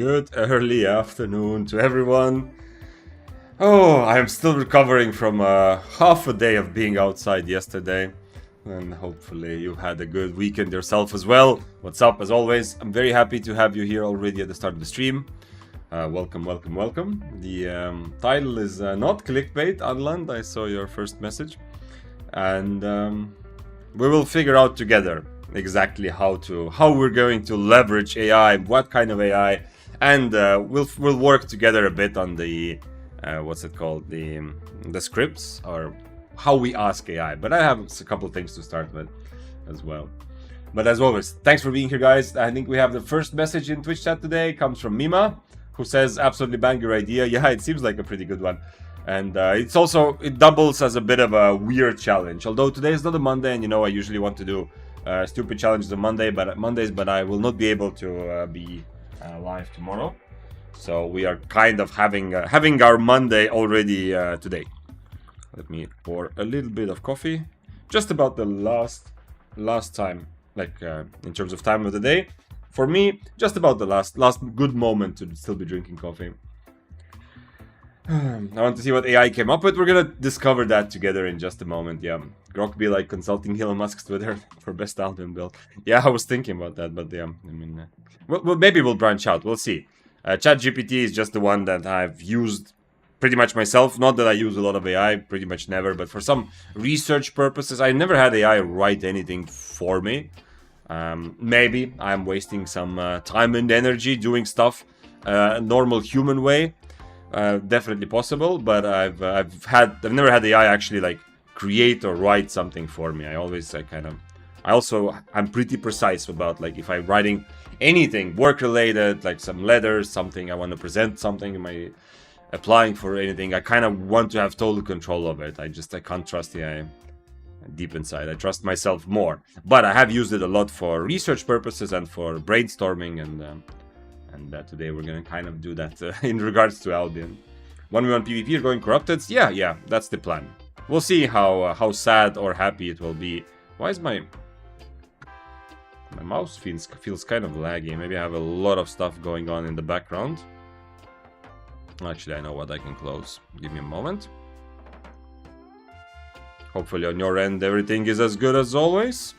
Good early afternoon to everyone. Oh, I am still recovering from half a day of being outside yesterday. And hopefully you've had a good weekend yourself as well. What's up? As always, I'm very happy to have you here already at the start of the stream. Welcome, welcome, welcome. The title is not clickbait, Adland. I saw your first message. And we will figure out together exactly how we're going to leverage AI, what kind of AI, and we'll work together a bit on the what's it called, the scripts, or how we ask AI. But I have a couple of things to start with as well. But as always, thanks for being here, guys. I think we have the first message in Twitch chat today. It comes from Mima, who says, absolutely bang your idea. Yeah, it seems like a pretty good one. And it doubles as a bit of a weird challenge. Although today is not a Monday, and you know I usually want to do stupid challenges on Mondays, but I will not be able to be live tomorrow. So we are kind of having our Monday already today. Let me pour a little bit of coffee. Just about the last time, like in terms of time of the day. For me, just about the last good moment to still be drinking coffee. I want to see what AI came up with. We're gonna discover that together in just a moment. Yeah, Grok be like consulting Elon Musk's Twitter for best album build. Yeah, I was thinking about that, but yeah, I mean, well, maybe we'll branch out. We'll see. ChatGPT is just the one that I've used pretty much myself. Not that I use a lot of AI, pretty much never, but for some research purposes, I never had AI write anything for me. Maybe I'm wasting some time and energy doing stuff a normal human way. Definitely possible, but I've never had AI actually like create or write something for me. I'm pretty precise about, like, if I'm writing anything work related, like some letters, something I want to present, something, am I applying for anything, I kind of want to have total control of it. I can't trust AI deep inside. I trust myself more, but I have used it a lot for research purposes and for brainstorming, and today we're gonna kind of do that in regards to Albion. 1v1 PvP are going corrupted. Yeah, that's the plan. We'll see how sad or happy it will be. Why is my mouse feels kind of laggy? Maybe I have a lot of stuff going on in the background. Actually, I know what I can close. Give me a moment. Hopefully on your end everything is as good as always.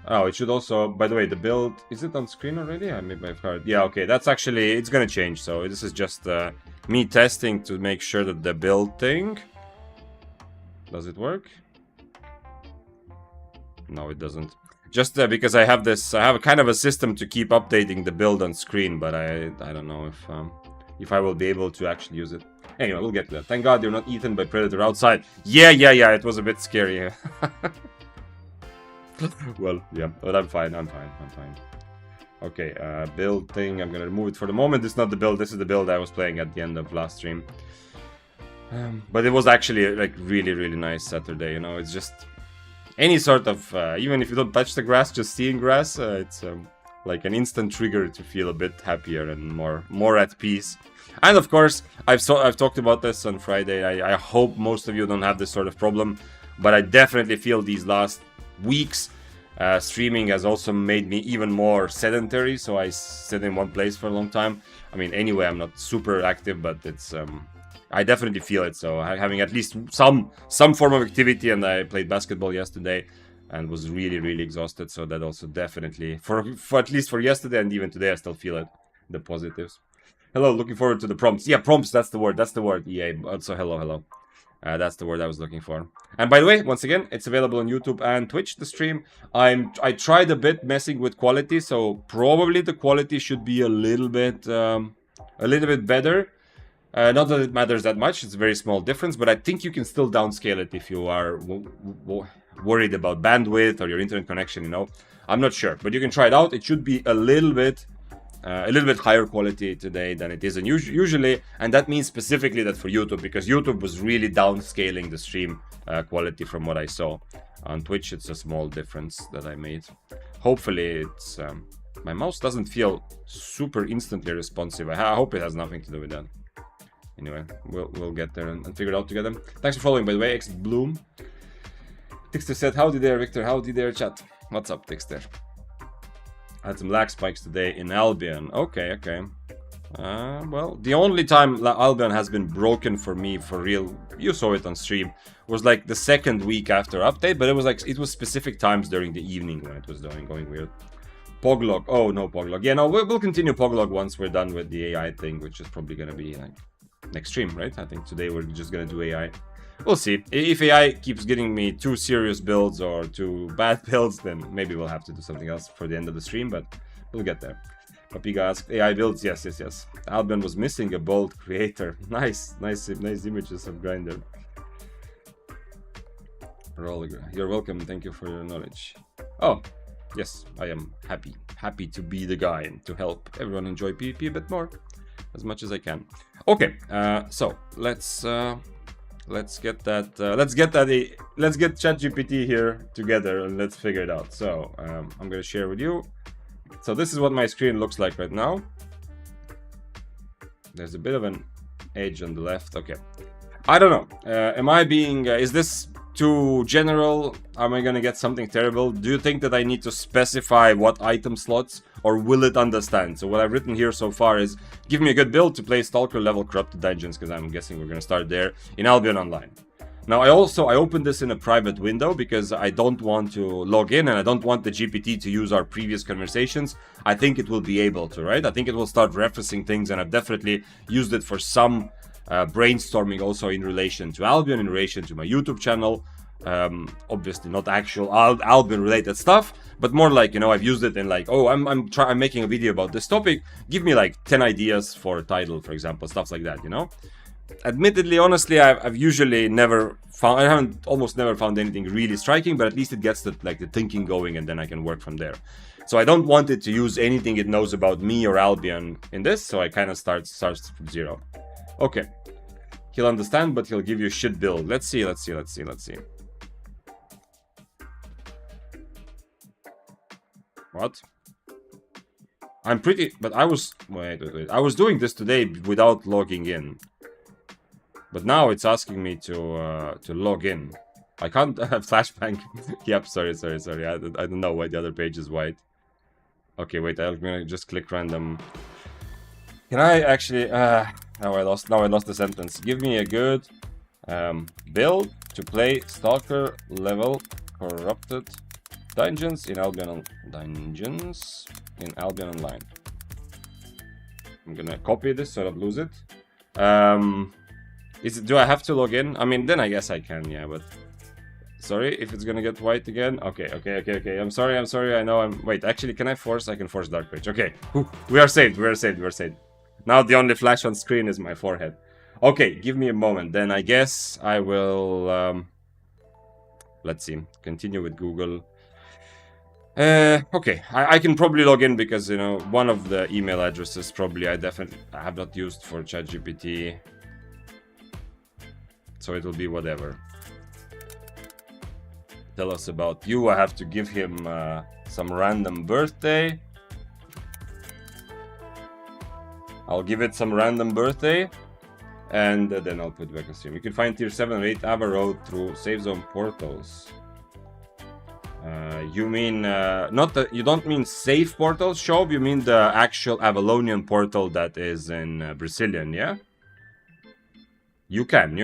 Oh, it should also, by the way, the build, is it on screen already? Maybe I've heard. Yeah, okay, that's actually, it's gonna change. So this is just me testing to make sure that the build thing, does it work? No, it doesn't. Just because I have a kind of a system to keep updating the build on screen, but I don't know if I will be able to actually use it. Anyway, we'll get to that. Thank God you're not eaten by predator outside. Yeah, it was a bit scary. Well, yeah, but I'm fine. Okay, build thing, I'm gonna remove it for the moment. This is not the build, this is the build I was playing at the end of last stream. But it was actually like really, really nice Saturday, you know. It's just any sort of, even if you don't touch the grass, just seeing grass, it's like an instant trigger to feel a bit happier and more at peace. And of course, I've talked about this on Friday. I hope most of you don't have this sort of problem, but I definitely feel these last weeks streaming has also made me even more sedentary, so I sit in one place for a long time. I mean, anyway, I'm not super active, but it's I definitely feel it. So having at least some form of activity, and I played basketball yesterday and was really, really exhausted, so that also definitely, for at least for yesterday and even today, I still feel it, the positives. Hello, looking forward to the prompts. Yeah, prompts, that's the word, EA. Also, hello. That's the word I was looking for. And by the way, once again, it's available on YouTube and Twitch, the stream. I tried a bit messing with quality, so probably the quality should be a little bit better. Not that it matters that much, it's a very small difference, but I think you can still downscale it if you are worried about bandwidth or your internet connection, you know. I'm not sure, but you can try it out. It should be a little bit higher quality today than it is usually, and that means specifically that for YouTube, because YouTube was really downscaling the stream quality from what I saw. On Twitch, it's a small difference that I made. Hopefully, it's my mouse doesn't feel super instantly responsive. I hope it has nothing to do with that. Anyway, we'll get there and figure it out together. Thanks for following, by the way, X Bloom. Tixter said, howdy there, Victor, howdy there, chat. What's up, Tixter? Had some lag spikes today in Albion. Okay, okay. Well, the only time Albion has been broken for me for real, you saw it on stream, was like the second week after update, but it was like, it was specific times during the evening when it was going weird. Poglog. Oh, no Poglog. Yeah, no, we'll continue Poglog once we're done with the AI thing, which is probably gonna be like next stream, right? I think today we're just gonna do AI. We'll see. If AI keeps getting me 2 serious builds or 2 bad builds, then maybe we'll have to do something else for the end of the stream, but we'll get there. Papiga asked, AI builds? Yes, yes, yes. Albion was missing a bold creator. Nice images of Grinder. You're welcome. Thank you for your knowledge. Oh, yes, I am happy to be the guy and to help everyone enjoy PvP a bit more, as much as I can. Okay, so let's get ChatGPT here together and let's figure it out. So I'm gonna share with you. So this is what my screen looks like right now. There's a bit of an edge on the left. Okay, I don't know. Am I being? Is this too general? Am I gonna get something terrible? Do you think that I need to specify what item slots, or will it understand? So what I've written here so far is, give me a good build to play Stalker level Corrupted Dungeons, because I'm guessing we're gonna start there in Albion Online. Now I opened this in a private window because I don't want to log in and I don't want the GPT to use our previous conversations. I think it will be able to, right? I think it will start referencing things, and I've definitely used it for some brainstorming also in relation to Albion, in relation to my YouTube channel. Obviously not actual Albion related stuff, but more like, you know, I've used it in like, oh, I'm making a video about this topic, give me like 10 ideas for a title, for example, stuff like that, you know. Admittedly, honestly, I've usually never found, I haven't almost never found anything really striking, but at least it gets the thinking going, and then I can work from there. So I don't want it to use anything it knows about me or Albion in this, so I kind of starts from zero. Okay, he'll understand, but he'll give you a shit build. Let's see. What? I'm pretty, but I was, wait. I was doing this today without logging in. But now it's asking me to log in. I can't have flashbang. Yep, sorry. I don't know why the other page is white. Okay, wait, I'm gonna just click random. Can I actually, now I lost the sentence. Give me a good build to play Stalker level Corrupted Dungeons in Albion Online. I'm gonna copy this so I don't lose it. Do I have to log in? I mean, then I guess I can, yeah, but sorry if it's gonna get white again. Okay. I'm sorry. I know wait, actually, can I force? I can force Dark Page. Okay, we are saved. Now the only flash on screen is my forehead. Okay, give me a moment. Then I guess I will, let's see, continue with Google. Okay, I can probably log in because, you know, one of the email addresses probably I have not used for ChatGPT. So it will be whatever. Tell us about you. I have to give him some random birthday. I'll give it some random birthday. And then I'll put back a stream. You can find tier 7 or 8 Ava Road through save zone portals. You mean you don't mean save portals, Shob? You mean the actual Avalonian portal that is in Brazilian, yeah? You can.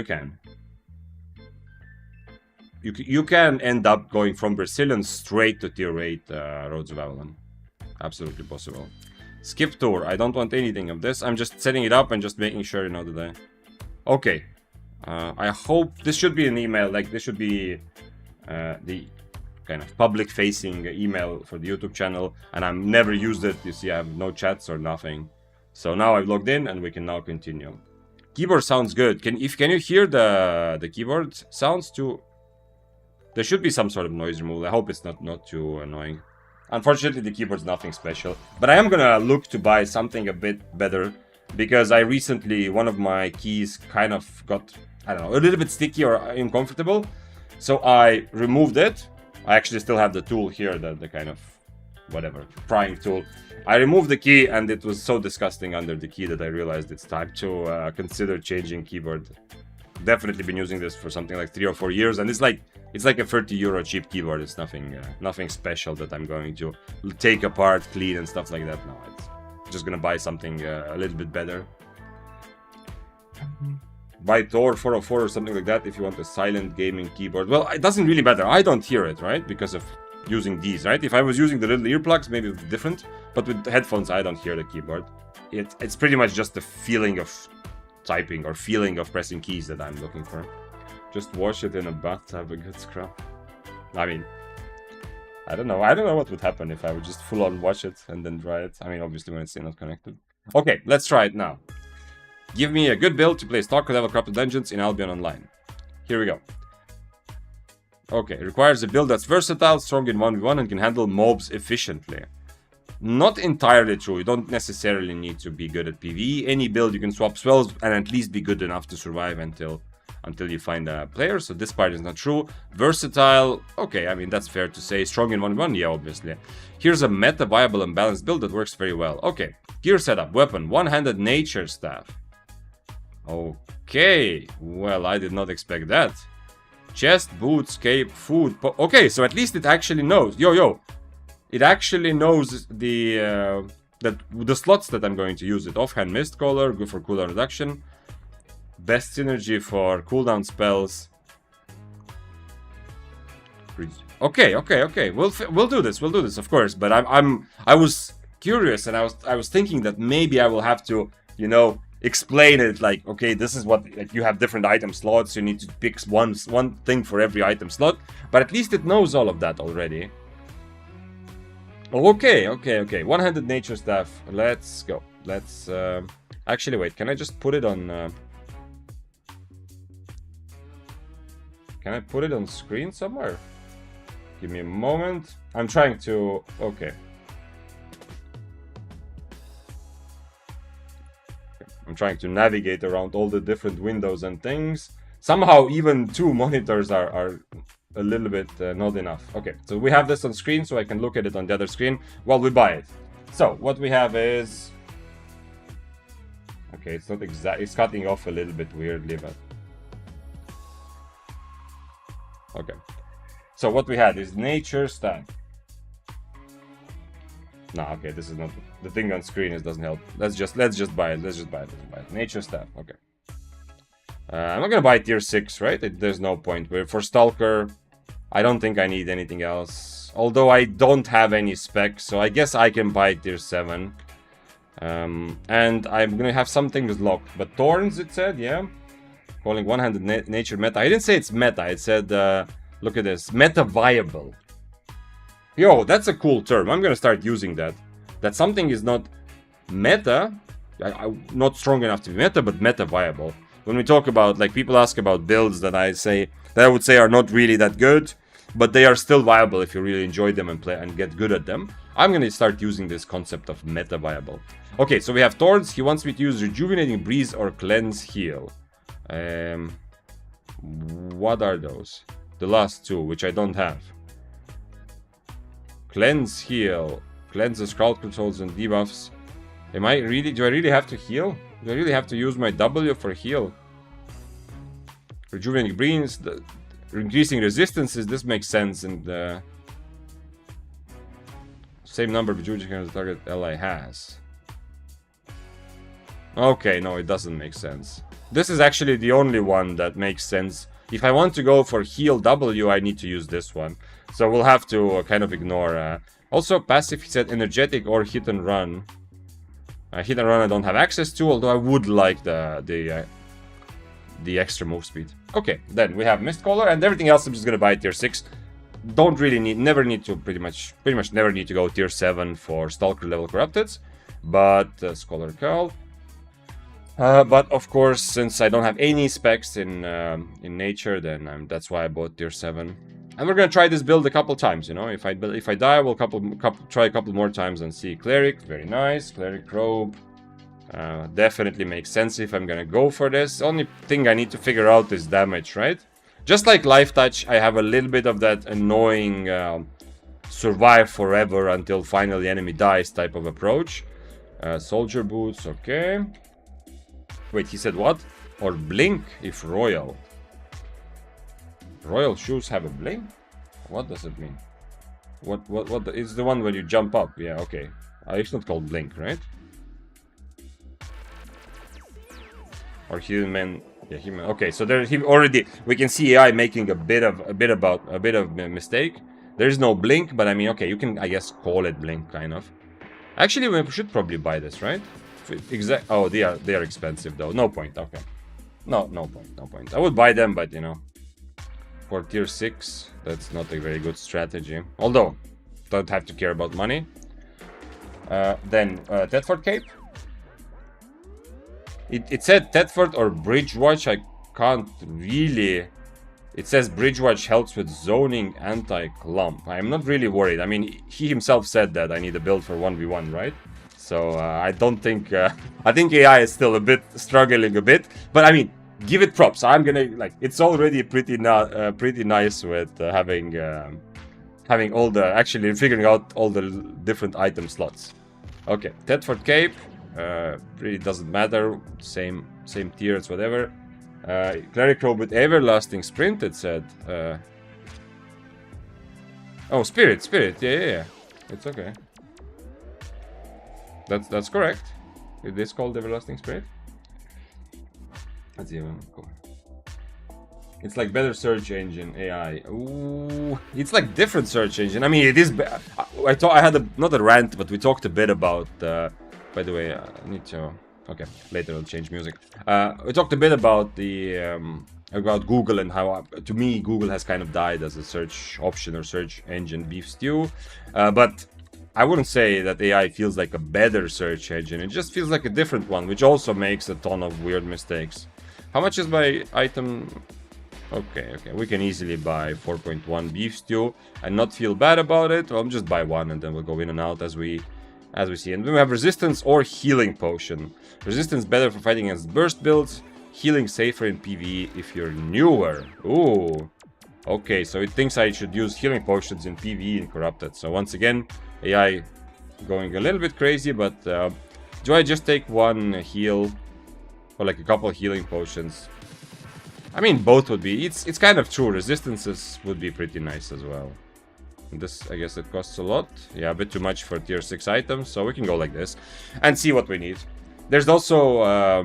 You can end up going from Brazilian straight to tier 8 Roads of Avalon. Absolutely possible. Skip tour. I don't want anything of this. I'm just setting it up and just making sure, you know, that I... Okay. I hope this should be an email. Like, this should be the kind of public-facing email for the YouTube channel. And I've never used it. You see, I have no chats or nothing. So now I've logged in and we can now continue. Keyboard sounds good. Can you hear the keyboard sounds too? There should be some sort of noise removal. I hope it's not too annoying. Unfortunately, the keyboard's nothing special. But I am gonna look to buy something a bit better because I recently, one of my keys kind of got, I don't know, a little bit sticky or uncomfortable. So I removed it. I actually still have the tool here, the kind of whatever prying tool. I removed the key and it was so disgusting under the key that I realized it's time to consider changing keyboard. definitely been using this for something like 3 or 4 years, and it's like a 30 euro cheap keyboard. It's nothing special that I'm going to take apart, clean, and stuff like that. No, it's just gonna buy something a little bit better. Buy Thor 404 or something like that if you want a silent gaming keyboard. Well, it doesn't really matter. I don't hear it, right? Because of using these, right? If I was using the little earplugs, maybe it's different. But with headphones, I don't hear the keyboard. It's pretty much just the feeling of typing or feeling of pressing keys that I'm looking for. Just wash it in a bathtub, a good scrub. I mean, I don't know what would happen if I would just full on wash it and then dry it. I mean, obviously when it's still not connected. Okay, let's try it now. Give me a good build to play Stalker level corrupted dungeons in Albion Online. Here we go. Okay, requires a build that's versatile, strong in 1v1, and can handle mobs efficiently. Not entirely true. You don't necessarily need to be good at PvE. Any build you can swap spells and at least be good enough to survive until you find a player. So this part is not true. Versatile, okay, I mean that's fair to say. Strong in 1v1, yeah, obviously. Here's a meta viable and balanced build that works very well. Okay, gear setup, weapon, one-handed nature staff. Okay, well, I did not expect that. Chest, boots, cape, food. Okay, so at least it actually knows. Yo. It actually knows the slots that I'm going to use it. Offhand mist color, good for cooldown reduction. Best synergy for cooldown spells. Okay. We'll do this, of course. But I was curious, and I was thinking that maybe I will have to, you know, explain it like, okay, this is what, like, you have different item slots, you need to pick one thing for every item slot, but at least it knows all of that already. Okay, one-handed nature staff, let's go. Let's actually wait, can I just put it on can I put it on screen somewhere? Give me a moment. I'm trying to, okay. I'm trying to navigate around all the different windows and things. Somehow even 2 monitors are a little bit not enough. Okay, so we have this on screen so I can look at it on the other screen while we buy it. So what we have is... Okay, it's not exact. It's cutting off a little bit weirdly, but... Okay. So what we had is nature staff. Nah, okay, this is not the thing on screen. It doesn't help. Let's just buy it. Let's buy it. Nature staff. Okay. I'm not gonna buy tier 6, right? There's no point. For Stalker, I don't think I need anything else. Although I don't have any specs, so I guess I can buy tier 7. And I'm gonna have some things locked. But Thorns, it said, yeah. Calling one-handed nature meta. I didn't say it's meta. It said, look at this, meta viable. Yo, that's a cool term. I'm gonna start using that. That something is not meta, not strong enough to be meta, but meta viable. When we talk about, like, people ask about builds that I would say are not really that good, but they are still viable if you really enjoy them and play and get good at them. I'm gonna start using this concept of meta viable. Okay, so we have Thorns. He wants me to use Rejuvenating Breeze or Cleanse Heal. What are those? The last two, which I don't have. Cleanse Heal. Cleanses crowd controls and debuffs. Do I really have to heal? Do I really have to use my W for heal? Rejuvenating Breeze, increasing resistances, this makes sense, and same number of rejuvenation as the target ally has. Okay, no, it doesn't make sense. This is actually the only one that makes sense. If I want to go for heal W, I need to use this one. So we'll have to kind of ignore. Also, passive, he said energetic or hit and run. Hit and run I don't have access to, although I would like the extra move speed. Okay, then we have Mist Collar, and everything else I'm just gonna buy tier 6. Don't really need, pretty much never need to go tier 7 for Stalker level Corrupted. But Scholar Curl. But of course, since I don't have any specs in nature, then that's why I bought tier 7. And we're gonna try this build a couple times, you know. If I die, we'll try a couple more times and see. Cleric, very nice. Cleric robe, definitely makes sense if I'm gonna go for this. Only thing I need to figure out is damage, right? Just like Life Touch, I have a little bit of that annoying survive forever until finally the enemy dies type of approach. Soldier boots, okay. Wait, he said what? Or blink if royal. Royal shoes have a blink? What does it mean? What it's the one where you jump up. Yeah, okay. It's not called blink, right? Or human. Yeah, human. Okay, so there he already we can see AI making a bit of a mistake. There's no blink, but I mean, okay, you can I guess call it blink kind of. Actually, we should probably buy this, right? Oh, they are expensive though. No point. Okay. No point. I would buy them, but you know, for tier 6, that's not a very good strategy. Although, don't have to care about money. Then Thetford Cape. It said Thetford or Bridge Watch. I can't really. It says Bridge Watch helps with zoning anti-clump. I'm not really worried. I mean, he himself said that I need a build for 1v1, right? So I don't think. I think AI is still a bit struggling a bit. But I mean, give it props. I'm gonna like. It's already pretty nice with having all the actually figuring out all the different item slots. Okay, Thetford Cape. Really doesn't matter. Same tiers, whatever. Clerical with everlasting sprint. It said. Oh, spirit. Yeah. It's okay. That's correct. It is called everlasting spirit. Let's see. Cool. It's like better search engine AI. Ooh, it's like different search engine. I mean, it is. I had not a rant, but we talked a bit about. By the way, I need to. Okay, later I'll change music. We talked a bit about the about Google and how, to me, Google has kind of died as a search option or search engine beef stew. But I wouldn't say that AI feels like a better search engine. It just feels like a different one, which also makes a ton of weird mistakes. How much is my item? Okay. We can easily buy 4.1 beef stew and not feel bad about it. Well, I'll just buy one and then we'll go in and out as we see. And then we have resistance or healing potion. Resistance better for fighting against burst builds. Healing safer in PvE if you're newer. Ooh. Okay, so it thinks I should use healing potions in PvE in Corrupted. So once again, AI going a little bit crazy, but do I just take one heal or like a couple healing potions? I mean, both would be. It's kind of true. Resistances would be pretty nice as well. This, I guess, it costs a lot. Yeah, a bit too much for tier 6 items, so we can go like this and see what we need. There's also, I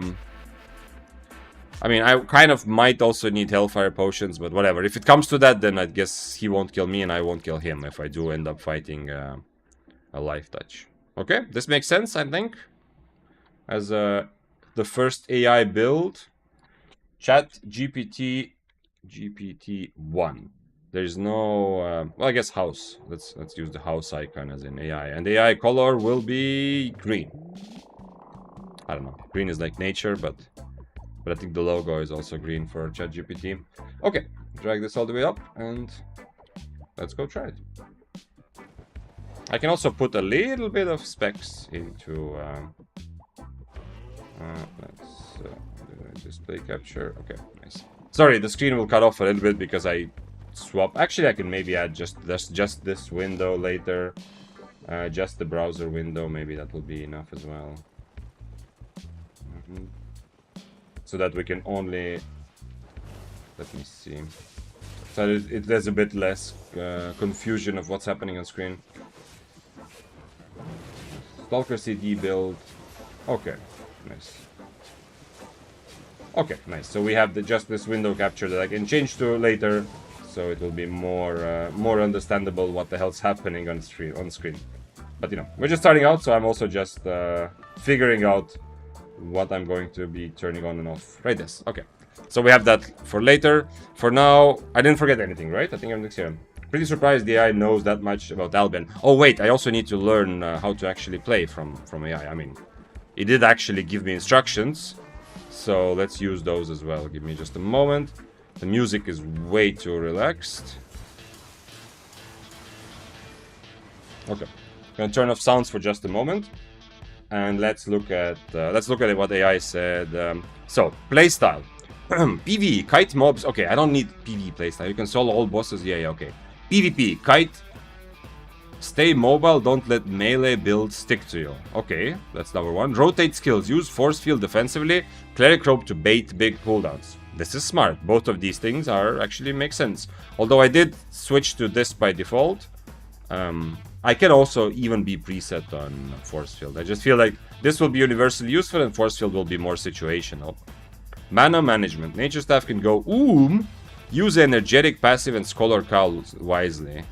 mean, I kind of might also need Hellfire potions, but whatever. If it comes to that, then I guess he won't kill me and I won't kill him if I do end up fighting a life touch. Okay, this makes sense, I think. As the first AI build, Chat GPT 1. There's no, well, I guess house. Let's use the house icon as in AI. And the AI color will be green. I don't know. Green is like nature, but I think the logo is also green for ChatGPT. Okay, drag this all the way up and let's go try it. I can also put a little bit of specs into let's display capture. Okay, nice. Sorry, the screen will cut off a little bit because I swap. Actually, I can maybe add just this window later. Just the browser window. Maybe that will be enough as well. So that we can only. Let me see. So there's a bit less confusion of what's happening on screen. Stalker CD build. Okay, nice. Okay, nice. So we have just this window capture that I can change to later, so it will be more understandable what the hell's happening on screen. But you know, we're just starting out, so I'm also just figuring out what I'm going to be turning on and off. Right, this. Okay. So we have that for later. For now, I didn't forget anything, right? I think everything's here. Pretty surprised the AI knows that much about Albion. Oh wait, I also need to learn how to actually play from AI. I mean, it did actually give me instructions. So let's use those as well. Give me just a moment. The music is way too relaxed. Okay, gonna turn off sounds for just a moment, and let's look at what AI said. So playstyle, PvE, kite mobs. Okay, I don't need PvE playstyle. You can solo all bosses. Yeah, okay. PvP, kite Stay mobile, don't let melee builds stick to you. Okay, that's number 1. Rotate skills, use force field defensively, cleric rope to bait big cooldowns. This is smart. Both of these things are actually make sense. Although I did switch to this by default. I can also even be preset on force field. I just feel like this will be universally useful and force field will be more situational. Mana management. Nature staff can go use energetic, passive, and scholar cowl wisely.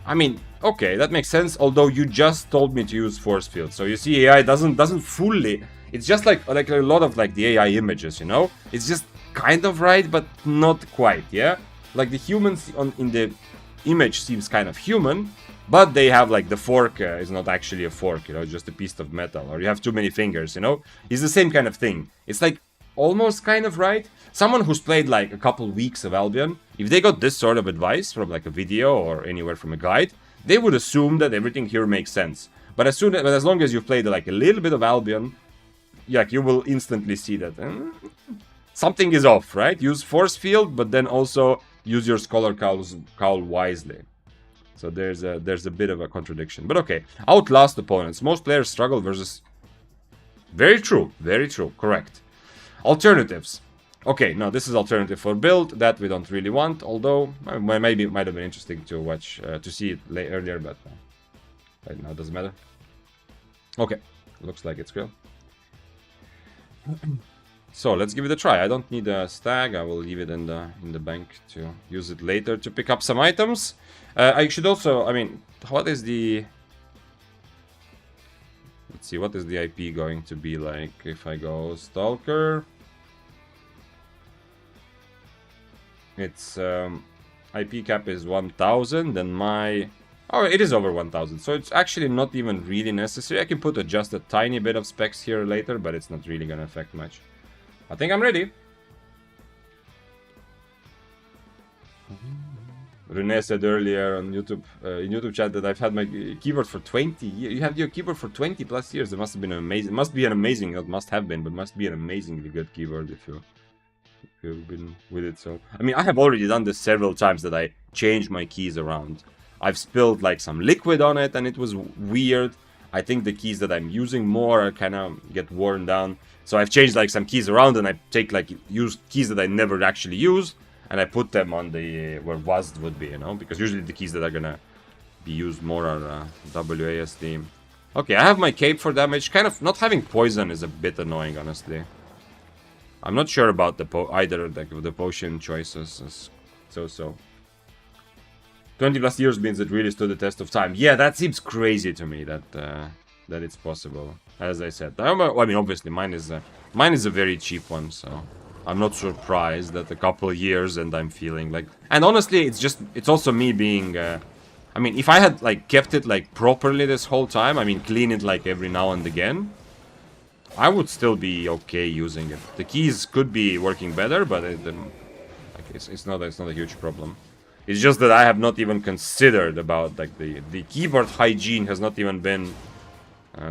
I mean, okay, that makes sense. Although you just told me to use force field, so you see, AI doesn't fully. It's just like a lot of like the AI images, you know. It's just kind of right, but not quite. Yeah, like the humans in the image seems kind of human, but they have like the fork is not actually a fork, you know, just a piece of metal, or you have too many fingers, you know. It's the same kind of thing. It's like almost kind of right. Someone who's played like a couple weeks of Albion, if they got this sort of advice from like a video or anywhere from a guide, they would assume that everything here makes sense. But as long as you've played like a little bit of Albion, like you will instantly see that something is off, right? Use force field, but then also use your scholar cowl wisely. So there's a bit of a contradiction. But okay, outlast opponents. Most players struggle versus. Very true, correct. Alternatives. Okay, no, this is alternative for build that we don't really want. Although maybe it might have been interesting to watch to see it earlier, but right now it doesn't matter. Okay, looks like it's real. So let's give it a try. I don't need a stag. I will leave it in the bank to use it later to pick up some items. I should also. I mean, what is the? Let's see. What is the IP going to be like if I go Stalker? Its IP cap is 1000, and my... Oh, it is over 1000, so it's actually not even really necessary. I can put just a tiny bit of specs here later, but it's not really gonna affect much. I think I'm ready. Rene said earlier on YouTube, in YouTube chat, that I've had my keyboard for 20 years. You have your keyboard for 20 plus years. It must have been amazing. It must be an amazing, not must have been, but must be an amazingly good keyboard if you've been with it. So I mean, I have already done this several times, that I changed my keys around. I've spilled like some liquid on it and it was weird. I think the keys that I'm using more kind of get worn down, so I've changed like some keys around, and I take like used keys that I never actually use and I put them on the where WASD would be, you know, because usually the keys that are gonna be used more are WASD. Okay, I have my cape for damage. Kind of not having poison is a bit annoying, honestly. I'm not sure about either the potion choices. So 20 plus years means it really stood the test of time. Yeah, that seems crazy to me that that it's possible. As I said, I mean, obviously mine is a very cheap one, so I'm not surprised that a couple of years and I'm feeling like. And honestly, it's also me being. I mean, if I had like kept it like properly this whole time, I mean, clean it like every now and again, I would still be okay using it. The keys could be working better, but it's not a huge problem. It's just that I have not even considered about like the keyboard hygiene has not even been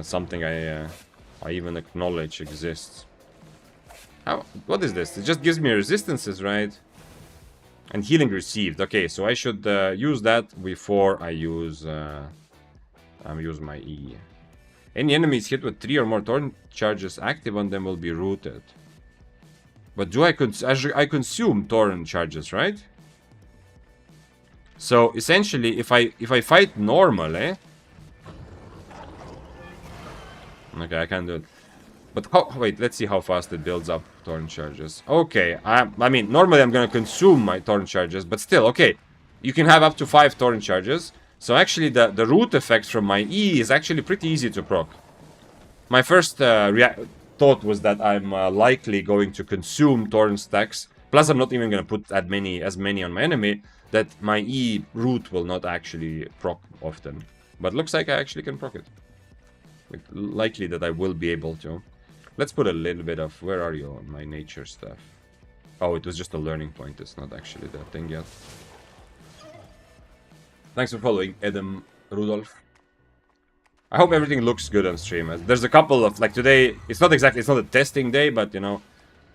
something I even acknowledge exists. What is this? It just gives me resistances, right? And healing received. Okay, so I should use that before I use my E. Any enemies hit with 3 or more torrent charges active on them will be rooted. But do I consume torrent charges, right? So essentially, if I fight normally, okay, I can do it. But wait, let's see how fast it builds up torrent charges. Okay, I mean, normally I'm gonna consume my torrent charges, but still, okay, you can have up to 5 torrent charges. So actually, the root effect from my E is actually pretty easy to proc. My first thought was that I'm likely going to consume torrent stacks. Plus, I'm not even gonna put as many on my enemy, that my E root will not actually proc often. But looks like I actually can proc it. Likely that I will be able to. Let's put a little bit of... Where are you on my nature stuff? Oh, it was just a learning point. It's not actually the thing yet. Thanks for following, Adam Rudolph. I hope everything looks good on stream. There's a couple of... Like today, it's not a testing day, but you know...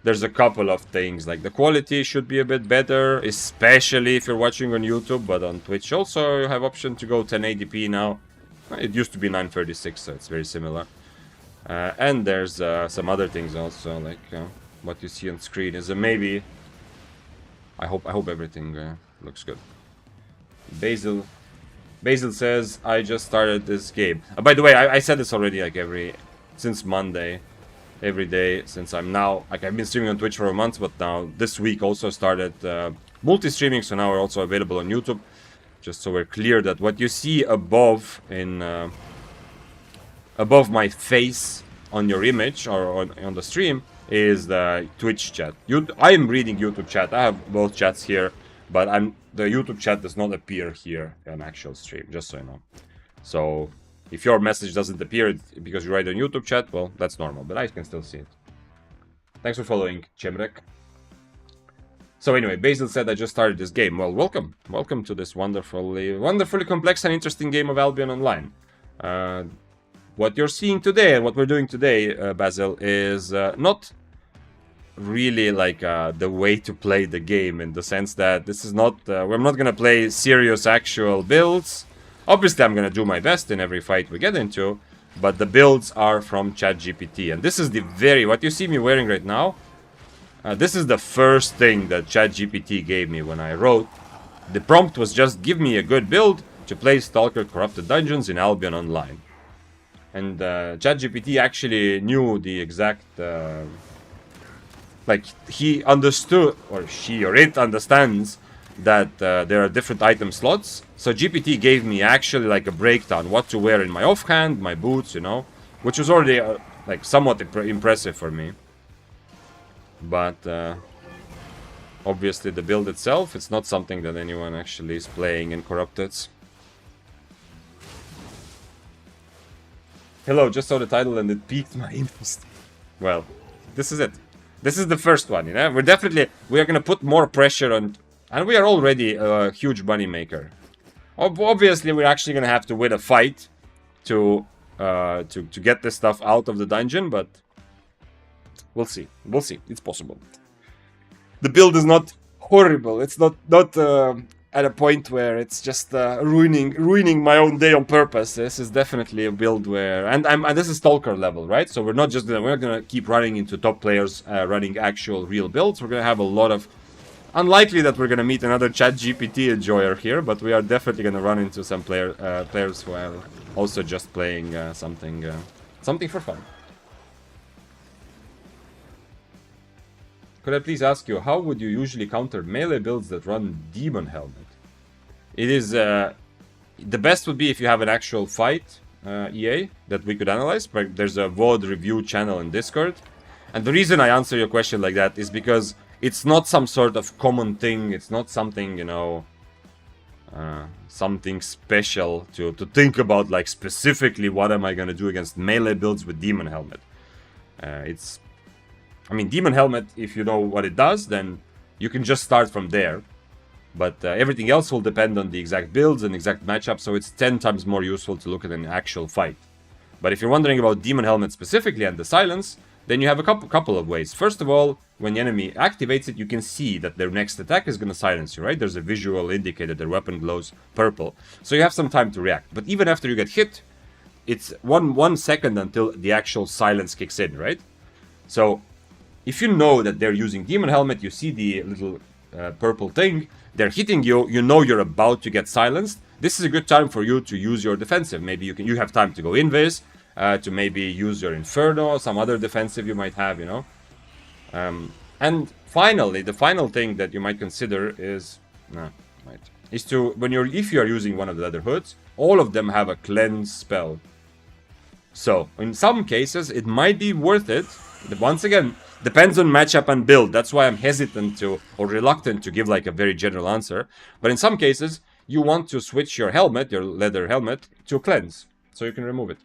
there's a couple of things, like the quality should be a bit better, especially if you're watching on YouTube, but on Twitch also you have option to go 1080p now. It used to be 936, so it's very similar. And there's some other things also, like what you see on screen is maybe. I hope everything looks good. Basil says, I just started this game. By the way, I said this already, like since Monday, every day since I'm now, like I've been streaming on Twitch for a month, but now this week also started multi-streaming, so now we're also available on YouTube. Just so we're clear that what you see above above my face on your image or on the stream is the Twitch chat. I am reading YouTube chat. I have both chats here, but the YouTube chat does not appear here on actual stream, just so you know. So if your message doesn't appear because you write on YouTube chat, well, that's normal, but I can still see it. Thanks for following, Chemrek. So anyway, Basil said, I just started this game. Well, welcome. Welcome to this wonderfully complex and interesting game of Albion Online. What you're seeing today and what we're doing today, Basil, is not really like the way to play the game, in the sense that this is not, we're not going to play serious actual builds. Obviously, I'm going to do my best in every fight we get into, but the builds are from ChatGPT. And this is what you see me wearing right now. This is the first thing that ChatGPT gave me when I wrote. The prompt was just, give me a good build to play Stalker Corrupted Dungeons in Albion Online. And ChatGPT actually knew the exact, like he understood, or she or it understands that there are different item slots. So GPT gave me actually like a breakdown, what to wear in my offhand, my boots, you know, which was already like somewhat impressive for me. But obviously the build itself, it's not something that anyone actually is playing in Corrupted. Hello, just saw the title and it piqued my interest. Well, this is it. This is the first one, you know. We are gonna put more pressure on, and we are already a huge money maker. Obviously, we're actually gonna have to win a fight to get this stuff out of the dungeon, but we'll see. We'll see. It's possible. The build is not horrible. It's not at a point where it's just ruining my own day on purpose. This is definitely a build where, and this is Stalker level, right? So we're not gonna keep running into top players running actual real builds. We're gonna have a lot of, unlikely that we're gonna meet another ChatGPT enjoyer here, but we are definitely gonna run into some players who are also just playing something for fun. Could I please ask you, how would you usually counter melee builds that run Demon Helmet? It is, the best would be if you have an actual fight, EA, that we could analyze. But there's a VOD review channel in Discord. And the reason I answer your question like that is because it's not some sort of common thing. It's not something, you know, something special to think about, like specifically what am I going to do against melee builds with Demon Helmet. I mean, Demon Helmet, if you know what it does, then you can just start from there. But everything else will depend on the exact builds and exact matchup, so it's 10 times more useful to look at an actual fight. But if you're wondering about Demon Helmet specifically and the silence, then you have a couple of ways. First of all, when the enemy activates it, you can see that their next attack is going to silence you, right? There's a visual indicator, their weapon glows purple. So you have some time to react. But even after you get hit, it's one second until the actual silence kicks in, right? So if you know that they're using Demon Helmet, you see the little purple thing, they're hitting you, you know you're about to get silenced. This is a good time for you to use your defensive. Maybe you have time to go invis, to maybe use your Inferno, some other defensive you might have, you know. And finally, the final thing that you might consider is, if you are using one of the other hoods, all of them have a cleanse spell. So in some cases, it might be worth it. But once again, depends on matchup and build. That's why I'm hesitant or reluctant to give like a very general answer. But in some cases, you want to switch your helmet, your leather helmet, to cleanse, so you can remove it.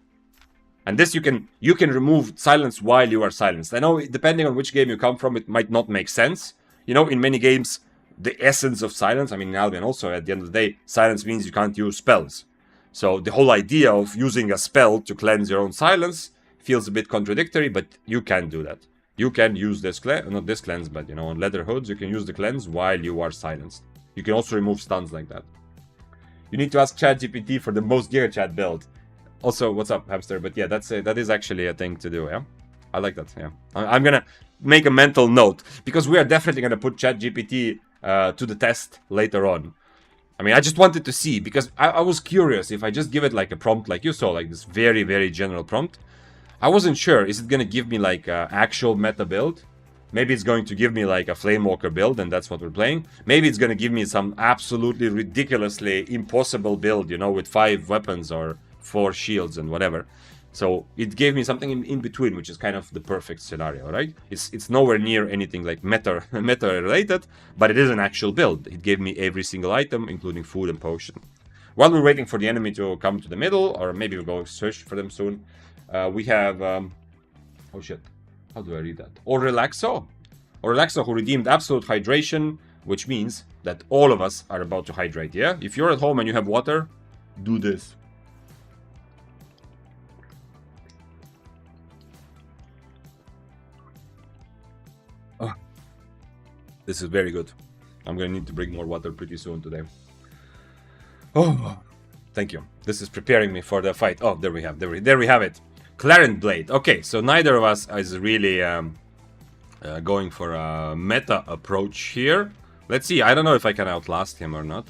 And this you can remove silence while you are silenced. I know depending on which game you come from, it might not make sense. You know, in many games, the essence of silence, I mean in Albion also, at the end of the day, silence means you can't use spells. So the whole idea of using a spell to cleanse your own silence feels a bit contradictory, but you can do that. you can use this cleanse, not this cleanse, but you know, on leather hoods, you can use the cleanse while you are silenced. You can also remove stuns like that. You need to ask ChatGPT for the most Gigachad build. Also, what's up, hamster? But yeah, that is actually a thing to do, yeah? I like that, yeah. I'm gonna make a mental note, because we are definitely gonna put ChatGPT to the test later on. I mean, I just wanted to see, because I was curious if I just give it like a prompt like you saw, like this very, very general prompt. I wasn't sure, is it gonna give me like an actual meta build? Maybe it's going to give me like a Flamewalker build, and that's what we're playing. Maybe it's gonna give me some absolutely ridiculously impossible build, you know, with 5 weapons or 4 shields and whatever. So it gave me something in between, which is kind of the perfect scenario, right? It's nowhere near anything like meta related, but it is an actual build. It gave me every single item, including food and potion. While we're waiting for the enemy to come to the middle, or maybe we'll go search for them soon, we have... oh shit, how do I read that? Relaxo, who redeemed absolute hydration, which means that all of us are about to hydrate, yeah? If you're at home and you have water, do this. Oh, this is very good. I'm gonna need to bring more water pretty soon today. Oh, thank you. This is preparing me for the fight. Oh, there we have it. Clarent Blade. Okay, so neither of us is really going for a meta approach here. Let's see. I don't know if I can outlast him or not.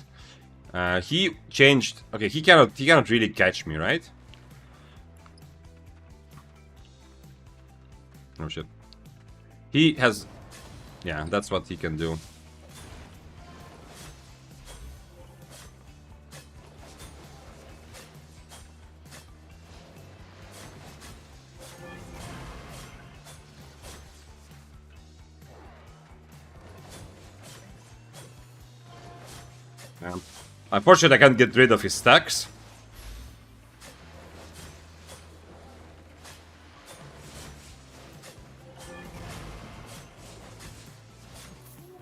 He changed. Okay, he cannot really catch me, right? Oh shit. He has... yeah, that's what he can do. Unfortunately, I can't get rid of his stacks.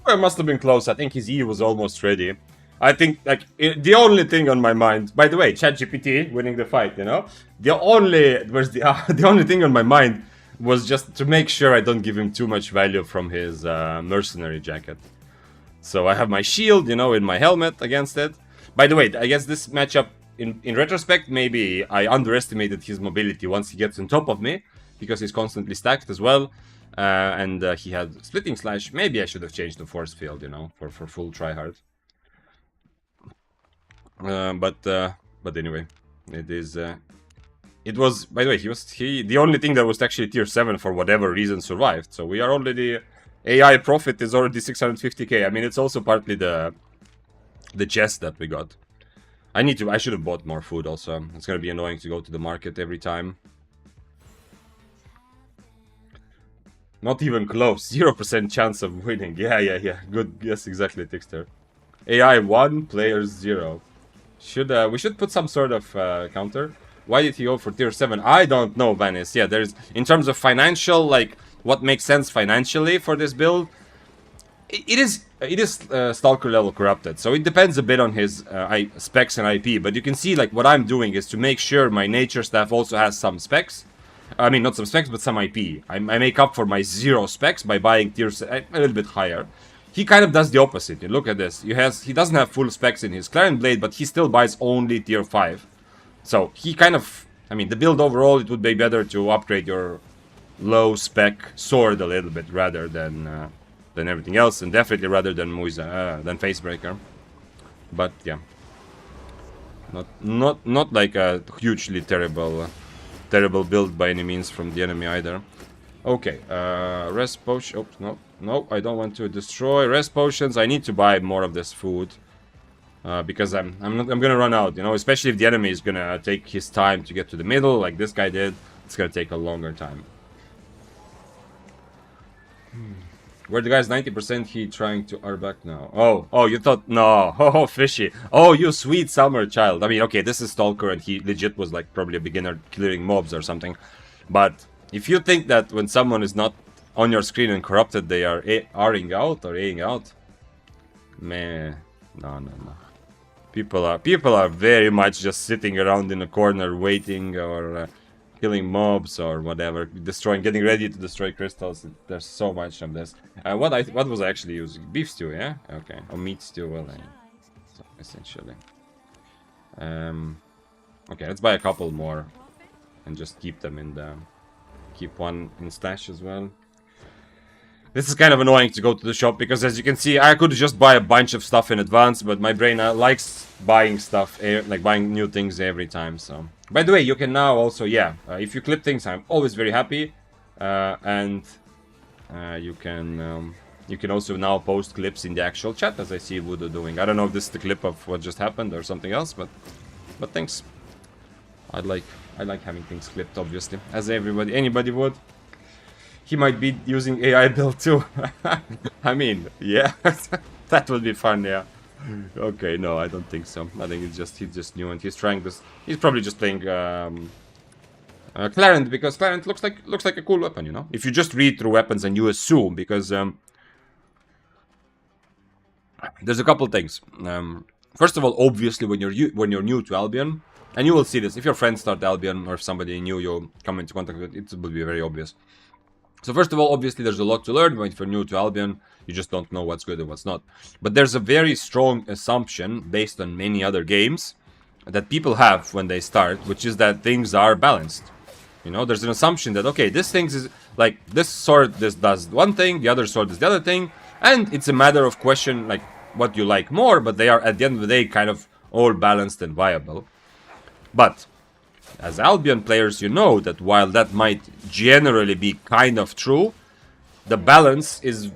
Well, it must have been close. I think his E was almost ready. I think, like, the only thing on my mind... By the way, ChatGPT winning the fight, you know? The only thing on my mind was just to make sure I don't give him too much value from his mercenary jacket. So I have my shield, you know, in my helmet against it. By the way, I guess this matchup, in retrospect, maybe I underestimated his mobility once he gets on top of me, because he's constantly stacked as well. And he had Splitting Slash. Maybe I should have changed the Force Field, you know, for full tryhard. But anyway, it is... it was, by the way, the only thing that was actually tier 7 for whatever reason survived. So we are already... AI profit is already 650k. I mean, it's also partly the chest that we got. I should have bought more food also. It's gonna be annoying to go to the market every time. Not even close. 0% chance of winning. Yeah. Good. Yes, exactly, Tixter. AI 1, players 0. We should put some sort of counter. Why did he go for tier 7? I don't know, Vanice. Yeah, there's... in terms of financial, like, what makes sense financially for this build, it is Stalker level corrupted, so it depends a bit on his specs and IP, but you can see, like, what I'm doing is to make sure my nature staff also has some specs. I mean, not some specs, but some IP. I make up for my 0 specs by buying tiers a little bit higher. He kind of does the opposite. You look at this. He doesn't have full specs in his Clarent Blade, but he still buys only tier 5. So he kind of... I mean, the build overall, it would be better to upgrade your low spec sword a little bit rather than everything else, and definitely rather than than Facebreaker. But yeah, not like a hugely terrible build by any means from the enemy either. Okay, rest potion. Oops, no, I don't want to destroy rest potions. I need to buy more of this food because I'm gonna run out. You know, especially if the enemy is gonna take his time to get to the middle, like this guy did. It's gonna take a longer time. Where the guy's 90% he trying to R back now. Oh, you thought... no. Oh, fishy. Oh, you sweet summer child. I mean, okay, this is Stalker and he legit was like probably a beginner clearing mobs or something. But if you think that when someone is not on your screen and corrupted, they are R-ing out or A-ing out, man, no. People are very much just sitting around in a corner waiting, or killing mobs or whatever, getting ready to destroy crystals. There's so much of this. What was I actually using? Beef stew, yeah? Okay. Or meat stew, well, so essentially. Okay, let's buy a couple more and just keep them in the... Keep one in stash as well. This is kind of annoying to go to the shop because, as you can see, I could just buy a bunch of stuff in advance, but my brain likes buying stuff, like buying new things every time. So, by the way, you can now also, if you clip things, I'm always very happy, and you can also now post clips in the actual chat, as I see Voodoo doing. I don't know if this is the clip of what just happened or something else, but thanks. I like having things clipped, obviously, as anybody would. He might be using AI build too. I mean, yeah, that would be fun, yeah. Okay, no, I don't think so. I think he's just new and he's trying this. He's probably just playing Clarent, because Clarent looks like a cool weapon, you know. If you just read through weapons and you assume, because there's a couple things. First of all, obviously, when you're new to Albion. And you will see this. If your friends start Albion or if somebody new you come into contact with, it will be very obvious. So first of all, obviously there's a lot to learn. When you're new to Albion, you just don't know what's good and what's not. But there's a very strong assumption based on many other games that people have when they start, which is that things are balanced. You know, there's an assumption that, okay, this thing is like this sword, this does one thing, the other sword is the other thing, and it's a matter of question like what you like more, but they are at the end of the day kind of all balanced and viable. But, as Albion players, you know that while that might generally be kind of true, the balance is...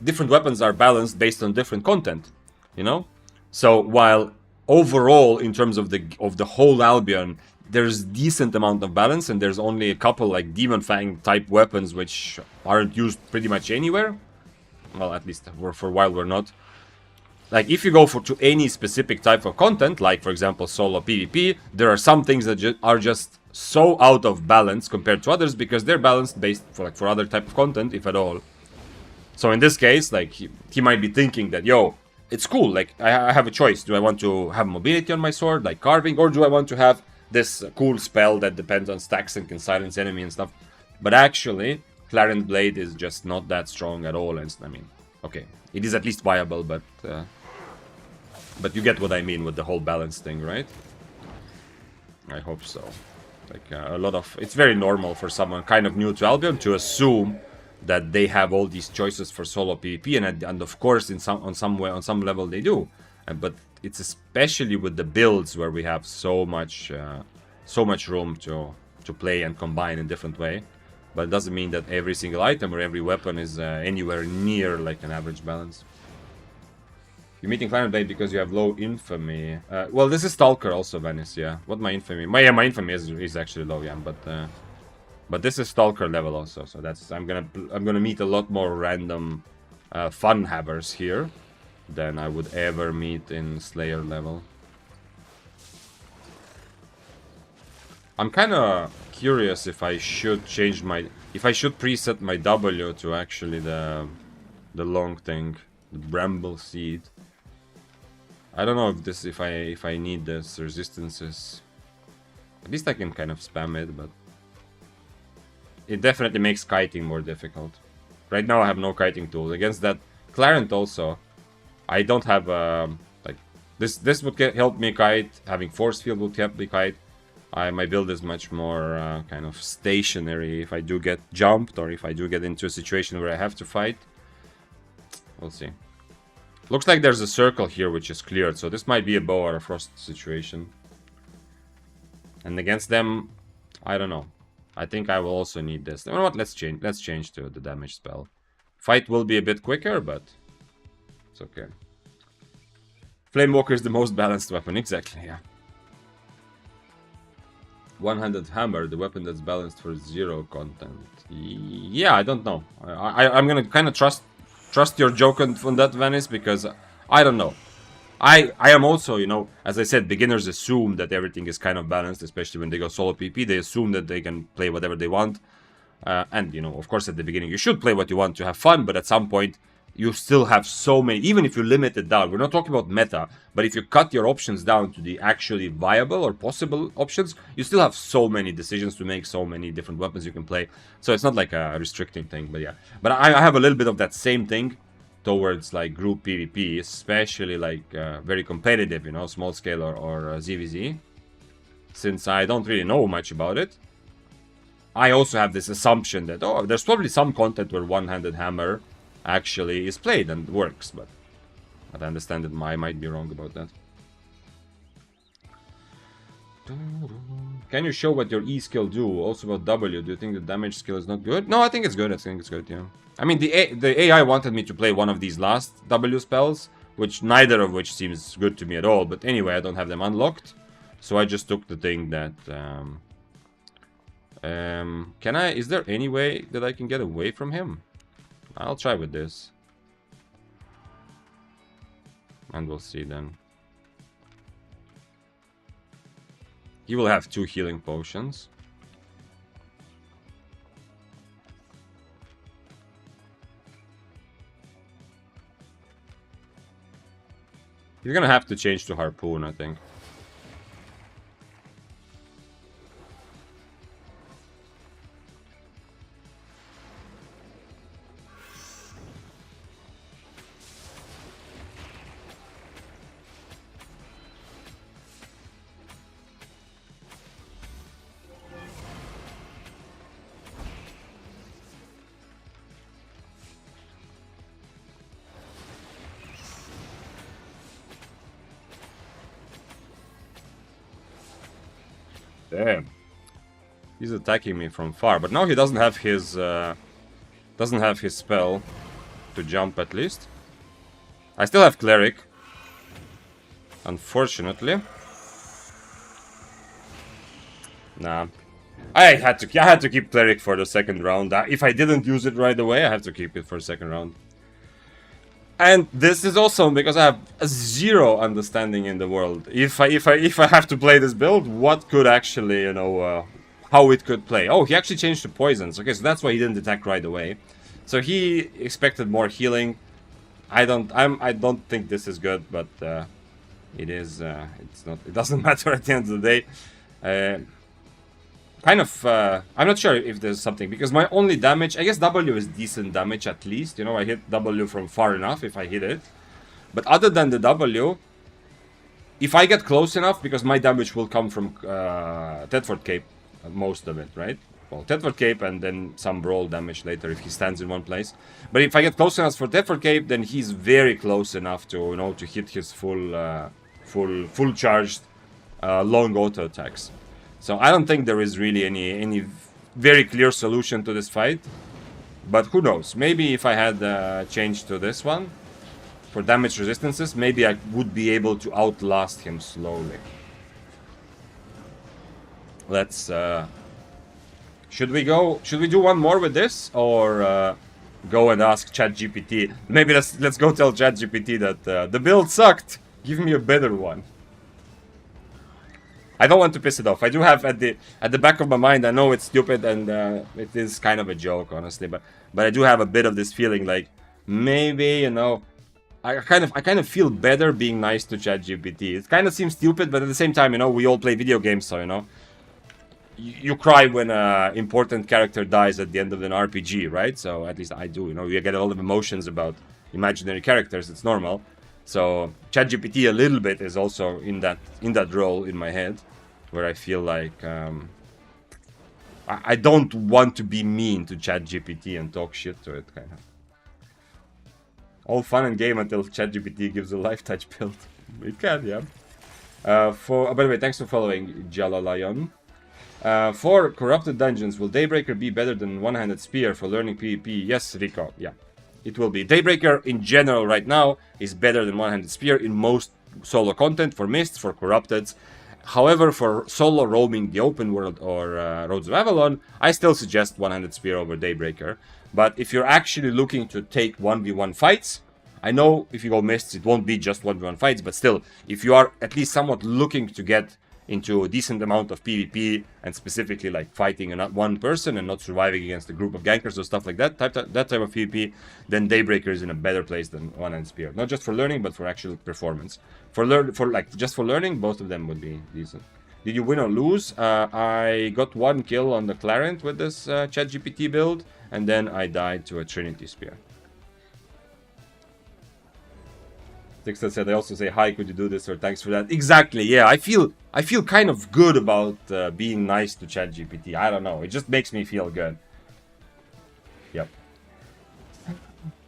Different weapons are balanced based on different content, you know? So, while overall, in terms of the whole Albion, there's decent amount of balance, and there's only a couple, like, Demon Fang type weapons which aren't used pretty much anywhere. Well, at least for a while we're not. Like, if you go to any specific type of content, like, for example, solo PvP, there are some things that are just so out of balance compared to others because they're balanced based for other type of content, if at all. So in this case, like, he might be thinking that, yo, it's cool, like, I have a choice. Do I want to have mobility on my sword, like carving, or do I want to have this cool spell that depends on stacks and can silence enemy and stuff? But actually, Clarent Blade is just not that strong at all, and I mean, okay, it is at least viable, but you get what I mean with the whole balance thing, right? I hope so. Like, a lot of... It's very normal for someone kind of new to Albion to assume that they have all these choices for solo PvP, and of course, on some level they do. But it's especially with the builds where we have so much room to play and combine in different way. But it doesn't mean that every single item or every weapon is anywhere near like an average balance. You're meeting Clarent Blade because you have low infamy. Well, this is Stalker also, Venice, yeah. What my infamy? My infamy is actually low, yeah, but this is Stalker level also, so that's... I'm gonna meet a lot more random fun havers here than I would ever meet in Slayer level. I'm kind of curious if I should change my... If I should preset my W to actually the long thing, the Bramble Seed. I don't know if I need this resistances. At least I can kind of spam it, but it definitely makes kiting more difficult. Right now I have no kiting tools. Against that Clarent also, I don't have like this would help me kite. Having force field would help me kite. My build is much more kind of stationary if I do get jumped or if I do get into a situation where I have to fight. We'll see. Looks like there's a circle here which is cleared, so this might be a bow or a frost situation. And against them, I don't know. I think I will also need this. You know what? Let's change to the damage spell. Fight will be a bit quicker, but it's okay. Flamewalker is the most balanced weapon, exactly, yeah. One-handed hammer, the weapon that's balanced for 0 content. Yeah, I don't know. I'm gonna kind of trust your joke on that, Venice, because I don't know. I am also, you know, as I said, beginners assume that everything is kind of balanced, especially when they go solo PP. They assume that they can play whatever they want. And, you know, of course, at the beginning, you should play what you want to have fun, but at some point, you still have so many, even if you limit it down. We're not talking about meta, but if you cut your options down to the actually viable or possible options, you still have so many decisions to make, so many different weapons you can play. So it's not like a restricting thing, but yeah. But I have a little bit of that same thing towards like group PvP, especially like very competitive, you know, small scale or ZVZ. Since I don't really know much about it, I also have this assumption that, oh, there's probably some content where one-handed hammer actually is played and works, but I understand that I might be wrong about that. Can you show what your E skill do? Also about W, do you think the damage skill is not good? No, I think it's good. I think it's good, yeah. I mean, the AI wanted me to play one of these last W spells, which neither of which seems good to me at all. But anyway, I don't have them unlocked, so I just took the thing that. Can I? Is there any way that I can get away from him? I'll try with this. And we'll see then. He will have 2 healing potions. He's gonna have to change to harpoon, I think. Damn. He's attacking me from far, but now he doesn't have his spell to jump at least. I still have cleric, unfortunately. Nah, I had to keep cleric for the second round. If I didn't use it right away, I have to keep it for the second round. And this is also because I have zero understanding in the world. If I have to play this build, what could actually, you know, how it could play. Oh, he actually changed to poisons. Okay, so that's why he didn't attack right away. So he expected more healing. I don't think this is good, but it is. It's not. It doesn't matter at the end of the day. I'm not sure if there's something, because my only damage, I guess W is decent damage at least, you know, I hit W from far enough if I hit it. But other than the W, if I get close enough, because my damage will come from Thetford Cape, most of it, right? Well, Thetford Cape and then some brawl damage later if he stands in one place. But if I get close enough for Thetford Cape, then he's very close enough to, you know, to hit his full charged long auto attacks. So I don't think there is really any very clear solution to this fight. But who knows? Maybe if I had changed to this one for damage resistances, maybe I would be able to outlast him slowly. Let's... Should we do one more with this? Or go and ask ChatGPT? Maybe let's go tell ChatGPT that the build sucked. Give me a better one. I don't want to piss it off. I do have at the back of my mind, I know it's stupid and it is kind of a joke, honestly, but I do have a bit of this feeling like maybe, you know, I kind of feel better being nice to ChatGPT. It kind of seems stupid, but at the same time, you know, we all play video games, so, you know, you cry when an important character dies at the end of an RPG, right? So at least I do, you know, you get a lot of emotions about imaginary characters. It's normal. So ChatGPT a little bit is also in that role in my head, where I feel like I don't want to be mean to ChatGPT and talk shit to it, kind of. All fun and game until ChatGPT gives a life touch build. It can, yeah. By the way, thanks for following, Jalalayon. For corrupted dungeons, will Daybreaker be better than one-handed spear for learning PvP? Yes, Rico, yeah. It will be. Daybreaker in general right now is better than one-handed spear in most solo content, for mists, for corrupteds. However, for solo roaming the open world or Roads of Avalon, I still suggest one-handed spear over Daybreaker. But if you're actually looking to take 1v1 fights, I know if you go mists it won't be just 1v1 fights, but still, if you are at least somewhat looking to get into a decent amount of PvP and specifically like fighting one person and not surviving against a group of gankers or stuff like that, that type of PvP, then Daybreaker is in a better place than One-Hand Spear. Not just for learning, but for actual performance. Just for learning, both of them would be decent. Did you win or lose? I got 1 kill on the Clarent with this ChatGPT build, and then I died to a Trinity Spear. Dixon said, I also say, hi, could you do this, or thanks for that. Exactly, yeah, I feel kind of good about being nice to ChatGPT. I don't know, it just makes me feel good. Yep.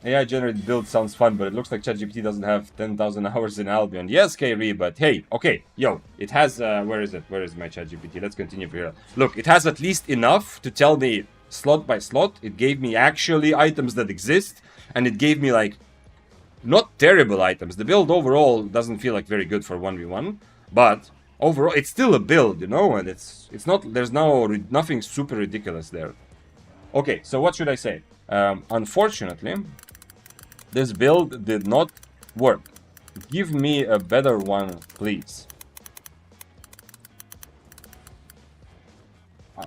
AI generated build sounds fun, but it looks like ChatGPT doesn't have 10,000 hours in Albion. Yes, Kyrie, but hey, okay, yo, it has, where is it? Where is my ChatGPT? Let's continue here. Look, it has at least enough to tell me slot by slot. It gave me actually items that exist, and it gave me like, not terrible items. The build overall doesn't feel like very good for 1v1, but overall it's still a build, you know, and it's not, there's nothing super ridiculous there. Okay, so what should I say? Unfortunately, this build did not work. Give me a better one, please.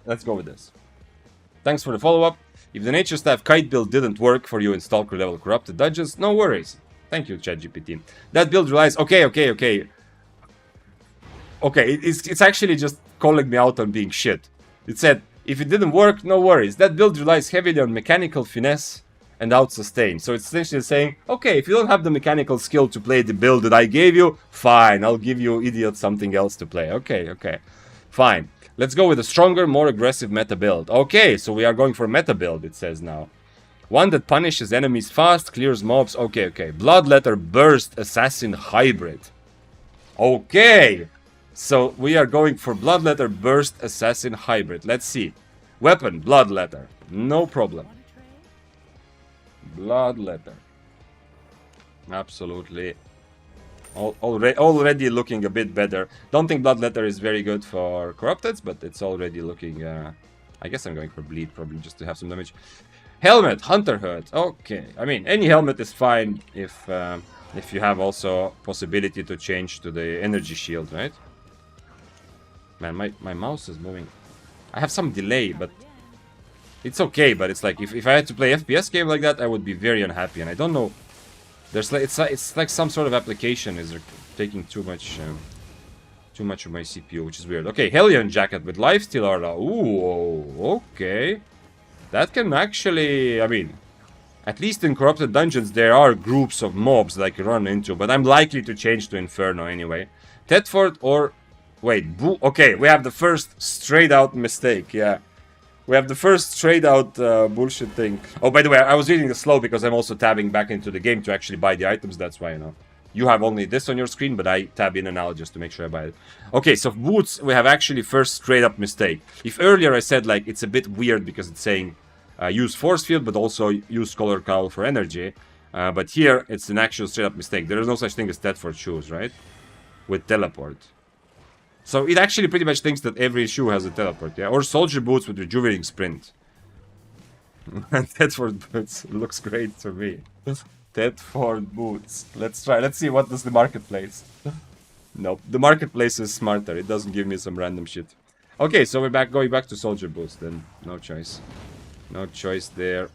Let's go with this. Thanks for the follow-up. If the Nature Staff Kite build didn't work for you in Stalker level Corrupted Dungeons, no worries. Thank you, ChatGPT. That build relies... Okay, it's actually just calling me out on being shit. It said, if it didn't work, no worries. That build relies heavily on mechanical finesse and out-sustain. So it's essentially saying, okay, if you don't have the mechanical skill to play the build that I gave you, fine, I'll give you, idiot, something else to play. Okay, fine. Let's go with a stronger, more aggressive meta build. Okay, so we are going for meta build, it says now. One that punishes enemies fast, clears mobs. Okay. Bloodletter Burst Assassin Hybrid. Okay. So we are going for Bloodletter Burst Assassin Hybrid. Let's see. Weapon, Bloodletter. No problem. Bloodletter. Absolutely. Already looking a bit better. Don't think Bloodletter is very good for Corrupteds, but it's already looking... I guess I'm going for Bleed, probably, just to have some damage. Helmet, Hunter Hood. Okay. I mean, any helmet is fine if you have also possibility to change to the energy shield, right? Man, my mouse is moving. I have some delay, but... It's okay, but it's like, if I had to play FPS game like that, I would be very unhappy, and I don't know... There's like, it's like some sort of application is taking too much of my CPU, which is weird. Okay, Hellion Jacket with Lifesteal Aura. Ooh, okay. That can actually, I mean, at least in Corrupted Dungeons, there are groups of mobs that I can run into, but I'm likely to change to Inferno anyway. Thetford or... Wait, okay, we have the first straight-out mistake, yeah. We have the first straight-out bullshit thing. Oh, by the way, I was reading this slow because I'm also tabbing back into the game to actually buy the items, that's why, you know. You have only this on your screen, but I tab in and out just to make sure I buy it. Okay, so boots, we have actually first straight-up mistake. If earlier I said, like, it's a bit weird because it's saying use Force Field, but also use Color Cowl for energy. But here, it's an actual straight-up mistake. There is no such thing as Thetford shoes, right? With Teleport. So it actually pretty much thinks that every shoe has a teleport, yeah? Or Soldier Boots with Rejuvenating Sprint. Thetford Boots looks great to me. Thetford Boots. Let's try. Let's see what does the marketplace. Nope. The marketplace is smarter. It doesn't give me some random shit. Okay, so we're going back to Soldier Boots then. No choice. No choice there.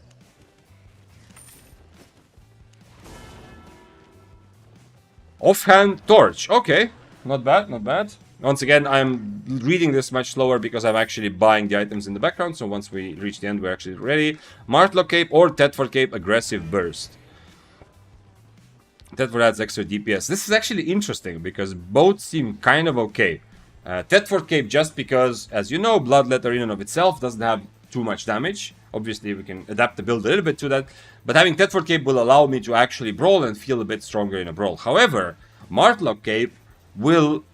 Offhand Torch. Okay. Not bad, not bad. Once again, I'm reading this much slower because I'm actually buying the items in the background. So once we reach the end, we're actually ready. Martlock Cape or Thetford Cape, Aggressive Burst. Thetford adds extra DPS. This is actually interesting because both seem kind of okay. Thetford Cape just because, as you know, Bloodletter in and of itself doesn't have too much damage. Obviously, we can adapt the build a little bit to that. But having Thetford Cape will allow me to actually brawl and feel a bit stronger in a brawl. However, Martlock Cape will...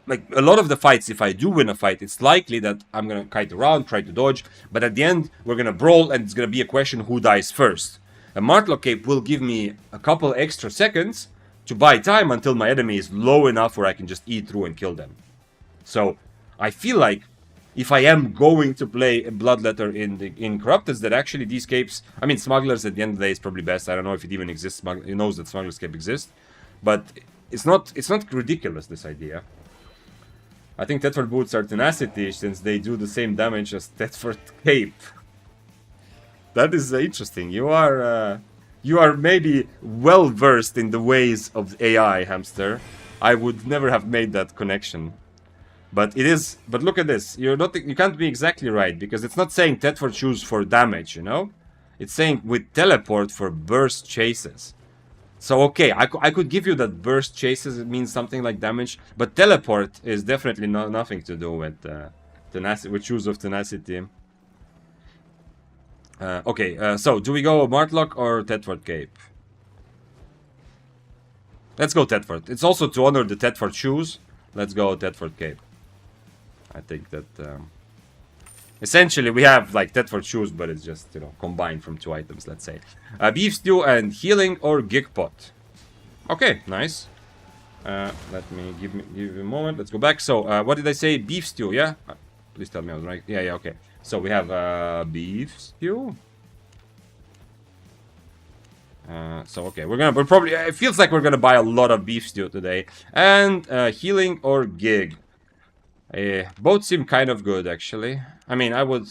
Like, a lot of the fights, if I do win a fight, it's likely that I'm gonna kite around, try to dodge, but at the end, we're gonna brawl, and it's gonna be a question who dies first. A Martlock Cape will give me a couple extra seconds to buy time until my enemy is low enough where I can just eat through and kill them. So, I feel like, if I am going to play a Bloodletter in Corrupteds, that actually these capes... I mean, Smugglers at the end of the day is probably best. I don't know if it even exists. He knows that Smuggler's Cape exists. But it's not ridiculous, this idea. I think Thetford boots are tenacity since they do the same damage as Thetford cape. That is interesting. You are maybe well versed in the ways of AI, hamster. I would never have made that connection. But it is. But look at this. You can't be exactly right because it's not saying Thetford shoes for damage. You know, it's saying with teleport for burst chases. So okay, I could give you that burst chases. It means something like damage, but teleport is definitely nothing to do with tenacity, with shoes of tenacity. Okay, so do we go Martlock or Thetford cape? Let's go Thetford. It's also to honor the Thetford shoes. Let's go Thetford cape. I think that essentially we have like Thetford shoes, but it's just, you know, combined from 2 items, let's say. Beef stew and healing or Gigachad. Okay, nice. Let me give you a moment. Let's go back. So what did I say? Beef stew, yeah? Please tell me I was right. Yeah, okay. So we have beef stew. So okay, we're probably, it feels like we're gonna buy a lot of beef stew today. And healing or gig. Both seem kind of good, actually. I mean, I would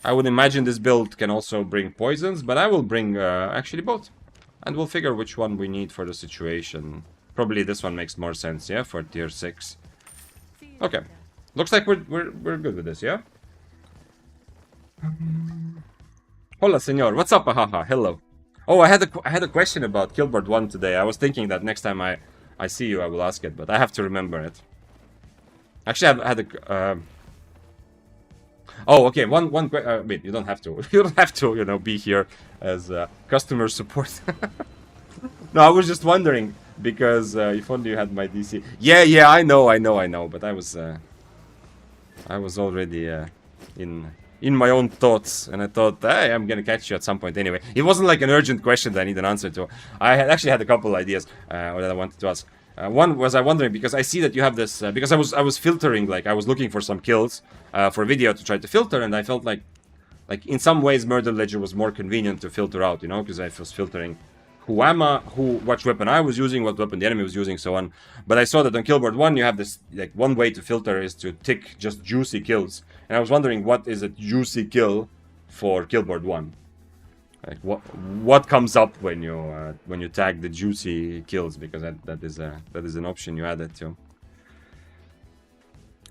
imagine this build can also bring poisons, but I will bring actually both, and we'll figure which one we need for the situation. Probably this one makes more sense, yeah, for tier 6. Okay, looks like we're good with this, yeah. Hola, senor. What's up, ahaha? Hello. Oh, I had a question about Killboard 1 today. I was thinking that next time I see you, I will ask it, but I have to remember it. Actually, I had a. Oh, okay. Wait, you don't have to. You don't have to, you know, be here as customer support. No, I was just wondering because if only you had my DC. Yeah, I know. But I was already in my own thoughts, and I thought, hey, I'm gonna catch you at some point anyway. It wasn't like an urgent question that I need an answer to. I actually had a couple ideas that I wanted to ask. One was I wondering because I see that you have this because I was filtering, like I was looking for some kills for a video to try to filter, and I felt like in some ways Murder Ledger was more convenient to filter out, you know, because I was filtering which weapon I was using, what weapon the enemy was using, so on. But I saw that on Killboard 1 you have this, like, one way to filter is to tick just juicy kills, and I was wondering what is a juicy kill for Killboard 1. Like what comes up when you tag the juicy kills, because that is an option you added to.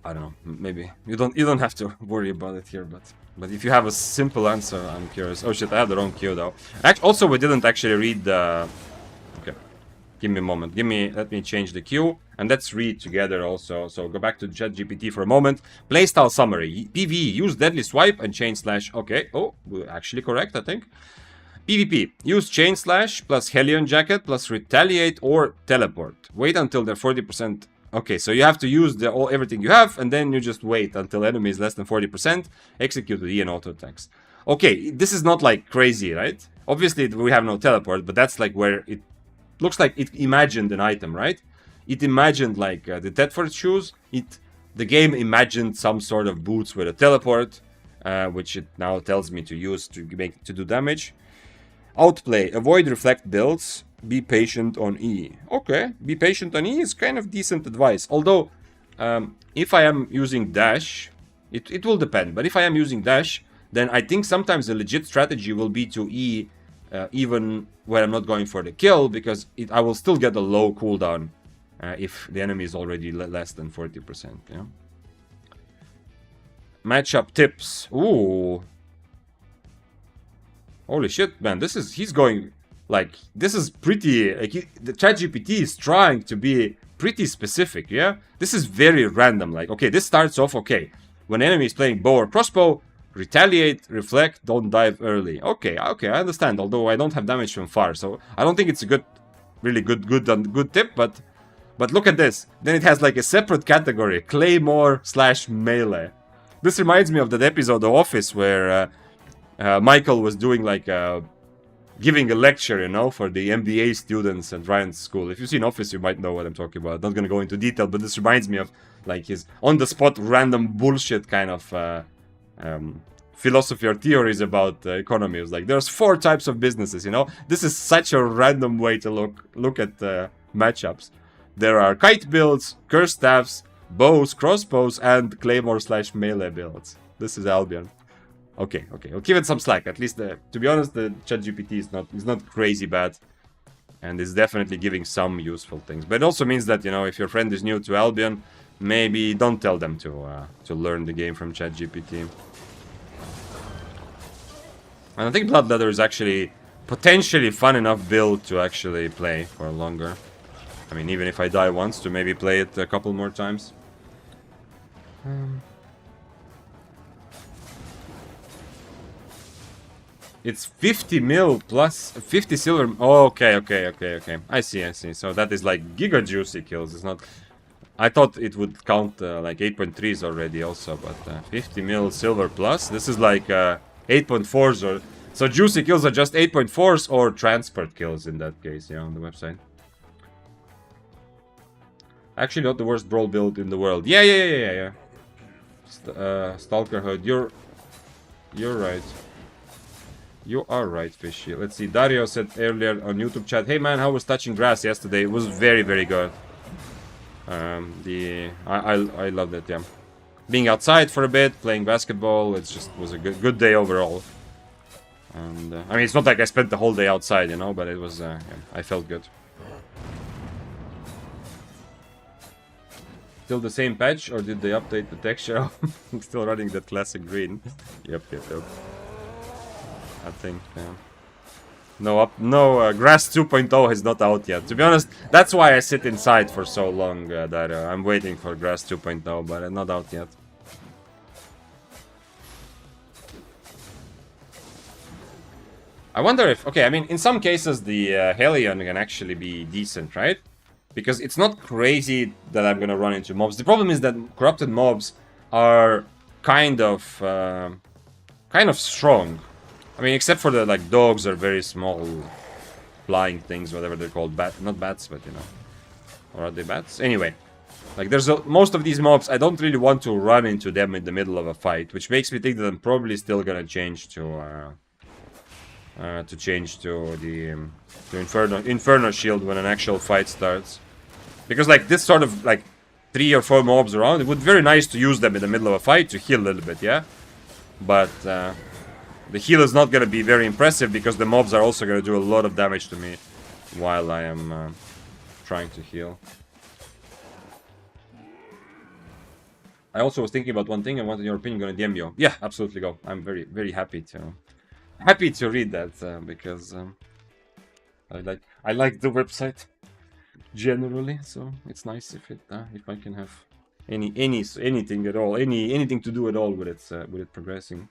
I don't know, maybe you don't have to worry about it here, but if you have a simple answer, I'm curious. Oh shit, I have the wrong queue though. Also, we didn't actually read the. Okay, give me a moment. Let me change the queue and let's read together also. So go back to ChatGPT for a moment. Playstyle summary: PvE, use deadly swipe and chain slash. Okay, oh, actually correct, I think. PvP, use chain slash plus Hellion Jacket plus retaliate or teleport. Wait until they're 40%. Okay, so you have to use everything you have, and then you just wait until enemy is less than 40%. Execute with E and auto attacks. Okay, this is not like crazy, right? Obviously we have no teleport, but that's like where it looks like it imagined an item, right? It imagined like the Thetford shoes. The game imagined some sort of boots with a teleport, which it now tells me to use to do damage. Outplay, avoid reflect builds, be patient on E. Okay, be patient on E is kind of decent advice. Although, if I am using dash, it will depend. But if I am using dash, then I think sometimes a legit strategy will be to E even when I'm not going for the kill, because I will still get a low cooldown if the enemy is already less than 40%. Yeah. Matchup tips. Ooh. Holy shit, man, he's going, like, this is pretty, like, the ChatGPT is trying to be pretty specific, yeah? This is very random, like, okay, this starts off, okay, when enemy is playing bow or crossbow, retaliate, reflect, don't dive early. Okay, I understand, although I don't have damage from far, so I don't think it's a really good tip, but look at this. Then it has, like, a separate category, claymore / melee. This reminds me of that episode of Office where, Michael was doing like giving a lecture, you know, for the MBA students at Ryan's school. If you've seen Office, you might know what I'm talking about. Not gonna go into detail, but this reminds me of like his on-the-spot random bullshit kind of philosophy or theories about economy. It was like there's 4 types of businesses, you know. This is such a random way to look at matchups. There are kite builds, curse staffs, bows, crossbows, and claymore / melee builds. This is Albion. Okay, okay, I'll give it some slack. At least, to be honest, the ChatGPT is not crazy bad, and is definitely giving some useful things. But it also means that, you know, if your friend is new to Albion, maybe don't tell them to learn the game from ChatGPT. And I think Bloodleather is actually potentially fun enough build to actually play for longer. I mean, even if I die once, to maybe play it a couple more times. It's 50 mil plus 50 silver. Oh, okay. I see. So that is like giga juicy kills. It's not. I thought it would count like 8.3s already also, but 50 mil silver plus. This is like 8.4s or so. Juicy kills are just 8.4s or transport kills in that case. Yeah, on the website. Actually, not the worst brawl build in the world. Yeah. Stalkerhood. You're right. You are right, Fishy. Let's see. Dario said earlier on YouTube chat, "Hey man, how was touching grass yesterday? It was very, very good. I loved it. Yeah, being outside for a bit, playing basketball. It just was a good day overall. And I mean, it's not like I spent the whole day outside, you know, but it was. Yeah, I felt good. Still the same patch, or did they update the texture? I'm still running that classic green. Yep. I think, yeah. No, Grass 2.0 is not out yet. To be honest, that's why I sit inside for so long, that I'm waiting for Grass 2.0, but it's not out yet. I wonder if... Okay, I mean, in some cases, the Hellion can actually be decent, right? Because it's not crazy that I'm gonna run into mobs. The problem is that corrupted mobs are kind of strong. I mean, except for the, like, dogs are very small flying things, whatever they're called. Not bats, but, you know. Or are they bats? Anyway. Like, there's most of these mobs, I don't really want to run into them in the middle of a fight. Which makes me think that I'm probably still gonna change to the Inferno Shield when an actual fight starts. Because, like, this sort of, like, 3 or 4 mobs around, it would be very nice to use them in the middle of a fight to heal a little bit, yeah? But, the heal is not going to be very impressive because the mobs are also going to do a lot of damage to me while I am trying to heal. I also was thinking about one thing. I wanted your opinion on DM. Yeah, absolutely, go. I'm very, very happy to read that because I like the website generally, so it's nice if I can have anything at all, anything to do at all with it progressing.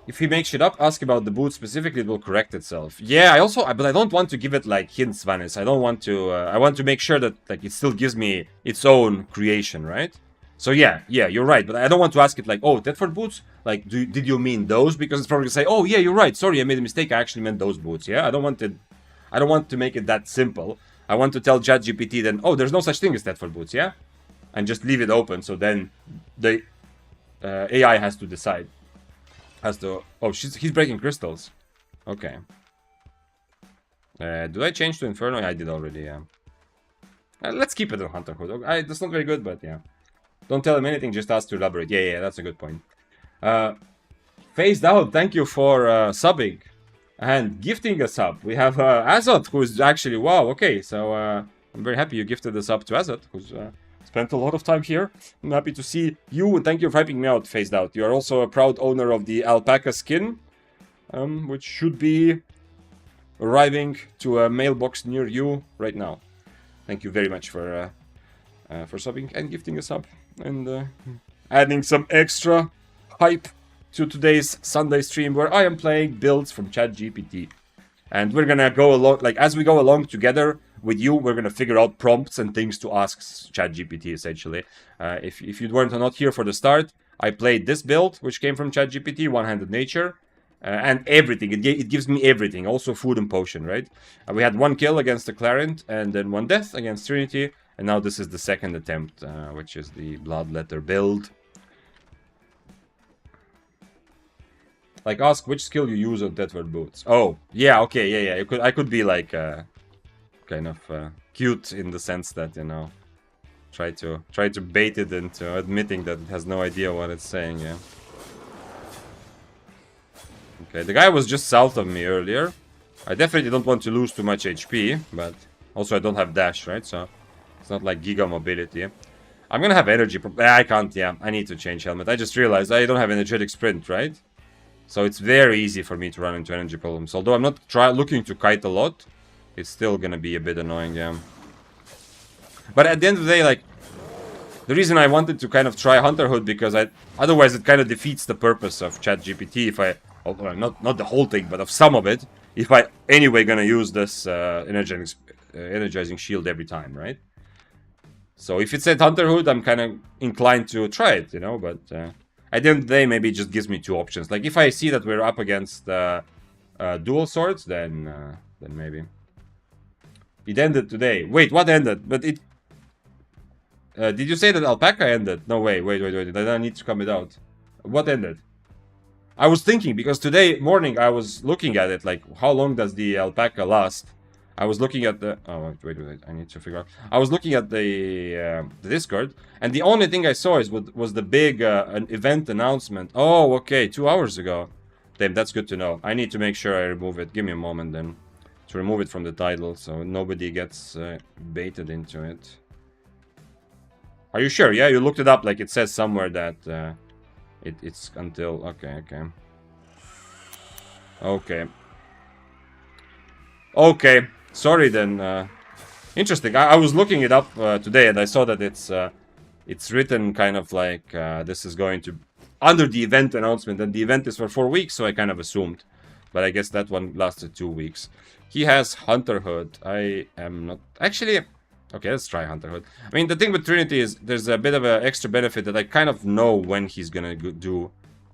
If he makes shit up, ask about the boot specifically, it will correct itself. Yeah, but I don't want to give it, like, hints, Vanis. I don't want to, I want to make sure that, like, it still gives me its own creation, right? So yeah, you're right, but I don't want to ask it, like, oh, Thetford boots? Like, did you mean those? Because it's probably gonna say, oh, yeah, you're right, sorry, I made a mistake, I actually meant those boots, yeah? I don't want to make it that simple. I want to tell ChatGPT then, oh, there's no such thing as Thetford boots, yeah? And just leave it open, so then the AI has to decide. Oh, he's breaking crystals. Okay. Did I change to Inferno? I did already, yeah. Let's keep it on Hunterhood. That's not very good, but yeah. Don't tell him anything, just ask to elaborate. Yeah, that's a good point. Phased Out, thank you for subbing. And gifting a sub. We have Azot, who's actually... Wow, okay. So, I'm very happy you gifted the sub to Azot, who's... spent a lot of time here. I'm happy to see you, and thank you for helping me out, Phased Out. You are also a proud owner of the alpaca skin, which should be arriving to a mailbox near you right now. Thank you very much for subbing and gifting a sub, and adding some extra hype to today's Sunday stream, where I am playing builds from ChatGPT. And we're gonna go along, like, as we go along together with you, we're gonna figure out prompts and things to ask ChatGPT, essentially. If you weren't not here for the start, I played this build, which came from ChatGPT, One-Handed Nature, and everything. It gives me everything, also food and potion, right? We had 1 kill against the Clarent, and then 1 death against Trinity, and now this is the second attempt, which is the Bloodletter build. Like, ask which skill you use on Thetford boots. Oh, yeah, okay, yeah. I could be like, kind of cute in the sense that, you know, Try to bait it into admitting that it has no idea what it's saying, yeah. Okay, the guy was just south of me earlier. I definitely don't want to lose too much HP, but also I don't have dash, right? So it's not like giga mobility. I'm gonna have energy. I can't, yeah. I need to change helmet. I just realized I don't have energetic sprint, right? So it's very easy for me to run into energy problems. Although I'm not looking to kite a lot, it's still gonna be a bit annoying, yeah. But at the end of the day, like, the reason I wanted to kind of try Hunterhood because otherwise it kind of defeats the purpose of ChatGPT if I, well, not the whole thing, but of some of it, if I anyway gonna use this energizing shield every time, right? So if it said Hunterhood, I'm kind of inclined to try it, you know, but at the end of the day, maybe it just gives me two options. Like if I see that we're up against dual swords, then maybe. It ended today. Wait, what ended? But it... did you say that alpaca ended? No, wait. Then I need to comment out. What ended? I was thinking, because today morning I was looking at it, like, how long does the alpaca last? I was looking at the... Oh, wait, I need to figure out. I was looking at the Discord, and the only thing I saw was the big an event announcement. Oh, okay, 2 hours ago. Damn, that's good to know. I need to make sure I remove it. Give me a moment, then. To remove it from the title, so nobody gets baited into it. Are you sure? Yeah, you looked it up, like it says somewhere that it's until... Okay. Sorry then. Interesting. I was looking it up today and I saw that it's written kind of like this is going to... Under the event announcement, and the event is for 4 weeks, so I kind of assumed. But I guess that one lasted 2 weeks. He has Hunterhood. I am not... Actually... Okay, let's try Hunterhood. I mean, the thing with Trinity is there's a bit of an extra benefit that I kind of know when he's gonna do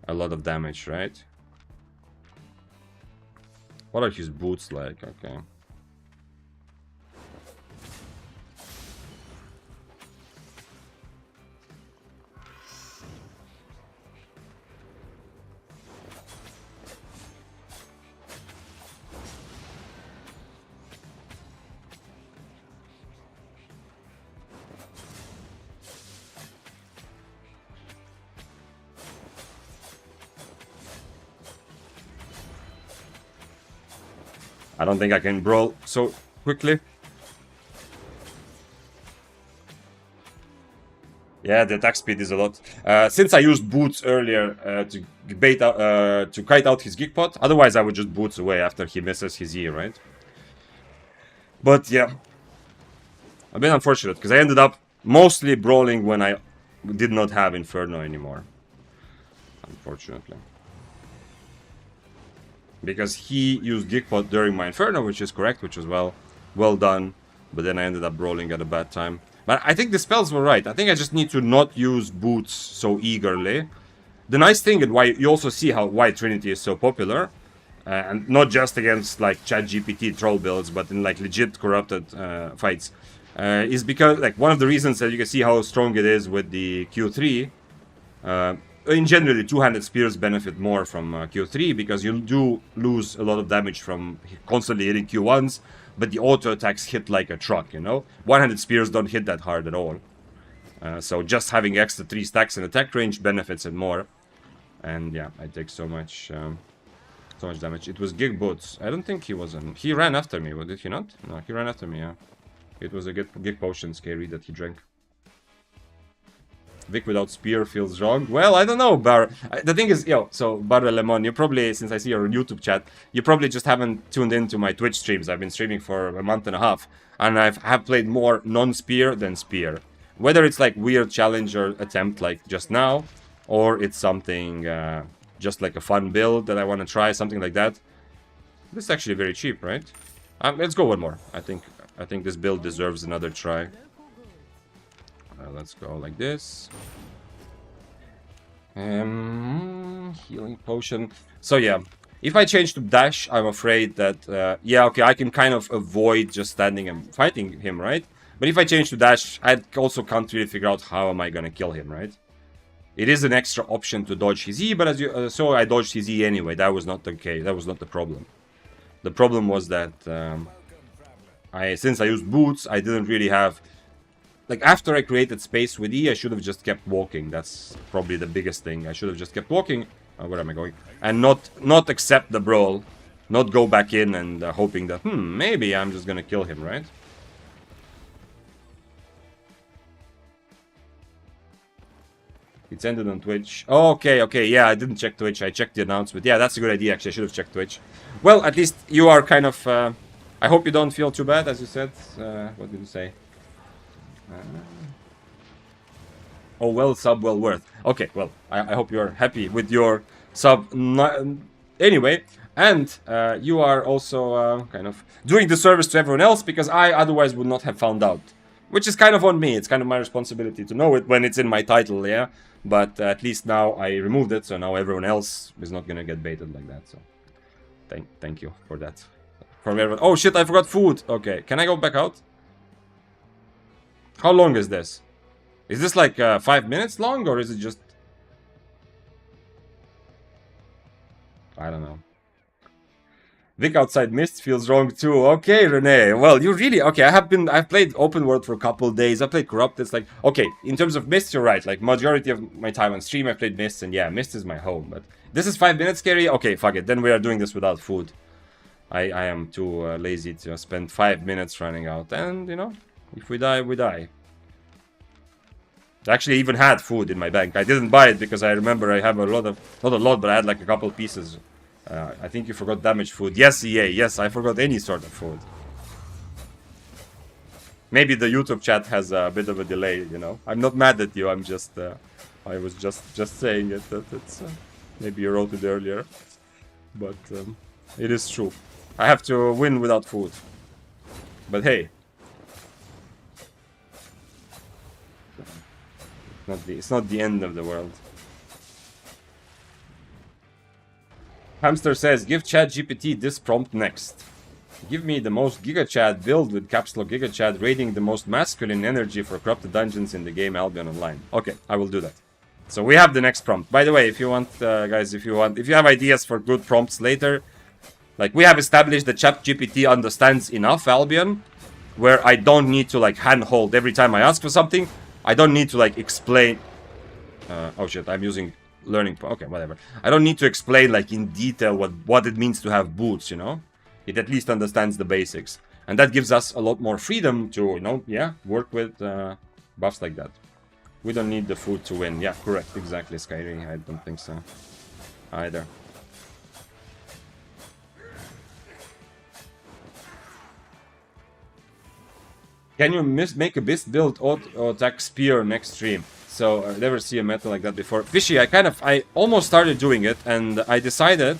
a lot of damage, right? What are his boots like? Okay. I don't think I can brawl so quickly. Yeah, the attack speed is a lot. Since I used boots earlier to kite out his Gigpot, otherwise I would just boots away after he misses his E, right? But yeah, a bit unfortunate because I ended up mostly brawling when I did not have Inferno anymore. Unfortunately. Because he used Gigpot during my Inferno, which is correct, which was well done. But then I ended up brawling at a bad time. But I think the spells were right. I think I just need to not use boots so eagerly. The nice thing, and why you also see why Trinity is so popular, and not just against like ChatGPT troll builds, but in like legit corrupted fights, is because like one of the reasons that you can see how strong it is with the Q3. In general, the two-handed spears benefit more from Q3 because you do lose a lot of damage from constantly hitting Q1s, but the auto attacks hit like a truck, you know? One-handed spears don't hit that hard at all. So just having extra 3 stacks in attack range benefits it more. And yeah, I take so much damage. It was Gig Boots. I don't think he was on... He ran after me, did he not? No, he ran after me, yeah. It was a Gig Potion scary that he drank. Vic without spear feels wrong. Well, I don't know, Bar. The thing is, so Bar Lemon, you probably, since I see your YouTube chat, you probably just haven't tuned into my Twitch streams. I've been streaming for a month and a half, and I have played more non-spear than spear. Whether it's like weird challenge or attempt like just now, or it's something just like a fun build that I want to try, something like that. This is actually very cheap, right? Let's go one more. I think this build deserves another try. Let's go like this. Healing potion. So yeah, if I change to dash, I'm afraid that yeah, okay, I can kind of avoid just standing and fighting him, right? But if I change to dash, I also can't really figure out how am I gonna kill him, right? It is an extra option to dodge his E, but as you saw, I dodged his E anyway. That was not the case. That was not the problem. The problem was that since I used boots, I didn't really have like after I created space with E, I should have just kept walking. That's probably the biggest thing. I should have just kept walking. Where am I going? And not accept the brawl, not go back in and hoping that maybe I'm just gonna kill him, right? It's ended on Twitch. Oh, okay, yeah, I didn't check Twitch. I checked the announcement. Yeah, that's a good idea, actually. I should have checked Twitch. Well, at least you are kind of... I hope you don't feel too bad, as you said. What did you say? Oh, well, sub well worth. Okay, well, I hope you're happy with your sub. Anyway, and you are also kind of doing the service to everyone else, because I otherwise would not have found out. Which is kind of on me. It's kind of my responsibility to know it when it's in my title, yeah? But at least now I removed it, so now everyone else is not gonna get baited like that, so... Thank you for that. From everyone... Oh shit, I forgot food! Okay, can I go back out? How long is this? Is this like 5 minutes long, or is it just... I don't know. Vic outside Mist feels wrong too. Okay, Renee. Well, you really... Okay, I've played open world for a couple days. I played Corrupt. It's like... Okay, in terms of Mist, you're right. Like, majority of my time on stream, I played Mist. And yeah, Mist is my home. But this is 5 minutes scary? Okay, fuck it. Then we are doing this without food. I am too lazy to spend 5 minutes running out. And, you know, if we die, we die. I actually even had food in my bank. I didn't buy it because I remember I have a lot of... Not a lot, but I had like a couple pieces. I think you forgot damaged food. Yes, EA. Yes, I forgot any sort of food. Maybe the YouTube chat has a bit of a delay, you know. I'm not mad at you. I'm just... I was just saying it. That it's... maybe you wrote it earlier. But it is true. I have to win without food. But hey. It's not the end of the world. Hamster says, give ChatGPT this prompt next. Give me the most Gigachad build with caps lock Gigachad raiding the most masculine energy for corrupted dungeons in the game Albion Online. Okay, I will do that. So we have the next prompt. By the way, if you want, guys, if you have ideas for good prompts later, like we have established that ChatGPT understands enough Albion, where I don't need to like handhold every time I ask for something. I don't need to like explain. Oh shit, I'm using learning. Okay, whatever. I don't need to explain like in detail what it means to have boots, you know. It at least understands the basics, and that gives us a lot more freedom to, you know, yeah, work with buffs like that. We don't need the food to win. Yeah, correct, exactly, Skyrim. I don't think so either. Can you make a beast build auto attack spear next stream? So I've never seen a meta like that before. Fishy, I almost started doing it, and I decided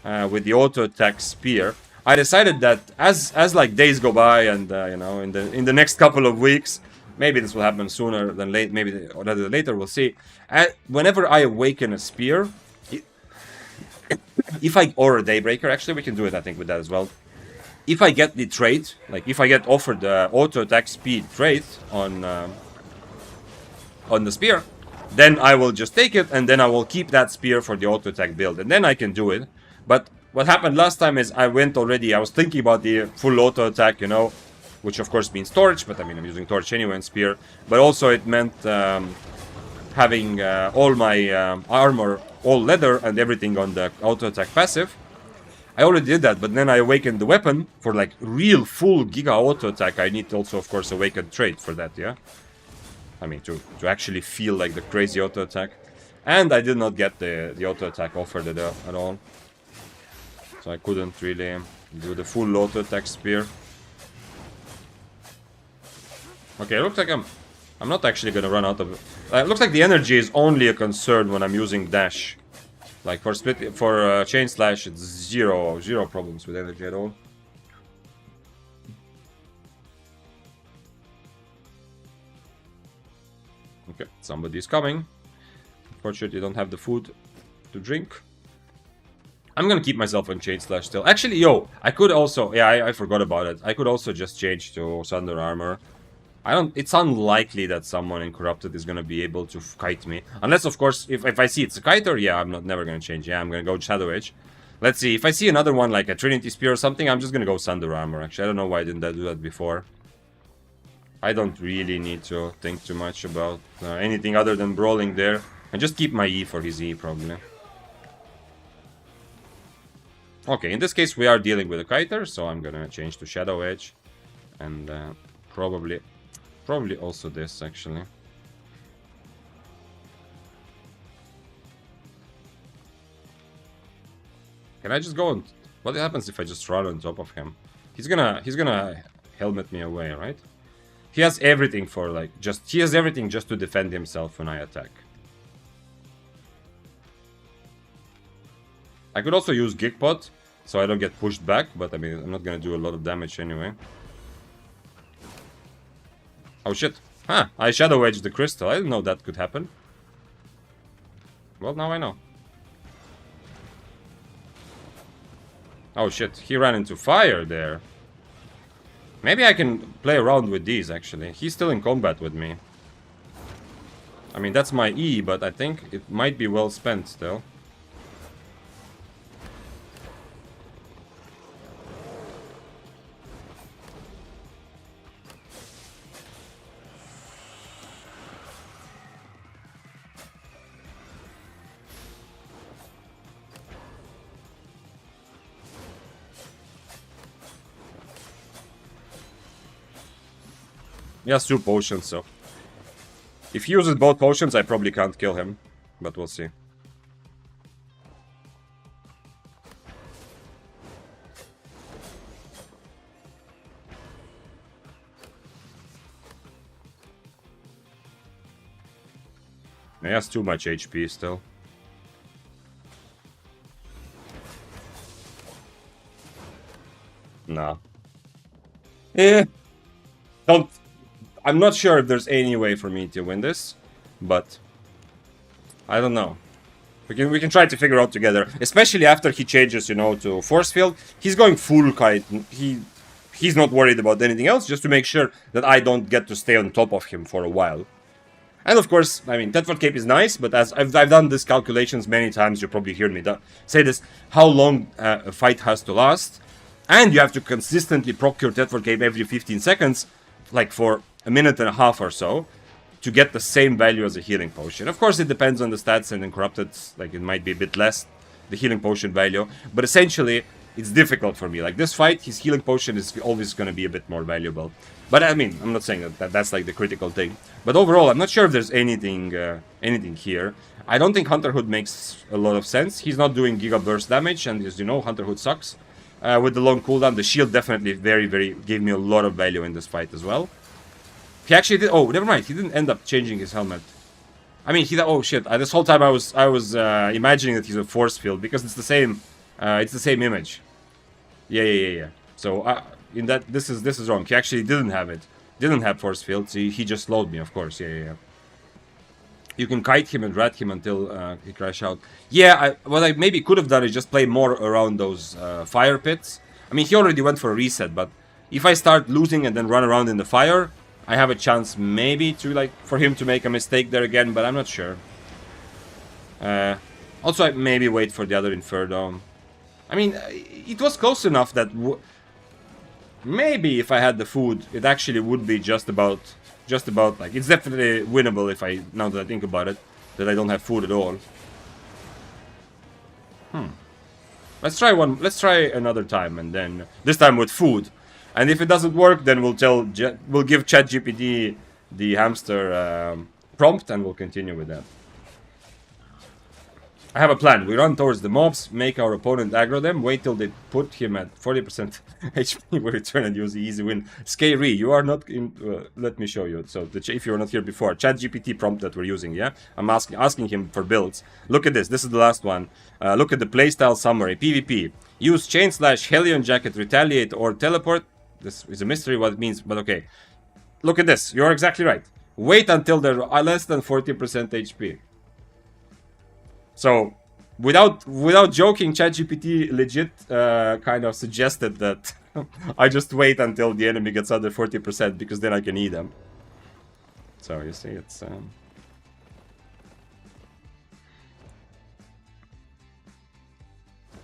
with the auto attack spear, I decided that as like days go by, and you know, in the next couple of weeks, maybe this will happen sooner than late, maybe or later, we'll see. Whenever I awaken a spear, if I or a daybreaker, actually we can do it, I think, with that as well. If I get the trait, like if I get offered the auto attack speed trait on the spear, then I will just take it, and then I will keep that spear for the auto attack build, and then I can do it. But what happened last time is I was thinking about the full auto attack, you know, which of course means torch, but I mean I'm using torch anyway and spear, but also it meant having all my armor, all leather and everything on the auto attack passive. I already did that, but then I awakened the weapon for like real full Giga auto attack. I need to also, of course, awaken trait for that, yeah? I mean, to actually feel like the crazy auto attack. And I did not get the auto attack offered at all. So I couldn't really do the full auto attack spear. Okay, it looks like I'm not actually gonna run out of it. It looks like the energy is only a concern when I'm using dash. Like for chain slash, it's zero problems with energy at all. Okay, somebody's coming. Unfortunately, you don't have the food to drink. I'm gonna keep myself on chain slash still. Actually, yo, I could also, yeah, I forgot about it. I could also just change to Thunder Armor. It's unlikely that someone in Corrupted is gonna be able to kite me. Unless, of course, if I see it's a kiter, yeah, I'm never gonna change. Yeah, I'm gonna go Shadow Edge. Let's see, if I see another one like a Trinity Spear or something, I'm just gonna go Thunder Armor, actually. I don't know why I didn't do that before. I don't really need to think too much about anything other than Brawling there. And just keep my E for his E, probably. Okay, in this case we are dealing with a Kiter, so I'm gonna change to Shadow Edge. And probably also this, actually. Can I just go on... What happens if I just run on top of him? He's gonna helmet me away, right? He has everything for, like, he has everything just to defend himself when I attack. I could also use Gigachad, so I don't get pushed back, but I mean, I'm not gonna do a lot of damage anyway. Oh shit. Huh, I Shadow Edged the crystal. I didn't know that could happen. Well, now I know. Oh shit, he ran into fire there. Maybe I can play around with these, actually. He's still in combat with me. I mean, that's my E, but I think it might be well spent still. He has 2 potions, so... If he uses both potions, I probably can't kill him. But we'll see. He has too much HP still. Nah. Don't... I'm not sure if there's any way for me to win this, but I don't know. We can try to figure out together, especially after he changes, you know, to force field. He's going full kite. He's not worried about anything else, just to make sure that I don't get to stay on top of him for a while. And of course, I mean, Tetford Cape is nice, but as I've done these calculations many times, you probably heard me say this, how long a fight has to last. And you have to consistently procure Tetford Cape every 15 seconds, like for a minute and a half or so, to get the same value as a healing potion. Of course, it depends on the stats, and in Corrupted, like, it might be a bit less, the healing potion value. But essentially, it's difficult for me. Like, this fight, his healing potion is always going to be a bit more valuable. But I mean, I'm not saying that's like the critical thing. But overall, I'm not sure if there's anything here. I don't think Hunterhood makes a lot of sense. He's not doing Giga Burst damage, and as you know, Hunterhood sucks. With the long cooldown, the shield definitely gave me a lot of value in this fight as well. He actually did... Oh, never mind. He didn't end up changing his helmet. I mean, oh shit. This whole time I was imagining that he's a force field, because it's the same image. Yeah. So in that, this is wrong. He actually didn't have it. Didn't have force field. So he just slowed me, of course. Yeah. You can kite him and rat him until he crash out. Yeah, what I maybe could have done is just play more around those fire pits. I mean, he already went for a reset, but if I start losing and then run around in the fire, I have a chance maybe to, like, for him to make a mistake there again, but I'm not sure. Also, I maybe wait for the other Inferno. I mean, it was close enough that maybe if I had the food, it actually would be just about, like, it's definitely winnable if now that I think about it, that I don't have food at all. Let's try another time, and then, this time with food. And if it doesn't work, then we'll give ChatGPT the hamster prompt, and we'll continue with that. I have a plan. We run towards the mobs, make our opponent aggro them, wait till they put him at 40% HP, we return and use the easy win. Scary, you are not in... let me show you. So, if you were not here before, ChatGPT prompt that we're using, yeah? I'm asking him for builds. Look at this. This is the last one. Look at the playstyle summary. PvP. Use Chain Slash, Hellion Jacket, Retaliate, or Teleport. This is a mystery what it means, but okay. Look at this. You're exactly right. Wait until they're less than 40% HP. So, without joking, ChatGPT legit kind of suggested that I just wait until the enemy gets under 40%, because then I can eat them. So, you see, it's...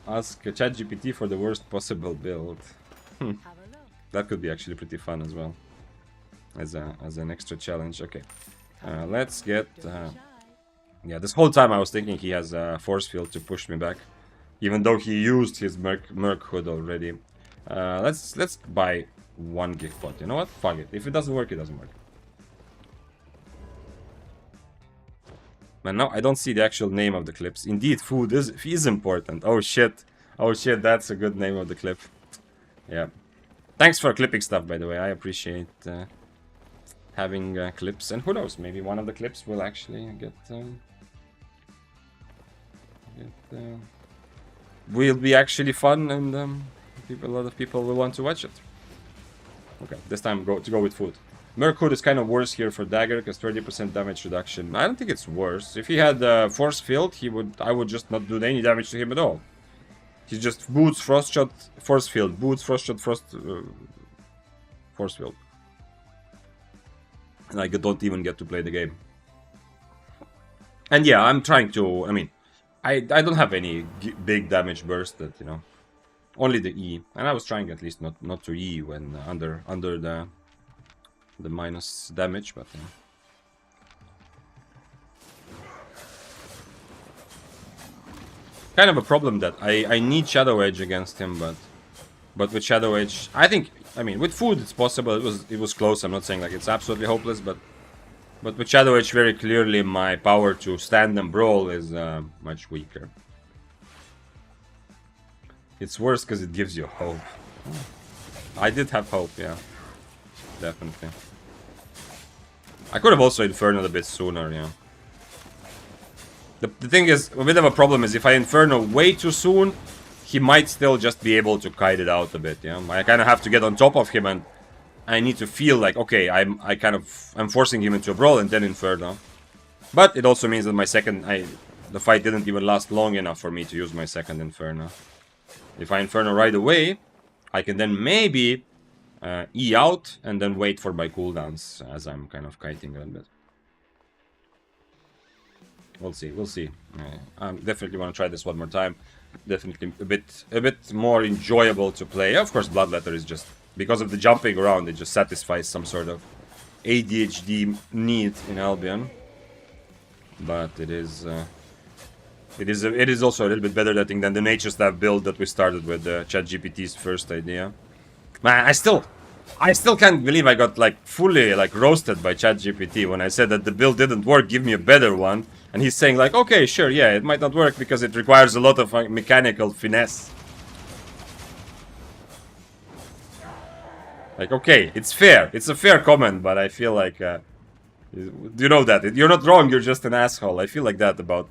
Ask ChatGPT for the worst possible build. That could be actually pretty fun as well. as an extra challenge. Okay, let's get. Yeah, this whole time I was thinking he has a force field to push me back, even though he used his merc hood already. Let's buy one gift pot. You know what? Fuck it. If it doesn't work, it doesn't work. Man, no, I don't see the actual name of the clips. Indeed, food is important. Oh shit. Oh shit, that's a good name of the clip. Yeah. Thanks for clipping stuff, by the way. I appreciate having clips. And who knows, maybe one of the clips will actually will be actually fun, and a lot of people will want to watch it. Okay, this time go with food. Merc Hood is kind of worse here for Dagger because 30% damage reduction. I don't think it's worse. If he had Force Field, I would just not do any damage to him at all. He just boots Frost Shot, Force Field, boots Frost Shot, Force Field. And I don't even get to play the game. And yeah, I'm trying to. I mean, I don't have any big damage burst that, you know. Only the E, and I was trying at least not to E when under the minus damage, but kind of a problem that I need Shadow Edge against him, but with Shadow Edge, I mean with food it's possible. It was close. I'm not saying like it's absolutely hopeless, but with Shadow Edge, very clearly my power to stand and brawl is much weaker. It's worse because it gives you hope. I did have hope, yeah. Definitely. I could have also Inferno'd a bit sooner, yeah. The thing is, a bit of a problem is if I Inferno way too soon, he might still just be able to kite it out a bit, yeah. I kind of have to get on top of him, and I need to feel like, okay, I'm forcing him into a brawl and then Inferno. But it also means that the fight didn't even last long enough for me to use my second Inferno. If I Inferno right away, I can then maybe E out and then wait for my cooldowns as I'm kind of kiting a little bit. We'll see. I definitely want to try this one more time. Definitely a bit more enjoyable to play. Of course, Bloodletter is just, because of the jumping around, it just satisfies some sort of ADHD need in Albion. But it is also a little bit better, I think, than the Nature Staff build that we started with ChatGPT's first idea. Man, I still can't believe I got fully roasted by ChatGPT when I said that the build didn't work. Give me a better one, and he's saying like, okay, sure, yeah, it might not work because it requires a lot of mechanical finesse. Like, okay, it's fair. It's a fair comment, but I feel like, you know that you're not wrong. You're just an asshole. I feel like that about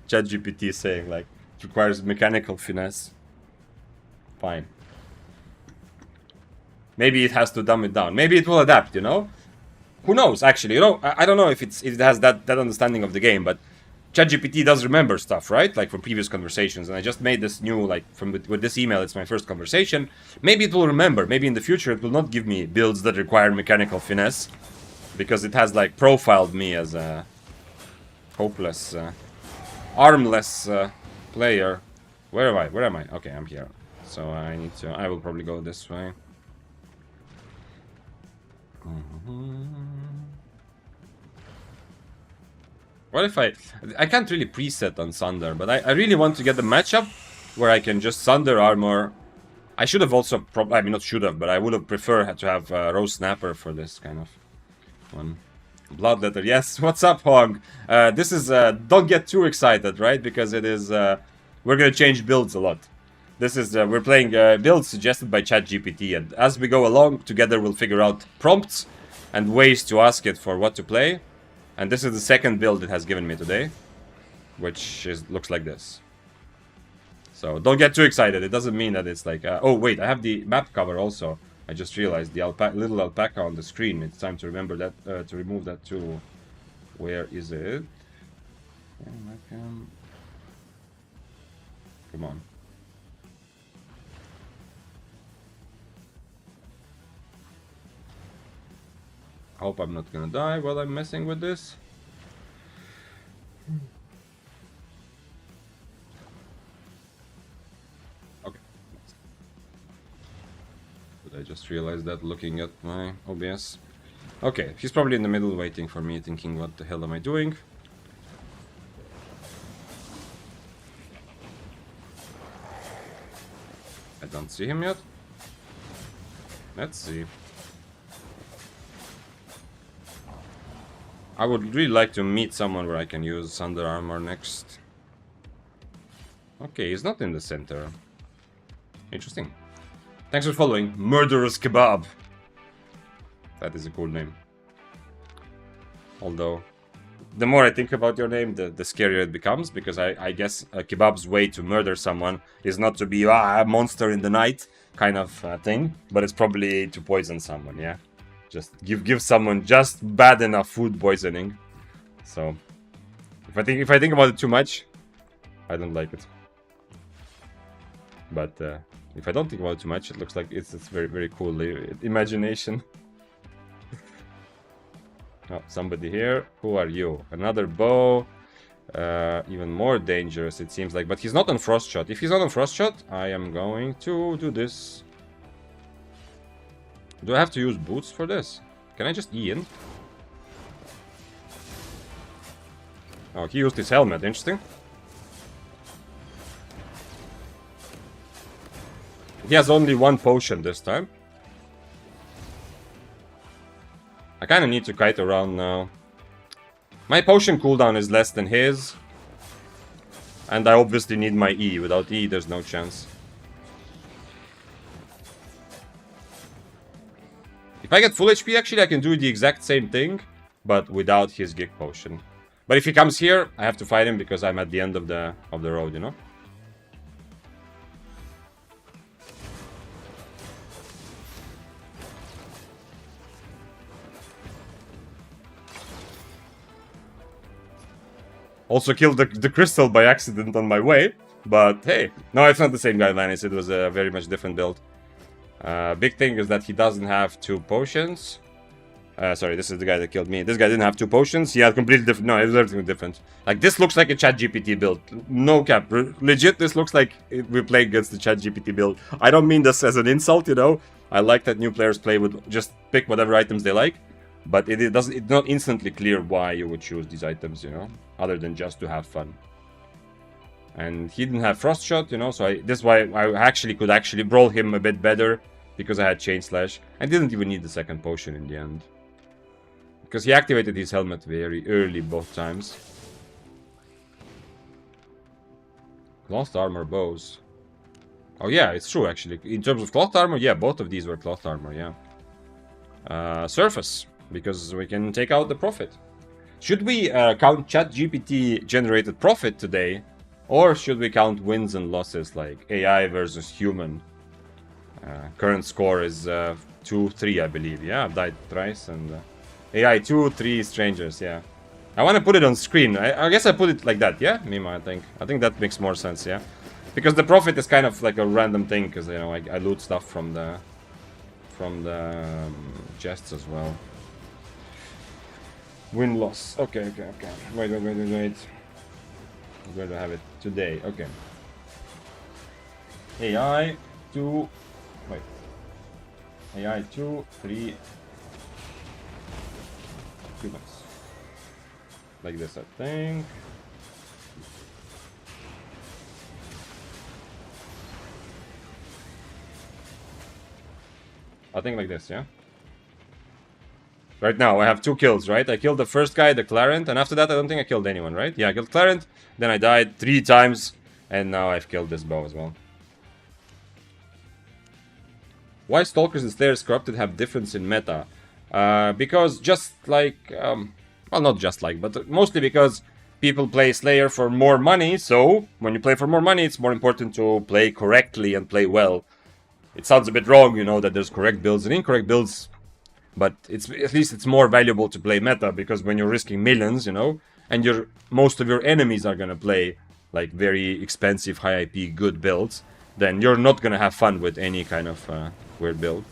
ChatGPT saying like it requires mechanical finesse. Fine. Maybe it has to dumb it down. Maybe it will adapt, you know? Who knows, actually, you know? I don't know if it has that understanding of the game, but ChatGPT does remember stuff, right? Like from previous conversations, and I just made this new, with this email, it's my first conversation. Maybe it will remember. Maybe in the future it will not give me builds that require mechanical finesse, because it has, profiled me as a hopeless, armless player. Where am I? Okay, I'm here. So I will probably go this way. What if I can't really preset on Sunder, but I really want to get the matchup where I can just Sunder armor. I should have also, I mean not should have, but I would have preferred to have Rose Snapper for this kind of one. Bloodletter, yes. What's up, Hog? This is, don't get too excited, right? Because it is, we're gonna change builds a lot. This is, we're playing builds suggested by ChatGPT, and as we go along, together we'll figure out prompts and ways to ask it for what to play. And this is the second build it has given me today, which looks like this. So don't get too excited. It doesn't mean that it's like, oh wait, I have the map cover also. I just realized the little alpaca on the screen. It's time to remember that, to remove that too. Where is it? Come on. I hope I'm not gonna die while I'm messing with this. Okay. But I just realized that looking at my OBS. Okay, he's probably in the middle waiting for me, thinking, what the hell am I doing? I don't see him yet. Let's see. I would really like to meet someone where I can use Under Armor next. Okay, he's not in the center. Interesting. Thanks for following. Murderous Kebab. That is a cool name. Although, the more I think about your name, the scarier it becomes. Because I guess a kebab's way to murder someone is not to be a monster in the night kind of thing. But it's probably to poison someone, yeah? Just give someone just bad enough food poisoning. So, if I think about it too much, I don't like it. But if I don't think about it too much, it looks like it's very, very cool imagination. Oh, somebody here. Who are you? Another bow. Even more dangerous, it seems like. But he's not on frost shot. If he's not on frost shot, I am going to do this. Do I have to use boots for this? Can I just E in? Oh, he used his helmet. Interesting. He has only one potion this time. I kind of need to kite around now. My potion cooldown is less than his. And I obviously need my E. Without E, there's no chance. If I get full HP, actually, I can do the exact same thing, but without his Gig Potion. But if he comes here, I have to fight him because I'm at the end of the road, you know? Also killed the crystal by accident on my way, but hey, no, it's not the same guy, Vanis. It was a very much different build. Big thing is that he doesn't have 2 potions. Sorry, this is the guy that killed me. This guy didn't have 2 potions. He had completely different. No, it was everything different. Like, this looks like a ChatGPT build. No cap. Legit, this looks like we're playing against the ChatGPT build. I don't mean this as an insult, you know. I like that new players play with just pick whatever items they like. But it's not instantly clear why you would choose these items, you know, other than just to have fun. And he didn't have Frost Shot, you know, so this is why I could actually brawl him a bit better, because I had Chain Slash. I didn't even need the second potion in the end. Because he activated his helmet very early both times. Cloth armor bows. Oh yeah, it's true actually. In terms of cloth armor, yeah, both of these were cloth armor, yeah. Surface, because we can take out the profit. Should we count ChatGPT generated profit today? Or should we count wins and losses, like AI versus human? Current score is 2-3, I believe. Yeah, I've died thrice, and AI 2, 3 strangers, yeah. I want to put it on screen. I guess I put it like that, yeah? Mima, I think that makes more sense, yeah? Because the profit is kind of like a random thing, because, you know, I loot stuff from the chests as well. Win-loss. Okay. Wait. Where do I have it? Today, okay. AI 2... Wait. AI 2, 3... humans. Like this, I think. I think like this, yeah? Right now, I have 2 kills, right? I killed the first guy, the Clarent, and after that, I don't think I killed anyone, right? Yeah, I killed Clarent, then I died 3 times, and now I've killed this bow as well. Why Stalkers and Slayers Corrupted have difference in meta? Because just like... well, not just like, but mostly because people play Slayer for more money, so when you play for more money, it's more important to play correctly and play well. It sounds a bit wrong, you know, that there's correct builds and incorrect builds, but at least it's more valuable to play meta, because when you're risking millions, you know, and most of your enemies are gonna play like very expensive, high IP, good builds, then you're not gonna have fun with any kind of weird build.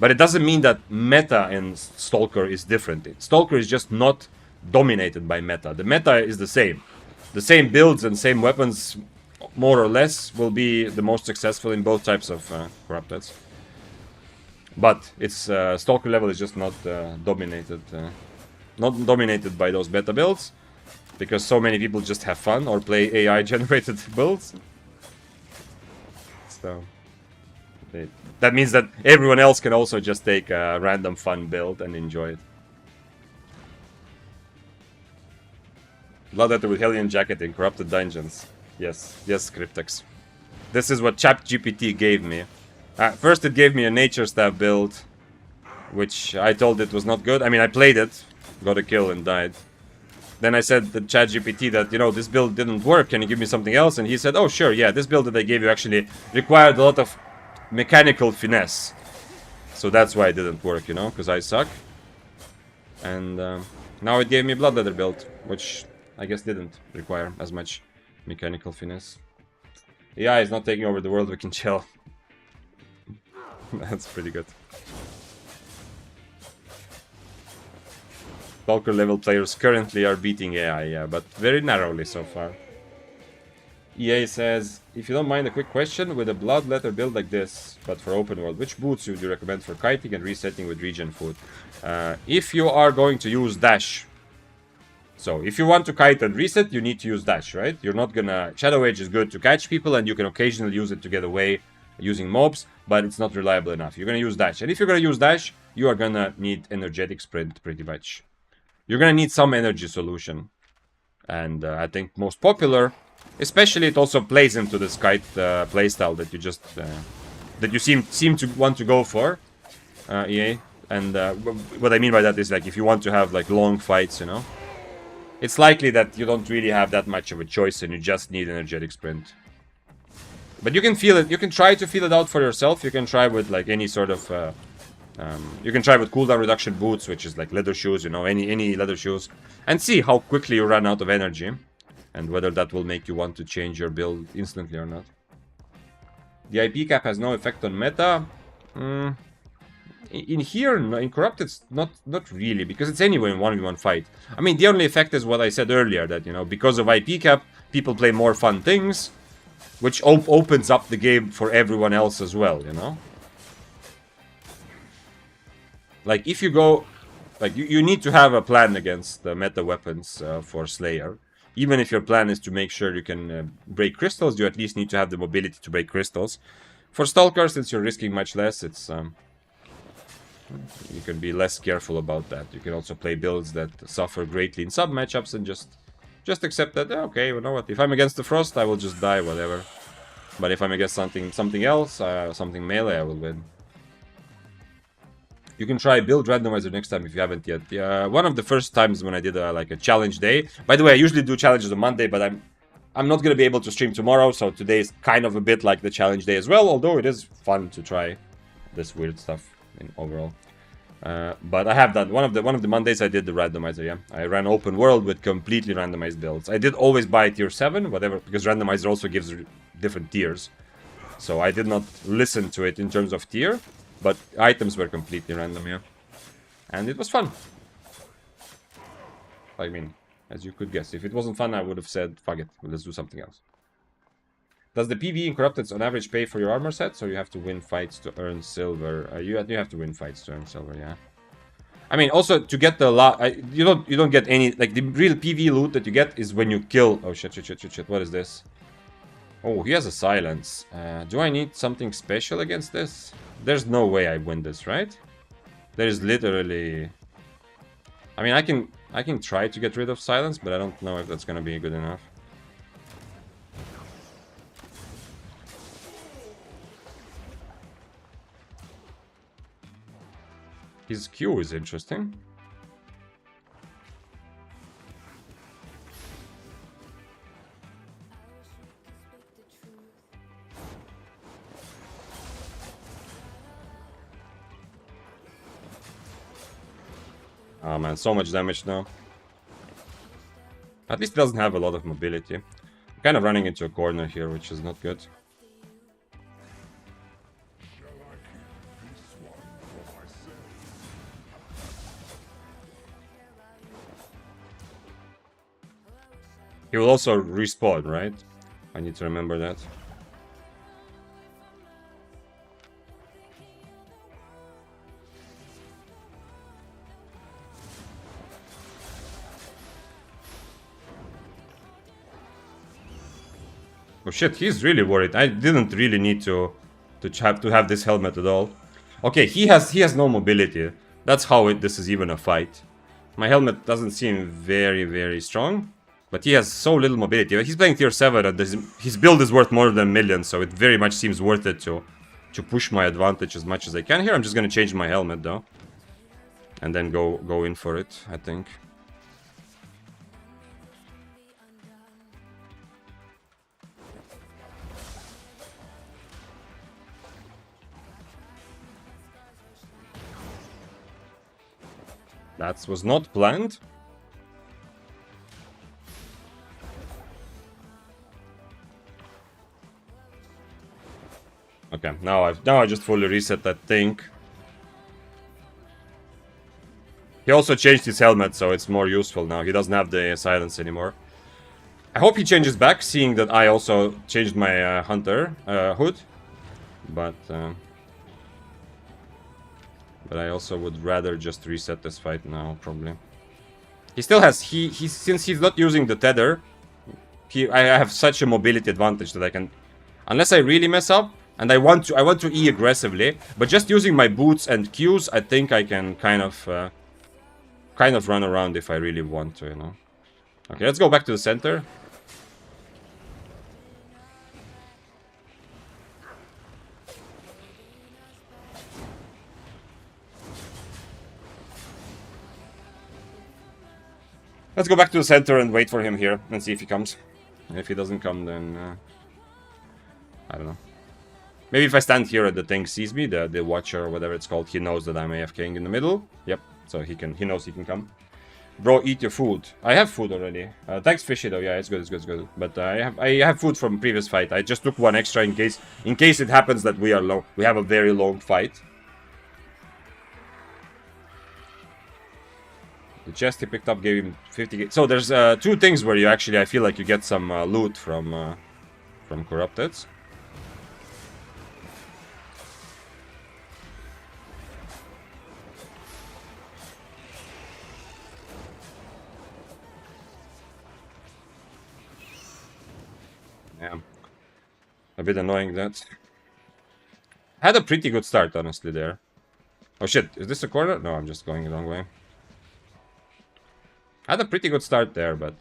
But it doesn't mean that meta in Stalker is different. Stalker is just not dominated by meta. The meta is the same. The same builds and same weapons, more or less, will be the most successful in both types of Corrupteds. But its Stalker level is just not dominated. Not dominated by those beta builds. Because so many people just have fun or play AI-generated builds. So... that means that everyone else can also just take a random fun build and enjoy it. Bloodletter with Hellion Jacket in Corrupted Dungeons. Yes, yes, Cryptex. This is what ChatGPT gave me. First it gave me a Nature Staff build, which I told it was not good. I mean, I played it, got a kill and died. Then I said to ChatGPT that, you know, this build didn't work, can you give me something else? And he said, oh sure, yeah, this build that I gave you actually required a lot of mechanical finesse. So that's why it didn't work, you know, because I suck. And now it gave me Bloodletter build, which I guess didn't require as much mechanical finesse. AI is not taking over the world, we can chill. That's pretty good. Stalker level players currently are beating AI, yeah, but very narrowly so far. EA says, if you don't mind a quick question, with a Bloodletter build like this, but for open world, which boots would you recommend for kiting and resetting with regen food? If you are going to use dash, so if you want to kite and reset, you need to use dash, right? You're not gonna... Shadow Age is good to catch people, and you can occasionally use it to get away using mobs, but it's not reliable enough. You're gonna use dash, and if you're gonna use dash, you are gonna need energetic sprint pretty much. You're gonna need some energy solution, and I think most popular, especially it also plays into this kite playstyle that you just that you seem to want to go for, EA. And what I mean by that is, like, if you want to have like long fights, you know, it's likely that you don't really have that much of a choice and you just need energetic sprint. But you can feel it. You can try to feel it out for yourself. You can try with like any sort of you can try with cooldown reduction boots, which is like leather shoes, you know, any leather shoes, and see how quickly you run out of energy, and whether that will make you want to change your build instantly or not. The IP cap has no effect on meta. In here, in Corrupted, not really, because it's anyway in 1v1 fight. I mean, the only effect is what I said earlier, that, you know, because of IP cap, people play more fun things, which opens up the game for everyone else as well, you know? Like, if you go... Like, you need to have a plan against the meta weapons for Slayer. Even if your plan is to make sure you can break crystals, you at least need to have the mobility to break crystals. For Stalker, since you're risking much less, it's... you can be less careful about that. You can also play builds that suffer greatly in sub matchups and just accept that, okay, you know what, if I'm against the Frost, I will just die, whatever. But if I'm against something else, something melee, I will win. You can try build randomizer next time if you haven't yet. One of the first times when I did like a challenge day. By the way, I usually do challenges on Monday, but I'm not gonna be able to stream tomorrow, so today is kind of a bit like the challenge day as well. Although it is fun to try this weird stuff in overall. But I have done one of the Mondays. I did the randomizer. Yeah, I ran open world with completely randomized builds. I did always buy tier 7, whatever, because randomizer also gives different tiers. So I did not listen to it in terms of tier. But items were completely random, yeah. And it was fun. I mean, as you could guess. If it wasn't fun, I would have said, fuck it, let's do something else. Does the PvE in Corrupted on average pay for your armor sets, or you have to win fights to earn silver? You have to win fights to earn silver, yeah. I mean, also, to get the you don't get any... Like, the real PvE loot that you get is when you kill... Oh, shit. What is this? Oh, he has a silence. Do I need something special against this? There's no way I win this, right? There's literally... I mean, I can try to get rid of silence, but I don't know if that's gonna be good enough. His Q is interesting. Oh man, so much damage now. At least it doesn't have a lot of mobility. I'm kind of running into a corner here, which is not good. He will also respawn, right? I need to remember that. Oh shit, he's really worried. I didn't really need to have this helmet at all. Okay, he has no mobility. That's how this is even a fight. My helmet doesn't seem very strong, but he has so little mobility. He's playing tier 7 and his build is worth more than millions, so it very much seems worth it to push my advantage as much as I can here. I'm just gonna change my helmet though. And then go in for it, I think. That was not planned. Okay, now I just fully reset that thing. He also changed his helmet, so it's more useful now. He doesn't have the silence anymore. I hope he changes back, seeing that I also changed my hunter hood. But I also would rather just reset this fight now, probably. He still has since he's not using the tether. I have such a mobility advantage that I can, unless I really mess up, and I want to E aggressively, but just using my boots and Qs, I think I can kind of run around if I really want to, you know. Okay, let's go back to the center. Let's go back to the center and wait for him here and see if he comes. If he doesn't come, then I don't know. Maybe if I stand here and the thing sees me, the watcher or whatever it's called, he knows that I'm AFKing in the middle. Yep, so he knows he can come. Bro, eat your food. I have food already. Thanks, Fishy, though. Yeah, it's good, it's good, it's good. But I have food from previous fight. I just took one extra in case it happens that we have a very long fight. The chest he picked up gave him 50. So there's 2 things where you actually, I feel like you get some loot from corrupted. Yeah, a bit annoying that. Had a pretty good start, honestly, there. Oh shit, is this a corner? No, I'm just going the wrong way. Had a pretty good start there, but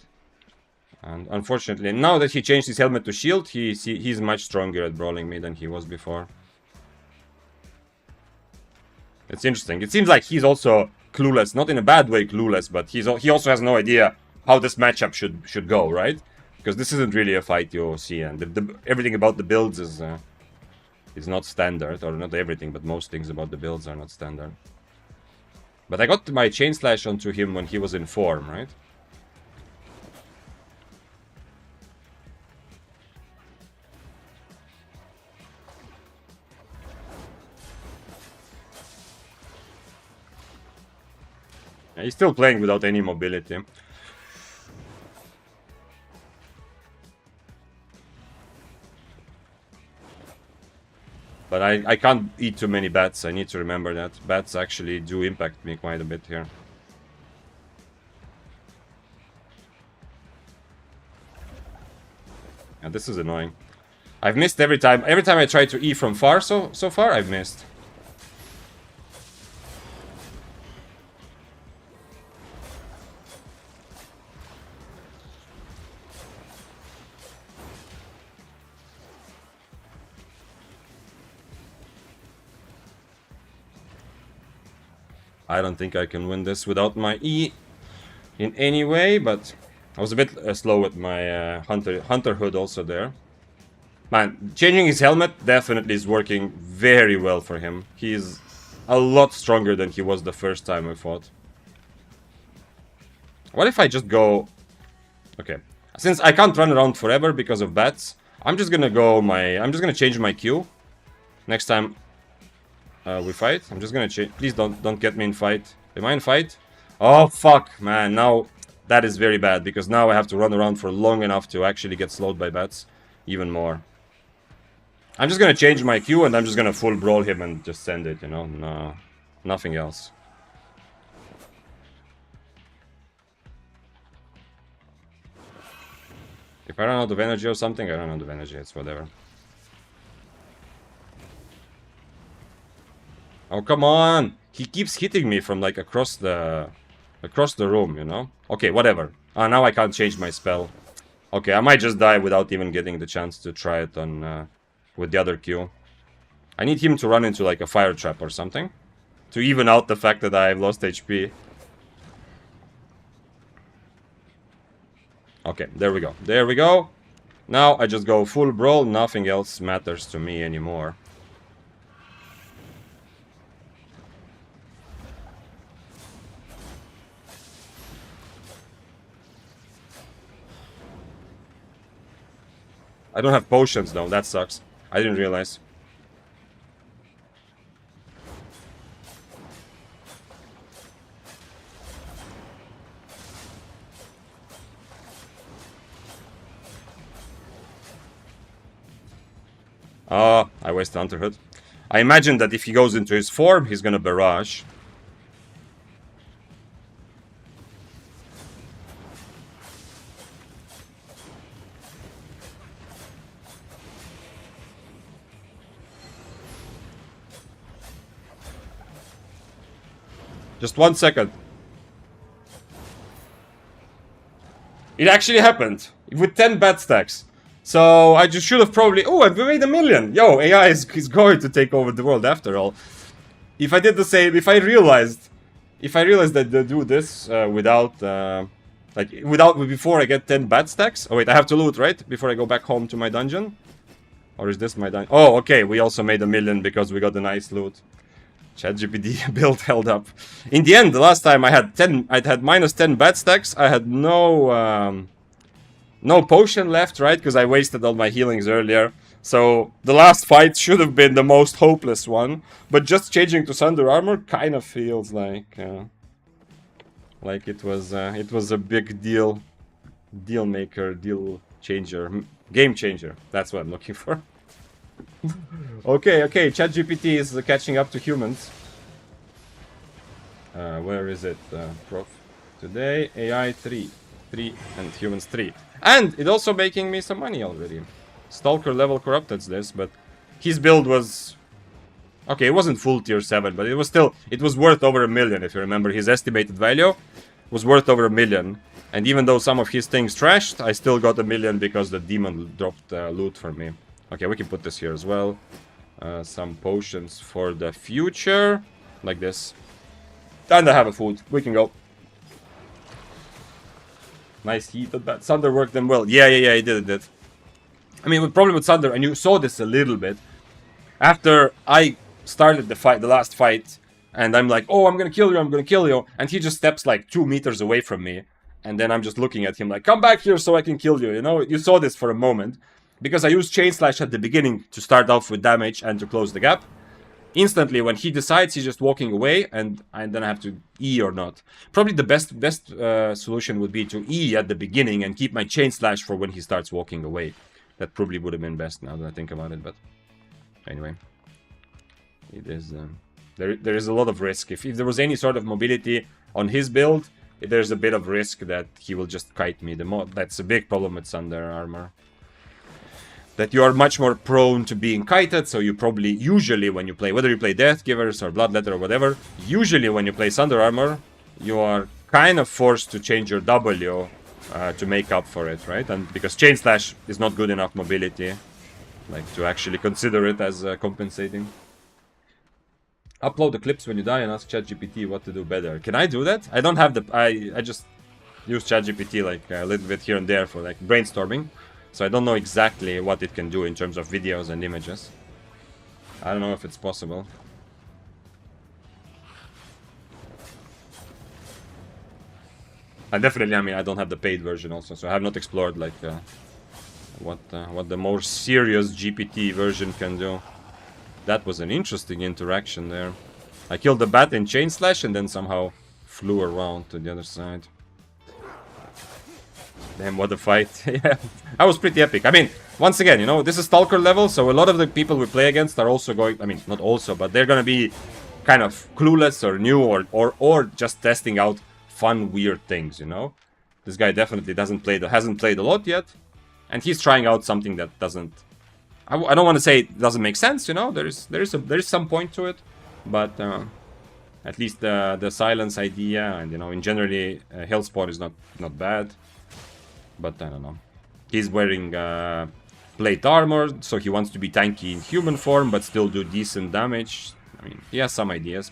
and unfortunately, now that he changed his helmet to shield, he's much stronger at brawling me than he was before. It's interesting. It seems like he's also clueless, not in a bad way clueless, but he also has no idea how this matchup should go, right? Because this isn't really a fight you see, and everything about the builds is not standard, or not everything, but most things about the builds are not standard. But I got my chain slash onto him when he was in form, right? Yeah, he's still playing without any mobility. But I can't eat too many bats. I need to remember that. Bats actually do impact me quite a bit here. Yeah, this is annoying. I've missed every time. Every time I try to E from far, so far, I've missed. I don't think I can win this without my E in any way, but I was a bit slow with my hunter hood also there. Man, changing his helmet definitely is working very well for him. He's a lot stronger than he was the first time we fought. What if I just go... Okay, since I can't run around forever because of bats, I'm just gonna change my Q next time we fight. I'm just gonna change. Please don't get me in fight. Am I in fight? Oh fuck, man. Now that is very bad because now I have to run around for long enough to actually get slowed by bats even more. I'm just gonna change my Q and I'm just gonna full brawl him and just send it. You know, no, nothing else. If I run out of energy or something, I run out of energy. It's whatever. Oh, come on! He keeps hitting me from like across the room, you know? Okay, whatever. Now I can't change my spell. Okay, I might just die without even getting the chance to try it on with the other Q. I need him to run into like a fire trap or something to even out the fact that I've lost HP. Okay, there we go. There we go. Now I just go full brawl. Nothing else matters to me anymore. I don't have potions though. That sucks. I didn't realize. I wasted Hunterhood. I imagine that if he goes into his form, he's gonna barrage. Just 1 second. It actually happened with 10 bad stacks. So I just should have probably... Oh, I've made 1 million! Yo, AI is going to take over the world after all. If I did the same, if I realized that they do this without before I get 10 bad stacks. Oh wait, I have to loot, right? Before I go back home to my dungeon? Or is this my dungeon? Oh, okay, we also made 1 million because we got the nice loot. ChatGPT build held up. In the end, the last time I had minus 10 bad stacks. I had no potion left, right? Because I wasted all my healings earlier. So the last fight should have been the most hopeless one. But just changing to Thunder Armor kind of feels like it was a big deal maker, deal changer, game changer. That's what I'm looking for. Okay, ChatGPT is catching up to humans. Where is it, Prof? Today, AI 3 and humans 3. And it's also making me some money already. Stalker level corrupted's this, but his build was... Okay, it wasn't full tier 7, but it was worth over 1 million, if you remember. His estimated value was worth over 1 million. And even though some of his things trashed, I still got 1 million because the demon dropped loot for me. Okay, we can put this here as well. Some potions for the future. Like this. And I have a food. We can go. Nice heat. That Thunder worked them well. Yeah, he did. I mean, the problem with Thunder, and you saw this a little bit. After I started the last fight, and I'm like, oh, I'm gonna kill you. And he just steps like 2 meters away from me. And then I'm just looking at him like, come back here so I can kill you. You know, you saw this for a moment. Because I used Chain Slash at the beginning to start off with damage and to close the gap. Instantly, when he decides he's just walking away, and then I have to E or not. Probably the best solution would be to E at the beginning and keep my Chain Slash for when he starts walking away. That probably would have been best now that I think about it, but... Anyway. It is... There is a lot of risk. If there was any sort of mobility on his build, there's a bit of risk that he will just kite me. That's a big problem with Thunder Armor. That you are much more prone to being kited, so you probably, usually when you play, whether you play Death Givers or Bloodletter or whatever, usually when you play Thunder Armor, you are kind of forced to change your W to make up for it, right? And because Chain Slash is not good enough mobility, like to actually consider it as compensating. Upload the clips when you die and ask ChatGPT what to do better. Can I do that? I don't have the... I just use ChatGPT like a little bit here and there for like brainstorming. So I don't know exactly what it can do in terms of videos and images. I don't know if it's possible. I definitely, I mean, I don't have the paid version also, so I have not explored like what the more serious GPT version can do. That was an interesting interaction there. I killed the bat in Chain Slash and then somehow flew around to the other side. Damn, what a fight. Yeah, that was pretty epic. I mean, once again, you know, this is Stalker level, so a lot of the people we play against are also going... I mean, not also, but they're gonna be kind of clueless or new or just testing out fun, weird things, you know? This guy definitely hasn't played a lot yet. And he's trying out something that doesn't... I don't want to say it doesn't make sense, you know? There's some point to it. But at least the silence idea and, you know, in generally, health spot is not bad. But I don't know. He's wearing plate armor, so he wants to be tanky in human form, but still do decent damage. I mean, he has some ideas,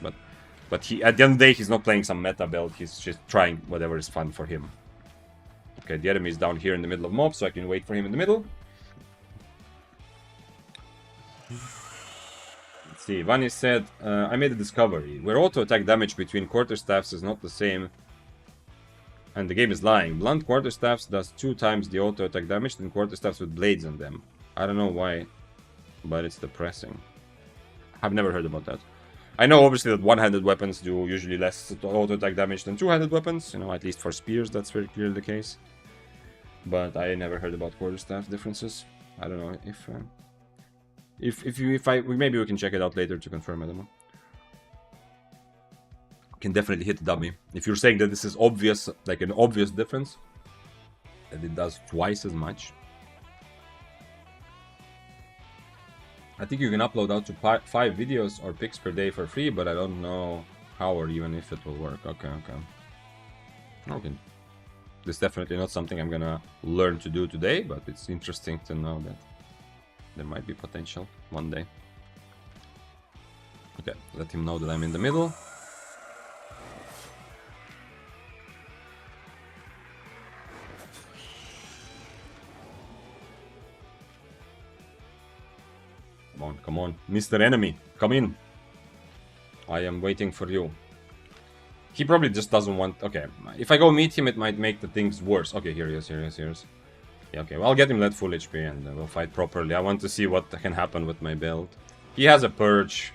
but he, at the end of the day, he's not playing some meta build. He's just trying whatever is fun for him. Okay, the enemy is down here in the middle of mob, so I can wait for him in the middle. Let's see, Vani said, I made a discovery. Where auto-attack damage between quarterstaffs is not the same, and the game is lying. Blunt quarterstaffs does 2 times the auto-attack damage than quarterstaffs with blades on them. I don't know why, but it's depressing. I've never heard about that. I know obviously that one-handed weapons do usually less auto-attack damage than two-handed weapons. You know, at least for spears, that's very clearly the case. But I never heard about quarterstaff differences. I don't know maybe we can check it out later to confirm. I don't know. Can definitely hit the dummy. If you're saying that this is obvious, like an obvious difference, that it does twice as much. I think you can upload out to 5 videos or pics per day for free, but I don't know how or even if it will work. Okay. This is definitely not something I'm gonna learn to do today, but it's interesting to know that there might be potential one day. Okay, let him know that I'm in the middle. Come on, Mr. Enemy, come in. I am waiting for you. He probably just doesn't want... Okay, if I go meet him, it might make the things worse. Okay, here he is. Yeah, okay, well, I'll get him that full HP and we'll fight properly. I want to see what can happen with my build. He has a purge.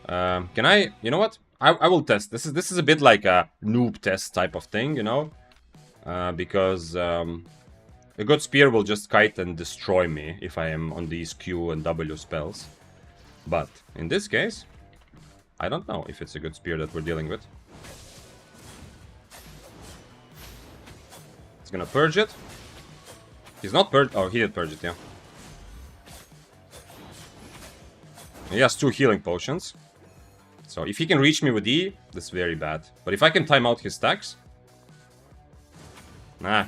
Can I... You know what? I will test. This is a bit like a noob test type of thing, you know? Because... a good spear will just kite and destroy me if I am on these Q and W spells. But in this case, I don't know if it's a good spear that we're dealing with. It's gonna purge it. He's not purged. Oh, he did purge it, yeah. He has 2 healing potions. So if he can reach me with E, that's very bad. But if I can time out his stacks... Nah.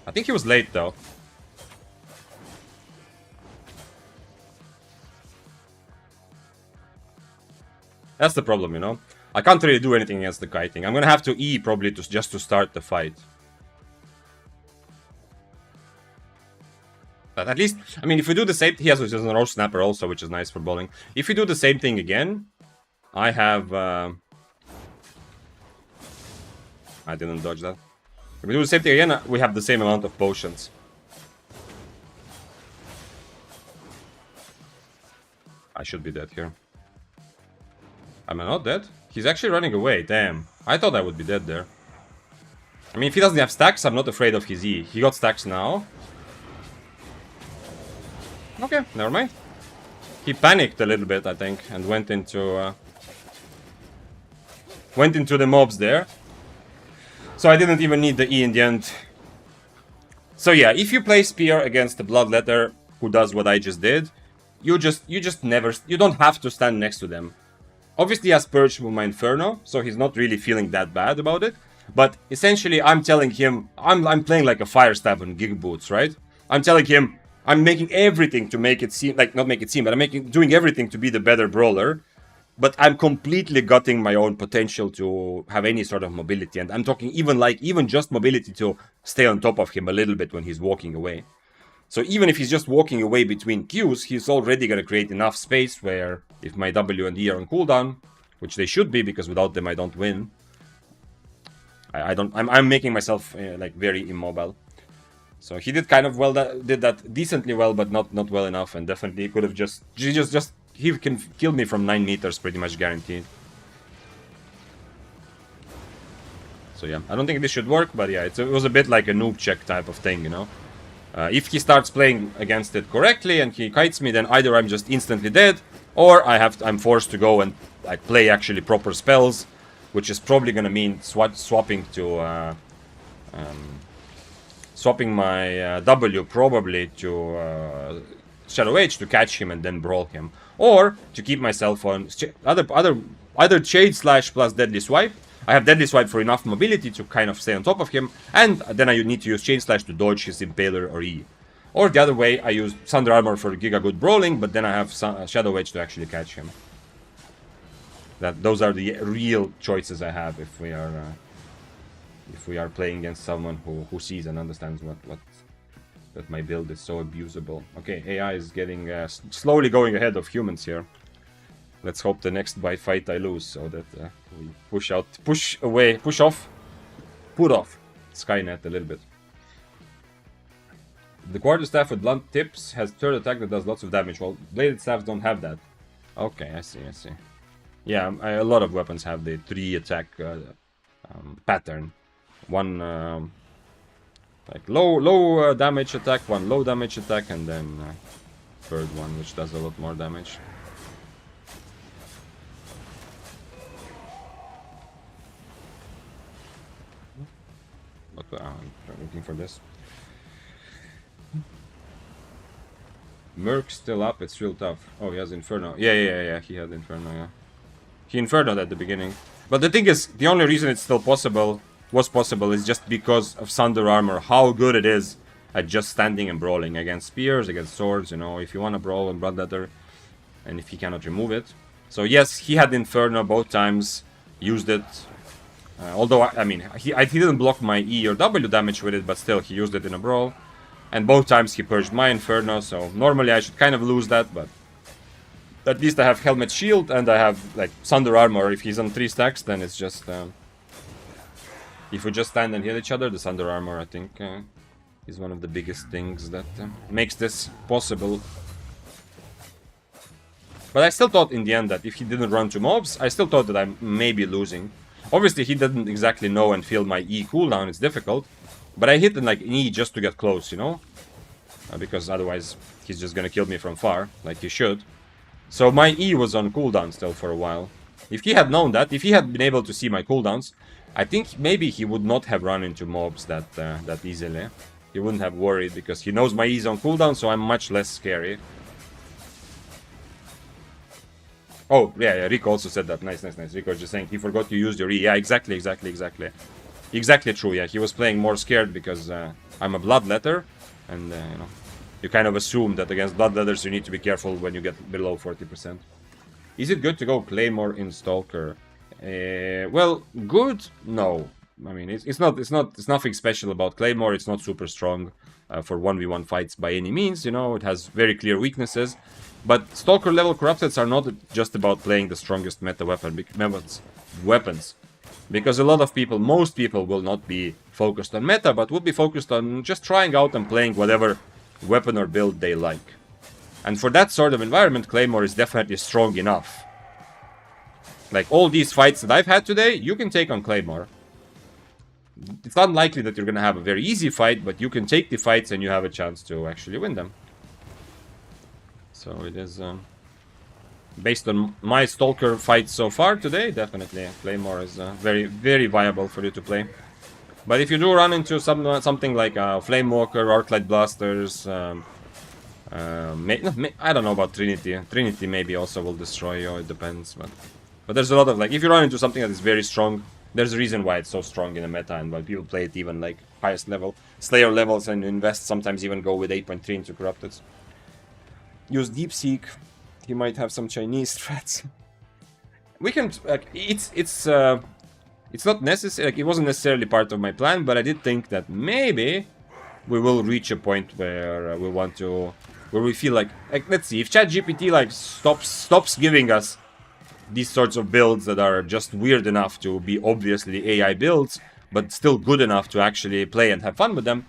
I think he was late, though. That's the problem, you know? I can't really do anything against the kiting. I'm gonna have to E, probably, just to start the fight. But at least, I mean, if we do the same... He has a Roach Snapper also, which is nice for bowling. If we do the same thing again, I have... I didn't dodge that. If we do the same thing again, we have the same amount of potions. I should be dead here. Am I not dead? He's actually running away, damn. I thought I would be dead there. I mean, if he doesn't have stacks, I'm not afraid of his E. He got stacks now. Okay, never mind. He panicked a little bit, I think, and went into the mobs there. So I didn't even need the E in the end. So yeah, if you play Spear against the Bloodletter, who does what I just did, you don't have to stand next to them. Obviously he has Purge with my Inferno, so he's not really feeling that bad about it. But essentially I'm telling him, I'm playing like a Fire Stab on Gig Boots, right? I'm telling him, I'm making everything to make it seem, like not make it seem, but I'm doing everything to be the better brawler. But I'm completely gutting my own potential to have any sort of mobility. And I'm talking even just mobility to stay on top of him a little bit when he's walking away. So even if he's just walking away between Qs, he's already going to create enough space where if my W and E are on cooldown, which they should be because without them I don't win. I'm making myself like very immobile. So he did kind of did that decently well, but not well enough, and definitely could have he can kill me from 9 meters, pretty much guaranteed. So yeah, I don't think this should work, but yeah, it was a bit like a noob check type of thing, you know. If he starts playing against it correctly and he kites me, then either I'm just instantly dead, or I'm forced to go and like play actually proper spells, which is probably gonna mean swapping to swapping my W probably to Shadow Age to catch him and then brawl him, or to keep myself on either Shade Slash plus Deadly Swipe. I have Deadly Swipe for enough mobility to kind of stay on top of him, and then I need to use Shade Slash to dodge his Impaler or E. Or the other way, I use Thunder Armor for Gigachad Brawling, but then I have Shadow Edge to actually catch him. Those are the real choices I have if we are playing against someone who sees and understands that my build is so abusable. Okay, AI is getting slowly going ahead of humans here. Let's hope the next fight I lose, so that we push off Skynet a little bit. The quarterstaff with blunt tips has third attack that does lots of damage, while bladed staffs don't have that. Okay, I see. Yeah, a lot of weapons have the 3 attack pattern. One like low damage attack, one low damage attack, and then third one which does a lot more damage. But I'm looking for this. Merc's still up, it's real tough. Oh, he has Inferno. Yeah, he had Inferno, yeah. He Inferno'd at the beginning. But the thing is, the only reason it's still was possible is just because of Thunder Armor, how good it is at just standing and brawling against spears, against swords, you know, if you want to brawl on Bloodletter, and if he cannot remove it. So yes, he had Inferno both times, used it. Although, I mean, he didn't block my E or W damage with it, but still, he used it in a brawl. And both times he purged my Inferno, so normally I should kind of lose that, but at least I have Helmet Shield and I have, like, Thunder Armor. If he's on 3 stacks, then it's just... if we just stand and hit each other, the Thunder Armor, I think, is one of the biggest things that makes this possible. But I still thought in the end that if he didn't run 2 mobs, I still thought that I may be losing. Obviously, he didn't exactly know and feel my E cooldown, it's difficult. But I hit in like an E just to get close, you know? Because otherwise he's just gonna kill me from far, like he should. So my E was on cooldown still for a while. If he had known that, if he had been able to see my cooldowns, I think maybe he would not have run into mobs that easily. He wouldn't have worried because he knows my E is on cooldown, so I'm much less scary. Oh, yeah, Rico also said that. Nice. Rico was just saying he forgot you used your E. Yeah, exactly. Exactly true, yeah. He was playing more scared because I'm a Bloodletter, and, you know, you kind of assume that against Bloodletters you need to be careful when you get below 40%. Is it good to go Claymore in Stalker? Well, good? No. I mean, it's nothing special about Claymore. It's not super strong for 1v1 fights by any means, you know. It has very clear weaknesses. But Stalker level Corrupteds are not just about playing the strongest meta weapons. Because a lot of people, most people will not be focused on meta, but will be focused on just trying out and playing whatever weapon or build they like. And for that sort of environment, Claymore is definitely strong enough. Like all these fights that I've had today, you can take on Claymore. It's unlikely that you're going to have a very easy fight, but you can take the fights and you have a chance to actually win them. So it is, based on my Stalker fights so far today, definitely Claymore is very, very viable for you to play. But if you do run into something like Flamewalker, Arclight Blasters, I don't know about Trinity. Trinity maybe also will destroy you, it depends. But there's a lot of, like, if you run into something that is very strong, there's a reason why it's so strong in the meta and why people play it even like highest level. Slayer levels and invest, sometimes even go with 8.3 into Corrupted. Use DeepSeek. He might have some Chinese threats. We can, like, it's not necessary, like, it wasn't necessarily part of my plan, but I did think that maybe we will reach a point where we feel like let's see, if ChatGPT like stops giving us these sorts of builds that are just weird enough to be obviously AI builds, but still good enough to actually play and have fun with them.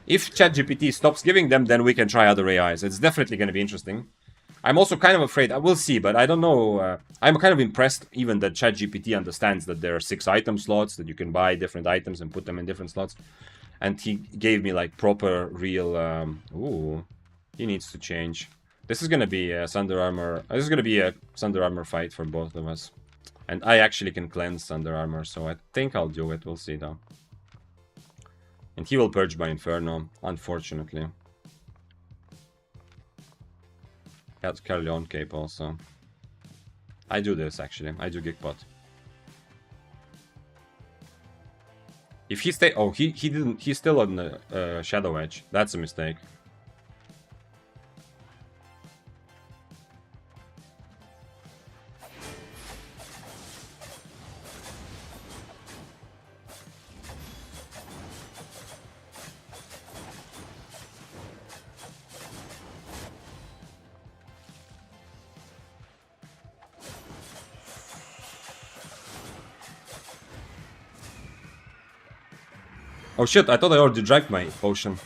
If ChatGPT stops giving them, then we can try other AIs. It's definitely going to be interesting. I'm also kind of afraid, I will see, but I don't know. I'm kind of impressed even that ChatGPT understands that there are 6 item slots, that you can buy different items and put them in different slots. And he gave me like proper, real, ooh, he needs to change. This is going to be a Thunder Armor, this is going to be a Thunder Armor fight for both of us. And I actually can cleanse Thunder Armor, so I think I'll do it, we'll see though. And he will purge by Inferno, unfortunately. Got Carleon Cape also. I do this actually. I do Gigpot. If he stay, oh, he didn't. He's still on the Shadow Edge. That's a mistake. Oh shit, I thought I already drank my potion.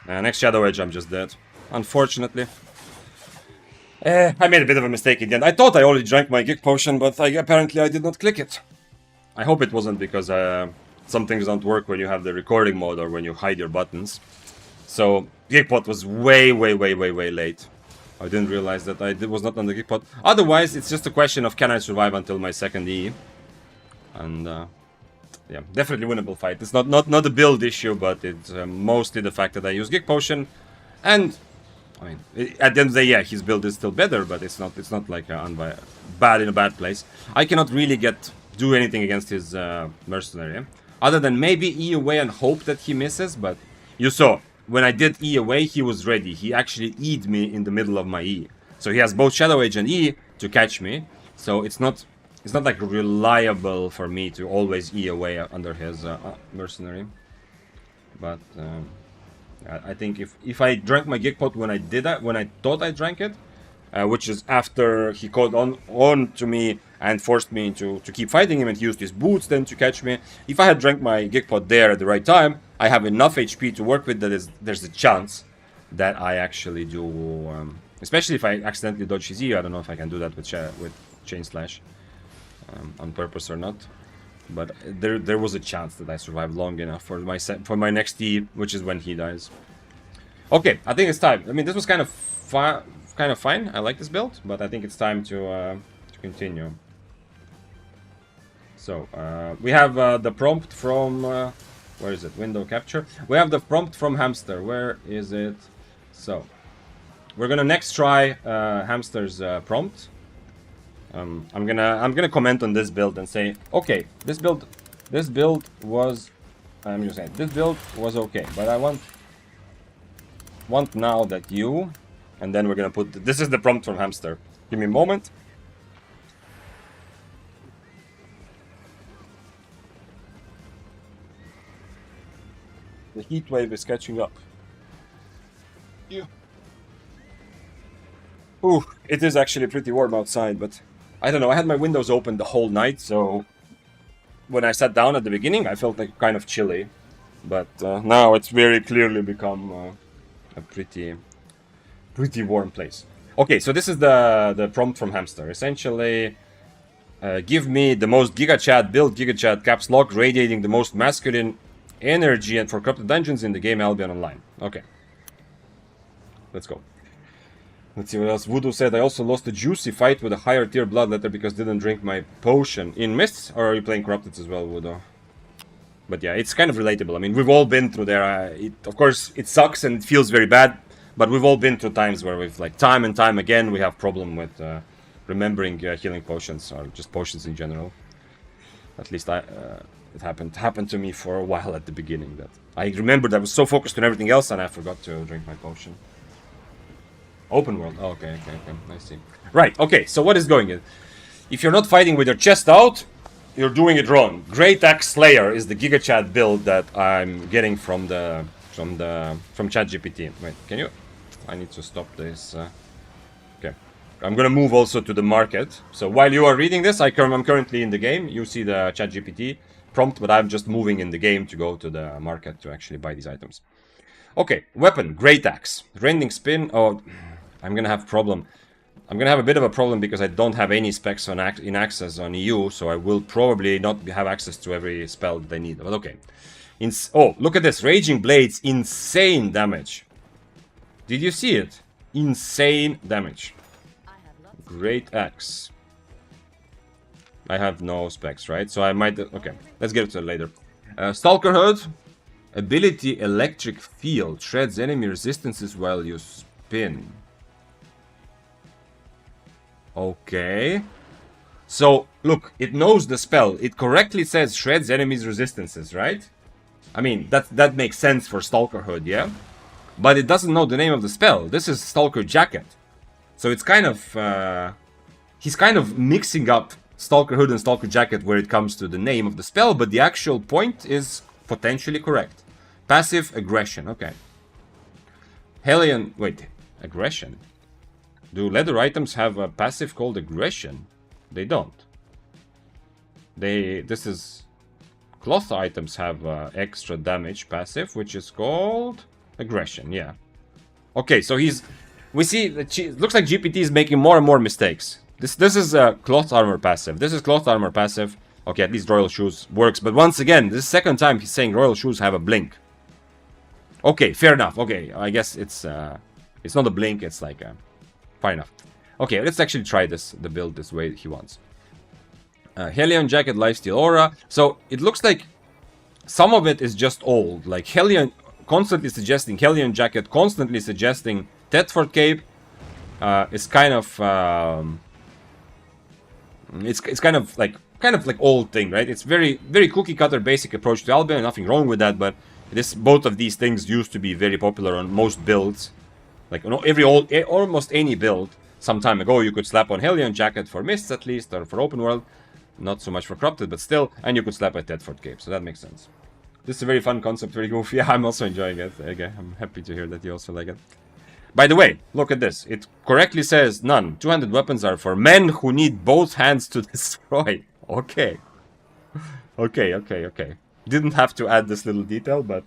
Next Shadow Edge, I'm just dead. Unfortunately. I made a bit of a mistake in the end. I thought I already drank my Gig Potion, but apparently I did not click it. I hope it wasn't because some things don't work when you have the recording mode or when you hide your buttons. So, Gigpot was way late. I didn't realize that I was not on the Gigpot. Otherwise, it's just a question of can I survive until my second E. And yeah, definitely winnable fight. It's not a build issue, but it's mostly the fact that I use Gig Potion. And I mean, at the end of the day, yeah, his build is still better, but it's not like bad in a bad place. I cannot really do anything against his mercenary, other than maybe E away and hope that he misses. But you saw when I did E away, he was ready. He actually E'd me in the middle of my E, so he has both Shadow Age and E to catch me. So it's not like reliable for me to always E away under his mercenary. But I think if I drank my Gigpot when I thought I drank it, which is after he called on to me and forced me to keep fighting him, and he used his boots then to catch me. If I had drank my Gigpot there at the right time, I have enough HP to work with. There's a chance that I actually do, especially if I accidentally dodge his E. I don't know if I can do that with Chain Slash. On purpose or not, but there was a chance that I survived long enough for my next E, which is when he dies. Okay, I think it's time. I mean, this was kind of fine. I like this build, but I think it's time to continue. So we have the prompt from where is it? Window capture. We have the prompt from Hamster. Where is it? So we're gonna next try Hamster's prompt. I'm gonna comment on this build and say, okay, this build was, I'm just saying, this build was okay, but I want now that you, and then we're gonna put, this is the prompt from Hamster. Give me a moment. The heat wave is catching up. Yeah. Ooh, it is actually pretty warm outside, but I don't know, I had my windows open the whole night, so when I sat down at the beginning, I felt like kind of chilly. But now it's very clearly become a pretty warm place. Okay, so this is the prompt from Hamster. Essentially, give me the most Gigachad build, Gigachad caps lock, radiating the most masculine energy and for corrupted dungeons in the game Albion Online. Okay. Let's go. Let's see what else. Voodoo said, I also lost a juicy fight with a higher tier bloodletter because didn't drink my potion. In Mists? Or are you playing Corrupted as well, Voodoo? But yeah, it's kind of relatable. I mean, we've all been through there. Of course, it sucks and it feels very bad. But we've all been through times where we've, like, time and time again, we have problem with remembering healing potions. Or just potions in general. At least it happened to me for a while at the beginning. That I remembered I was so focused on everything else and I forgot to drink my potion. Open world. Oh, okay, I see. Right, okay, so what is going on? If you're not fighting with your chest out, you're doing it wrong. Great Axe Slayer is the Gigachad build that I'm getting from ChatGPT. Wait, can you? I need to stop this. Okay. I'm gonna move also to the market. So while you are reading this, I'm currently in the game. You see the ChatGPT prompt, but I'm just moving in the game to go to the market to actually buy these items. Okay, weapon, Great Axe. Rending Spin. Oh, I'm gonna have a problem. I'm gonna have a bit of a problem because I don't have any specs in access on EU, so I will probably not have access to every spell that I need. But okay. Oh, look at this. Raging Blades, insane damage. Did you see it? Insane damage. Great Axe. I have no specs, right? So I might... Okay, let's get to it later. Stalker Hood. Ability Electric Field. Shreds enemy resistances while you spin. Okay. So, look, it knows the spell. It correctly says shreds enemies resistances, right? I mean, that makes sense for Stalker Hood, yeah? But it doesn't know the name of the spell. This is Stalker Jacket. So it's kind of... he's kind of mixing up Stalker Hood and Stalker Jacket where it comes to the name of the spell, but the actual point is potentially correct. Passive Aggression, okay. Hellion... Wait, Aggression? Do leather items have a passive called Aggression? They don't. This is... Cloth items have extra damage passive, which is called Aggression, yeah. Okay, so he's... We see that it looks like GPT is making more and more mistakes. This is Cloth Armor passive. This is Cloth Armor passive. Okay, at least Royal Shoes works. But once again, this is the second time he's saying Royal Shoes have a blink. Okay, fair enough. Okay, I guess it's not a blink, it's like fine enough. Okay, let's actually try the build this way he wants. Hellion Jacket, Lifesteal Aura. So it looks like some of it is just old. Like Hellion constantly suggesting Hellion Jacket, constantly suggesting Thetford Cape. Is kind of it's kind of like old thing, right? It's very cookie cutter basic approach to Albion. Nothing wrong with that, but both of these things used to be very popular on most builds. Like almost any build some time ago, you could slap on Hellion Jacket for Mists at least, or for Open World. Not so much for Corrupted, but still. And you could slap a Thetford Cape, so that makes sense. This is a very fun concept, very goofy. Yeah, I'm also enjoying it. Okay, I'm happy to hear that you also like it. By the way, look at this. It correctly says none. Two-handed weapons are for men who need both hands to destroy. Okay. Okay. Didn't have to add this little detail, but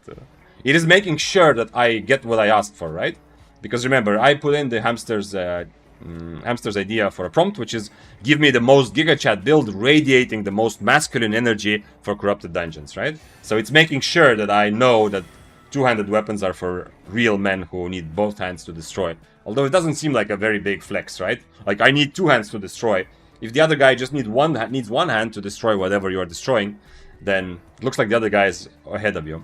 it is making sure that I get what I asked for, right? Because remember, I put in the hamster's idea for a prompt, which is give me the most Gigachad build radiating the most masculine energy for corrupted dungeons, right? So it's making sure that I know that two-handed weapons are for real men who need both hands to destroy. Although it doesn't seem like a very big flex, right? Like, I need two hands to destroy. If the other guy just needs one hand to destroy whatever you are destroying, then it looks like the other guy is ahead of you.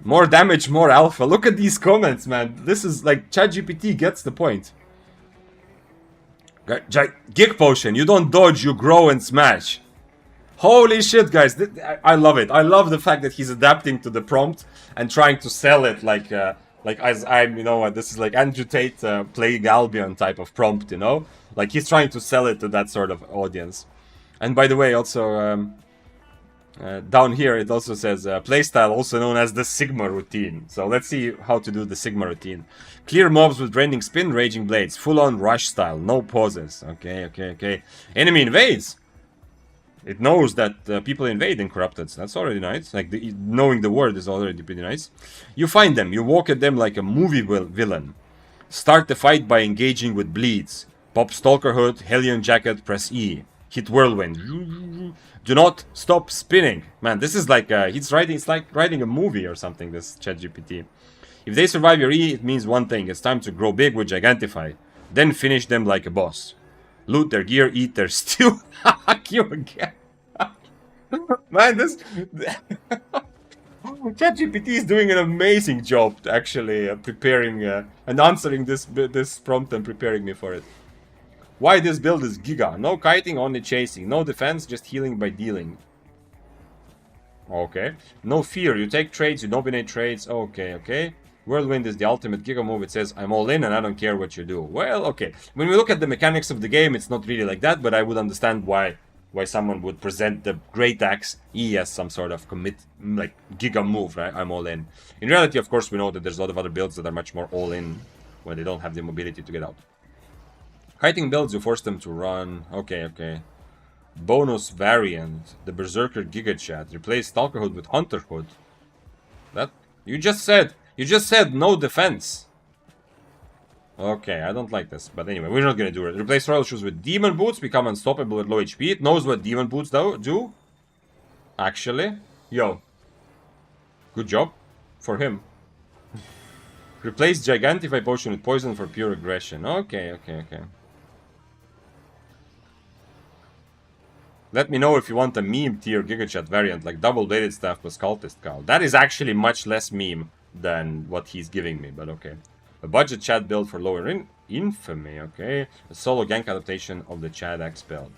More damage, more alpha. Look at these comments, man. This is like ChatGPT gets the point. Gig Potion, you don't dodge, you grow and smash. Holy shit, guys. I love it. I love the fact that he's adapting to the prompt and trying to sell it like as I'm, you know, this is like Andrew Tate playing Albion type of prompt, you know? Like he's trying to sell it to that sort of audience. And by the way, also down here it also says playstyle, also known as the Sigma routine. So let's see how to do the Sigma routine. Clear mobs with Draining Spin, Raging Blades. Full on rush style, no pauses. Okay. Enemy invades. It knows that people invade in Corrupted, so that's already nice. Like, knowing the word is already pretty nice. You find them, you walk at them like a movie villain. Start the fight by engaging with bleeds. Pop Stalker Hood, Hellion Jacket, press E. Hit Whirlwind. Do not stop spinning. Man, this is like, it's like writing a movie or something, this ChatGPT. If they survive your E, it means one thing. It's time to grow big with Gigantify. Then finish them like a boss. Loot their gear, eat their stew. Hack you again. Man, this ChatGPT is doing an amazing job actually preparing and answering this prompt and preparing me for it. Why this build is Giga? No kiting, only chasing. No defense, just healing by dealing. Okay. No fear, you take trades, you dominate trades. Okay. Whirlwind is the ultimate Giga move. It says, I'm all in and I don't care what you do. Well, okay. When we look at the mechanics of the game, it's not really like that, but I would understand why someone would present the Great Axe E as some sort of like Giga move, right? I'm all in. In reality, of course, we know that there's a lot of other builds that are much more all in when they don't have the mobility to get out. Kiting builds, you force them to run. Okay. Bonus variant, the Berserker Gigachad. Replace Stalker Hood with Hunter Hood. That you just said no defense. Okay, I don't like this. But anyway, we're not gonna do it. Replace Royal Shoes with Demon Boots. Become unstoppable at low HP. It knows what Demon Boots do. Actually. Yo. Good job. For him. Replace Gigantify Potion with Poison for pure aggression. Okay. Let me know if you want a meme tier Gigachad variant, like double-bladed staff plus cultist cowl. That is actually much less meme than what he's giving me, but okay. A budget Chad build for lower infamy, okay. A solo gank adaptation of the Chad Axe build.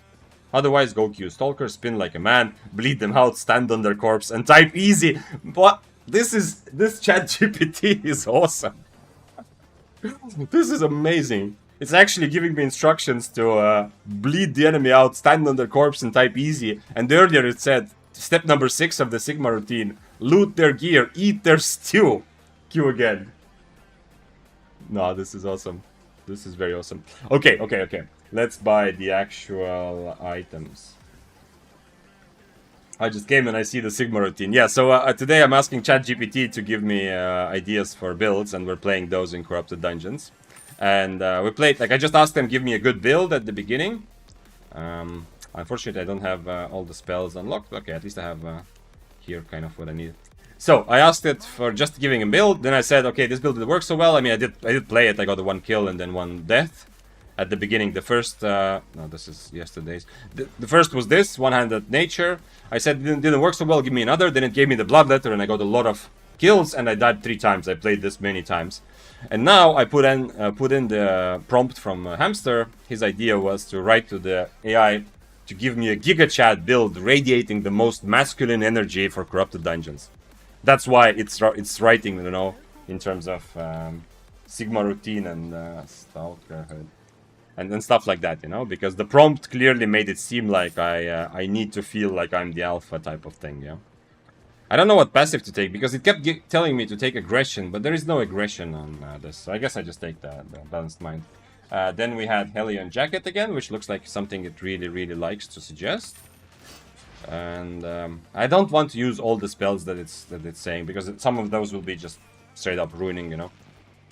Otherwise, go Q Stalker, spin like a man, bleed them out, stand on their corpse, and type easy. What? This Chat GPT is awesome. This is amazing. It's actually giving me instructions to bleed the enemy out, stand on their corpse, and type easy. And earlier it said, step number 6 of the Sigma routine, loot their gear, eat their stew. Q again. No, this is awesome. This is very awesome. Okay. Let's buy the actual items. I just came and I see the Sigma routine. Yeah, so today I'm asking ChatGPT to give me ideas for builds, and we're playing those in Corrupted Dungeons. And we played, like, I just asked them give me a good build at the beginning. Unfortunately, I don't have all the spells unlocked. Okay, at least I have here kind of what I need. So I asked it for just giving a build. Then I said, okay, this build didn't work so well. I mean, I did play it. I got the 1 kill and then 1 death. At the beginning, the first, no, this is yesterday's. The first was this, one-handed nature. I said it didn't work so well, give me another. Then it gave me the bloodletter and I got a lot of kills and I died 3 times. I played this many times. And now I put in the prompt from Hamster. His idea was to write to the AI to give me a Gigachad build radiating the most masculine energy for Corrupted Dungeons. That's why it's writing, you know, in terms of Sigma routine and Stalker. And stuff like that, you know, because the prompt clearly made it seem like I need to feel like I'm the alpha type of thing, yeah. I don't know what passive to take, because it kept telling me to take aggression, but there is no aggression on this, so I guess I just take the balanced mind. Then we had Hellion Jacket again, which looks like something it really likes to suggest. And I don't want to use all the spells that it's saying, because some of those will be just straight up ruining, you know.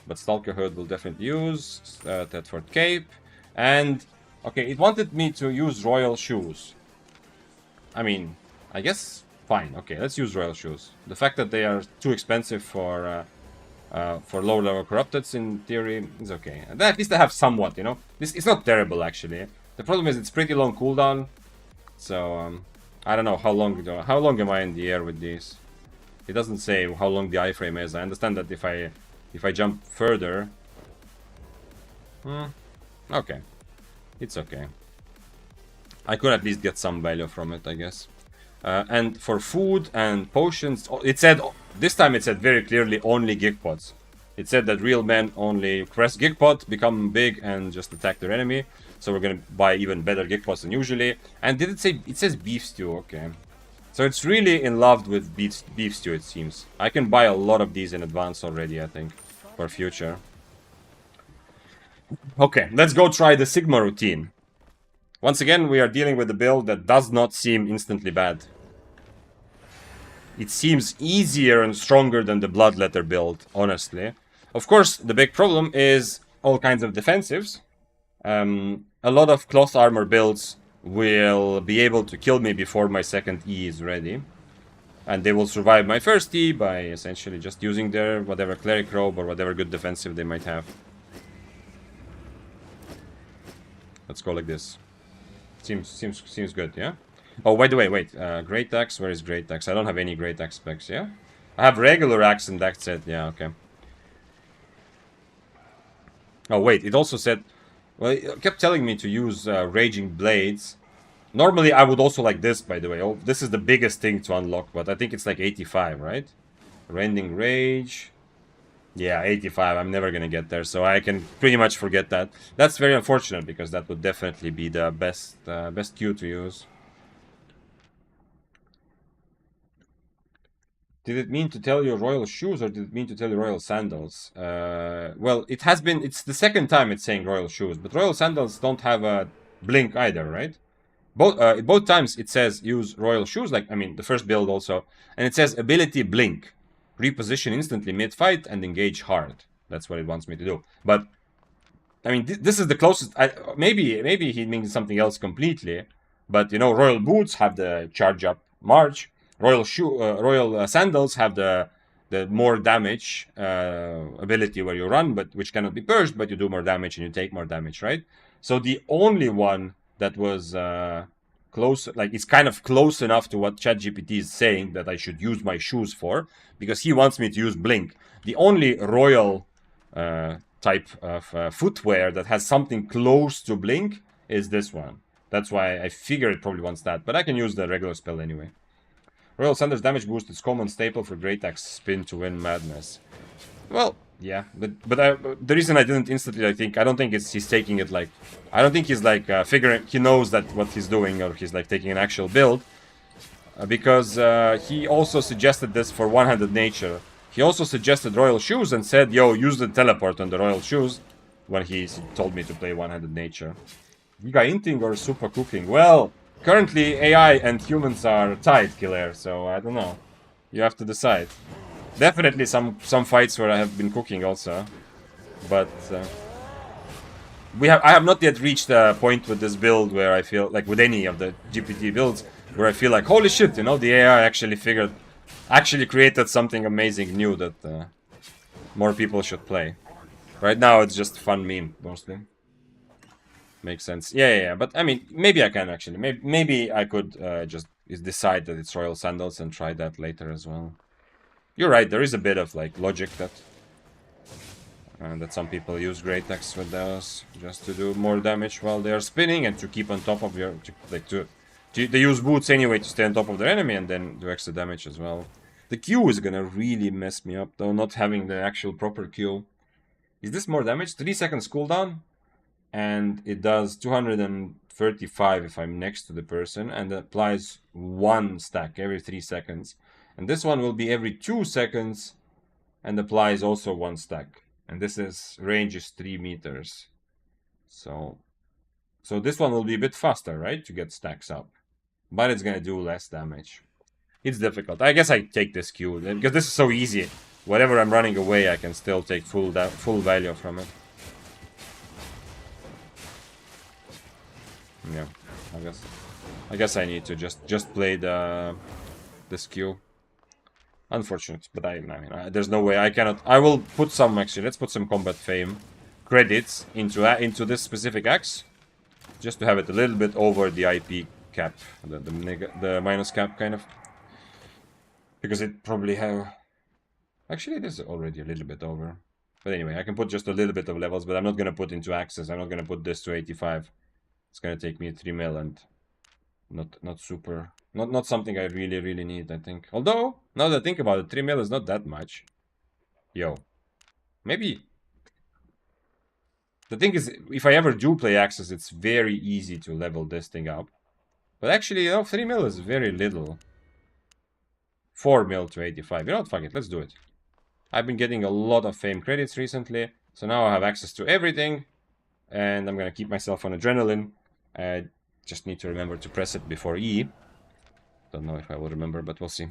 But Stalker Hood will definitely use, Thetford Cape. And, okay, it wanted me to use Royal Shoes. I mean, I guess, fine. Okay, let's use Royal Shoes. The fact that they are too expensive for low-level Corrupteds, in theory, is okay. And at least I have somewhat, you know? It's not terrible, actually. The problem is it's pretty long cooldown. So, I don't know how long am I in the air with these. It doesn't say how long the iframe is. I understand that if I jump further... Okay. It's okay. I could at least get some value from it, I guess. And for food and potions, it said, this time it said very clearly only gig pots. It said that real men only press gig pot, become big, and just attack their enemy. So we're gonna buy even better gig pots than usually. And did it say, it says beef stew, okay. So it's really in love with beef stew, it seems. I can buy a lot of these in advance already, I think, for future. Okay, let's go try the Sigma routine. Once again, we are dealing with a build that does not seem instantly bad. It seems easier and stronger than the Bloodletter build, honestly. Of course, the big problem is all kinds of defensives. A lot of cloth armor builds will be able to kill me before my second E is ready. And they will survive my first E by essentially just using their whatever cleric robe or whatever good defensive they might have. Let's go like this. Seems good, yeah? Oh, by the way, wait. Great Axe, where is Great Axe? I don't have any Great Axe specs, yeah? I have regular axe in that set, yeah, okay. Oh, wait, it also said... Well, it kept telling me to use Raging Blades. Normally, I would also like this, by the way. Oh, this is the biggest thing to unlock, but I think it's like 85, right? Rending Rage... Yeah, 85. I'm never gonna get there, so I can pretty much forget that. That's very unfortunate, because that would definitely be the best Q to use. Did it mean to tell you royal shoes, or did it mean to tell you royal sandals? Well, it has been... It's the second time it's saying royal shoes, but royal sandals don't have a blink either, right? Both times it says use royal shoes, like, I mean, the first build also, and it says ability blink. Reposition instantly mid-fight and engage hard. That's what it wants me to do. But, I mean, this is the closest... maybe he means something else completely. But, you know, royal boots have the charge-up march. Royal sandals have the more damage ability where you run, but which cannot be purged, but you do more damage and you take more damage, right? So the only one that was close, like it's kind of close enough to what ChatGPT is saying that I should use my shoes for, because he wants me to use Blink. The only royal type of footwear that has something close to Blink is this one. That's why I figure it probably wants that, but I can use the regular spell anyway. Royal Sanders damage boost is common staple for Great Axe spin to win madness. Well, yeah, but the reason I didn't instantly, I don't think he's taking it like, I don't think he's like figuring, he knows that what he's doing, or he's like taking an actual build, because he also suggested this for one-handed nature. He also suggested royal shoes and said, yo, use the teleport on the royal shoes, when he told me to play one-handed nature. Giga inting or super cooking? Well, currently AI and humans are tied, Killer, so I don't know. You have to decide. Definitely some fights where I have been cooking also, but I have not yet reached a point with this build where I feel like, with any of the GPT builds, where I feel like, holy shit, you know, the AI actually created something amazing new that more people should play. Right now it's just fun meme mostly. Makes sense. Yeah. But I mean, maybe I can actually. Maybe I could just decide that it's Royal Sandals and try that later as well. You're right. There is a bit of like logic that some people use Great Axe with those just to do more damage while they are spinning and to keep on top of your they use boots anyway to stay on top of their enemy and then do extra damage as well. The Q is gonna really mess me up though, not having the actual proper Q. Is this more damage? 3 seconds cooldown? And it does 235 if I'm next to the person, and applies 1 stack every 3 seconds. And this one will be every 2 seconds and applies also 1 stack. And this range is 3 meters. So this one will be a bit faster, right, to get stacks up. But it's gonna do less damage. It's difficult. I guess I take this Q, because this is so easy. Whatever I'm running away, I can still take full value from it. Yeah, I guess I need to just play this Q. Unfortunate, but I mean, there's no way I cannot. I will put some, actually. Let's put some combat fame credits into this specific axe, just to have it a little bit over the IP cap, the minus cap kind of, because it probably have. Actually, it is already a little bit over. But anyway, I can put just a little bit of levels, but I'm not gonna put into axes. I'm not gonna put this to 85. It's gonna take me 3 mil and not super, not something I really need, I think. Although, now that I think about it, 3 mil is not that much. Yo, maybe. The thing is, if I ever do play axes, it's very easy to level this thing up. But actually, you know, 3 mil is very little. 4 mil to 85. You know what, fuck it, let's do it. I've been getting a lot of fame credits recently, so now I have access to everything. And I'm gonna keep myself on adrenaline. I just need to remember to press it before E. Don't know if I will remember, but we'll see.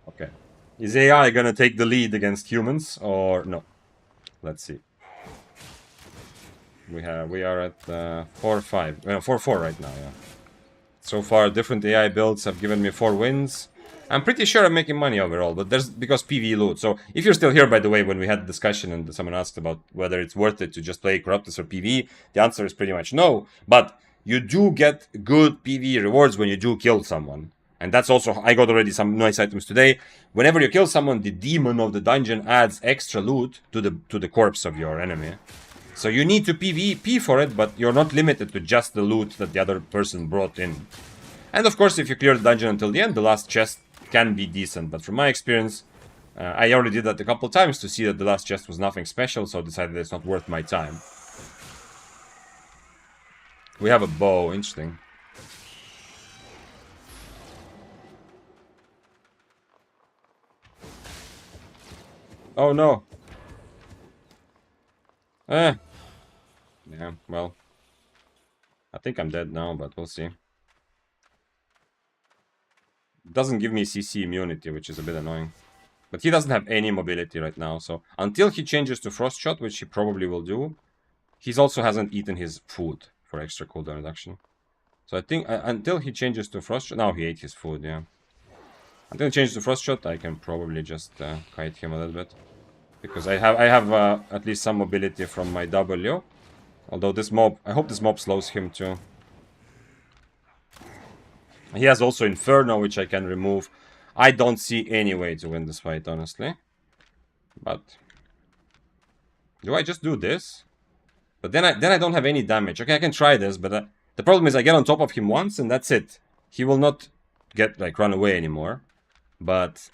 Okay. Is AI gonna take the lead against humans or no? Let's see. We are at 4-5, 4-4 right now. Yeah. So far, different AI builds have given me 4 wins. I'm pretty sure I'm making money overall, but because PvE loot. So if you're still here, by the way, when we had the discussion and someone asked about whether it's worth it to just play Corruptus or PvE, the answer is pretty much no. But you do get good PvE rewards when you do kill someone. And that's also, I got already some nice items today. Whenever you kill someone, the demon of the dungeon adds extra loot to the corpse of your enemy. So you need to PvP for it, but you're not limited to just the loot that the other person brought in. And of course, if you clear the dungeon until the end, the last chest can be decent. But from my experience, I already did that a couple times to see that the last chest was nothing special, so I decided it's not worth my time. We have a bow, interesting. Oh no. Yeah, well. I think I'm dead now, but we'll see. It doesn't give me CC immunity, which is a bit annoying. But he doesn't have any mobility right now, so until he changes to Frost Shot, which he probably will do, he also hasn't eaten his food for extra cooldown reduction. So I think until he changes to Frost Shot... Now he ate his food, yeah. Until he changes to Frost Shot, I can probably just kite him a little bit. Because I have at least some mobility from my W. Although this mob... I hope this mob slows him too. He has also Inferno, which I can remove. I don't see any way to win this fight, honestly. But... do I just do this? But then I don't have any damage. Okay, I can try this, but the problem is I get on top of him once and that's it. He will not get, like, run away anymore. But...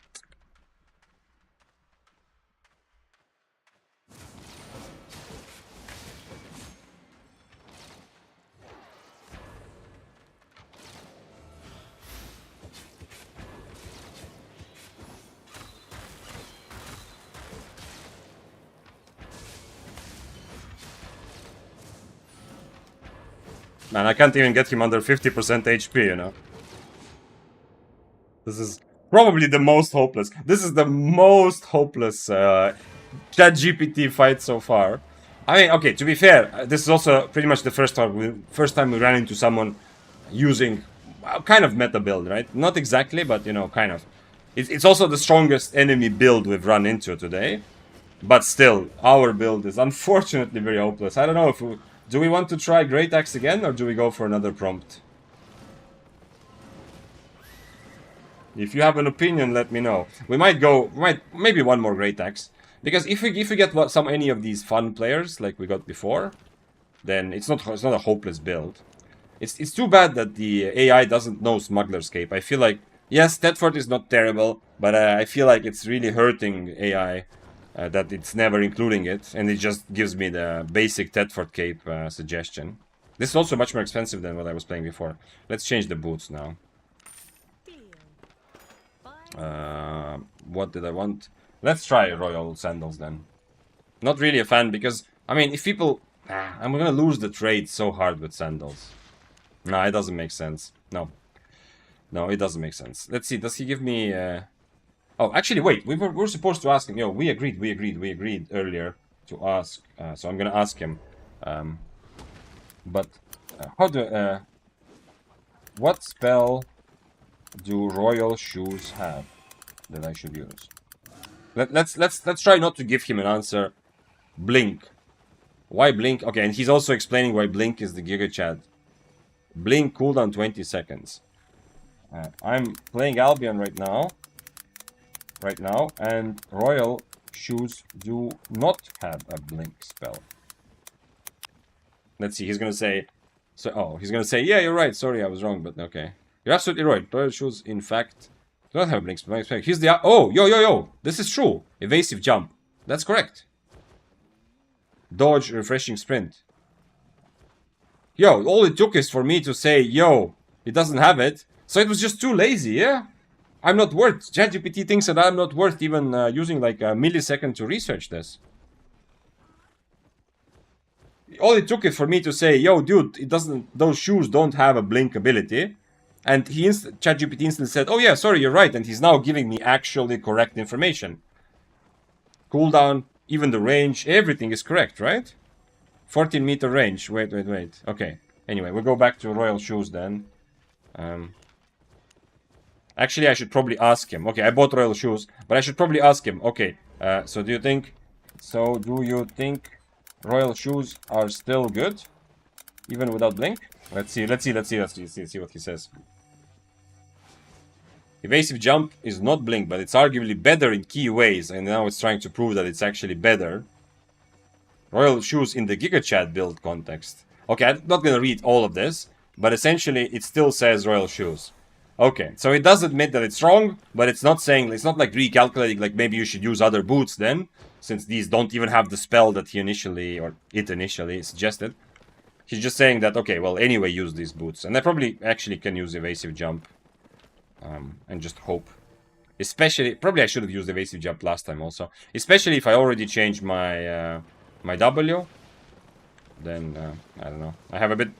man, I can't even get him under 50% HP, you know. This is probably the most hopeless. This is the most hopeless ChatGPT fight so far. I mean, okay, to be fair, this is also pretty much the first time we ran into someone using kind of meta build, right? Not exactly, but, you know, kind of. It's also the strongest enemy build we've run into today. But still, our build is unfortunately very hopeless. I don't know if we... do we want to try Great Axe again, or do we go for another prompt? If you have an opinion, let me know. We might go... maybe one more Great Axe. Because if we get any of these fun players, like we got before, then it's not a hopeless build. It's too bad that the AI doesn't know Smuggler's Cape. I feel like... yes, Thetford is not terrible, but I feel like it's really hurting AI that it's never including it, and it just gives me the basic Thetford Cape suggestion. This is also much more expensive than what I was playing before. Let's change the boots now. What did I want? Let's try Royal Sandals then. Not really a fan because, I mean, if people... I'm gonna lose the trade so hard with Sandals. No, it doesn't make sense. No. No, it doesn't make sense. Let's see, does he give me... Oh, actually, wait, we were supposed to ask him. Yo, we agreed earlier to ask. So I'm gonna ask him. But how do... what spell do Royal Shoes have that I should use? Let's try not to give him an answer. Blink. Why Blink? Okay, and he's also explaining why Blink is the Gigachad. Blink cooldown 20 seconds. I'm playing Albion right now, and Royal Shoes do not have a Blink spell. Let's see, he's gonna say... he's gonna say, yeah, you're right, sorry, I was wrong, but okay. You're absolutely right, Royal Shoes, in fact, do not have a Blink spell. Here's the... oh, yo, this is true. Evasive Jump. That's correct. Dodge, Refreshing Sprint. Yo, all it took is for me to say, yo, it doesn't have it. So it was just too lazy, yeah? I'm not worth... ChatGPT thinks that I'm not worth even using like a millisecond to research this. All it took is for me to say, yo, dude, it doesn't... those shoes don't have a blink ability. And ChatGPT instantly said, oh yeah, sorry, you're right. And he's now giving me actually correct information. Cooldown, even the range, everything is correct, right? 14-meter range. Wait. Okay. Anyway, we'll go back to Royal Shoes then. Actually, I should probably ask him. Okay, I bought Royal Shoes, but I should probably ask him. Okay, so do you think Royal Shoes are still good? Even without Blink? Let's see what he says. Evasive Jump is not Blink, but it's arguably better in key ways, and now it's trying to prove that it's actually better. Royal Shoes in the Gigachad build context. Okay, I'm not gonna read all of this, but essentially it still says Royal Shoes. Okay, so it does admit that it's wrong, but it's not saying, it's not like recalculating, like maybe you should use other boots then, since these don't even have the spell that he initially, or it initially suggested. He's just saying that, okay, well, anyway, use these boots. And I probably actually can use Evasive Jump. And just hope. Especially, probably I should have used Evasive Jump last time also. Especially if I already changed my my W. Then, I don't know. I have a bit...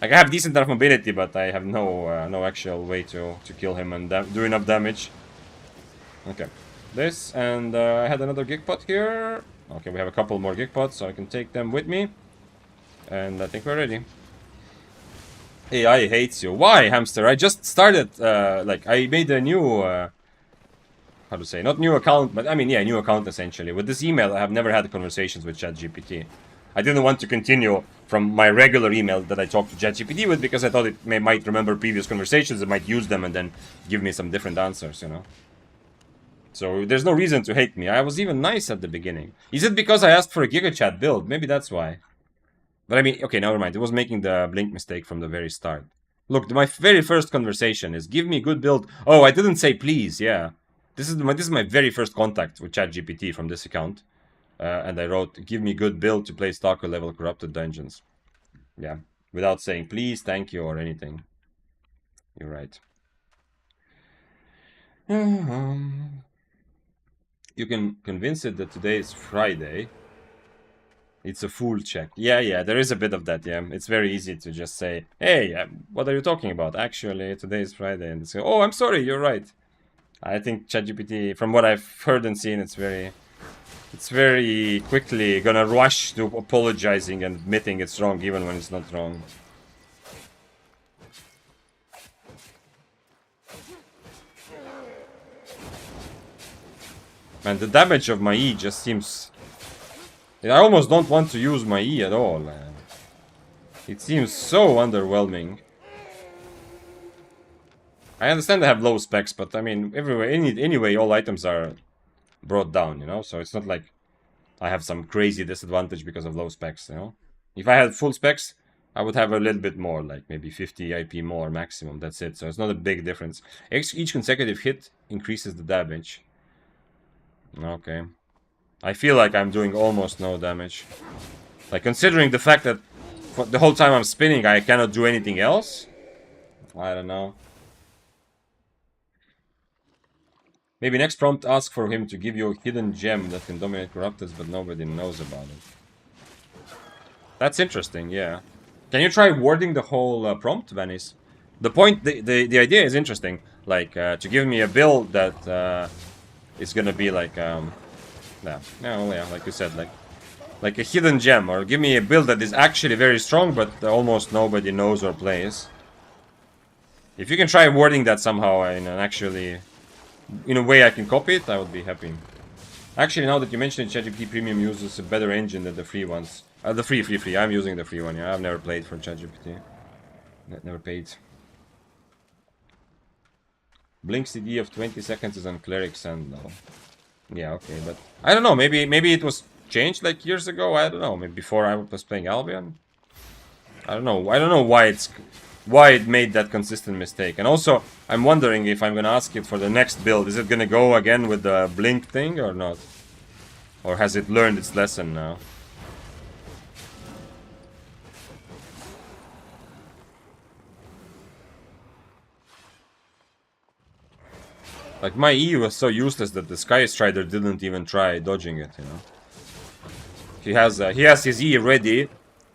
like, I have decent enough mobility, but I have no actual way to kill him and do enough damage. Okay. This, and I had another Gig Pot here. Okay, we have a couple more Gig Pots, so I can take them with me. And I think we're ready. AI hates you. Why, hamster? I just started, like, I made a new, how to say, not new account, but I mean, yeah, new account essentially. With this email, I have never had conversations with ChatGPT. I didn't want to continue from my regular email that I talked to ChatGPT with because I thought it might remember previous conversations, it might use them and then give me some different answers, you know? So there's no reason to hate me. I was even nice at the beginning. Is it because I asked for a Gigachad build? Maybe that's why. But I mean, okay, never mind. It was making the blink mistake from the very start. Look, my very first conversation is give me good build. Oh, I didn't say please. Yeah, this is my very first contact with ChatGPT from this account, and I wrote give me good build to play Stalker level corrupted dungeons. Yeah, without saying please, thank you, or anything. You're right. You can convince it that today is Friday. It's a fool check. Yeah, there is a bit of that, yeah. It's very easy to just say, hey, what are you talking about? Actually, today is Friday. And say, oh, I'm sorry, you're right. I think ChatGPT, from what I've heard and seen, it's very quickly gonna rush to apologizing and admitting it's wrong, even when it's not wrong. Man, the damage of my E just seems... I almost don't want to use my E at all. It seems so underwhelming. I understand I have low specs, but I mean, anyway, all items are brought down, you know? So it's not like I have some crazy disadvantage because of low specs, you know? If I had full specs, I would have a little bit more, like maybe 50 IP more maximum, that's it. So it's not a big difference. Each consecutive hit increases the damage. Okay. I feel like I'm doing almost no damage. Like, considering the fact that for the whole time I'm spinning, I cannot do anything else? I don't know. Maybe next prompt ask for him to give you a hidden gem that can dominate Corruptors, but nobody knows about it. That's interesting, yeah. Can you try wording the whole prompt, Venice? The idea is interesting. Like, to give me a build that is gonna be like, yeah, like you said, like a hidden gem, or give me a build that is actually very strong, but almost nobody knows or plays. If you can try wording that somehow in a way I can copy it, I would be happy. Actually, now that you mentioned it, ChatGPT Premium uses a better engine than the free ones. The free. I'm using the free one, yeah. I've never played for ChatGPT. Never paid. Blink CD of 20 seconds is on Cleric Sand though. Yeah, okay, but I don't know, maybe it was changed like years ago, I don't know, maybe before I was playing Albion. I don't know why it made that consistent mistake. And also, I'm wondering if I'm gonna ask it for the next build, is it gonna go again with the blink thing or not? Or has it learned its lesson now? Like, my E was so useless that the Sky Strider didn't even try dodging it, you know? He has his E ready.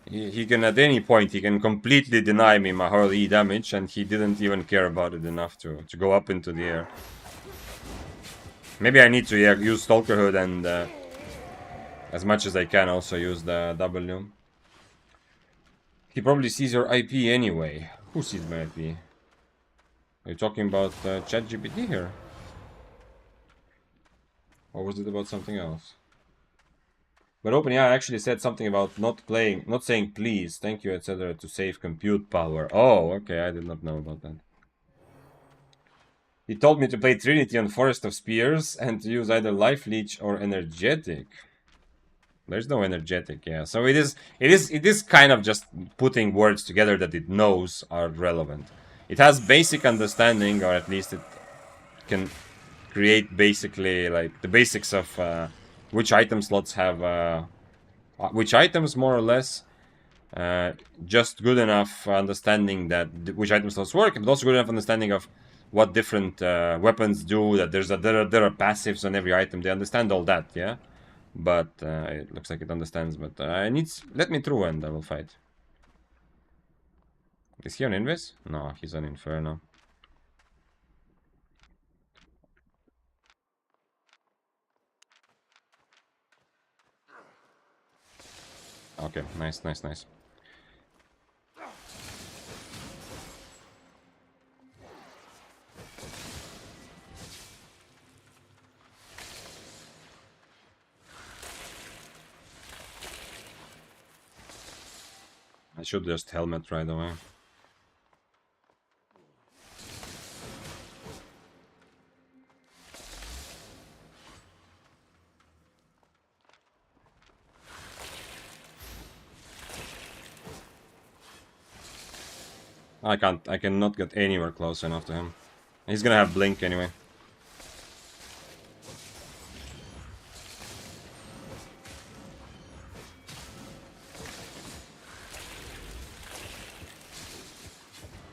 He can, at any point, he can completely deny me my whole E damage, and he didn't even care about it enough to go up into the air. Maybe I need to use Stalker Hood and, as much as I can, also use the W. He probably sees your IP anyway. Who sees my IP? Are you talking about ChatGPT here? Or was it about something else? But OpenAI actually said something about not saying please, thank you, etc. to save compute power. Oh, okay, I did not know about that. He told me to play Trinity on Forest of Spears and to use either Life Leech or Energetic. There's no Energetic, yeah. So it is kind of just putting words together that it knows are relevant. It has basic understanding, or at least it can create basically like the basics of which item slots have which items more or less. Just good enough understanding that which item slots work, but also good enough understanding of what different weapons do. That there are passives on every item. They understand all that, yeah. But it looks like it understands. But let me through and I will fight. Is he on Invis? No, he's on Inferno. Okay, nice. I should just helmet right away. I cannot get anywhere close enough to him. He's gonna have blink anyway.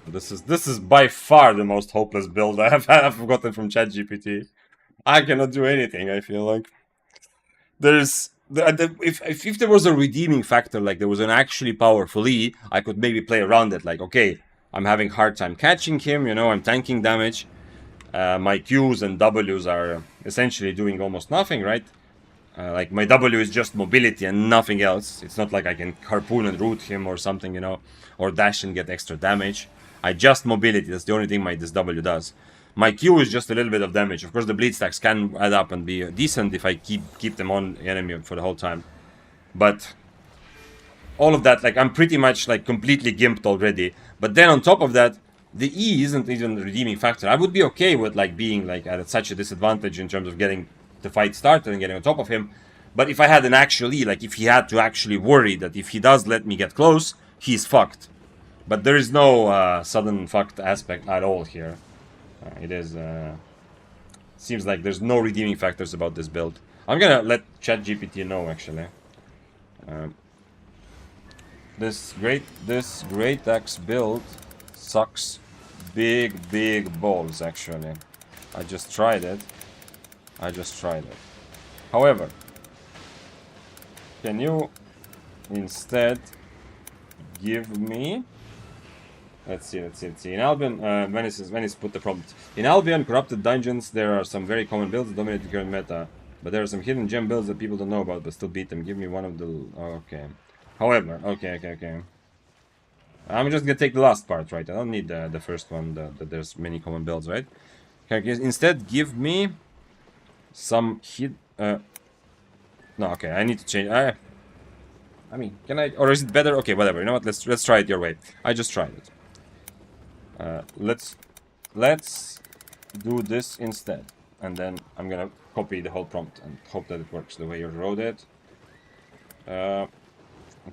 This is by far the most hopeless build I have gotten from ChatGPT. I cannot do anything, I feel like. If there was a redeeming factor, like there was an actually powerful E, I could maybe play around it. Like, okay, I'm having hard time catching him, you know, I'm tanking damage. My Qs and Ws are essentially doing almost nothing, right? Like, my W is just mobility and nothing else. It's not like I can harpoon and root him or something, you know, or dash and get extra damage. I just mobility, that's the only thing this W does. My Q is just a little bit of damage. Of course, the bleed stacks can add up and be decent if I keep them on enemy for the whole time. But all of that, like, I'm pretty much, like, completely gimped already. But then on top of that, the E isn't even a redeeming factor. I would be okay with, like, being, like, at such a disadvantage in terms of getting the fight started and getting on top of him. But if I had an actual E, like, if he had to actually worry that if he does let me get close, he's fucked. But there is no sudden fucked aspect at all here. It is... seems like there's no redeeming factors about this build. I'm gonna let ChatGPT know, actually. This great axe build sucks big balls, actually. I just tried it. However, can you instead give me... Let's see. In Albion, Venice put the prompt. In Albion, corrupted dungeons, there are some very common builds that dominate the current meta. But there are some hidden gem builds that people don't know about, but still beat them. Give me one of the... Okay. However, okay. I'm just gonna take the last part, right? I don't need the first one, that there's many common builds, right? Okay, instead, give me some hid... No, okay, I need to change... I mean, can I... Or is it better? Okay, whatever. You know what? Let's try it your way. I just tried it. Let's do this instead, and then I'm gonna copy the whole prompt and hope that it works the way you wrote it.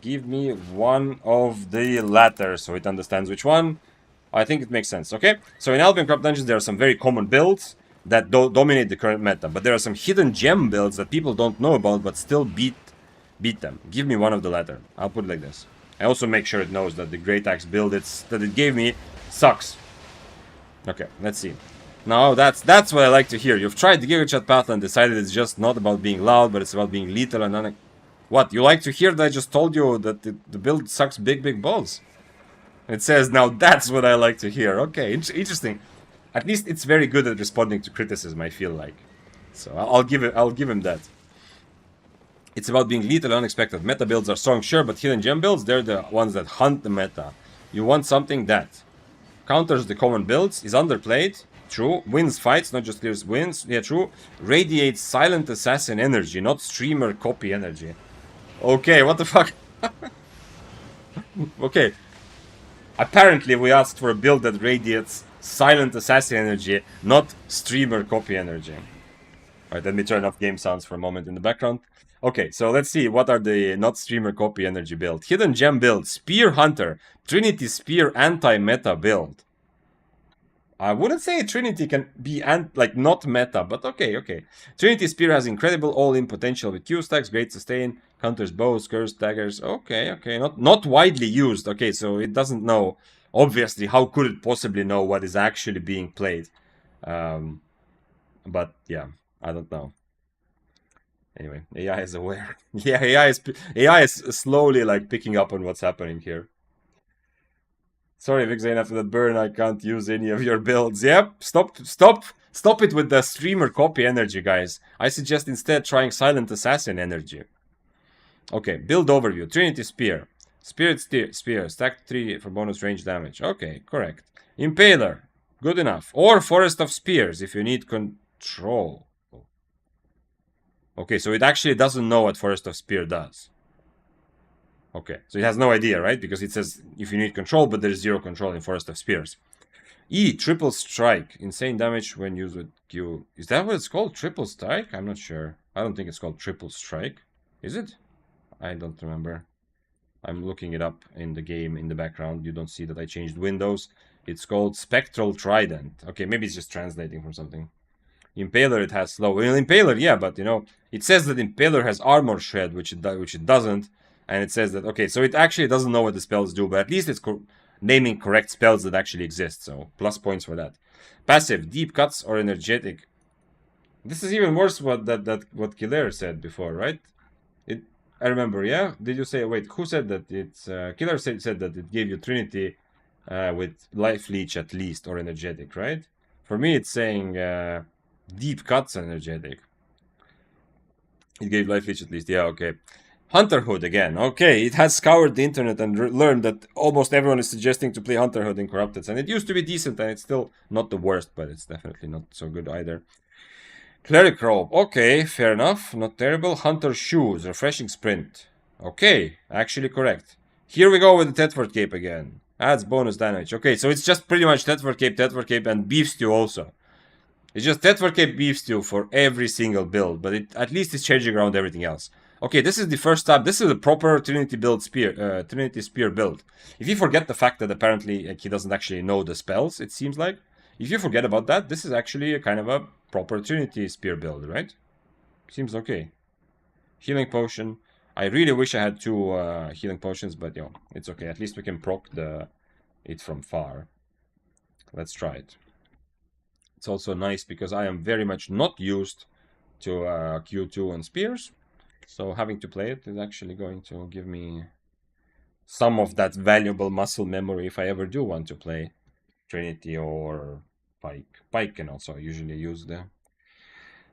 Give me one of the latter so it understands which one. I think it makes sense. Okay, so in Albion Corrupt Dungeons there are some very common builds that dominate the current meta, but there are some hidden gem builds that people don't know about but still beat them. Give me one of the latter. I'll put it like this. I also make sure it knows that the Great Axe build that it gave me sucks. Okay, let's see. Now that's what I like to hear. You've tried the Gigachad path and decided it's just not about being loud, but it's about being lethal and What? You like to hear that I just told you that the build sucks big balls? It says, now that's what I like to hear. Okay, interesting. At least it's very good at responding to criticism, I feel like. So I'll give him that. It's about being lethal and unexpected. Meta builds are strong, sure, but hidden gem builds, they're the ones that hunt the meta. You want something that counters the common builds, is underplayed, true, wins fights, not just clears wins, yeah, true, radiates silent assassin energy, not streamer copy energy. Okay, what the fuck? Okay. Apparently we asked for a build that radiates silent assassin energy, not streamer copy energy. Alright, let me turn off game sounds for a moment in the background. Okay, so let's see, what are the not streamer copy energy build? Hidden gem build, Spear Hunter, Trinity Spear anti-meta build. I wouldn't say Trinity can be not meta, but okay. Trinity Spear has incredible all-in potential with Q stacks, great sustain, counters bows, curse, daggers. Okay. Not widely used. Okay, so it doesn't know. Obviously, how could it possibly know what is actually being played? But yeah, I don't know. Anyway, AI is aware. Yeah, AI is slowly like picking up on what's happening here. Sorry, Vixane, after that burn, I can't use any of your builds. Yep, stop it with the streamer copy energy, guys. I suggest instead trying Silent Assassin energy. Okay, build overview. Trinity Spear. Spirit Spear. Stack 3 for bonus range damage. Okay, correct. Impaler. Good enough. Or Forest of Spears if you need control. Okay, so it actually doesn't know what Forest of Spear does. Okay, so it has no idea, right? Because it says if you need control, but there's 0 control in Forest of Spears. E, triple strike. Insane damage when used with Q. Is that what it's called? Triple strike? I'm not sure. I don't think it's called triple strike. Is it? I don't remember. I'm looking it up in the game in the background. You don't see that I changed windows. It's called Spectral Trident. Okay, maybe it's just translating from something. Impaler, it has slow. Well, Impaler, yeah, but you know, it says that Impaler has armor shred, which it doesn't, and it says that okay, so it actually doesn't know what the spells do, but at least it's naming correct spells that actually exist. So plus points for that. Passive, deep cuts or energetic. This is even worse what what Killer said before, right? I remember, yeah. Did you say? Wait, who said that? It's Killer said that it gave you Trinity with life leech at least or energetic, right? For me, it's saying deep cuts energetic. It gave life leech at least. Yeah, okay. Hunterhood again. Okay, it has scoured the internet and learned that almost everyone is suggesting to play Hunterhood in Corrupted, and it used to be decent, and it's still not the worst, but it's definitely not so good either. Cleric robe. Okay, fair enough. Not terrible. Hunter shoes. Refreshing sprint. Okay, actually correct. Here we go with the Tedford cape again. Adds bonus damage. Okay, so it's just pretty much Tedford cape, and beef stew also. It's just Tedford cape, beef stew for every single build, but it at least it's changing around everything else. Okay, this is the first time. This is a proper Trinity build spear, Trinity spear build. If you forget the fact that apparently he doesn't actually know the spells, it seems like. If you forget about that, this is actually a kind of a proper Trinity spear build, right? Seems okay. Healing potion. I really wish I had 2 healing potions, but yo, it's okay. At least we can proc it from far. Let's try it. It's also nice because I am very much not used to Q2 and spears. So having to play it is actually going to give me some of that valuable muscle memory if I ever do want to play Trinity or Pike. Pike can also usually use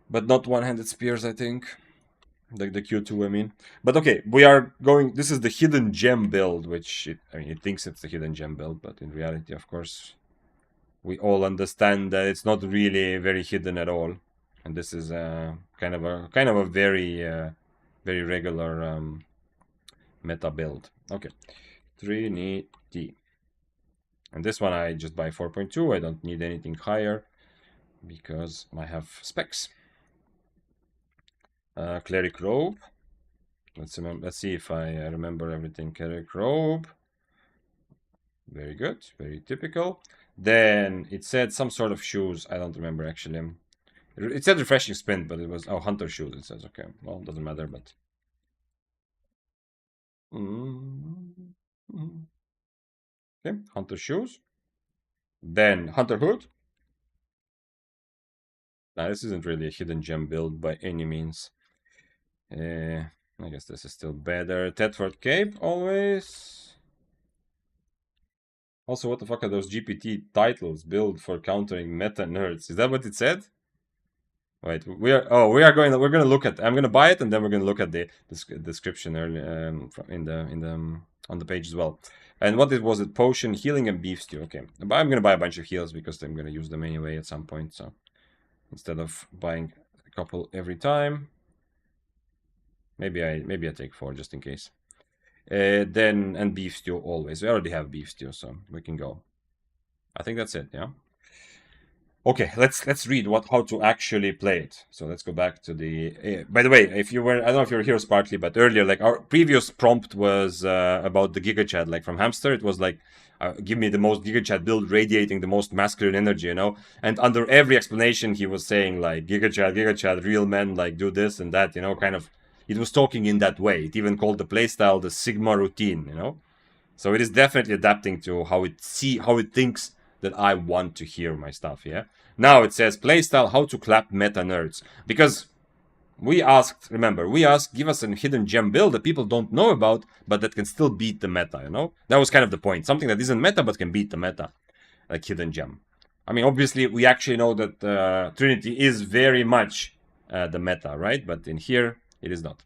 but not one-handed spears, I think. The Q2, I mean. But okay, we are going. This is the hidden gem build, which it thinks it's the hidden gem build, but in reality, of course, we all understand that it's not really very hidden at all. And this is kind of a very very regular meta build. Okay, Trinity. And this one I just buy 4.2. I don't need anything higher because I have specs. Cleric robe. Let's see if I remember everything. Cleric robe. Very good. Very typical. Then it said some sort of shoes. I don't remember actually. It said refreshing sprint, but it was hunter shoes. It says okay. Well, doesn't matter, but. Okay, hunter shoes. Then hunter hood. Now this isn't really a hidden gem build by any means. I guess this is still better. Tedford cape always. Also, what the fuck are those GPT titles? Build for countering meta nerds. Is that what it said? Wait, we're gonna look at. I'm gonna buy it and then we're gonna look at the description early on the page as well. And what was it? Potion, healing, and beef stew. Okay, but I'm gonna buy a bunch of heals because I'm gonna use them anyway at some point. So instead of buying a couple every time, maybe I take 4 just in case. Then and beef stew always. We already have beef stew, so we can go. I think that's it. Yeah. Okay, let's read how to actually play it. So let's go back to the. By the way, if you were, I don't know if you were here sparkly, but earlier, like our previous prompt was about the Gigachad, like from Hamster. It was like, give me the most Gigachad build, radiating the most masculine energy, you know. And under every explanation, he was saying like Gigachad, real men, like do this and that, you know, kind of. It was talking in that way. It even called the playstyle the Sigma routine, you know. So it is definitely adapting to how it thinks that I want to hear my stuff, yeah? Now it says playstyle how to clap meta nerds. Because we asked, give us a hidden gem build that people don't know about, but that can still beat the meta, you know? That was kind of the point. Something that isn't meta but can beat the meta. Like hidden gem. I mean, obviously, we actually know that Trinity is very much the meta, right? But in here, it is not.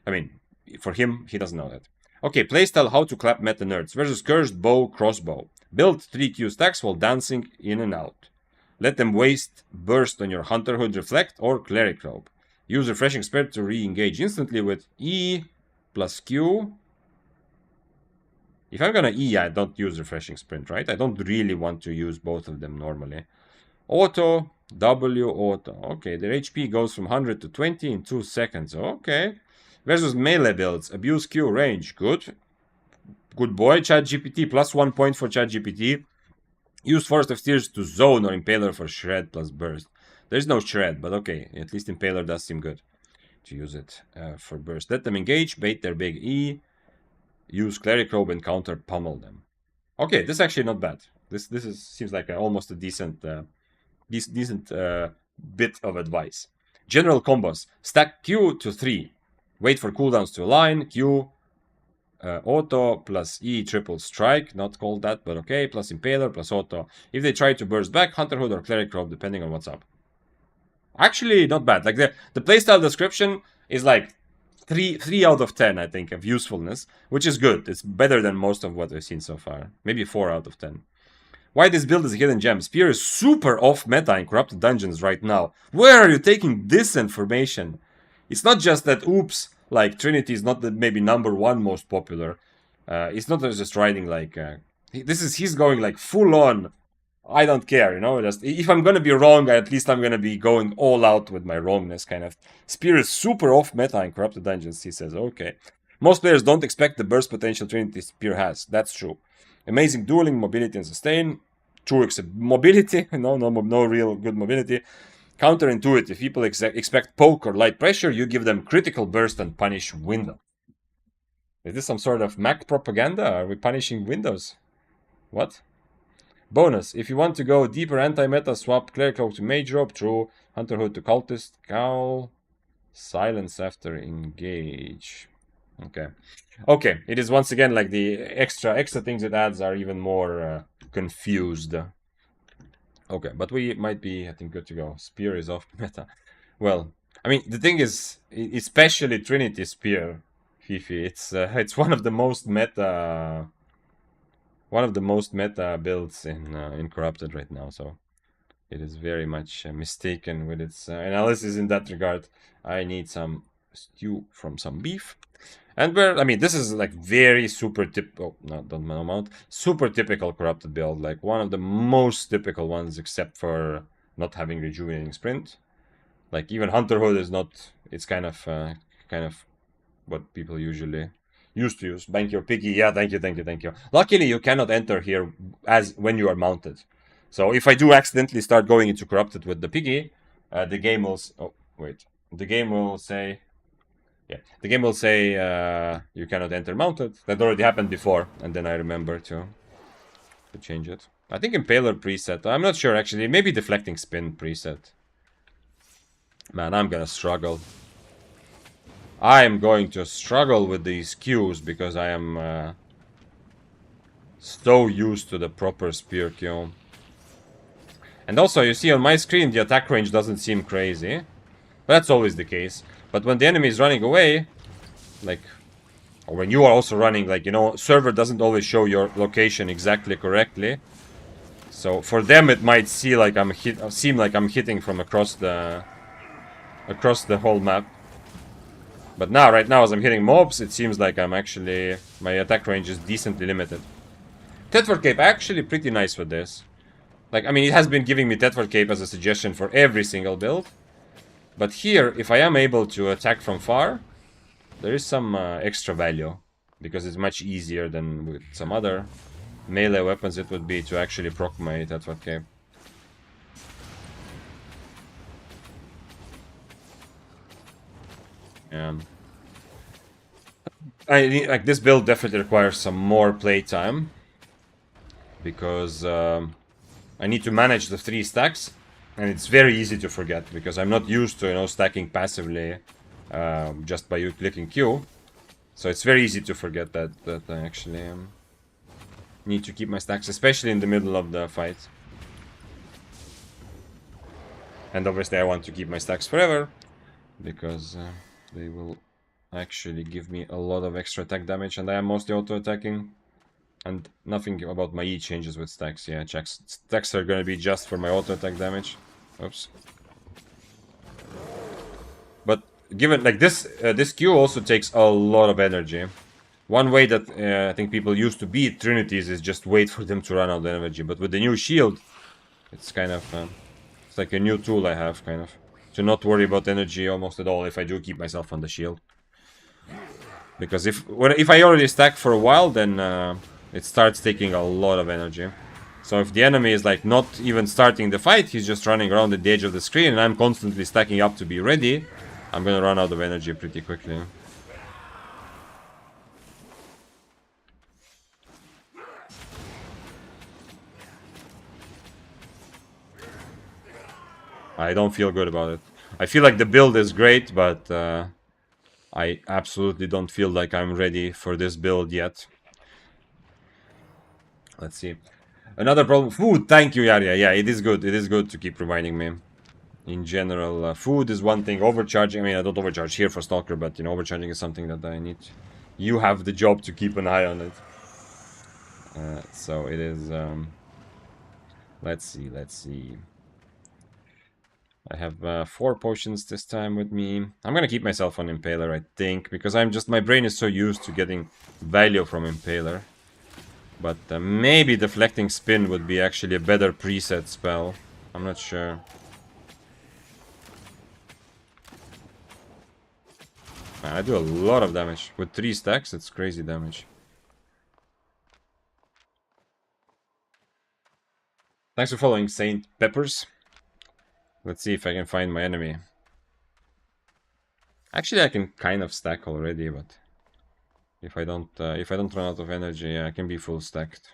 I mean, for him, he doesn't know that. Okay, playstyle how to clap meta nerds versus cursed bow crossbow. Build 3 Q stacks while dancing in and out. Let them waste burst on your Hunter Hood Reflect or Cleric Robe. Use Refreshing Spirit to re-engage instantly with E plus Q. If I'm gonna E, I don't use refreshing sprint, right? I don't really want to use both of them normally. Auto, W, auto. Okay, their HP goes from 100 to 20 in 2 seconds. Okay. Versus melee builds. Abuse Q range. Good. Good boy, ChatGPT. Plus 1 point for ChatGPT. Use Forest of Steers to zone or Impaler for shred plus burst. There's no shred, but okay. At least Impaler does seem good to use it for burst. Let them engage. Bait their big E. Use Cleric Robe and counter pummel them. Okay, this is actually not bad. This seems like almost a decent bit of advice. General combos. Stack Q to 3. Wait for cooldowns to align. Q auto plus E triple strike. Not called that, but okay. Plus Impaler plus auto. If they try to burst back, Hunter Hood or Cleric Robe, depending on what's up. Actually, not bad. Like the playstyle description is like 3 out of 10, I think, of usefulness, which is good. It's better than most of what I've seen so far. Maybe 4 out of 10. Why this build is a hidden gem? Spear is super off meta in Corrupted Dungeons right now. Where are you taking this information? It's not just that, oops, like Trinity is not the maybe #1 most popular. It's not just riding like... he's going like full on. I don't care, you know, just if I'm gonna be wrong, at least I'm gonna be going all out with my wrongness, kind of. Spear is super off meta in Corrupted Dungeons, he says, okay. Most players don't expect the burst potential Trinity Spear has, that's true. Amazing dueling, mobility and sustain. True, except mobility, no real good mobility. Counterintuitive, people expect poke or light pressure, you give them critical burst and punish window. Is this some sort of Mac propaganda? Are we punishing windows? What? Bonus, if you want to go deeper anti-meta, swap Cleric Cloak to Mage Robe, true. Hunter Hood to Cultist, Cowl, Silence after engage. Okay. Okay, it is once again like the extra things it adds are even more confused. Okay, but we might be, I think, good to go. Spear is off meta. Well, I mean, the thing is, especially Trinity Spear, Fifi, it's one of the most meta... One of the most meta builds in Corrupted right now, so it is very much mistaken with its analysis in that regard. I need some stew from some beef. And I mean, this is like very super super typical Corrupted build, like one of the most typical ones, except for not having rejuvenating sprint. Like even Hunter Hood is not. It's kind of what people usually used to use. Bank your piggy. Yeah, thank you. Luckily, you cannot enter here as when you are mounted. So if I do accidentally start going into Corrupted with the piggy, the game will. Oh wait, the game will say. Yeah, the game will say you cannot enter mounted. That already happened before, and then I remember to change it. I think Impaler preset. I'm not sure actually. Maybe Deflecting Spin preset. Man, I'm gonna struggle. I'm going to struggle with these Qs because I am so used to the proper spear Q. And also, you see on my screen, the attack range doesn't seem crazy. That's always the case. But when the enemy is running away, like, or when you are also running, like, you know, server doesn't always show your location exactly correctly. So for them, it might seem like I'm hitting from across the whole map. But now, right now, as I'm hitting mobs, it seems like I'm actually... My attack range is decently limited. Tetford Cape, actually pretty nice with this. Like, I mean, it has been giving me Tetford Cape as a suggestion for every single build. But here, if I am able to attack from far, there is some extra value. Because it's much easier than with some other melee weapons it would be to actually proc my Tetford Cape. Like this build definitely requires some more playtime because I need to manage the 3 stacks, and it's very easy to forget because I'm not used to, you know, stacking passively just by you clicking Q. So it's very easy to forget that I actually need to keep my stacks, especially in the middle of the fight. And obviously I want to keep my stacks forever because they will actually give me a lot of extra attack damage, and I am mostly auto-attacking. And nothing about my E changes with stacks. Yeah, stacks are gonna be just for my auto-attack damage. Oops. But given, like, this Q also takes a lot of energy. One way that I think people used to beat Trinities is just wait for them to run out of energy. But with the new shield, it's kind of... it's like a new tool I have, kind of. To not worry about energy almost at all if I do keep myself on the shield. Because if I already stack for a while, then it starts taking a lot of energy. So if the enemy is like not even starting the fight, he's just running around at the edge of the screen, and I'm constantly stacking up to be ready, I'm gonna run out of energy pretty quickly. I don't feel good about it. I feel like the build is great, but I absolutely don't feel like I'm ready for this build yet. Let's see. Another problem. Food, thank you, Yaria. Yeah, it is good. It is good to keep reminding me. In general, food is one thing. Overcharging, I mean, I don't overcharge here for Stalker, but, you know, overcharging is something that I need. You have the job to keep an eye on it. So it is, let's see. I have 4 potions this time with me. I'm gonna keep myself on Impaler, I think, because my brain is so used to getting value from Impaler. But maybe Deflecting Spin would be actually a better preset spell. I'm not sure. Man, I do a lot of damage. With 3 stacks, it's crazy damage. Thanks for following, Saint Peppers. Let's see if I can find my enemy. Actually, I can kind of stack already, but if I don't run out of energy, I can be full stacked.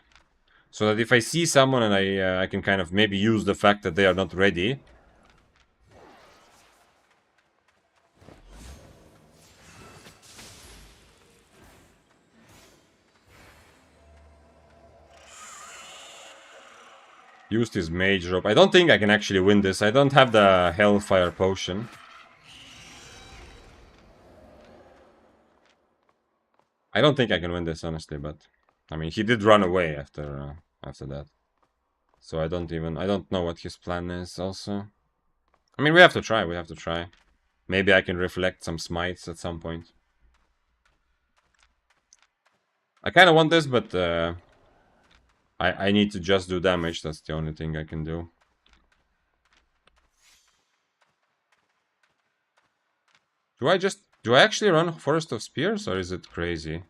So that if I see someone and I can kind of maybe use the fact that they are not ready. Used his mage rope. I don't think I can actually win this. I don't have the Hellfire potion. I don't think I can win this, honestly, but... I mean, he did run away after that. So I don't know what his plan is, also. I mean, we have to try. Maybe I can reflect some smites at some point. I kind of want this, but... I need to just do damage. That's the only thing I can do. Do I actually run Forest of Spears, or is it crazy?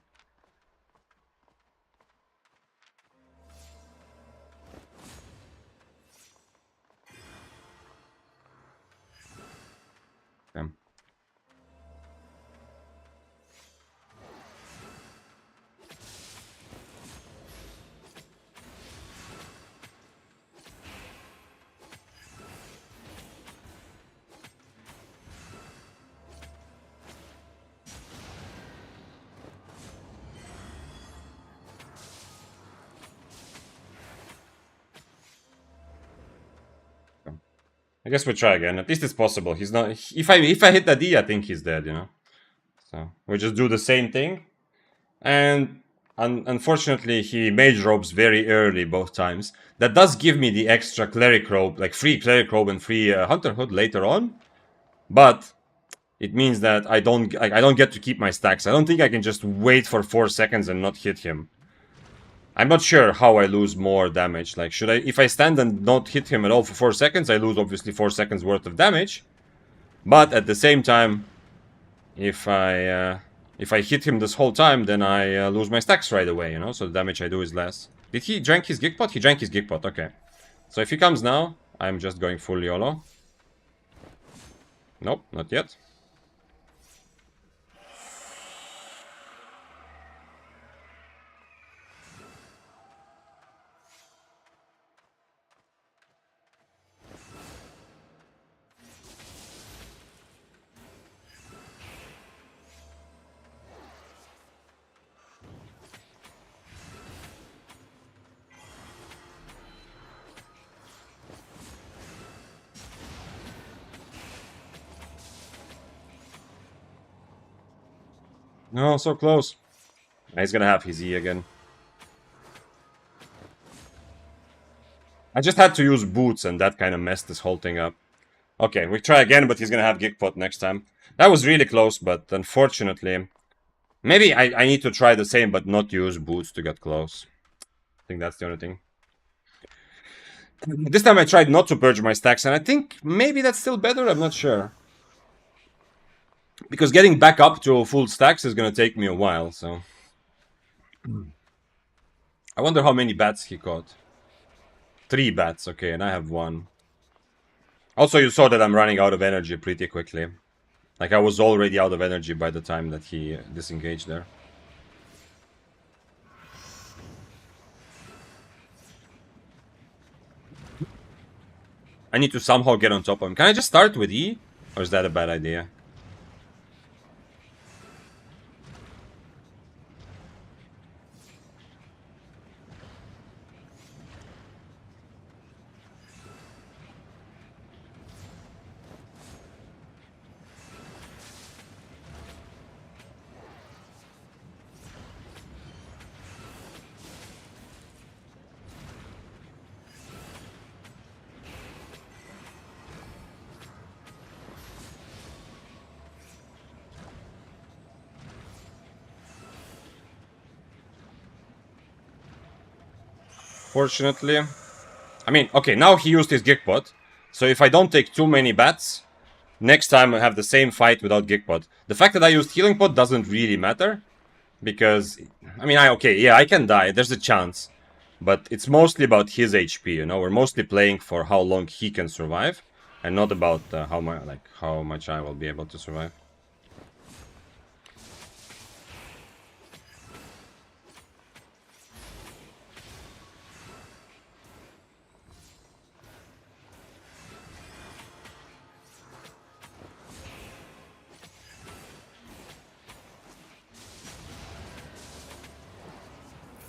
Damn. I guess we'll try again. At least it's possible. He's not. If I hit the D, I think he's dead. You know. So we just do the same thing, and unfortunately he mage robes very early both times. That does give me the extra cleric robe, like free cleric robe and free hunter hood later on, but it means that I don't get to keep my stacks. I don't think I can just wait for 4 seconds and not hit him. I'm not sure how I lose more damage. Like, if I stand and not hit him at all for 4 seconds, I lose obviously 4 seconds worth of damage. But at the same time, if I hit him this whole time, then I lose my stacks right away, you know? So the damage I do is less. Did he drink his Gig Pot? He drank his Gig Pot, okay. So if he comes now, I'm just going full YOLO. Nope, not yet. No, so close. He's gonna have his E again. I just had to use boots and that kind of messed this whole thing up. Okay, we try again, but he's gonna have Gigpot next time. That was really close, but unfortunately... Maybe I need to try the same, but not use boots to get close. I think that's the only thing. This time I tried not to purge my stacks, and I think maybe that's still better. I'm not sure. Because getting back up to full stacks is going to take me a while, so... I wonder how many bats he caught. 3 bats, okay, and I have 1. Also, you saw that I'm running out of energy pretty quickly. Like, I was already out of energy by the time that he disengaged there. I need to somehow get on top of him. Can I just start with E? Or is that a bad idea? Fortunately. I mean, okay, now he used his Gigpot. So if I don't take too many bats, next time I have the same fight without Gigpot. The fact that I used Healing Pot doesn't really matter. Because, I mean, I can die, there's a chance. But it's mostly about his HP, you know? We're mostly playing for how long he can survive. And not about how much I will be able to survive.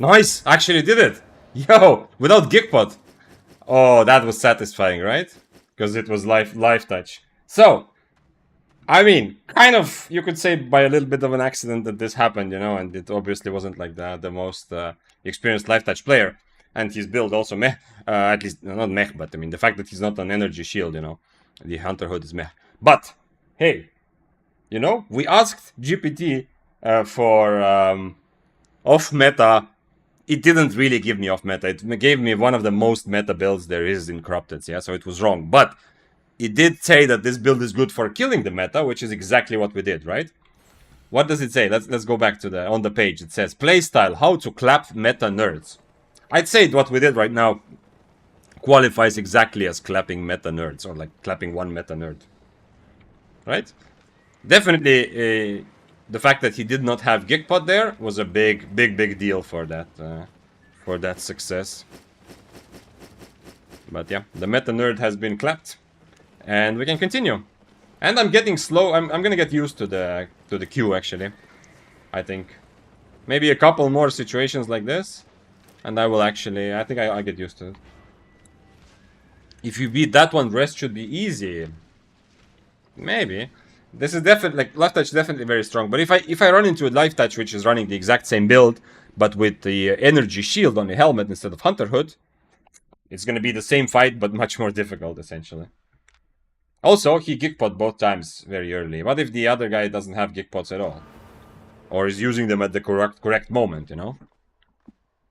Nice! Actually did it! Yo! Without Gigpot! Oh, that was satisfying, right? Because it was life touch. So, I mean, kind of, you could say by a little bit of an accident that this happened, you know, and it obviously wasn't like the most experienced life touch player. And his build also meh, at least, not meh, but I mean, the fact that he's not an energy shield, you know, the Hunter Hood is meh. But, hey, you know, we asked GPT for off-meta. It didn't really give me off-meta. It gave me one of the most meta builds there is in Corrupted, yeah, so it was wrong. But it did say that this build is good for killing the meta, which is exactly what we did, right? What does it say? Let's go back to on the page. It says, playstyle, how to clap meta nerds. I'd say what we did right now qualifies exactly as clapping meta nerds, or like clapping one meta nerd. Right? Definitely, the fact that he did not have Gigpot there was a big deal for that success. But yeah, the meta nerd has been clapped, and we can continue. And I'm getting slow. I'm gonna get used to the queue actually. I think maybe a couple more situations like this, and I will actually. I think I get used to it. If you beat that one, rest should be easy. Maybe. This is definitely, like, life touch is definitely very strong. But if I run into a life touch which is running the exact same build, but with the energy shield on the helmet instead of Hunter Hood, it's gonna be the same fight, but much more difficult, essentially. Also, he Gigpot both times very early. What if the other guy doesn't have Gigpots at all? Or is using them at the correct moment, you know?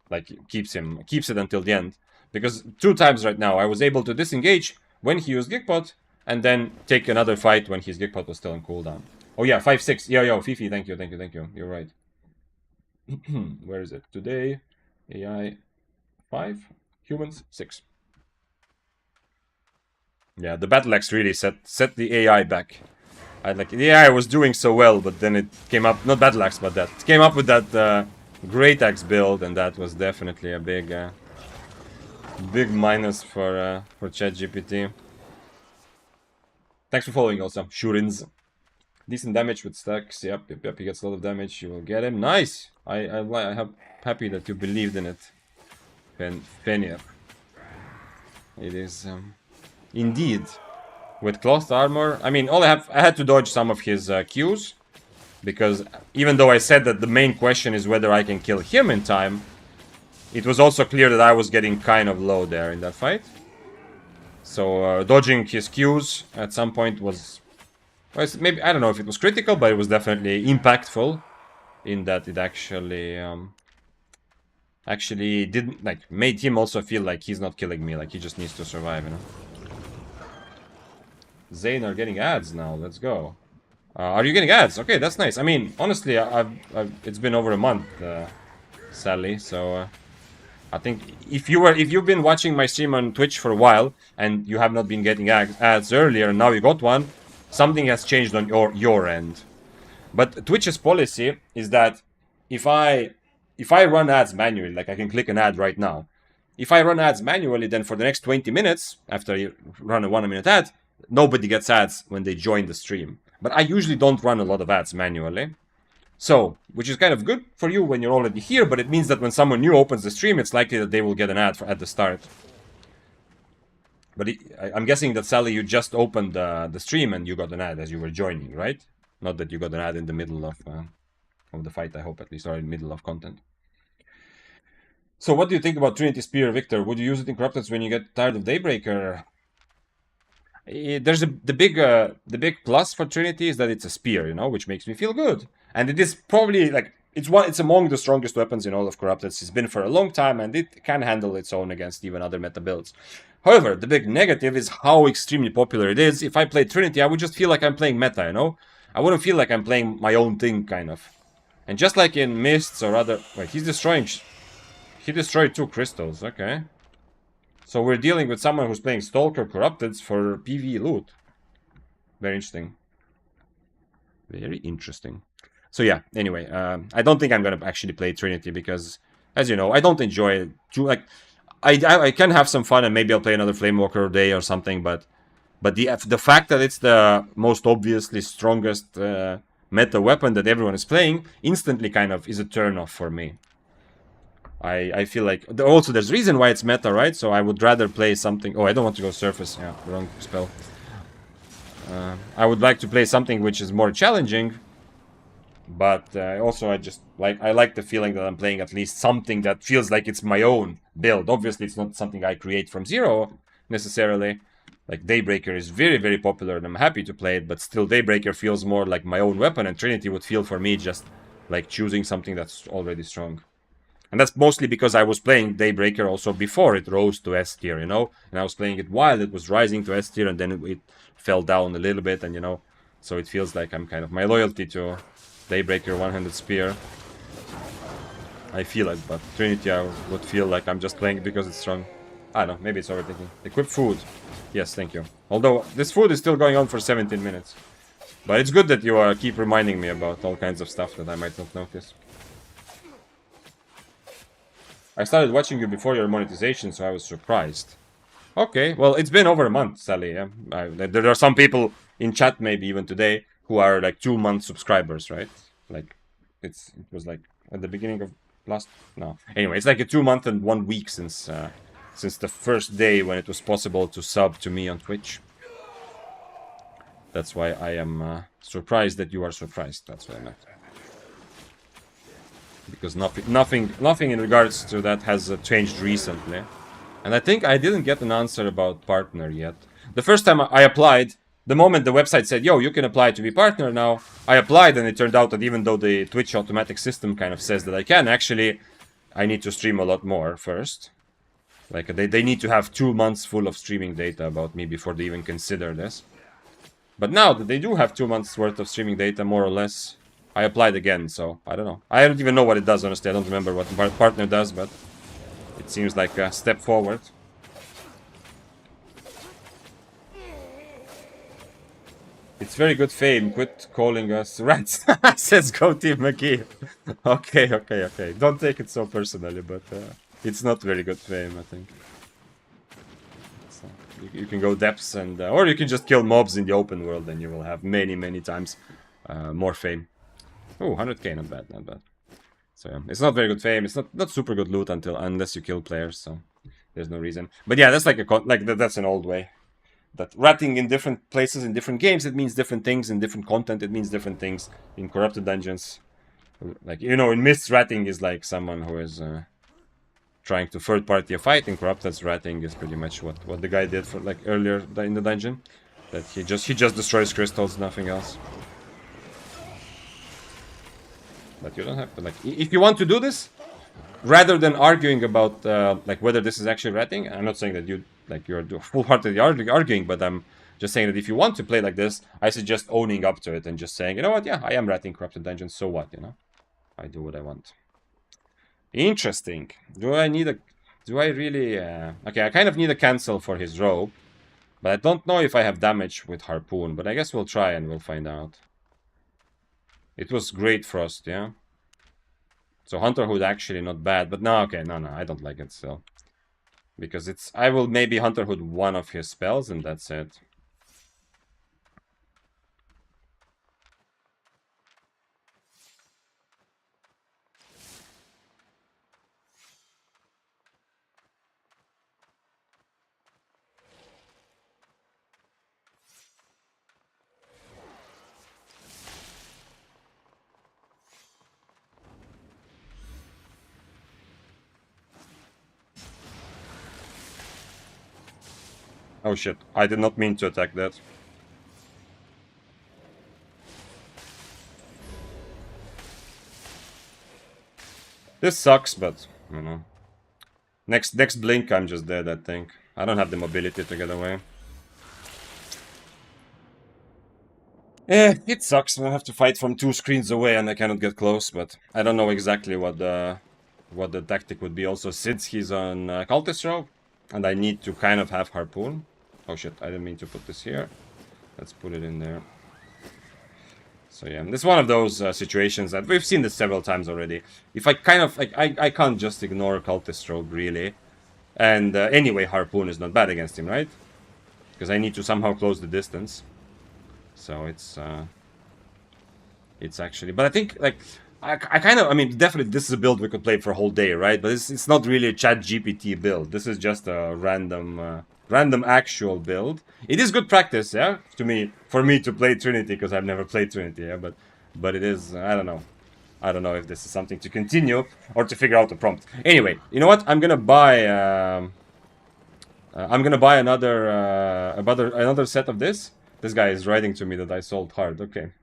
Like, keeps it until the end. Because 2 times right now, I was able to disengage when he used Gigpot, and then take another fight when his Gigpot was still on cooldown. Oh yeah, 5-6. Yo, Fifi, thank you. You're right. Where is it? Today, AI 5, humans 6. Yeah, the Battle Axe really set the AI back. The AI was doing so well, but then it came up, not Battle Axe, but that. It came up with that Great Axe build, and that was definitely a big minus for ChatGPT. Thanks for following also. Shurins. Decent damage with stacks. Yep, he gets a lot of damage. You will get him. Nice! I'm happy that you believed in it. Fenir. It is indeed. With cloth armor. I mean, I had to dodge some of his Qs. Because even though I said that the main question is whether I can kill him in time, it was also clear that I was getting kind of low there in that fight. So, dodging his Qs at some point was maybe, I don't know if it was critical, but it was definitely impactful in that it actually didn't, like, made him also feel like he's not killing me, like he just needs to survive, you know. Zane are getting ads now, let's go. Are you getting ads? Okay, that's nice. I mean, honestly, it's been over a month, Sally, so I think if you've been watching my stream on Twitch for a while and you have not been getting ads earlier and now you got one, something has changed on your end. But Twitch's policy is that if I run ads manually, like I can click an ad right now. If I run ads manually, then for the next 20 minutes, after you run a 1 minute ad, nobody gets ads when they join the stream. But I usually don't run a lot of ads manually. So, which is kind of good for you when you're already here, but it means that when someone new opens the stream, it's likely that they will get an ad at the start. But I'm guessing that, Sally, you just opened the stream and you got an ad as you were joining, right? Not that you got an ad in the middle of the fight, I hope, at least, or in the middle of content. So what do you think about Trinity Spear, Victor? Would you use it in Corrupted when you get tired of Daybreaker? There's the big plus for Trinity is that it's a spear, you know, which makes me feel good. And it is probably, like, it's among the strongest weapons in all of Corrupted. It's been for a long time, and it can handle its own against even other meta builds. However, the big negative is how extremely popular it is. If I played Trinity, I would just feel like I'm playing meta, you know? I wouldn't feel like I'm playing my own thing, kind of. And just like in Mists or other... Wait, he's destroying... He destroyed 2 crystals, okay. So we're dealing with someone who's playing Stalker Corrupted for PvE loot. Very interesting. Very interesting. So yeah, anyway, I don't think I'm gonna actually play Trinity because, as you know, I don't enjoy it too, like, I can have some fun and maybe I'll play another Flamewalker day or something, but the fact that it's the most obviously strongest meta weapon that everyone is playing instantly kind of is a turn off for me. I feel like also there's a reason why it's meta, right? So I would rather play something. Oh, I don't want to go surface. Yeah, wrong spell. I would like to play something which is more challenging, but also I like the feeling that I'm playing at least something that feels like it's my own build. Obviously, it's not something I create from zero necessarily. Like Daybreaker is very, very popular and I'm happy to play it, but still Daybreaker feels more like my own weapon, and Trinity would feel for me just like choosing something that's already strong. And that's mostly because I was playing Daybreaker also before it rose to S tier, you know? And I was playing it while it was rising to S tier, and then it fell down a little bit, and you know, so it feels like I'm kind of, my loyalty to Daybreaker one-handed spear, I feel like, but Trinity I would feel like I'm just playing it because it's strong. I don't know, maybe it's overthinking. Equip food. Yes, thank you. Although, this food is still going on for 17 minutes. But it's good that you keep reminding me about all kinds of stuff that I might not notice. I started watching you before your monetization, so I was surprised. Okay, well, it's been over a month, Sally. Yeah? There are some people in chat, maybe even today, who are like 2-month subscribers, right? Like, it was like at the beginning of last... No. Anyway, it's like a 2 month and 1 week since the first day when it was possible to sub to me on Twitch. That's why I am surprised that you are surprised. That's what I meant. Because nothing in regards to that has changed recently. And I think I didn't get an answer about partner yet. The first time I applied, the moment the website said, yo, you can apply to be partner now, I applied, and it turned out that even though the Twitch automatic system kind of says that I can, actually, I need to stream a lot more first. Like, they need to have 2 months full of streaming data about me before they even consider this. But now that they do have 2 months worth of streaming data, more or less, I applied again, so I don't know. I don't even know what it does, honestly. I don't remember what the partner does, but it seems like a step forward. It's very good fame. Quit calling us rats. Says Go Team McGee. Okay. Don't take it so personally, but it's not very good fame, I think. So you can go depths, and or you can just kill mobs in the open world, and you will have many times more fame. Oh, 100k, not bad, not bad. So yeah, it's not very good fame. It's not super good loot unless you kill players. So there's no reason. But yeah, that's like that's an old way. That ratting in different places in different games, it means different things. In different content, it means different things. In Corrupted Dungeons, like, you know, in Mists, ratting is like someone who is trying to third party a fight. In Corrupted's, ratting is pretty much what the guy did for like earlier in the dungeon. That he just destroys crystals, nothing else. But you don't have to, like, if you want to do this, rather than arguing about, like, whether this is actually ratting, I'm not saying that you, like, you're full-heartedly arguing, but I'm just saying that if you want to play like this, I suggest owning up to it and just saying, you know what, yeah, I am ratting Corrupted Dungeons, so what, you know? I do what I want. Interesting. Do I really... Okay, I kind of need a cancel for his robe. But I don't know if I have damage with Harpoon. But I guess we'll try and we'll find out. It was Great Frost, yeah? So Hunterhood actually not bad. But no, okay, no, I don't like it still. Because it's... I will maybe Hunterhood one of his spells and that's it. Oh shit, I did not mean to attack that. This sucks, but, you know. Next blink, I'm just dead, I think. I don't have the mobility to get away. It sucks. I have to fight from 2 screens away and I cannot get close, but I don't know exactly what the tactic would be also, since he's on Cultist Row, and I need to kind of have Harpoon. Oh shit, I didn't mean to put this here. Let's put it in there. So yeah, this is one of those situations that we've seen this several times already. If I kind of, like, I can't just ignore Cultist Rogue, really. And anyway, Harpoon is not bad against him, right? Because I need to somehow close the distance. So it's actually... But I think, like, I kind of... I mean, definitely this is a build we could play for a whole day, right? But it's not really a ChatGPT build. This is just a random actual build. It is good practice, yeah, for me to play Trinity, because I've never played Trinity, yeah, but it is, I don't know if this is something to continue or to figure out the prompt. Anyway, you know what? I'm gonna buy another set of this. This guy is writing to me that I sold hard. Okay,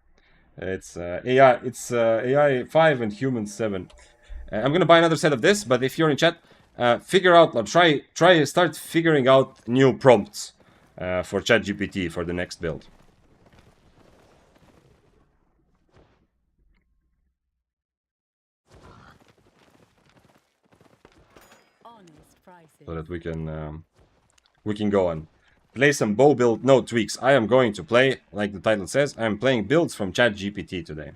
it's AI 5 and human 7. I'm gonna buy another set of this, but if you're in chat, figure out, start figuring out new prompts for ChatGPT for the next build. So that we can go on. Play some bow build, no tweaks. I am going to play, like the title says, I am playing builds from ChatGPT today.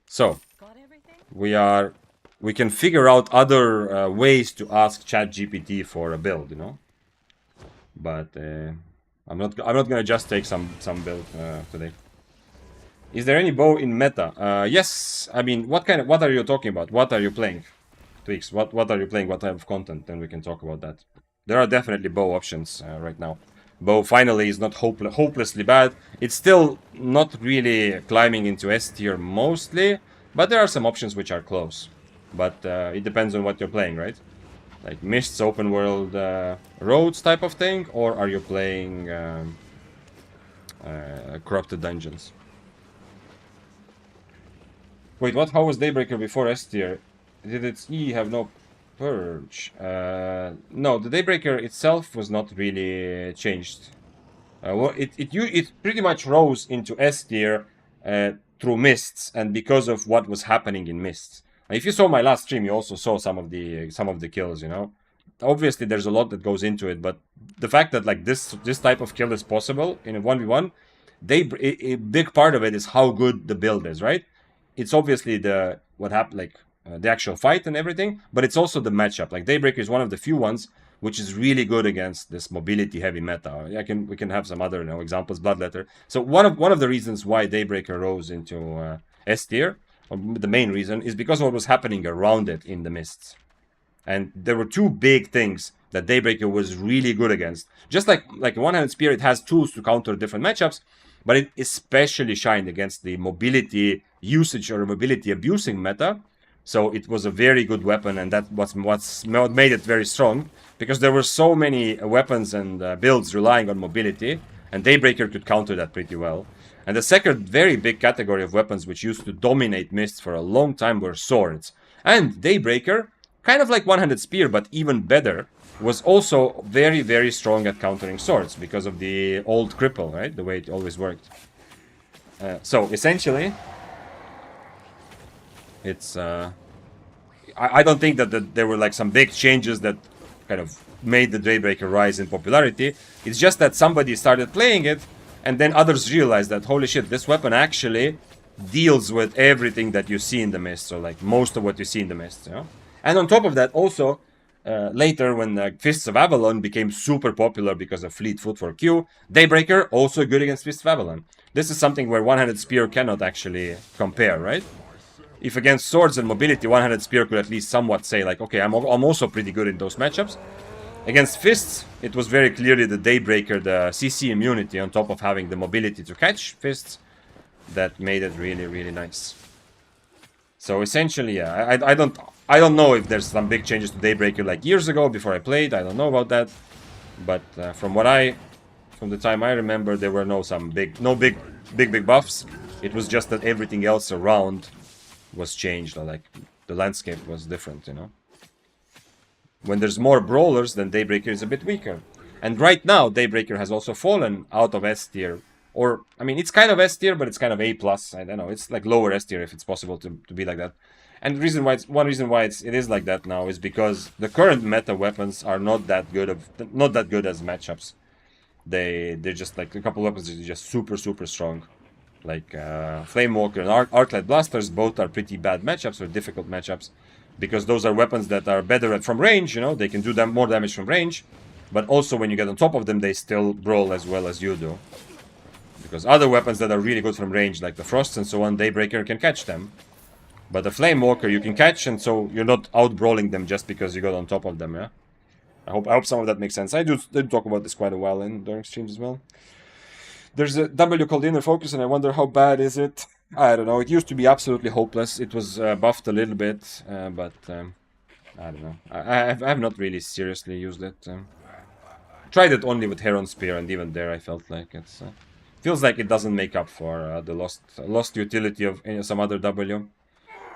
So, we can figure out other ways to ask ChatGPT for a build, you know. But I'm not gonna just take some build today. Is there any bow in meta? Yes. I mean, what are you talking about? What are you playing? Tweaks. What are you playing? What type of content? Then we can talk about that. There are definitely bow options right now. Bow finally is not hopelessly bad. It's still not really climbing into S tier mostly, but there are some options which are close. But it depends on what you're playing, right? Like Mists, open world, roads type of thing, or are you playing Corrupted Dungeons? Wait, what? How was Daybreaker before S tier? Did its E have no purge? No, the Daybreaker itself was not really changed. Well, it pretty much rose into S tier through Mists, and because of what was happening in Mists. If you saw my last stream, you also saw some of the kills, you know. Obviously, there's a lot that goes into it, but the fact that like this type of kill is possible in a 1v1, a big part of it is how good the build is, right? It's obviously the actual fight and everything, but it's also the matchup. Like Daybreaker is one of the few ones which is really good against this mobility heavy meta. We can have some other examples. Bloodletter. So one of the reasons why Daybreaker rose into S tier, the main reason, is because of what was happening around it in the Mists. And there were two big things that Daybreaker was really good against. Just like One-Handed Spear, it has tools to counter different matchups, but it especially shined against the mobility usage or mobility abusing meta. So it was a very good weapon, and that was what made it very strong, because there were so many weapons and builds relying on mobility, and Daybreaker could counter that pretty well. And the second very big category of weapons which used to dominate Mist for a long time were swords. And Daybreaker, kind of like One-Handed Spear, but even better, was also very, very strong at countering swords because of the old cripple, right? The way it always worked. So essentially, it's... I don't think that there were like some big changes that kind of made the Daybreaker rise in popularity. It's just that somebody started playing it, and then others realized that, holy shit, this weapon actually deals with everything that you see in the Mist, or like most of what you see in the Mist, you know? And on top of that, also, later when Fists of Avalon became super popular because of Fleet Foot for Q, Daybreaker also good against Fists of Avalon. This is something where One-Handed Spear cannot actually compare, right? If against swords and mobility, One-Handed Spear could at least somewhat say, like, okay, I'm also pretty good in those matchups. Against Fists, it was very clearly the Daybreaker, the CC immunity on top of having the mobility to catch Fists, that made it really, really nice. So essentially, yeah, I don't know if there's some big changes to Daybreaker like years ago before I played. I don't know about that, but from the time I remember, there were no big buffs. It was just that everything else around was changed, like the landscape was different, you know. When there's more brawlers, then Daybreaker is a bit weaker. And right now, Daybreaker has also fallen out of S tier. Or, I mean, it's kind of S tier, but it's kind of A+. I don't know, it's like lower S tier if it's possible to be like that. And one reason why it is like that now is because the current meta weapons are not that good as matchups. They're just like a couple weapons are just super, super strong. Like Flamewalker and Arclight Blasters both are pretty bad matchups or difficult matchups. Because those are weapons that are better from range, you know, they can do more damage from range. But also when you get on top of them, they still brawl as well as you do. Because other weapons that are really good from range, like the Frosts and so on, Daybreaker can catch them. But the Flamewalker you can catch, and so you're not out-brawling them just because you got on top of them, yeah? I hope some of that makes sense. I do talk about this quite a while during streams as well. There's a W called Inner Focus, and I wonder how bad is it? I don't know. It used to be absolutely hopeless. It was buffed a little bit, but I don't know. I have not really seriously used it. Tried it only with Heron Spear, and even there I felt like it's feels like it doesn't make up for the lost utility of some other W.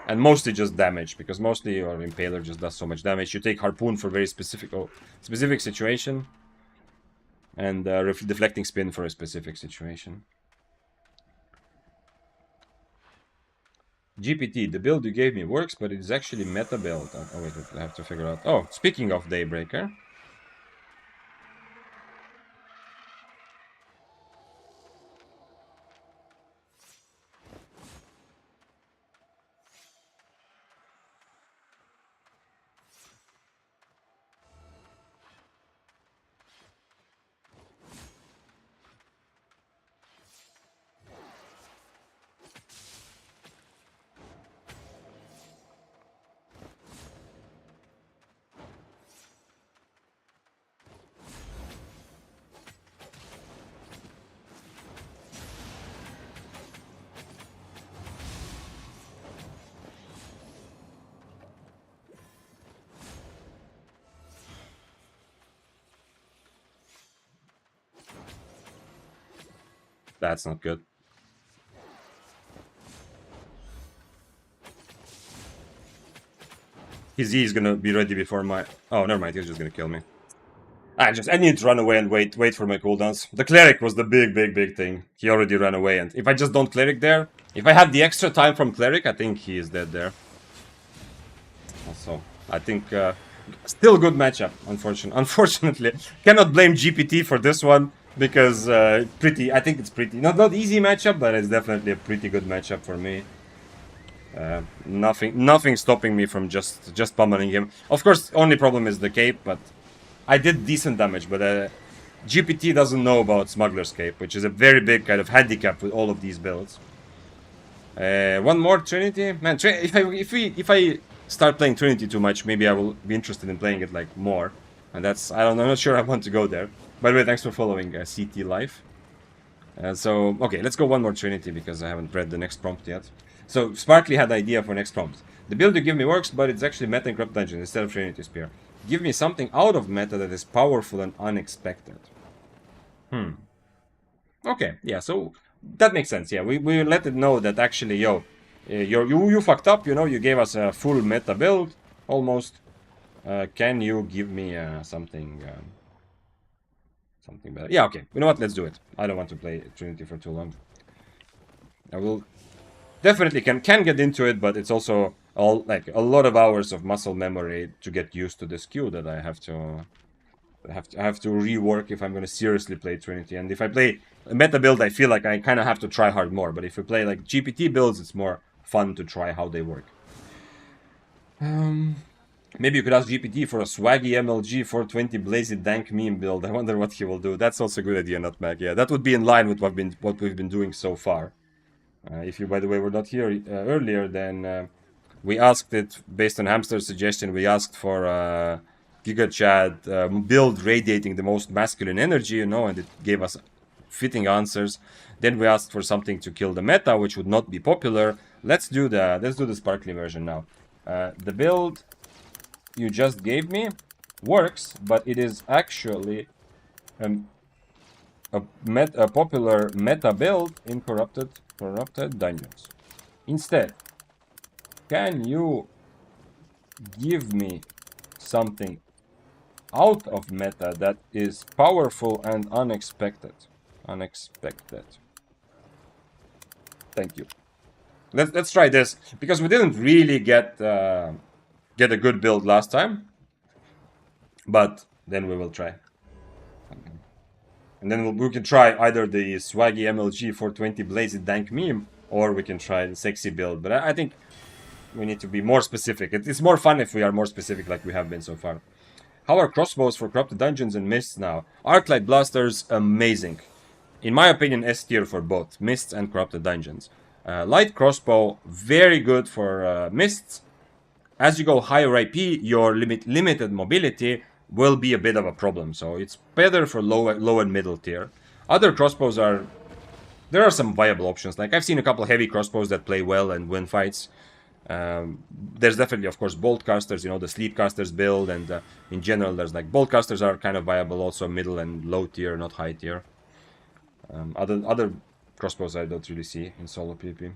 And mostly just damage, because mostly your Impaler just does so much damage. You take Harpoon for very specific situation, and Deflecting Spin for a specific situation. GPT, the build you gave me works, but it is actually meta build. Oh wait, I have to figure out. Oh, speaking of Daybreaker. That's not good. His E is gonna be ready before my... Oh, never mind, he's just gonna kill me. I need to run away and wait for my cooldowns. The Cleric was the big thing. He already ran away, and if I just don't Cleric there... If I had the extra time from Cleric, I think he is dead there. Also, I think... still good matchup, unfortunately. Cannot blame GPT for this one. Because I think it's pretty, not easy matchup, but it's definitely a pretty good matchup for me. Nothing stopping me from just pummeling him. Of course, only problem is the cape, but I did decent damage. But GPT doesn't know about Smuggler's Cape, which is a very big kind of handicap with all of these builds. One more Trinity, man. If I start playing Trinity too much, maybe I will be interested in playing it like more. And I'm not sure I want to go there. By the way, thanks for following CT Live. So, okay, let's go one more Trinity because I haven't read the next prompt yet. So, Sparkly had the idea for next prompt. The build you give me works, but it's actually meta in Corrupt Dungeon instead of Trinity Spear. Give me something out of meta that is powerful and unexpected. Okay, yeah, so that makes sense. Yeah, we let it know that actually, yo, you fucked up. You know, you gave us a full meta build almost. Can you give me something something better? Yeah, okay. You know what? Let's do it. I don't want to play Trinity for too long. I will definitely can get into it, but it's also all like a lot of hours of muscle memory to get used to this queue that I have to rework if I'm going to seriously play Trinity. And if I play a meta build, I feel like I kind of have to try hard more. But if you play like GPT builds, it's more fun to try how they work. Maybe you could ask GPT for a swaggy MLG 420 Blazed Dank meme build. I wonder what he will do. That's also a good idea, Nutmeg. Yeah, that would be in line with what we've been doing so far. If you, by the way, were not here earlier, then we asked it based on Hamster's suggestion. We asked for Gigachad build radiating the most masculine energy, you know, and it gave us fitting answers. Then we asked for something to kill the meta, which would not be popular. Let's do the sparkly version now. The build you just gave me works, but it is actually a popular meta build in corrupted dungeons. Instead, can you give me something out of meta that is powerful and unexpected? Thank you. Let's try this, because we didn't really get a good build last time, but then we will try. And then we can try either the swaggy MLG 420 Blazed Dank meme, or we can try the sexy build. But I think we need to be more specific. It's more fun if we are more specific like we have been so far. How are crossbows for corrupted dungeons and mists now? Arclight blasters, amazing. In my opinion, S tier for both mists and corrupted dungeons. Light crossbow, very good for mists. As you go higher IP, your limited mobility will be a bit of a problem. So it's better for low and middle tier. Other crossbows there are some viable options. Like I've seen a couple heavy crossbows that play well and win fights. There's definitely, of course, bolt casters, you know, the sleep casters build, and in general, there's like bolt casters are kind of viable, also middle and low tier, not high tier. Other crossbows I don't really see in solo PvP.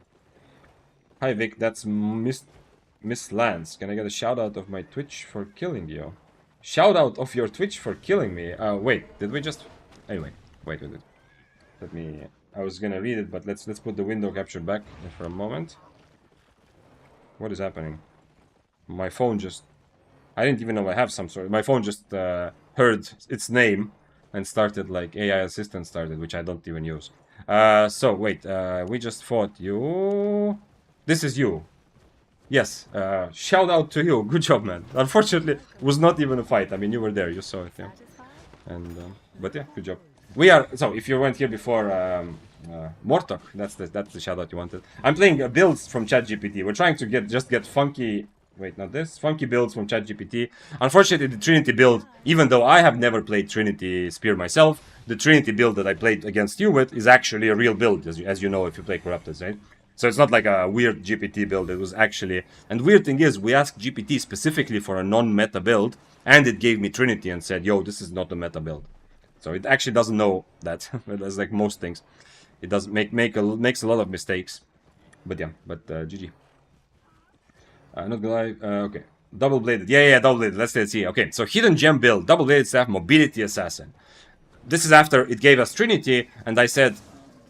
Hi Vic, that's Miss Lance. Can I get a shout out of my Twitch for killing you? Shout out of your Twitch for killing me. Wait, did we just? Anyway, wait. Let me. I was gonna read it, but let's put the window capture back for a moment. What is happening? My phone just... I didn't even know I have some sort... My phone just heard its name and started, like, AI assistant started, which I don't even use. So, wait, we just fought you... This is you. Yes, shout out to you. Good job, man. Unfortunately, it was not even a fight. I mean, you were there, you saw it, yeah. And, but yeah, good job. We are... So, if you weren't here before... Mortok, that's the shout out you wanted. I'm playing builds from ChatGPT. We're trying to get funky... Wait, not this. Funky builds from ChatGPT. Unfortunately, the Trinity build, even though I have never played Trinity Spear myself, the Trinity build that I played against you with is actually a real build, as you know if you play Corrupted, right? So it's not like a weird GPT build. It was actually... And weird thing is, we asked GPT specifically for a non-meta build, and it gave me Trinity and said, yo, this is not a meta build. So it actually doesn't know that. That's like most things. It doesn't makes a lot of mistakes, but yeah, GG. Not gonna lie. Okay, double bladed. Yeah, double bladed. Let's see. Okay, so hidden gem build, double bladed staff, mobility assassin. This is after it gave us Trinity, and I said,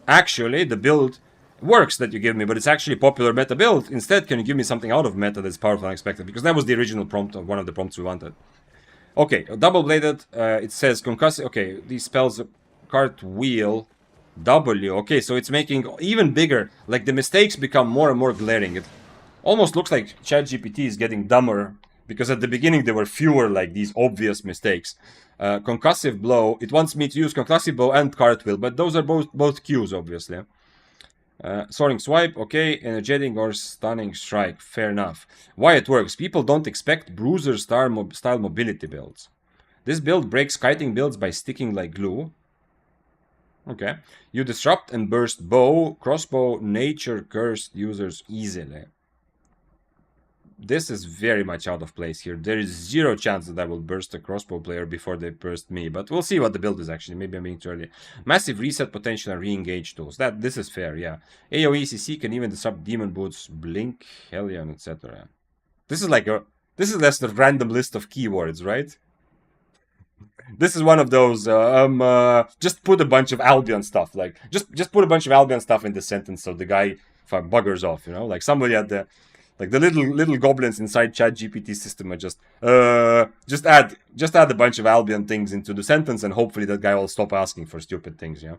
actually, the build works that you give me, but it's actually popular meta build. Instead, can you give me something out of meta that's powerful and unexpected? Because that was the original prompt of one of the prompts we wanted. Okay, double bladed. It says concussive. Okay, these spells, cartwheel. W. Okay, so it's making even bigger. Like the mistakes become more and more glaring. It almost looks like ChatGPT is getting dumber, because at the beginning there were fewer like these obvious mistakes. Concussive blow. It wants me to use concussive blow and cartwheel, but those are both Qs, obviously. Soaring swipe. Okay, energetic or stunning strike. Fair enough. Why it works? People don't expect bruiser style mobility builds. This build breaks kiting builds by sticking like glue. Okay. You disrupt and burst bow, crossbow, nature cursed users easily. this is very much out of place here. There is zero chance that I will burst a crossbow player before they burst me, but we'll see what the build is actually. Maybe I'm being too early. Massive reset potential and re-engage tools. This is fair, yeah. AoE CC can even disrupt demon boots, blink, Hellion, etc. This is like a just a random list of keywords, right? This is one of those just put a bunch of Albion stuff, like just put a bunch of Albion stuff in the sentence so the guy buggers off, you know, like somebody at the like the little goblins inside Chat GPT system are just add a bunch of Albion things into the sentence and hopefully that guy will stop asking for stupid things, yeah.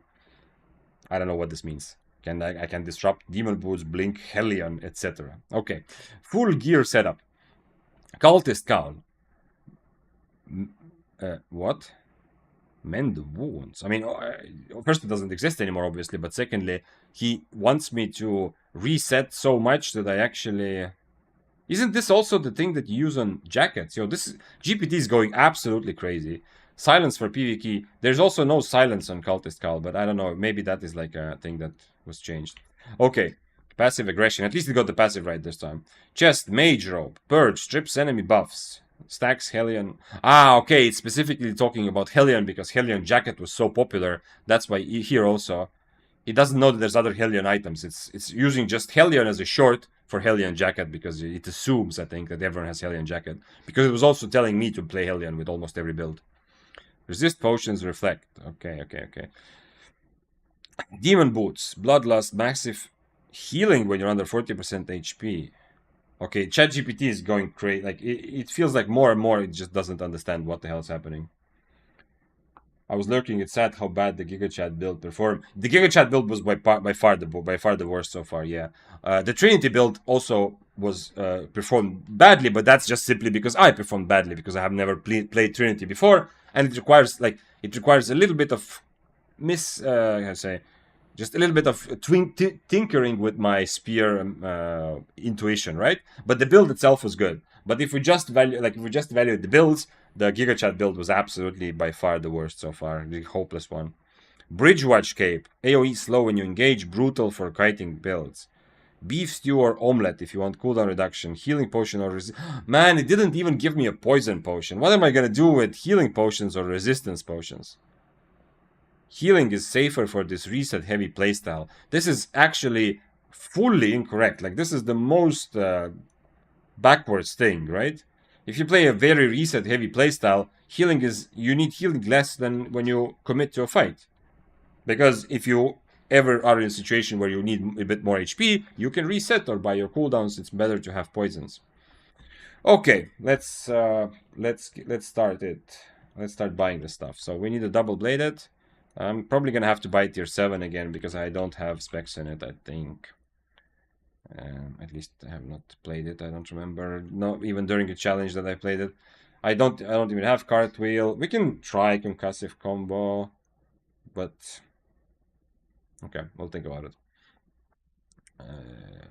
I don't know what this means. I can disrupt demon boots, blink, Hellion, etc. Okay, full gear setup. Cultist cowl. What? Mend the wounds. I mean, first, it doesn't exist anymore, obviously, but secondly, he wants me to reset so much that I actually. Isn't this also the thing that you use on jackets? You know, this GPT is going absolutely crazy. Silence for PvP. There's also no silence on Cultist Cowl, but I don't know. Maybe that is like a thing that was changed. Okay. Passive aggression. At least he got the passive right this time. Chest, Mage Robe, Purge, strips enemy buffs. Stacks Hellion. Ah, okay. It's specifically talking about Hellion because Hellion jacket was so popular. That's why here also it doesn't know that there's other Hellion items. It's using just Hellion as a short for Hellion jacket because it assumes, I think, that everyone has Hellion jacket. Because it was also telling me to play Hellion with almost every build. Resist potions, reflect. Okay. Demon boots, bloodlust, massive healing when you're under 40% HP. Okay, ChatGPT is going crazy. Like it feels like more and more it just doesn't understand what the hell is happening. I was lurking. It's sad how bad the Gigachad build performed. The Gigachad build was by far the worst so far. Yeah, the Trinity build also was performed badly, but that's just simply because I performed badly because I have never played Trinity before, and it requires a little bit of how to say, just a little bit of tinkering with my spear intuition, right? But the build itself was good. But if we just evaluate the builds, the Gigachad build was absolutely by far the worst so far, the hopeless one. Bridge Watch Cape, AoE slow when you engage, brutal for kiting builds. Beef stew or omelette if you want cooldown reduction, healing potion or Man, it didn't even give me a poison potion. What am I gonna do with healing potions or resistance potions? Healing is safer for this reset heavy playstyle. This is actually fully incorrect. Like, this is the most backwards thing, right? If you play a very reset heavy playstyle, you need healing less than when you commit to a fight. Because if you ever are in a situation where you need a bit more HP, you can reset, or by your cooldowns, it's better to have poisons. Okay, let's start it. Let's start buying the stuff. So we need a double bladed. I'm probably gonna have to buy tier 7 again because I don't have specs in it, I think. At least I have not played it. I don't remember. No, even during a challenge that I played it. I don't even have cartwheel. We can try concussive combo, but okay, we'll think about it.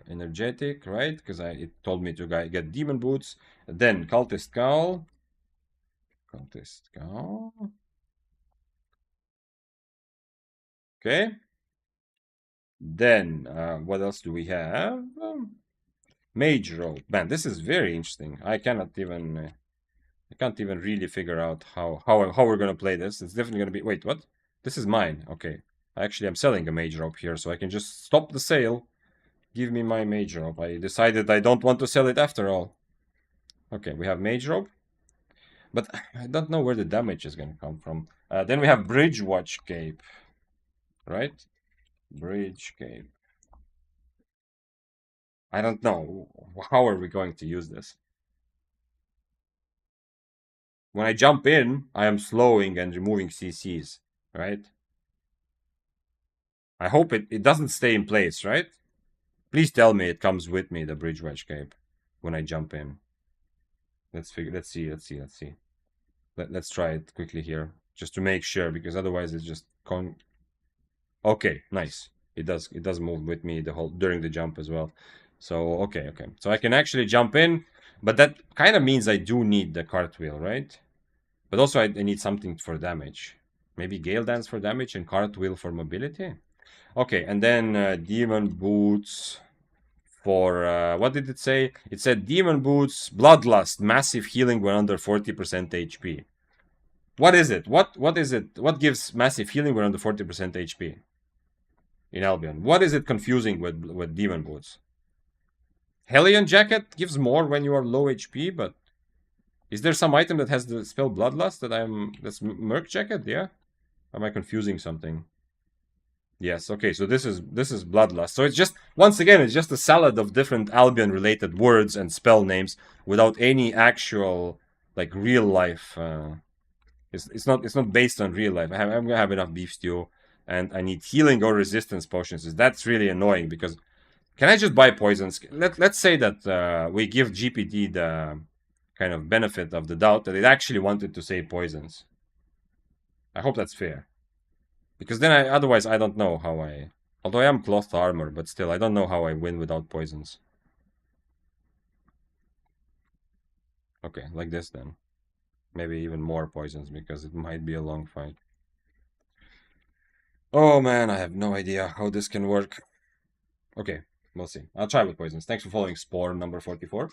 Energetic, right? Because it told me to get demon boots. Then cultist cowl. Cultist cowl. Okay. Then what else do we have? Mage robe. Man, this is very interesting. I can't even really figure out how we're gonna play this. It's definitely gonna be. Wait, what? This is mine. Okay. Actually, I'm selling a mage robe here, so I can just stop the sale. Give me my mage robe. I decided I don't want to sell it after all. Okay, we have mage robe, but I don't know where the damage is gonna come from. Then we have bridge watch cape, right? Bridge cape. I don't know. How are we going to use this? When I jump in, I am slowing and removing CCs, right? I hope it doesn't stay in place, right? Please tell me it comes with me, the bridge wedge cape, when I jump in. Let's see. Let's try it quickly here, just to make sure, because otherwise it's just Okay, nice. It does move with me during the jump as well. So okay. So I can actually jump in, but that kind of means I do need the cartwheel, right? But also I need something for damage. Maybe Gale Dance for damage and cartwheel for mobility. Okay, and then demon boots for, what did it say? It said Demon Boots, Bloodlust, massive healing when under 40% HP. What is it? What is it? What gives massive healing when under 40% HP? In Albion. What is it confusing with Demon Boots? Hellion Jacket gives more when you are low HP, but is there some item that has the spell Bloodlust that's Merc Jacket? Yeah? Am I confusing something? Yes, okay, so this is Bloodlust. So it's just, once again, it's just a salad of different Albion-related words and spell names without any actual, like, real life. It's not based on real life. I'm gonna have enough beef stew, and I need healing or resistance potions. That's really annoying because can I just buy poisons? Let's say that we give GPD the kind of benefit of the doubt that it actually wanted to say poisons. I hope that's fair. Because then otherwise I don't know how I... Although I am cloth armor, but still, I don't know how I win without poisons. Okay, like this then. Maybe even more poisons, because it might be a long fight. Oh man, I have no idea how this can work. Okay, we'll see. I'll try with poisons. Thanks for following Spore number 44.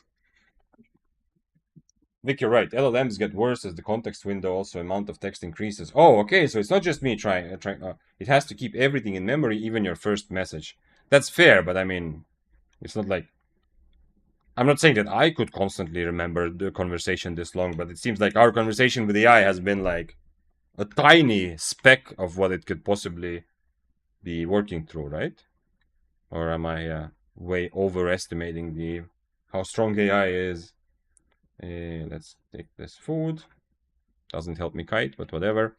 Vic, you're right. LLMs get worse as the context window, also amount of text increases. Oh, okay, so it's not just me trying. It has to keep everything in memory, even your first message. That's fair, but I mean, it's not like... I'm not saying that I could constantly remember the conversation this long, but it seems like our conversation with AI has been like a tiny speck of what it could possibly be working through, right? Or am I way overestimating how strong AI is? Let's take this food. Doesn't help me kite, but whatever.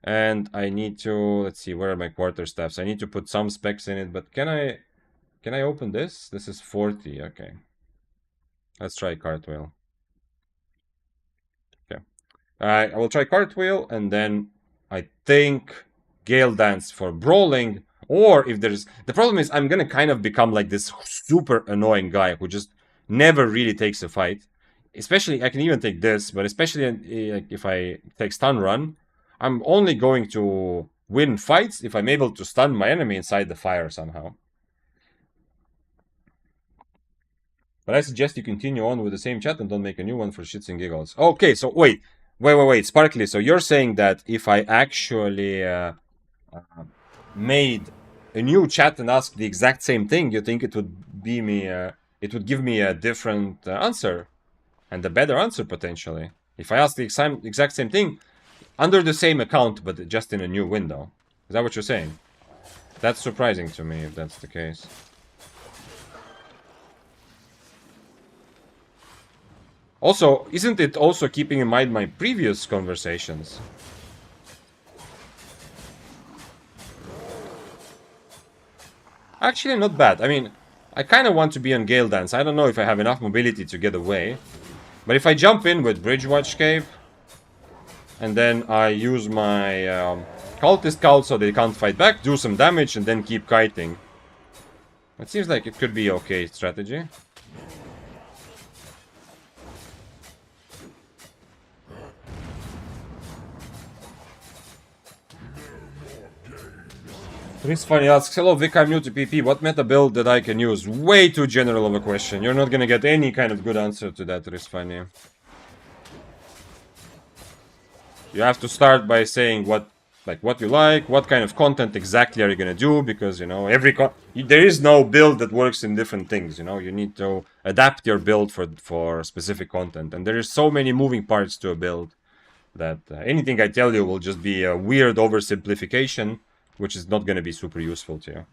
And I need to, let's see, where are my quarterstaffs? I need to put some specs in it, but can I open this? This is 40, okay. Let's try cartwheel. Okay. I will try cartwheel, and then I think Gale Dance for brawling. Or if there's... The problem is I'm gonna kind of become like this super annoying guy who just never really takes a fight. Especially, I can even take this, but especially if I take stun run, I'm only going to win fights if I'm able to stun my enemy inside the fire somehow. But I suggest you continue on with the same chat and don't make a new one for shits and giggles. Okay, so wait. Sparkly. So you're saying that if I actually made a new chat and asked the exact same thing, you think it would be me? It would give me a different answer? And a better answer, potentially. If I ask the exact same thing, under the same account, but just in a new window. Is that what you're saying? That's surprising to me, if that's the case. Also, isn't it also keeping in mind my previous conversations? Actually, not bad. I mean, I kind of want to be on Gale Dance. I don't know if I have enough mobility to get away. But if I jump in with Bridgewatch Cave, and then I use my Cultist Cult so they can't fight back, do some damage, and then keep kiting. It seems like it could be okay strategy. Chris Funny asks, hello Vic, I'm new to PP. What meta build that I can use? Way too general of a question. You're not gonna get any kind of good answer to that, Chris Funny. You have to start by saying what you like, what kind of content exactly are you gonna do, because, you know, there is no build that works in different things, you know. You need to adapt your build for specific content, and there is so many moving parts to a build that anything I tell you will just be a weird oversimplification, which is not going to be super useful to you.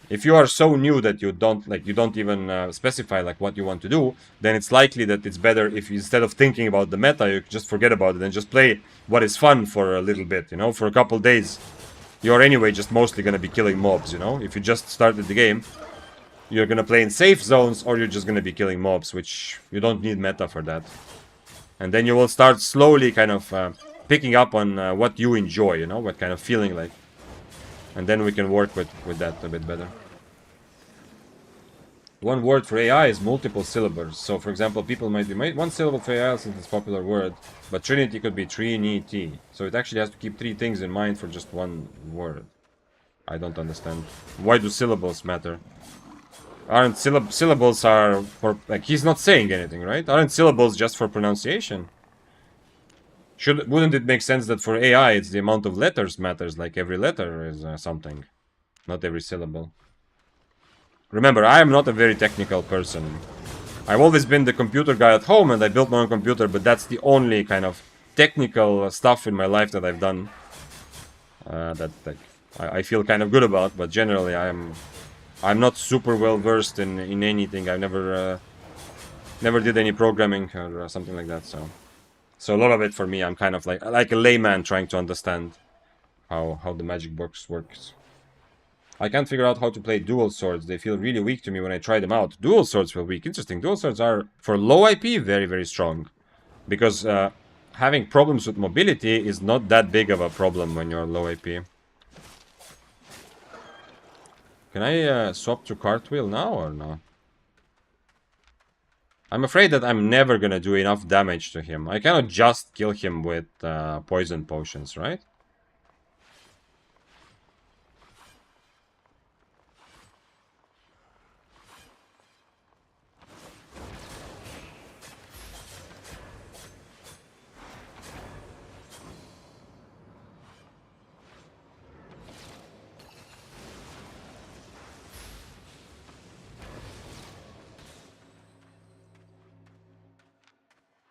If you are so new that you don't even specify like what you want to do, then it's likely that it's better if instead of thinking about the meta, you just forget about it and just play what is fun for a little bit, you know, for a couple days. You're anyway just mostly going to be killing mobs, you know. If you just started the game, you're going to play in safe zones, or you're just going to be killing mobs, which you don't need meta for that. And then you will start slowly kind of picking up on what you enjoy, you know, what kind of feeling like. And then we can work with that a bit better. One word for AI is multiple syllables. So, for example, people might be one syllable for AI since it's a popular word, but Trinity could be Trinity. So it actually has to keep 3 things in mind for just one word. I don't understand. Why do syllables matter? Aren't syllables are for, like, he's not saying anything, right? Aren't syllables just for pronunciation? Wouldn't it make sense that for AI it's the amount of letters matters, like every letter is something, not every syllable? Remember, I am not a very technical person. I've always been the computer guy at home and I built my own computer, but that's the only kind of technical stuff in my life that I've done that I feel kind of good about, but generally I'm not super well versed in anything. I've never did any programming or something like that, so a lot of it for me, I'm kind of like a layman trying to understand how the magic box works. I can't figure out how to play dual swords. They feel really weak to me when I try them out. Dual swords feel weak. Interesting. Dual swords are, for low IP, very, very strong. Because having problems with mobility is not that big of a problem when you're low IP. Can I swap to cartwheel now or no? I'm afraid that I'm never gonna do enough damage to him. I cannot just kill him with poison potions, right?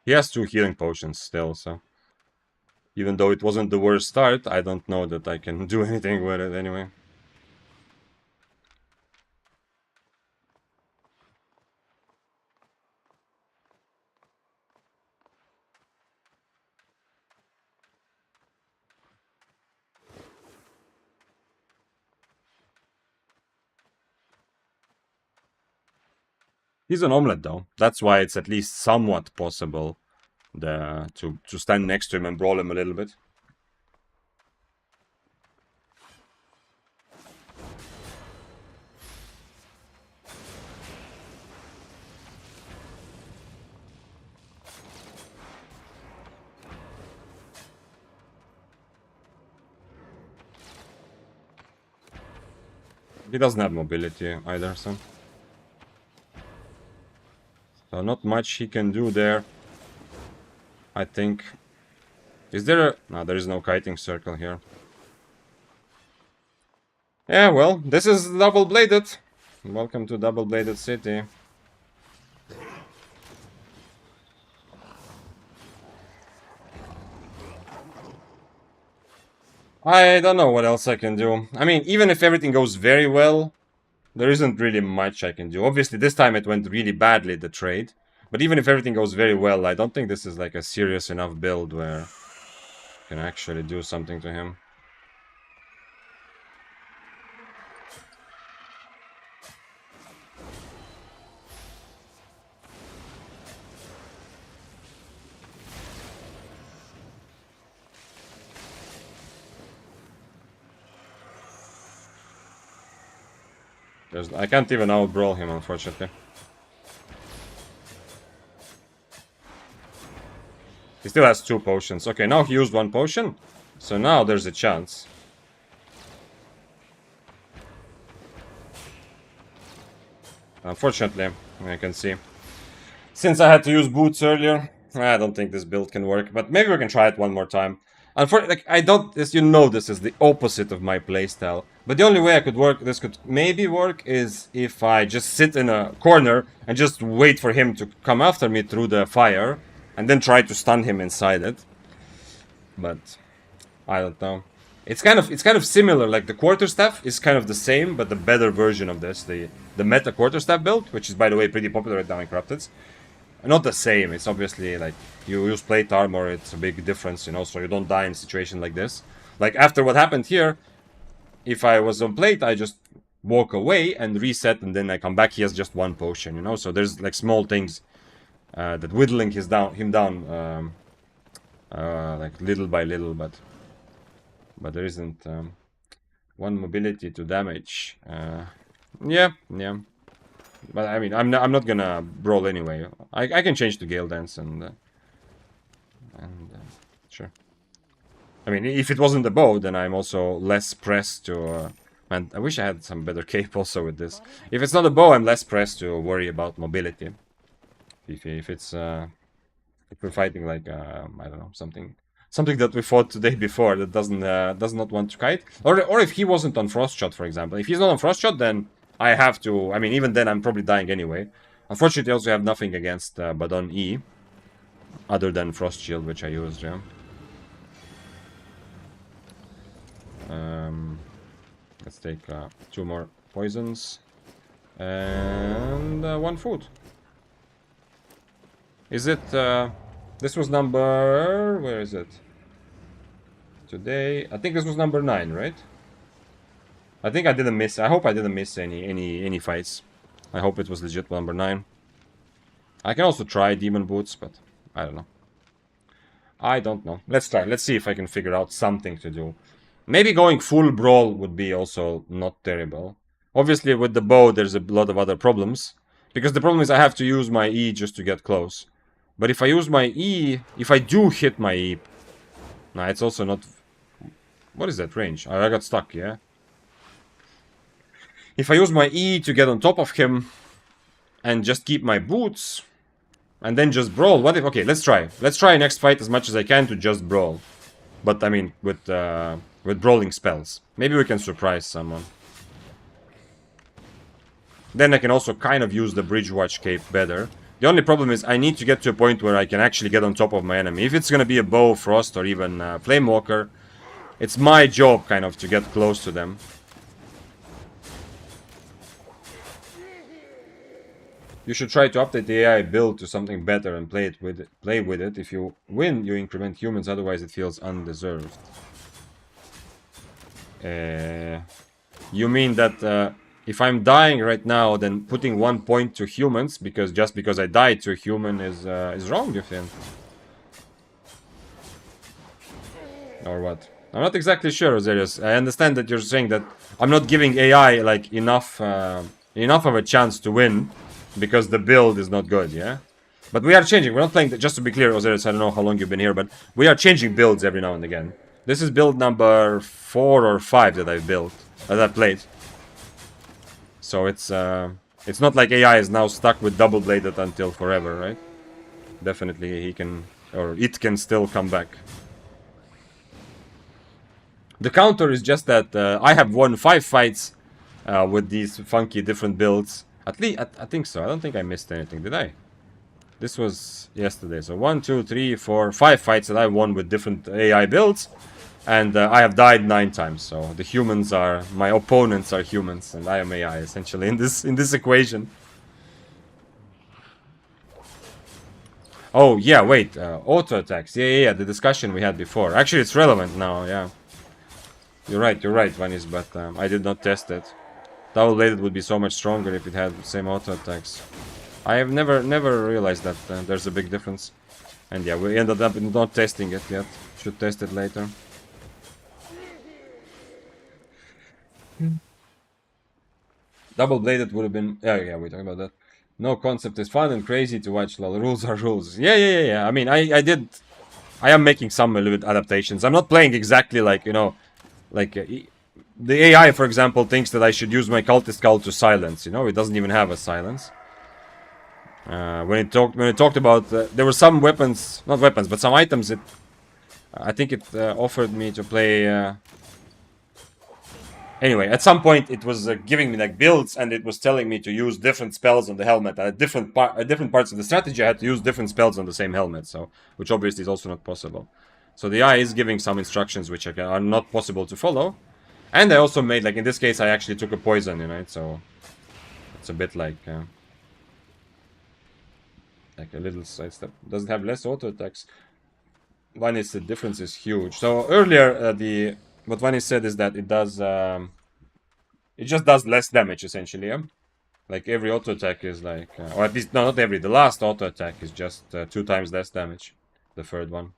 He has 2 healing potions still, so... Even though it wasn't the worst start, I don't know that I can do anything with it anyway. He's an omelet though. That's why it's at least somewhat possible to stand next to him and brawl him a little bit. He doesn't have mobility either, so not much he can do there, I think. Is there a... No, there is no kiting circle here. Yeah, well, this is double-bladed. Welcome to double-bladed city. I don't know what else I can do. I mean, even if everything goes very well, there isn't really much I can do. Obviously, this time it went really badly, the trade. But even if everything goes very well, I don't think this is like a serious enough build where I can actually do something to him. I can't even out-brawl him, unfortunately. He still has 2 potions. Okay, now he used 1 potion. So now there's a chance. Unfortunately, I can see. Since I had to use boots earlier, I don't think this build can work. But maybe we can try it one more time. Unfortunately, like, I don't... As you know, this is the opposite of my playstyle. But the only way I could work, this could maybe work, is if I just sit in a corner and just wait for him to come after me through the fire. And then try to stun him inside it. But I don't know. It's kind of similar. Like the quarterstaff is kind of the same, but the better version of this, the meta quarterstaff build, which is by the way pretty popular right now in Corrupted. Not the same. It's obviously like you use plate armor. It's a big difference, you know. So you don't die in a situation like this. Like after what happened here, if I was on plate, I just walk away and reset, and then I come back. He has just 1 potion, you know. So there's like small things. That whittling him down like little by little, but there isn't 1 mobility to damage. Yeah. But I mean, I'm not gonna brawl anyway. I can change to Gale Dance and sure. I mean, if it wasn't the bow, then I'm also less pressed to And I wish I had some better cape also with this. If it's not a bow, I'm less pressed to worry about mobility. If it's if we're fighting like I don't know, something that we fought today before that does not want to kite, or if he wasn't on frost shot, for example. If he's not on frost shot, then I have to. I mean, even then, I'm probably dying anyway. Unfortunately, I also have nothing against Badon E, other than frost shield, which I used. Yeah. Let's take 2 more poisons and 1 food. Is it? This was number. Where is it? Today, I think this was number 9, right? I think I didn't miss. I hope I didn't miss any fights. I hope it was legit number 9. I can also try demon boots, but I don't know. I don't know. Let's try. Let's see if I can figure out something to do. Maybe going full brawl would be also not terrible. Obviously, with the bow, there's a lot of other problems. Because the problem is I have to use my E just to get close. But if I use my E, if I do hit my E... Nah, it's also not... What is that range? I got stuck, yeah? If I use my E to get on top of him and just keep my boots and then just brawl, what if... Okay, let's try. Let's try next fight as much as I can to just brawl. But, I mean, with brawling spells. Maybe we can surprise someone. Then I can also kind of use the Bridge Watch cape better. The only problem is I need to get to a point where I can actually get on top of my enemy. If it's gonna be a bow, frost, or even flame walker, it's my job kind of to get close to them. You should try to update the AI build to something better and play with it. If you win, you increment humans, otherwise it feels undeserved. You mean that if I'm dying right now, then putting 1 point to humans just because I died to a human is wrong, you think? Or what? I'm not exactly sure, Ozerius. I understand that you're saying that I'm not giving AI like enough of a chance to win because the build is not good, yeah? But we are changing. We're not playing... Just to be clear, Ozerius, I don't know how long you've been here, but we are changing builds every now and again. This is build number 4 or 5 that I've built, that I've played. So it's not like AI is now stuck with double-bladed until forever, right? Definitely he can, or it can still come back. The counter is just that I have won 5 fights with these funky different builds. At least, I think so. I don't think I missed anything, did I? This was yesterday. So 1, 2, 3, 4, 5 fights that I won with different AI builds. And I have died 9 times, so the humans are... My opponents are humans, and I am AI, essentially, in this equation. Oh, yeah, wait, auto-attacks. Yeah, the discussion we had before. Actually, it's relevant now, yeah. You're right, Vanis, but I did not test it. Double-bladed would be so much stronger if it had the same auto-attacks. I have never realized that there's a big difference. And yeah, we ended up not testing it yet. Should test it later. Double-bladed would have been... Yeah, we're talking about that. No concept is fun and crazy to watch, lol. Rules are rules. Yeah. I mean, I am making some a little bit adaptations. I'm not playing exactly like, you know... Like, the AI, for example, thinks that I should use my cultist call to silence, you know? It doesn't even have a silence. When it talked about... there were some weapons... Not weapons, but some items it... I think it offered me to play... Anyway, at some point it was giving me like builds, and it was telling me to use different spells on the helmet. At different parts of the strategy, I had to use different spells on the same helmet, so which obviously is also not possible. So the AI is giving some instructions which are not possible to follow. And I also made, like in this case, I actually took a poison, you know, so it's a bit like a little sidestep. Does it have less auto attacks? One is the difference is huge. So earlier, what Vani said is that it does, it just does less damage, essentially, yeah? Like, every auto-attack is like, or at least, no, not every, the last auto-attack is just 2 times less damage, the third one.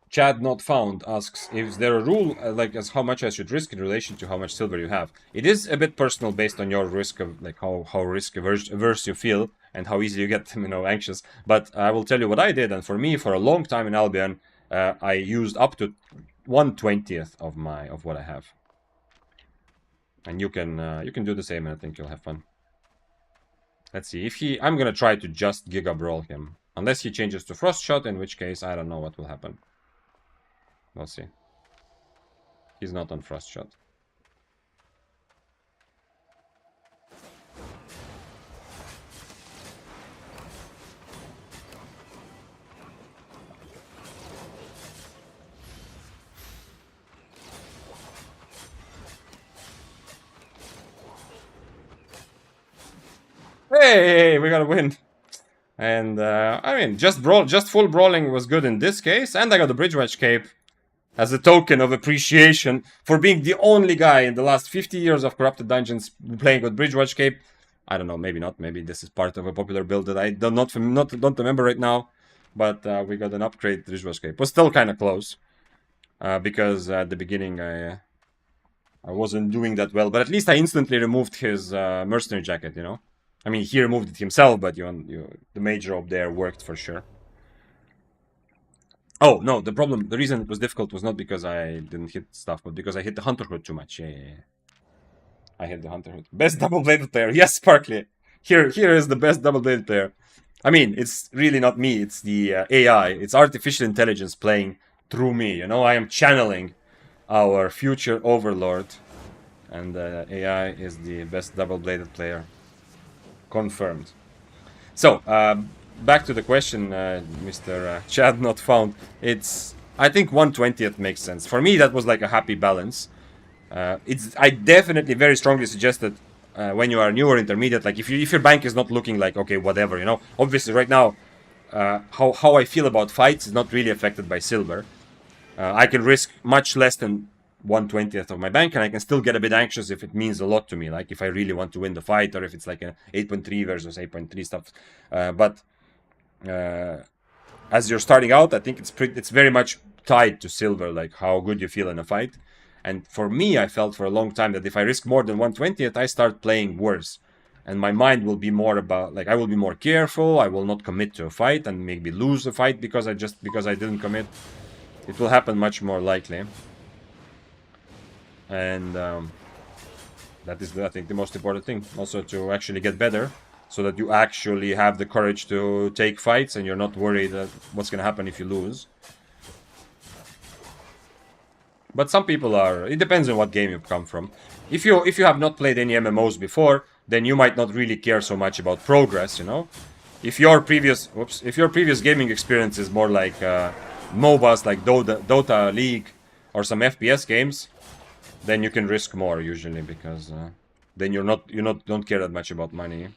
Chad Not Found asks, is there a rule, like, as how much I should risk in relation to how much silver you have? It is a bit personal based on your risk of, like, how risk averse you feel, and how easy you get, you know, anxious. But I will tell you what I did, and for me, for a long time in Albion, I used up to 1/20th of what I have. And you can do the same, and I think you'll have fun. Let's see if he. I'm gonna try to just Giga Brawl him, unless he changes to Frost Shot, in which case I don't know what will happen. We'll see. He's not on Frost Shot. Hey, we gotta win. And I mean, just full brawling was good in this case, and I got the Bridge Wedge Cape as a token of appreciation for being the only guy in the last 50 years of Corrupted Dungeons playing with Bridge Wedge Cape. I don't know, maybe not. Maybe this is part of a popular build that I don't remember right now. But we got an upgrade Bridge Wedge Cape. Was still kind of close because at the beginning I wasn't doing that well. But at least I instantly removed his mercenary jacket. You know. I mean, he removed it himself, but the mage robe there worked for sure. Oh, no, the reason it was difficult was not because I didn't hit stuff, but because I hit the Hunter Hood too much. Yeah. I hit the Hunter Hood. Best double-bladed player. Yes, Sparkly. Here is the best double-bladed player. I mean, it's really not me. It's the AI. It's artificial intelligence playing through me. You know, I am channeling our future overlord. And AI is the best double-bladed player. Confirmed. So, back to the question, Mr. Chad not found. I think 1/20th makes sense. For me, that was like a happy balance. I definitely very strongly suggest that when you are new or intermediate, like if your bank is not looking like, okay, whatever, you know. Obviously, right now, how I feel about fights is not really affected by silver. I can risk much less than 1/20th of my bank, and I can still get a bit anxious if it means a lot to me, like if I really want to win the fight, or if it's like a 8.3 versus 8.3 stuff. But as you're starting out, I think it's very much tied to silver, like how good you feel in a fight. And for me, I felt for a long time that if I risk more than 1/20th, I start playing worse. And my mind will be more about, like, I will be more careful, I will not commit to a fight and maybe lose a fight because I didn't commit. It will happen much more likely. And that is, I think, the most important thing. Also to actually get better, so that you actually have the courage to take fights and you're not worried that what's going to happen if you lose. But some people are. It depends on what game you come from. If you have not played any MMOs before, then you might not really care so much about progress, you know. If your previous gaming experience is more like MOBAs, like Dota, League, or some FPS games, then you can risk more usually, because then you don't care that much about money.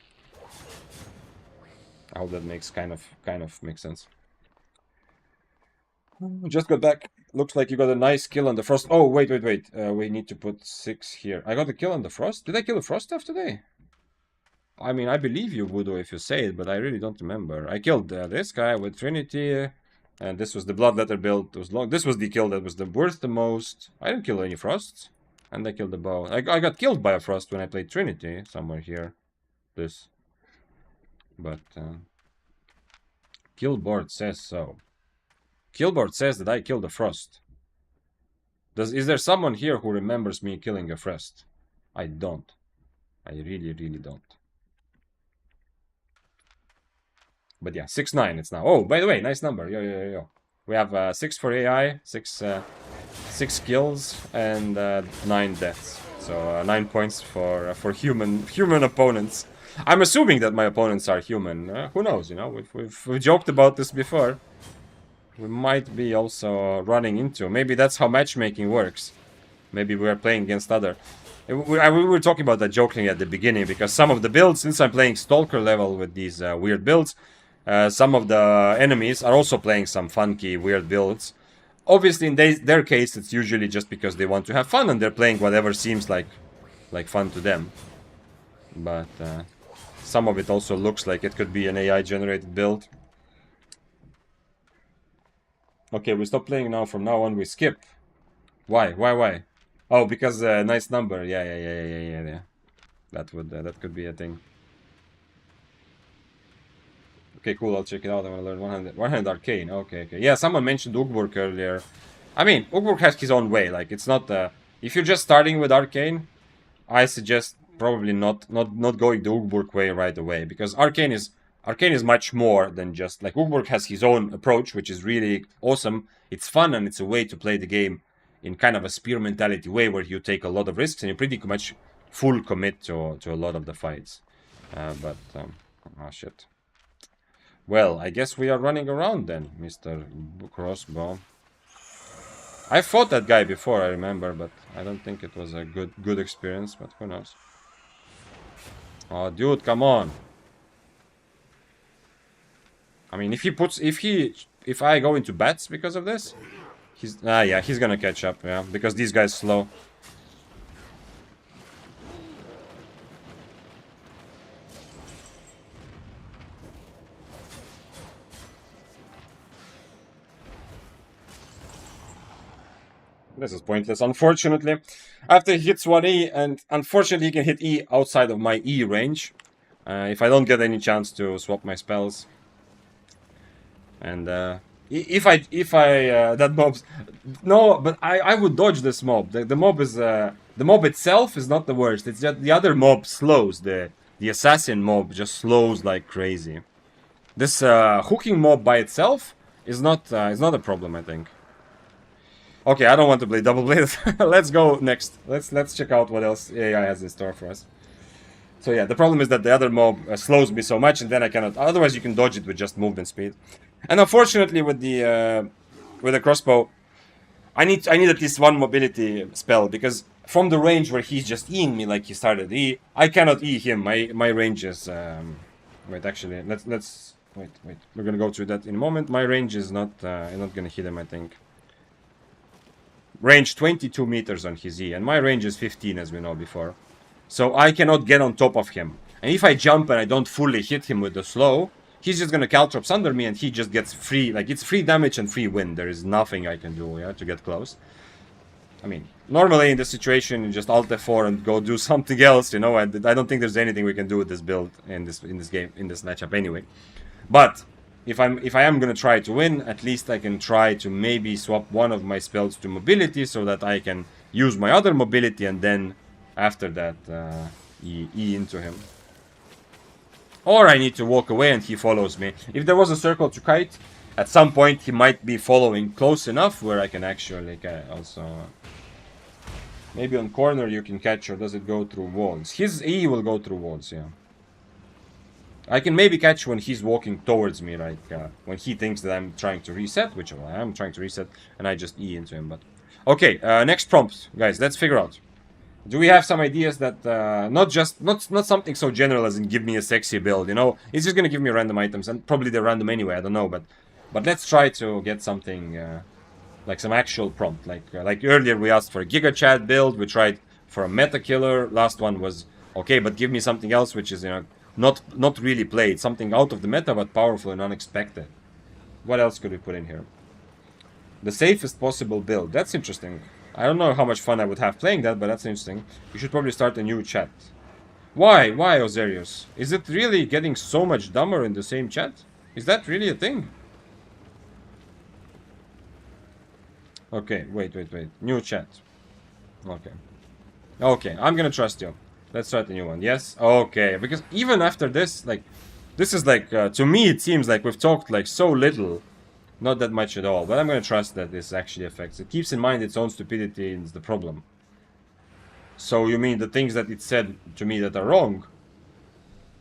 I hope that makes kind of makes sense. Just got back. Looks like you got a nice kill on the Frost. Oh, wait. We need to put 6 here. I got a kill on the Frost? Did I kill the Frost stuff today? I mean, I believe you, Voodoo, if you say it, but I really don't remember. I killed this guy with Trinity, and this was the Bloodletter build. It was long. This was the kill that was worth the most. I didn't kill any Frosts, and I killed the bow. I got killed by a Frost when I played Trinity, somewhere here. This. But, Killboard says so. Killboard says that I killed a Frost. Is there someone here who remembers me killing a Frost? I don't. I really, really don't. But yeah, 6-9 it's now. Oh, by the way, nice number. Yo. We have 6 for AI, 6 kills, and 9 deaths. So 9 points for human opponents. I'm assuming that my opponents are human. Who knows? You know, we've joked about this before. We might be also running into. Maybe that's how matchmaking works. Maybe we are playing against other. We were talking about that jokingly at the beginning, because some of the builds, since I'm playing Stalker level with these weird builds, some of the enemies are also playing some funky, weird builds. Obviously, in their case, it's usually just because they want to have fun and they're playing whatever seems like fun to them. But some of it also looks like it could be an AI-generated build. Okay, we stop playing now. From now on, we skip. Why? Oh, because nice number. Yeah. That could be a thing. Okay, cool. I'll check it out. I want to learn 100 Arcane. Okay. Yeah, someone mentioned Ugborg earlier. I mean, Ugbuk has his own way. Like, it's not... if you're just starting with Arcane, I suggest probably not going the Ugbuk way right away. Because Arcane is much more than just... Like, Ugbuk has his own approach, which is really awesome. It's fun, and it's a way to play the game in kind of a spear mentality way, where you take a lot of risks, and you pretty much full commit to a lot of the fights. Oh, shit. Well, I guess we are running around then, Mr. Crossbow. I fought that guy before, I remember, but I don't think it was a good experience, but who knows. Oh, dude, come on. I mean, if I go into bats because of this, yeah, he's gonna catch up, yeah, because these guys slow. This is pointless, unfortunately. After he hits 1E, and unfortunately he can hit E outside of my E range. If I don't get any chance to swap my spells. And if I that mob's... No, but I would dodge this mob. The mob is... the mob itself is not the worst. It's just the other mob slows. The assassin mob just slows like crazy. This hooking mob by itself is not a problem, I think. Okay, I don't want to play double blade. Let's go next. Let's check out what else AI has in store for us. So yeah, the problem is that the other mob slows me so much, and then I cannot. Otherwise, you can dodge it with just movement speed. And unfortunately, with the crossbow, I need at least one mobility spell, because from the range where he's just Eing me like he started E, I cannot E him. My range is wait, actually, let's wait. We're gonna go through that in a moment. My range is not gonna hit him, I think. Range 22 meters on his E, and my range is 15, as we know before. So I cannot get on top of him. And if I jump and I don't fully hit him with the slow, he's just gonna caltrops under me, and he just gets free, like, it's free damage and free win. There is nothing I can do, yeah, to get close. I mean, normally in this situation, you just Alt F4 and go do something else, you know. I don't think there's anything we can do with this build in this game, in this matchup anyway. But if I am gonna try to win, at least I can try to maybe swap one of my spells to mobility, so that I can use my other mobility, and then after that E into him. Or I need to walk away and he follows me. If there was a circle to kite, at some point he might be following close enough where I can actually also... maybe on corner you can catch, or does it go through walls? His E will go through walls, yeah. I can maybe catch when he's walking towards me, like when he thinks that I'm trying to reset, which I am trying to reset, and I just E into him. But okay, next prompt, guys. Let's figure out. Do we have some ideas that not something so general as in give me a sexy build? You know, it's just gonna give me random items, and probably they're random anyway. I don't know, but let's try to get something like some actual prompt. Like earlier we asked for a Gigachad build. We tried for a meta killer. Last one was okay, but give me something else which is, you know, not really played, something out of the meta but powerful and unexpected. What else could we put in here? The safest possible build. That's interesting. I don't know how much fun I would have playing that, but that's interesting. You should probably start a new chat. Why, Ozerius? Is it really getting so much dumber in the same chat? Is that really a thing? Okay, wait. New chat. Okay, I'm gonna trust you. Let's start a new one. Yes? Okay, because even after this, like, this is like, to me it seems like we've talked like so little. Not that much at all, but I'm gonna trust that this actually affects. It keeps in mind its own stupidity is the problem. So you mean the things that it said to me that are wrong?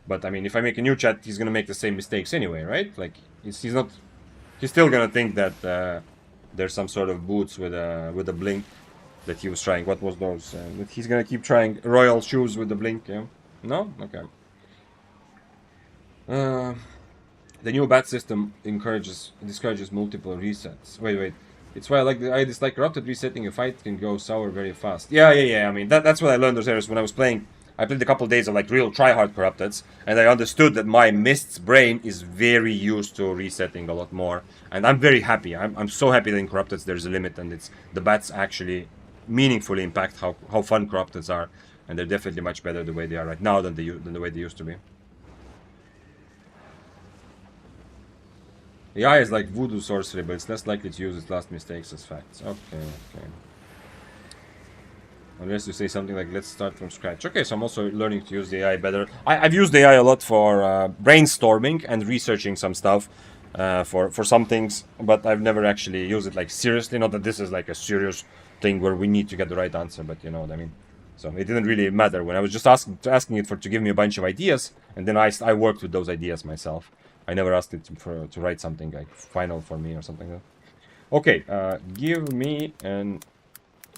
But I mean, if I make a new chat, he's gonna make the same mistakes anyway, right? Like, he's still gonna think that there's some sort of boots with a blink that he was trying. What was those? That he's gonna keep trying royal shoes with the blink. Yeah? No? Okay. The new bat system discourages multiple resets. Wait. It's why I dislike corrupted. Resetting a fight can go sour very fast. Yeah. I mean, that's what I learned those areas when I was playing. I played a couple days of like real tryhard corrupteds, and I understood that my Mist's brain is very used to resetting a lot more. And I'm very happy. I'm so happy that in corrupteds there's a limit, and the bats actually meaningfully impact how fun corrupteds are, and they're definitely much better the way they are right now than the way they used to be. AI is like voodoo sorcery, but it's less likely to use its last mistakes as facts. Okay, okay. Unless you say something like, let's start from scratch. Okay, so I'm also learning to use the AI better. I've used the AI a lot for brainstorming and researching some stuff for some things, but I've never actually used it like seriously. Not that this is like a serious thing where we need to get the right answer, but you know what I mean. So it didn't really matter when I was just asking it to give me a bunch of ideas, and then I worked with those ideas myself. I never asked it to write something like final for me or something like that. Okay, give me an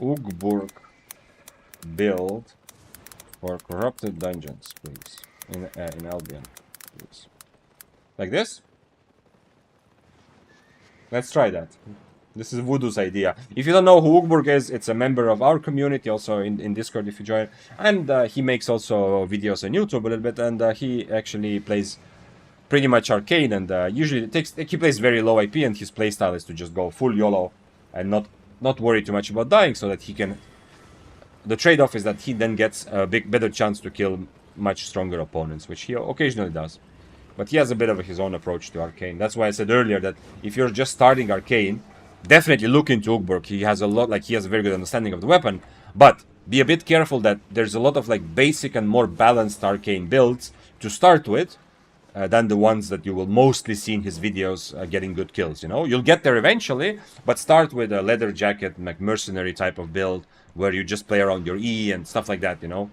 Ugburg build for corrupted dungeons, please. In Albion, please. Like this? Let's try that. This is Voodoo's idea. If you don't know who Ugburg is, it's a member of our community, also in Discord if you join. And he makes also videos on YouTube a little bit, and he actually plays pretty much arcane, and usually he plays very low IP, and his playstyle is to just go full YOLO and not worry too much about dying, so that he can. The trade-off is that he then gets a better chance to kill much stronger opponents, which he occasionally does. But he has a bit of his own approach to arcane. That's why I said earlier that if you're just starting arcane, definitely look into Ugburg. He has a very good understanding of the weapon, but be a bit careful that there's a lot of like basic and more balanced arcane builds to start with, than the ones that you will mostly see in his videos getting good kills, you know? You'll get there eventually, but start with a leather jacket, like mercenary type of build, where you just play around your E and stuff like that, you know?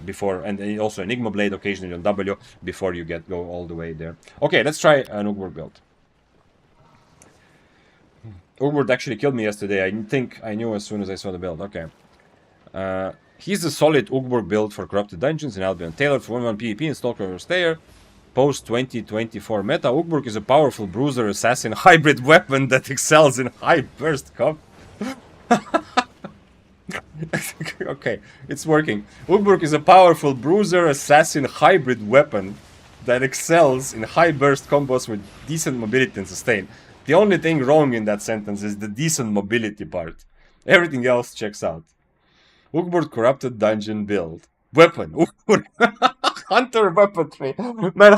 Before, and also Enigma Blade occasionally on W, before you go all the way there. Okay, let's try an Ugburg build. Ugburg actually killed me yesterday. I think I knew as soon as I saw the build. Okay. He's a solid Ugburg build for corrupted dungeons in Albion, tailored for 1-1 PvP and Stalker Slayer. Post 2024 meta, Ugburg is a powerful bruiser assassin hybrid weapon that excels in high burst comp. Okay, it's working. Ugburg is a powerful bruiser assassin hybrid weapon that excels in high burst combos with decent mobility and sustain. The only thing wrong in that sentence is the decent mobility part. Everything else checks out. Ugburg corrupted dungeon build. Weapon. Ugburg. Hunter weaponry. Man,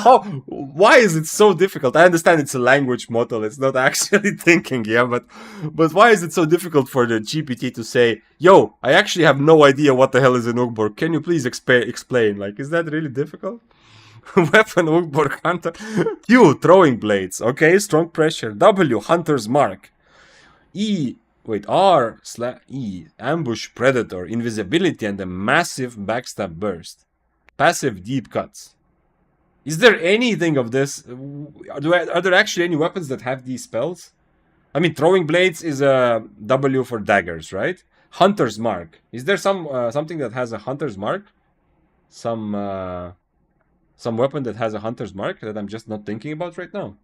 why is it so difficult? I understand it's a language model, it's not actually thinking, yeah, but why is it so difficult for the GPT to say, yo, I actually have no idea what the hell is an Ugburg, can you please explain? Like, is that really difficult? Weapon, Ugburg, Hunter. Q, throwing blades, okay, strong pressure. W, Hunter's Mark. E, R/E, ambush predator, invisibility, and a massive backstab burst. Passive deep cuts. Is there anything of this? Are there actually any weapons that have these spells? I mean, throwing blades is a W for daggers, right? Hunter's Mark. Is there something that has a Hunter's Mark? Some weapon that has a Hunter's Mark that I'm just not thinking about right now?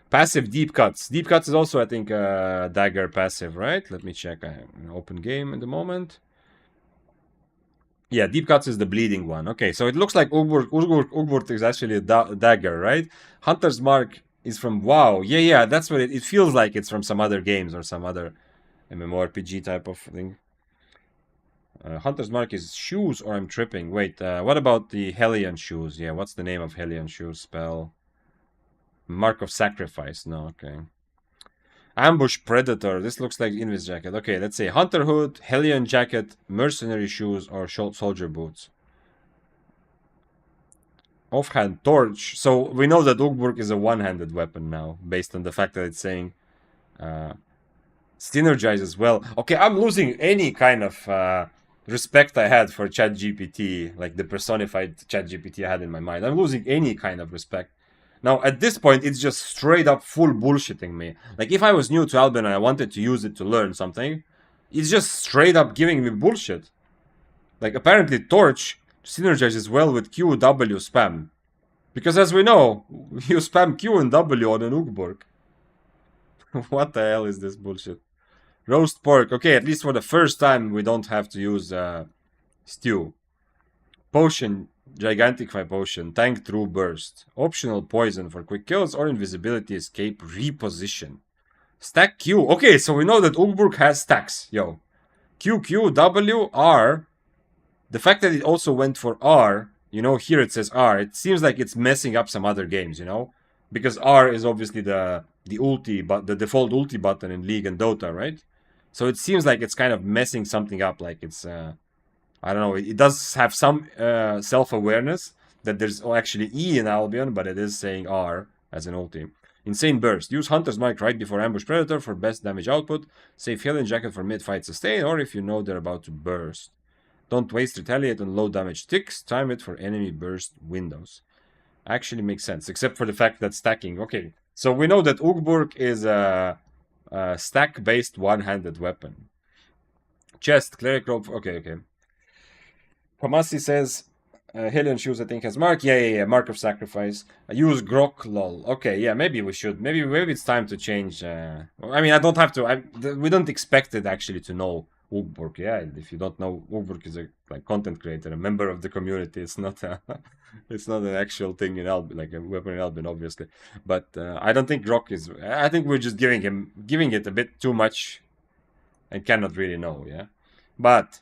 Passive deep cuts. Deep cuts is also, I think, dagger passive, right? Let me check. I have an open game in the moment. Yeah, deep cuts is the bleeding one. Okay, so it looks like Ugburg is actually a dagger, right? Hunter's Mark is from WoW. Yeah, that's what it feels like. It's from some other games or some other MMORPG type of thing. Hunter's Mark is shoes, or I'm tripping. Wait, what about the Hellion shoes? Yeah, what's the name of Hellion shoes spell? Mark of Sacrifice. No, okay. Ambush Predator. This looks like Invis Jacket. Okay, let's say Hunter Hood, Hellion Jacket, Mercenary Shoes, or Soldier Boots. Offhand Torch. So we know that Ugburg is a one-handed weapon now, based on the fact that it's saying Synergize as well. Okay, I'm losing any kind of respect I had for ChatGPT, like the personified ChatGPT I had in my mind. I'm losing any kind of respect. Now, at this point, it's just straight up full bullshitting me. Like, if I was new to Albion and I wanted to use it to learn something, it's just straight up giving me bullshit. Like, apparently Torch synergizes well with Q, W spam. Because as we know, you spam Q and W on an Ugburg. What the hell is this bullshit? Roast pork. Okay, at least for the first time, we don't have to use stew. Potion. Gigantify potion, tank true burst, optional poison for quick kills or invisibility escape reposition. Stack Q. Okay, so we know that Ugburg has stacks. Yo. Q, Q, W, R. The fact that it also went for R, you know, here it says R, it seems like it's messing up some other games, you know? because R is obviously the ulti, but the default ulti button in League and Dota, right? So it seems like it's kind of messing something up. Like it's I don't know. It does have some self-awareness that there's actually E in Albion, but it is saying R as an ulti. Insane Burst. Use Hunter's Mark right before Ambush Predator for best damage output. Save Healing Jacket for mid-fight sustain, or if you know they're about to burst. Don't waste Retaliate on low damage ticks. Time it for enemy burst windows. Actually makes sense, except for the fact that stacking. Okay, so we know that Ugburk is a stack-based one-handed weapon. Chest, Cleric Rope. Okay. Kamasi says, Helion Shoes, I think, has Mark. Yeah. Mark of Sacrifice. Use Grok, lol. Okay, yeah, maybe we should. Maybe it's time to change. I mean, I don't have to. We don't expect it, actually, to know Ugburk. Yeah, if you don't know, Ugburk is a content creator, a member of the community. It's not it's not an actual thing in Albion, like a weapon in Albion, obviously. But I don't think Grok is. I think we're just giving it a bit too much and cannot really know, yeah? But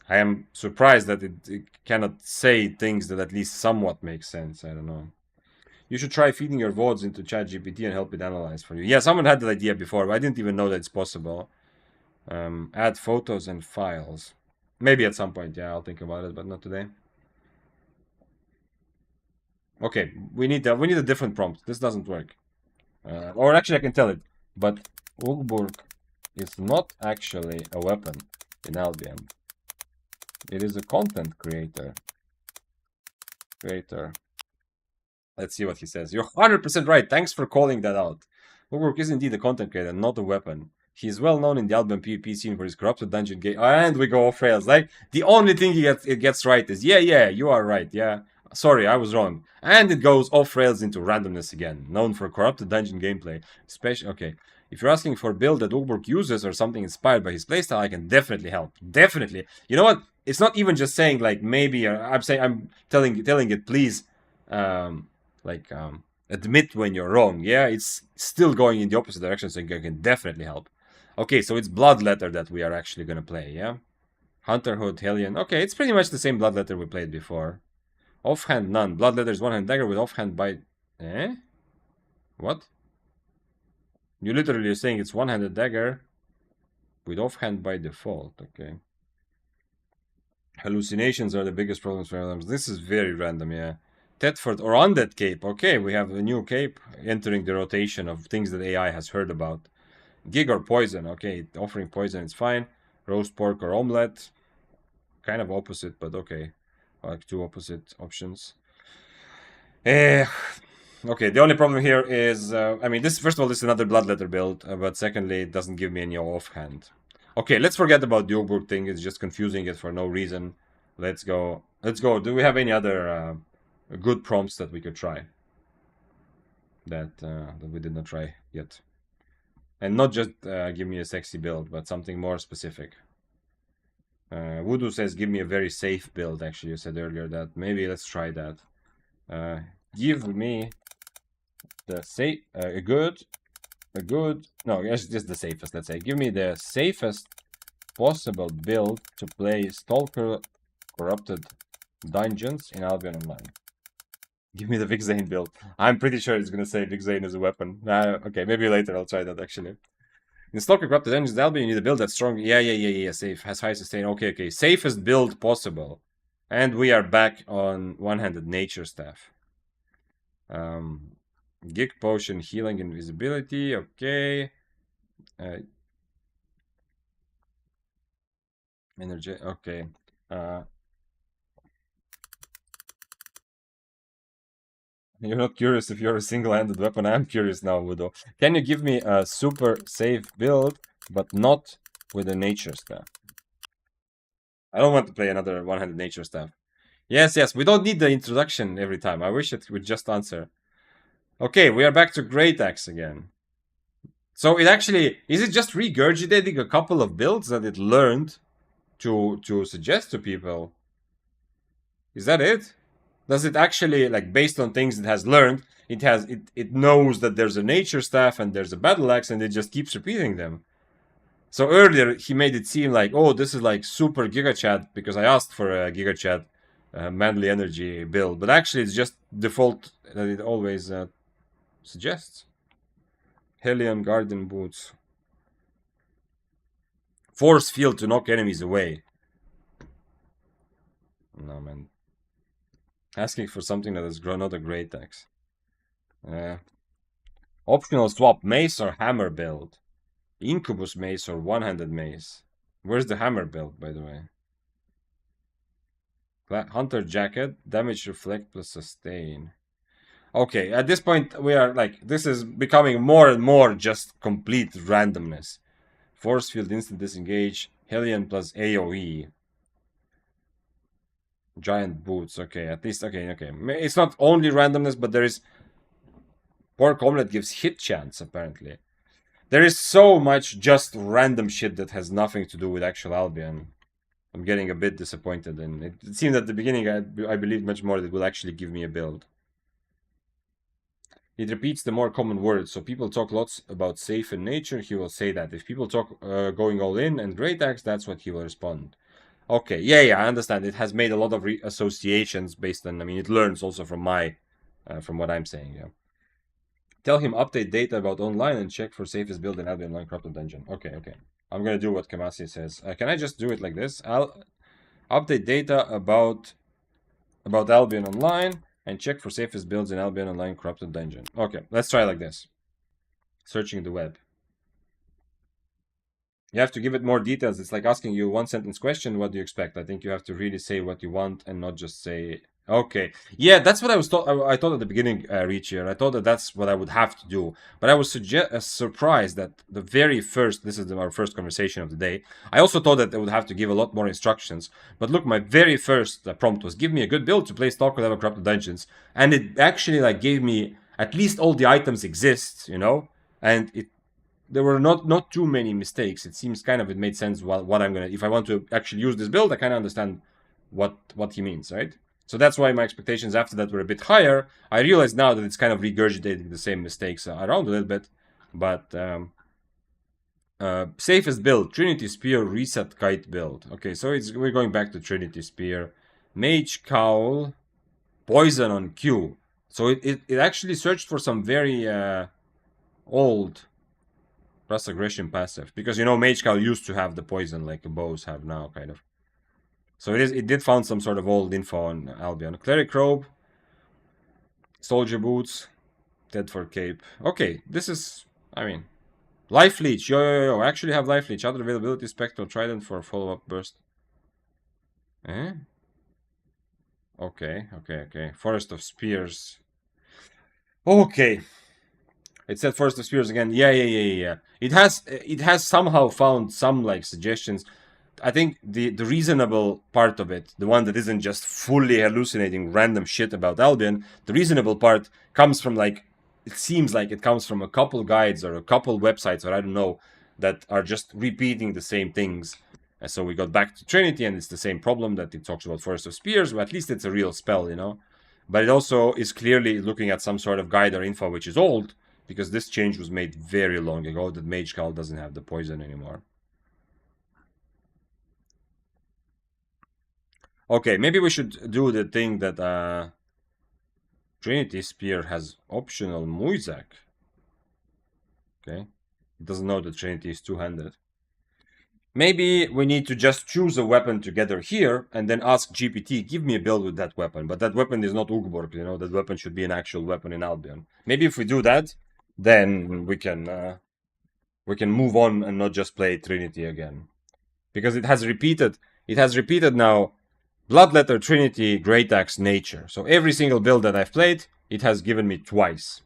I am surprised that it cannot say things that at least somewhat make sense. I don't know. You should try feeding your VODs into ChatGPT and help it analyze for you. Yeah, someone had that idea before, but I didn't even know that it's possible. Add photos and files. Maybe at some point, yeah, I'll think about it, but not today. Okay, we need a different prompt. This doesn't work. Or actually, I can tell it. But Ugburk is not actually a weapon in Albion. It is a content creator. Let's see what he says. You're 100% right. Thanks for calling that out. Ugburk is indeed a content creator, not a weapon. He is well known in the Albion PvP scene for his corrupted dungeon game. And we go off rails. Like, the only thing it gets right is, yeah, you are right. Yeah. Sorry, I was wrong. And it goes off rails into randomness again. Known for corrupted dungeon gameplay. Okay. If you're asking for a build that Ugburk uses or something inspired by his playstyle, I can definitely help. Definitely. You know what? It's not even just saying like maybe. I'm telling it. Please, admit when you're wrong. Yeah, it's still going in the opposite direction, so I can definitely help. Okay, so it's Bloodletter that we are actually gonna play. Yeah, Hunterhood, Hellion. Okay, it's pretty much the same Bloodletter we played before. Offhand, none. Bloodletter is one-hand dagger with offhand bite. What? You literally are saying it's one-handed dagger with offhand by default. Okay. Hallucinations are the biggest problems for LMs. This is very random, yeah. Tedford or Undead Cape. Okay, we have a new cape entering the rotation of things that AI has heard about. Gig or poison. Okay, offering poison is fine. Roast pork or omelette. Kind of opposite, but okay. Like two opposite options. Okay, the only problem here is, I mean, this, first of all, this is another Bloodletter build, but secondly, it doesn't give me any offhand. Okay, let's forget about the Ugburk thing. It's just confusing it for no reason. Let's go. Do we have any other good prompts that we could try? That we did not try yet. And not just give me a sexy build, but something more specific. Voodoo says, give me a very safe build, actually. You said earlier that. Maybe let's try that. Give me the safe, no, just the safest, let's say. Give me the safest possible build to play Stalker Corrupted Dungeons in Albion Online. Give me the Vixane build. I'm pretty sure it's gonna say Vixane is a weapon. Okay, maybe later I'll try that, actually. In Stalker Corrupted Dungeons in Albion, you need a build that's strong. Yeah, safe. Has high sustain. Okay. Safest build possible. And we are back on one-handed nature staff. Gig potion, healing, invisibility. Okay. Energy. Okay. You're not curious if you're a single-handed weapon. I'm curious now, Wudo. Can you give me a super safe build, but not with a nature staff? I don't want to play another one-handed nature staff. Yes. We don't need the introduction every time. I wish it would just answer. Okay, we are back to Great Axe again. So it actually, is it just regurgitating a couple of builds that it learned to suggest to people? Is that it? Does it actually, like, based on things it has learned, it knows that there's a nature staff and there's a battle axe and it just keeps repeating them? So earlier he made it seem like, oh, this is like super Gigachad because I asked for a Gigachad manly energy build, but actually it's just default that it always suggests. Hellion Garden Boots. Force field to knock enemies away. No, man. Asking for something that is not a great axe. Optional swap, mace or hammer build. Incubus mace or one-handed mace. Where's the hammer build, by the way? Hunter jacket, damage reflect plus sustain. Okay, at this point we are like, this is becoming more and more just complete randomness. Force field instant disengage, Hellion plus AoE. Giant boots, okay, at least, okay. It's not only randomness, but there is... Pork omelet gives hit chance, apparently. There is so much just random shit that has nothing to do with actual Albion. I'm getting a bit disappointed, and it seemed at the beginning I believed much more that it will actually give me a build. It repeats the more common words, so people talk lots about safe in nature, he will say that. If people talk going all in and great axe, that's what he will respond. Okay, yeah, I understand. It has made a lot of associations based on, I mean, it learns also from from what I'm saying, yeah. Tell him update data about online and check for safest build in Albion Online Corrupted Dungeon. Okay. I'm gonna do what Kamasi says. Can I just do it like this? I'll update data about Albion Online and check for safest builds in Albion Online Corrupted Dungeon. Okay, let's try like this. Searching the web. You have to give it more details. It's like asking you a one-sentence question. What do you expect? I think you have to really say what you want and not just say... Okay. Yeah, that's what I was thought. I thought at the beginning, Reach here. I thought that that's what I would have to do. But I was surprised that the very first... This is our first conversation of the day. I also thought that I would have to give a lot more instructions. But look, my very first prompt was give me a good build to play Stalker level Corrupted Dungeons. And it actually like gave me... At least all the items exist, you know? And there were not too many mistakes. It seems kind of it made sense what I'm gonna... If I want to actually use this build, I kind of understand what he means, right? So that's why my expectations after that were a bit higher. I realize now that it's kind of regurgitating the same mistakes around a little bit. But safest build, Trinity Spear Reset Kite build. Okay, so we're going back to Trinity Spear. Mage Cowl, Poison on Q. So it actually searched for some very old plus aggression passive. Because, you know, Mage Cowl used to have the poison like bows have now, kind of. So it did found some sort of old info on Albion. Cleric Robe, Soldier Boots, Dead for Cape. Okay, this is, I mean, Life Leech. Yo. I actually have Life Leech. Other availability, Spectral Trident for follow-up burst. Eh? Okay. Forest of Spears. Okay. It said Forest of Spears again. Yeah. It has somehow found some like suggestions. I think the reasonable part of it, the one that isn't just fully hallucinating random shit about Albion, the reasonable part comes from like, it seems like it comes from a couple guides or a couple websites or I don't know, that are just repeating the same things. And so we got back to Trinity and it's the same problem that it talks about Forest of Spears, but at least it's a real spell, you know. But it also is clearly looking at some sort of guide or info which is old, because this change was made very long ago that Mage Cowl doesn't have the poison anymore. Okay, maybe we should do the thing that Trinity Spear has optional Muizak. Okay. It doesn't know that Trinity is two-handed. Maybe we need to just choose a weapon together here and then ask GPT, give me a build with that weapon. But that weapon is not Ugborg, you know, that weapon should be an actual weapon in Albion. Maybe if we do that, then we can move on and not just play Trinity again. Because it has repeated now Bloodletter, Trinity, Great Axe, Nature. So every single build that I've played, it has given me twice.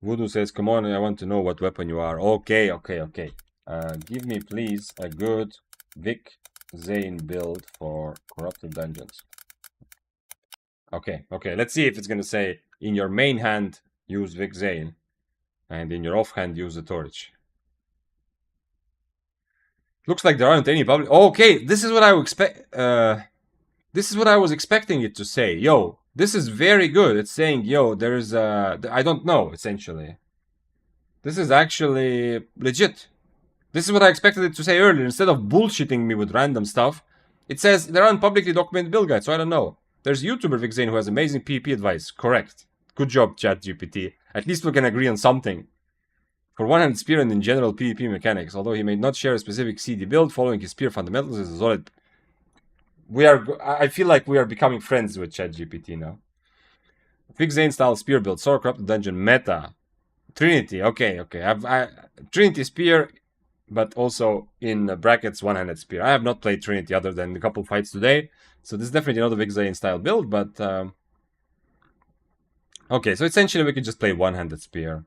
Voodoo says, come on, I want to know what weapon you are. Okay. Give me, please, a good Vic Zane build for Corrupted Dungeons. Okay. Let's see if it's going to say, in your main hand, use Vic Zane. And in your offhand, use the Torch. Looks like there aren't any public... Okay, this is what I expect. This is what I was expecting it to say. Yo, this is very good. It's saying, yo, there's I don't know, essentially. This is actually legit. This is what I expected it to say earlier. Instead of bullshitting me with random stuff, it says there aren't publicly documented build guides, so I don't know. There's a YouTuber, Vixane, who has amazing PvP advice. Correct. Good job, ChatGPT. At least we can agree on something. For one-handed spear and in general PvP mechanics, although he may not share a specific CD build, following his spear fundamentals is a solid. I feel like we are becoming friends with ChatGPT now. Vixane style spear build, Sword Corrupted Dungeon meta. Trinity, okay. Trinity spear, but also in brackets one-handed spear. I have not played Trinity other than a couple fights today, so this is definitely not a Vixane style build, but okay, so essentially we can just play one-handed spear.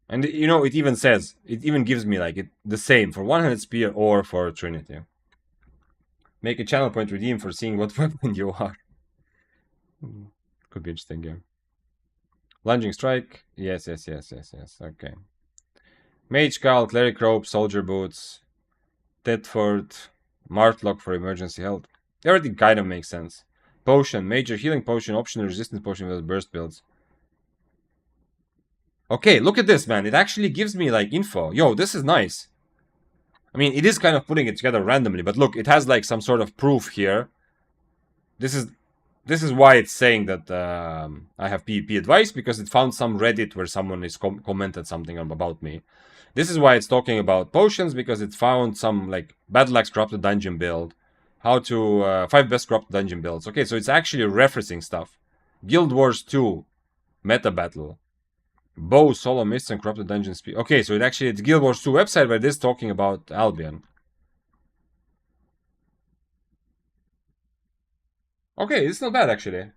And you know, it even says, it even gives me like the same for one-handed spear or for Trinity. Make a channel point redeem for seeing what weapon you are. Could be interesting game. Lunging strike. Yes. Okay. Mage Cowl, Cleric Robe, Soldier Boots, Tedford, Martlock for emergency help. Everything kind of makes sense. Potion, Major Healing Potion, Optional Resistance Potion with burst builds. Okay, look at this, man. It actually gives me, like, info. Yo, this is nice. I mean, it is kind of putting it together randomly, but look, it has, like, some sort of proof here. This is why it's saying that I have PvP advice, because it found some Reddit where someone is commented something about me. This is why it's talking about potions, because it found some, like, Battle Axe Corrupted Dungeon build. How to... 5 best Corrupted Dungeon builds. Okay, so it's actually referencing stuff. Guild Wars 2. Meta Battle. Bow, Solo Mists, and Corrupted Dungeon Speed. Okay, so it's Guild Wars 2 website, but it is talking about Albion. Okay, it's not bad, actually.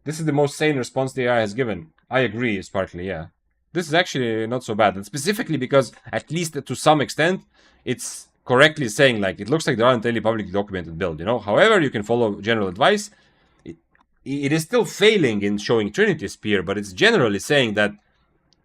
This is the most sane response the AI has given. I agree, partly, yeah. This is actually not so bad. And specifically because, at least to some extent, it's correctly saying, like, it looks like there aren't any publicly documented build, you know? However, you can follow general advice. It is still failing in showing Trinity Spear, but it's generally saying that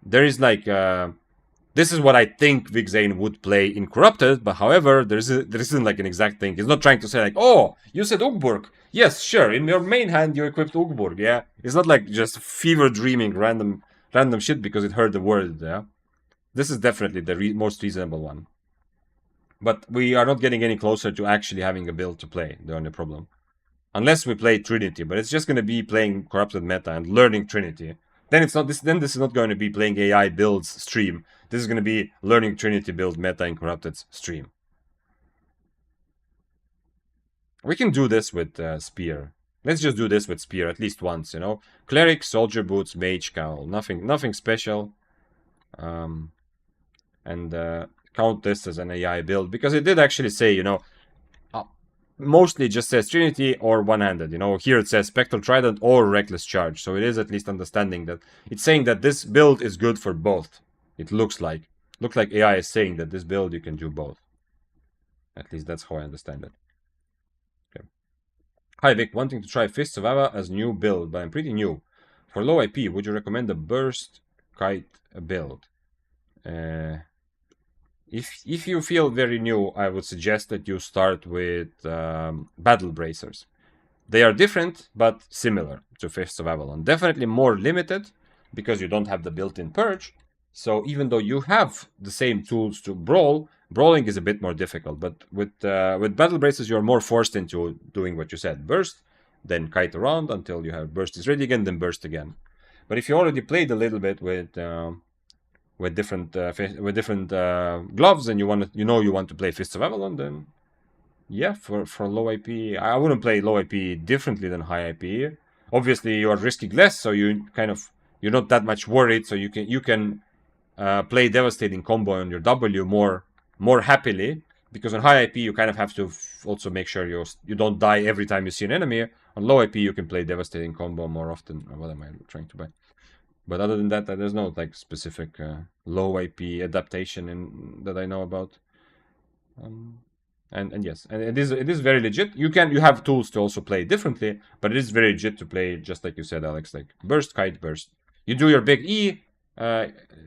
there is, like, this is what I think Vixane would play in Corrupted, but however, there isn't like an exact thing. He's not trying to say like, oh, you said Ugborg. Yes, sure, in your main hand you equipped Ugborg, yeah? It's not like just fever dreaming random shit because it heard the word, yeah? This is definitely the most reasonable one. But we are not getting any closer to actually having a build to play, the only problem. Unless we play Trinity, but it's just going to be playing Corrupted meta and learning Trinity. Then it's not this. Then this is not going to be playing AI builds stream. This is going to be learning Trinity build meta in Corrupted stream. We can do this with Spear. Let's just do this with Spear at least once, you know. Cleric, Soldier Boots, Mage Cowl. Nothing special. And count this as an AI build because it did actually say, you know, mostly just says Trinity or one-handed. You know, here it says Spectral Trident or Reckless Charge. So it is at least understanding that it's saying that this build is good for both. It looks like AI is saying that this build you can do both. At least that's how I understand it. Okay. Hi Vic, wanting to try Fists of Ava as new build, but I'm pretty new. For low IP, would you recommend a Burst Kite build? If you feel very new, I would suggest that you start with Battle Bracers. They are different, but similar to Fists of Avalon. Definitely more limited, because you don't have the built-in purge. So even though you have the same tools to brawl, brawling is a bit more difficult. But with Battle Bracers, you're more forced into doing what you said. Burst, then kite around until you have burst is ready again, then burst again. But if you already played a little bit with different gloves and you want to play Fists of Avalon, then yeah, for low IP, I wouldn't play low IP differently than high IP. Obviously, you are risking less, so you're not that much worried. So you can play devastating combo on your W more happily, because on high IP you kind of have to also make sure you don't die every time you see an enemy. On low IP you can play devastating combo more often. What am I trying to buy? But other than that, there's no like specific low IP adaptation that I know about. And yes, and it is very legit. You have tools to also play differently, but it is very legit to play just like you said, Alex, like burst, kite, burst. You do your big E,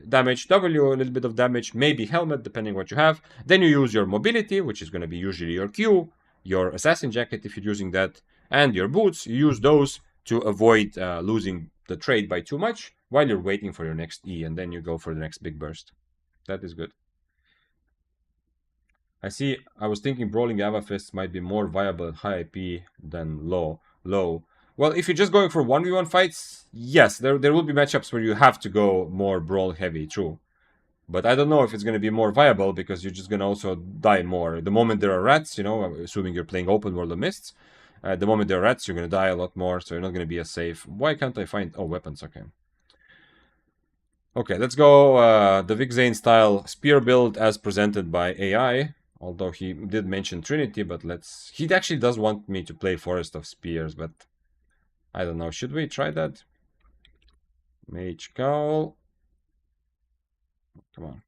damage W, a little bit of damage, maybe helmet, depending what you have. Then you use your mobility, which is going to be usually your Q, your assassin jacket if you're using that, and your boots. You use those to avoid losing the trade by too much while you're waiting for your next E, and then you go for the next big burst. That is good. I see. I was thinking Brawling Ava Fists might be more viable at high IP than low. Well, if you're just going for 1v1 fights, yes, there will be matchups where you have to go more brawl heavy, true. But I don't know if it's going to be more viable because you're just going to also die more. The moment there are rats, you know, assuming you're playing open world of mists, the moment there are rats, you're going to die a lot more, so you're not going to be as safe. Why can't I find... Oh, weapons, okay. Okay, let's go the Vic Zane style spear build as presented by AI. Although he did mention Trinity, but let's... He actually does want me to play Forest of Spears, but... I don't know, should we try that? Mage Cowl. Come on.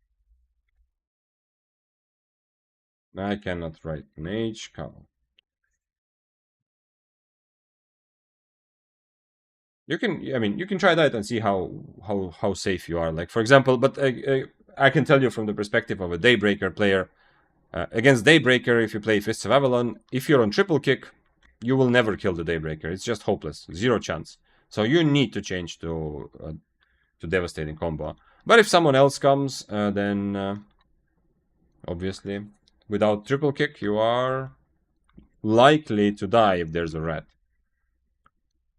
I cannot write Mage Cowl. You can, I mean, you can try that and see how safe you are. Like, for example, but I can tell you from the perspective of a Daybreaker player, against Daybreaker, if you play Fists of Avalon, if you're on triple kick, you will never kill the Daybreaker. It's just hopeless, 0 chance. So you need to change to devastating combo. But if someone else comes, then obviously, without triple kick, you are likely to die if there's a rat.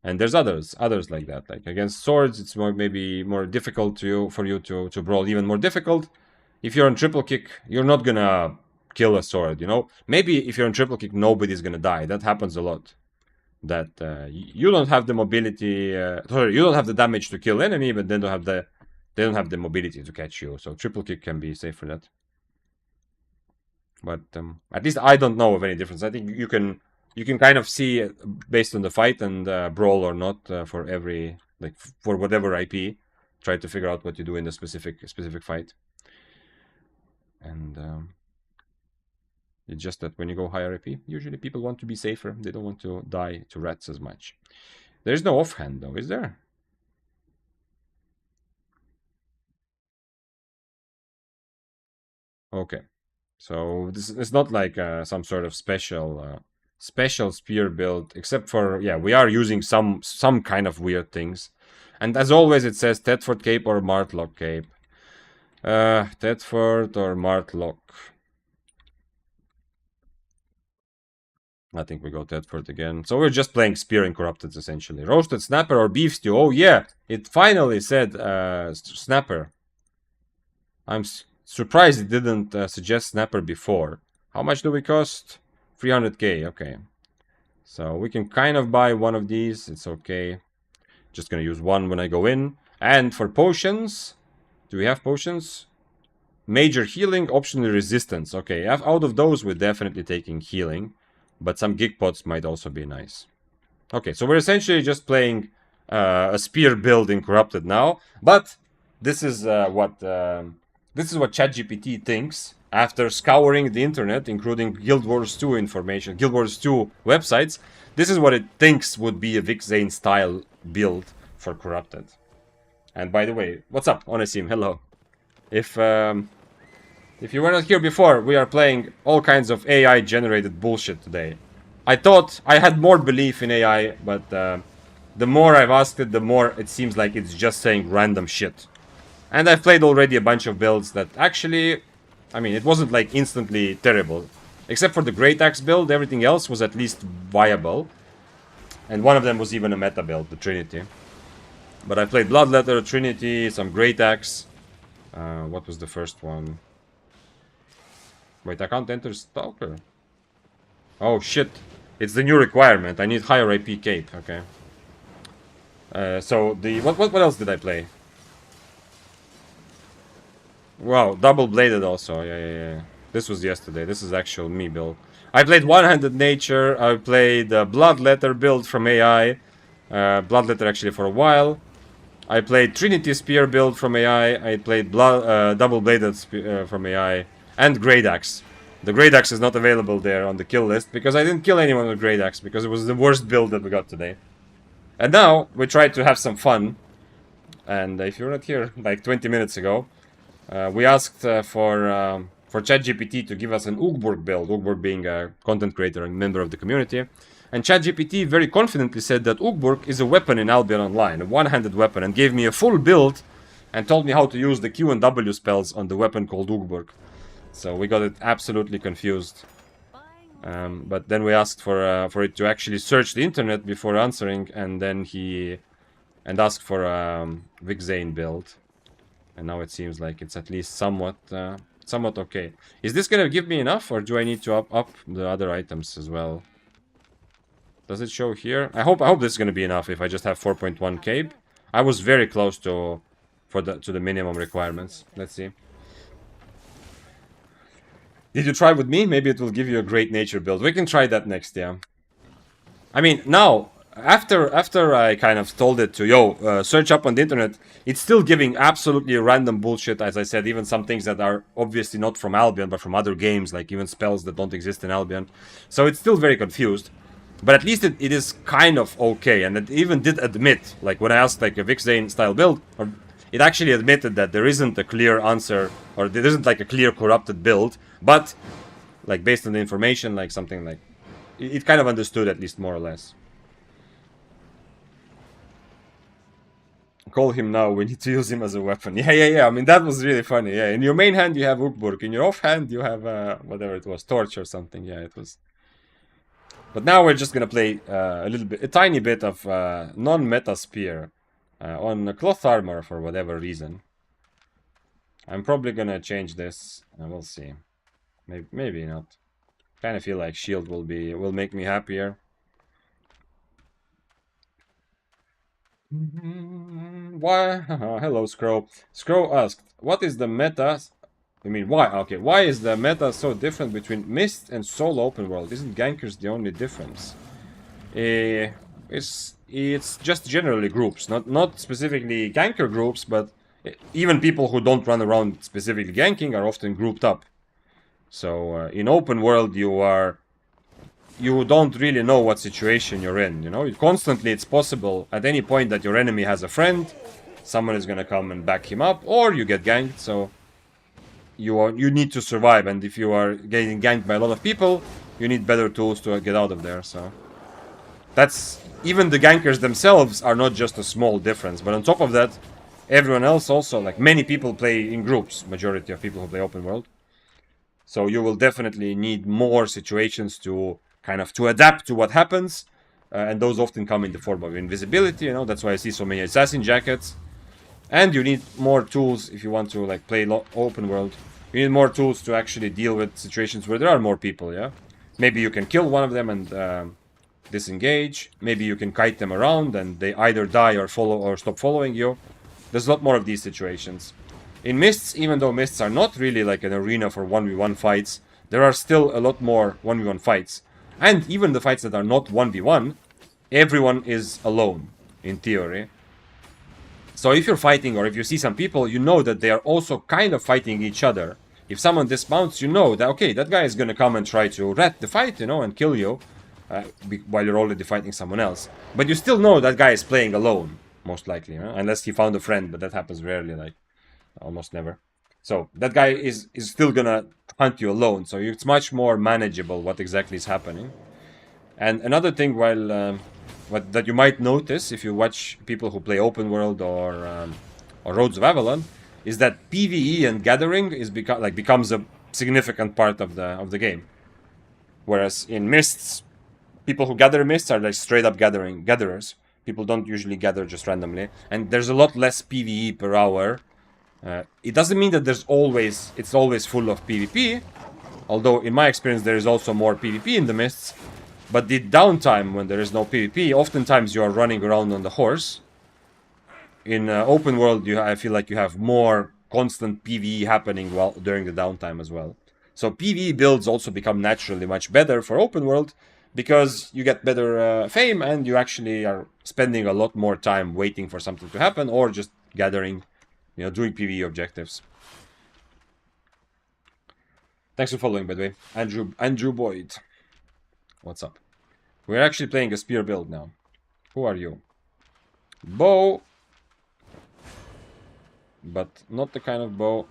And there's others like that. Like against swords, it's maybe more difficult for you to brawl. Even more difficult. If you're on triple kick, you're not gonna kill a sword, you know? Maybe if you're on triple kick, nobody's gonna die. That happens a lot. That you don't have the mobility... sorry, you don't have the damage to kill enemy, but they don't have the mobility to catch you. So triple kick can be safe for that. But at least I don't know of any difference. I think you can kind of see based on the fight and brawl or not for every, like, for whatever IP. Try to figure out what you do in the specific fight. And it's just that when you go higher IP, usually people want to be safer. They don't want to die to rats as much. There's no offhand though, is there? Okay. So this is not like some sort of special spear build, except for, yeah, we are using some kind of weird things. And as always, it says Thetford Cape or Martlock Cape. Thetford or Martlock. I think we go Thetford again. So we're just playing Spear and Corrupted, essentially. Roasted Snapper or Beef Stew. Oh yeah, it finally said Snapper. I'm surprised it didn't suggest Snapper before. How much do we cost? 300k, okay. So we can kind of buy one of these, it's okay. Just gonna use one when I go in. And for potions, do we have potions? Major healing, optionally resistance. Okay, out of those, we're definitely taking healing. But some gig pots might also be nice. Okay, so we're essentially just playing a spear build in Corrupted now. But this is what ChatGPT thinks after scouring the internet, including Guild Wars 2 information, Guild Wars 2 websites. This is what it thinks would be a Vic Zane style build for Corrupted. And by the way, what's up, Onesim? Hello. If you were not here before, we are playing all kinds of AI-generated bullshit today. I thought I had more belief in AI, but the more I've asked it, the more it seems like it's just saying random shit. And I've played already a bunch of builds that actually... I mean, it wasn't like instantly terrible. Except for the Great Axe build, everything else was at least viable. And one of them was even a meta build, the Trinity. But I played Bloodletter, Trinity, some Great Axe. What was the first one? Wait, I can't enter Stalker. Oh shit. It's the new requirement. I need higher IP cape. Okay. So the what else did I play? Wow, double bladed also. Yeah. This was yesterday. This is actual me build. I played One-Handed Nature. I played Bloodletter build from AI. Bloodletter actually for a while. I played Trinity Spear build from AI. I played double bladed from AI. And Great Axe. The Great Axe is not available there on the kill list because I didn't kill anyone with Great Axe because it was the worst build that we got today. And now we tried to have some fun. And if you're not here, like 20 minutes ago, we asked for ChatGPT to give us an Ugborg build. Ugborg being a content creator and member of the community. And ChatGPT very confidently said that Ugborg is a weapon in Albion Online, a one-handed weapon, and gave me a full build and told me how to use the Q and W spells on the weapon called Ugborg. So we got it absolutely confused. But then we asked for it to actually search the internet before answering, and then he asked for Vic Zane build. And now it seems like it's at least somewhat okay. Is this gonna give me enough, or do I need to up the other items as well? Does it show here? I hope this is gonna be enough if I just have 4.1 cape. I was very close to the minimum requirements. Let's see. Did you try with me? Maybe it will give you a great nature build. We can try that next, yeah. I mean, now, after I kind of told it to, search up on the internet, it's still giving absolutely random bullshit, as I said, even some things that are obviously not from Albion, but from other games, like even spells that don't exist in Albion. So it's still very confused. But at least it is kind of okay, and it even did admit, like when I asked like a Vic Zane style build, it actually admitted that there isn't a clear answer, or there isn't like a clear corrupted build, but like based on the information, like something like, it kind of understood at least more or less. Call him now, we need to use him as a weapon. Yeah, I mean, that was really funny. Yeah, in your main hand you have Ukburg, in your off hand you have, whatever it was, Torch or something. Yeah, it was. But now we're just gonna play a tiny bit of non-meta spear on cloth armor for whatever reason. I'm probably gonna change this, and we'll see. Maybe not. Kind of feel like shield will make me happier. Why? Hello, Scrow. Scrow asked, "What is the meta?" I mean, why? Okay, why is the meta so different between Mist and solo open world? Isn't gankers the only difference? It's just generally groups, not specifically ganker groups, but even people who don't run around specifically ganking are often grouped up. So in open world, you don't really know what situation you're in. You know, constantly it's possible at any point that your enemy has a friend, someone is gonna come and back him up, or you get ganked. So you need to survive, and if you are getting ganked by a lot of people, you need better tools to get out of there. So that's, even the gankers themselves are not just a small difference, but on top of that, everyone else also, like many people play in groups, majority of people who play open world. So you will definitely need more situations to kind of to adapt to what happens, and those often come in the form of invisibility. You know, that's why I see so many assassin jackets. And you need more tools if you want to like play open world. You need more tools to actually deal with situations where there are more people. Yeah, maybe you can kill one of them and disengage. Maybe you can kite them around and they either die or follow or stop following you. There's a lot more of these situations. In Mists, even though Mists are not really like an arena for 1v1 fights, there are still a lot more 1v1 fights. And even the fights that are not 1v1, everyone is alone, in theory. So if you're fighting, or if you see some people, you know that they are also kind of fighting each other. If someone dismounts, you know that, okay, that guy is gonna come and try to rat the fight, you know, and kill you, while you're already fighting someone else. But you still know that guy is playing alone, most likely, you know? Unless he found a friend, but that happens rarely, like, almost never. So that guy is still gonna hunt you alone, so it's much more manageable what exactly is happening. And another thing, that you might notice if you watch people who play open world or Roads of Avalon, is that PvE and gathering becomes a significant part of the game. Whereas in Mists, people who gather Mists are like straight up gatherers. People don't usually gather just randomly, and there's a lot less PvE per hour. It doesn't mean that it's always full of PvP, although in my experience there is also more PvP in the Mists. But the downtime when there is no PvP, oftentimes you are running around on the horse. In open world, I feel like you have more constant PvE happening during the downtime as well. So PvE builds also become naturally much better for open world, because you get better fame and you actually are spending a lot more time waiting for something to happen, or just gathering, you know, doing PvE objectives. Thanks for following, by the way. Andrew Boyd. What's up? We're actually playing a spear build now. Who are you? Bow. But not the kind of bow.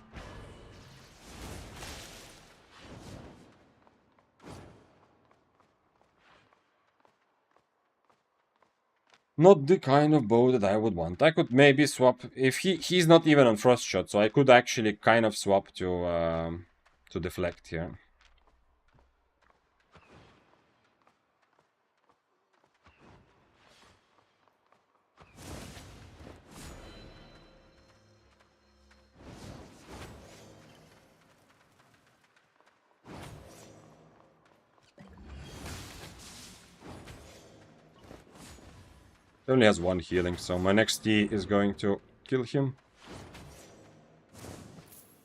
Not the kind of bow that I would want. I could maybe swap, if he's not even on frost shot, so I could actually kind of swap to to deflect here. He only has one healing, so my next T is going to kill him.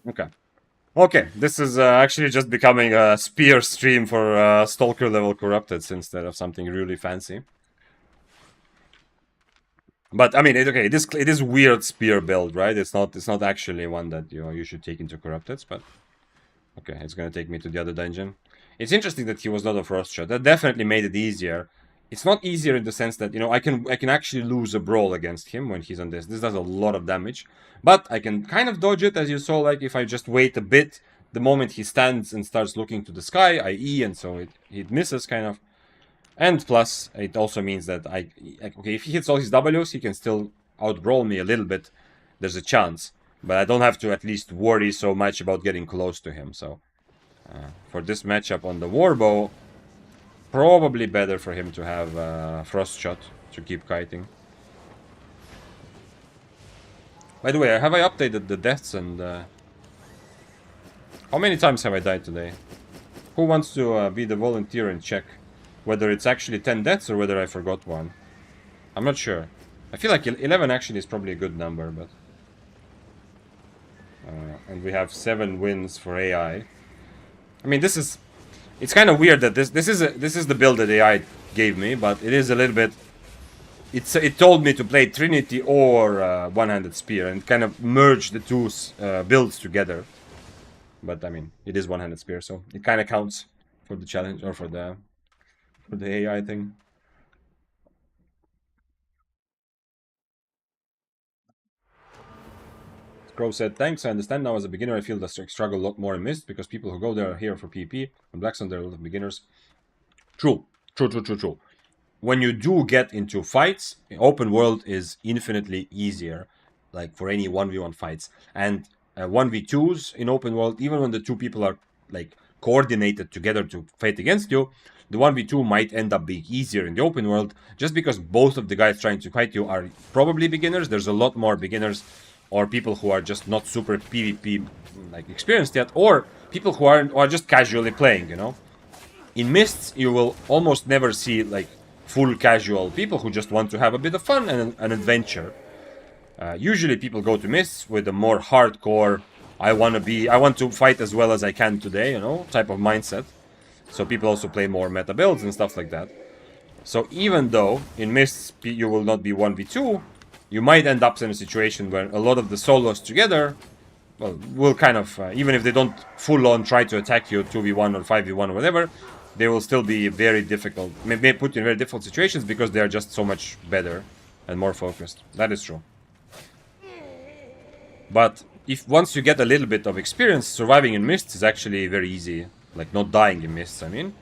Okay. Okay, this is actually just becoming a spear stream for Stalker level Corrupted instead of something really fancy. But I mean, okay, it is weird spear build, right? It's not actually one that you should take into Corrupted, but okay, it's gonna take me to the other dungeon. It's interesting that he was not a frost shot. That definitely made it easier. It's not easier in the sense that, I can actually lose a brawl against him when he's on this. This does a lot of damage. But I can kind of dodge it, as you saw, like if I just wait a bit, the moment he stands and starts looking to the sky, I E, and so it misses, kind of. And plus, it also means that okay, if he hits all his Ws, he can still out-brawl me a little bit. There's a chance. But I don't have to at least worry so much about getting close to him, so... for this matchup on the Warbow, probably better for him to have Frost Shot to keep kiting. By the way, have I updated the deaths and... How many times have I died today? Who wants to be the volunteer and check whether it's actually 10 deaths or whether I forgot one? I'm not sure. I feel like 11 actually is probably a good number, but... and we have 7 wins for AI. I mean, this is... It's kind of weird that this is the build that AI gave me, but it is a little bit... It told me to play Trinity or One-Handed Spear, and kind of merge the two builds together. But I mean, it is One-Handed Spear, so it kind of counts for the challenge, or for the AI thing. Crow said, thanks, I understand now. As a beginner, I feel the struggle a lot more in Mist, because people who go there are here for PvP, and Blackstone, there are a lot of beginners. True. When you do get into fights, open world is infinitely easier, like for any 1v1 fights. And 1v2s in open world, even when the two people are like coordinated together to fight against you, the 1v2 might end up being easier in the open world, just because both of the guys trying to fight you are probably beginners. There's a lot more beginners, or people who are just not super PvP like experienced yet, or people who are just casually playing, In Mists, you will almost never see like full casual people who just want to have a bit of fun and an adventure. Usually people go to Mists with a more hardcore, I want to fight as well as I can today, type of mindset. So people also play more meta builds and stuff like that. So even though in Mists you will not be 1v2, you might end up in a situation where a lot of the solos together, well, will kind of, even if they don't full-on try to attack you 2v1 or 5v1 or whatever, they will still be very difficult, may put you in very difficult situations because they are just so much better and more focused. That is true. But if once you get a little bit of experience, surviving in Mists is actually very easy. Like, not dying in Mists, I mean.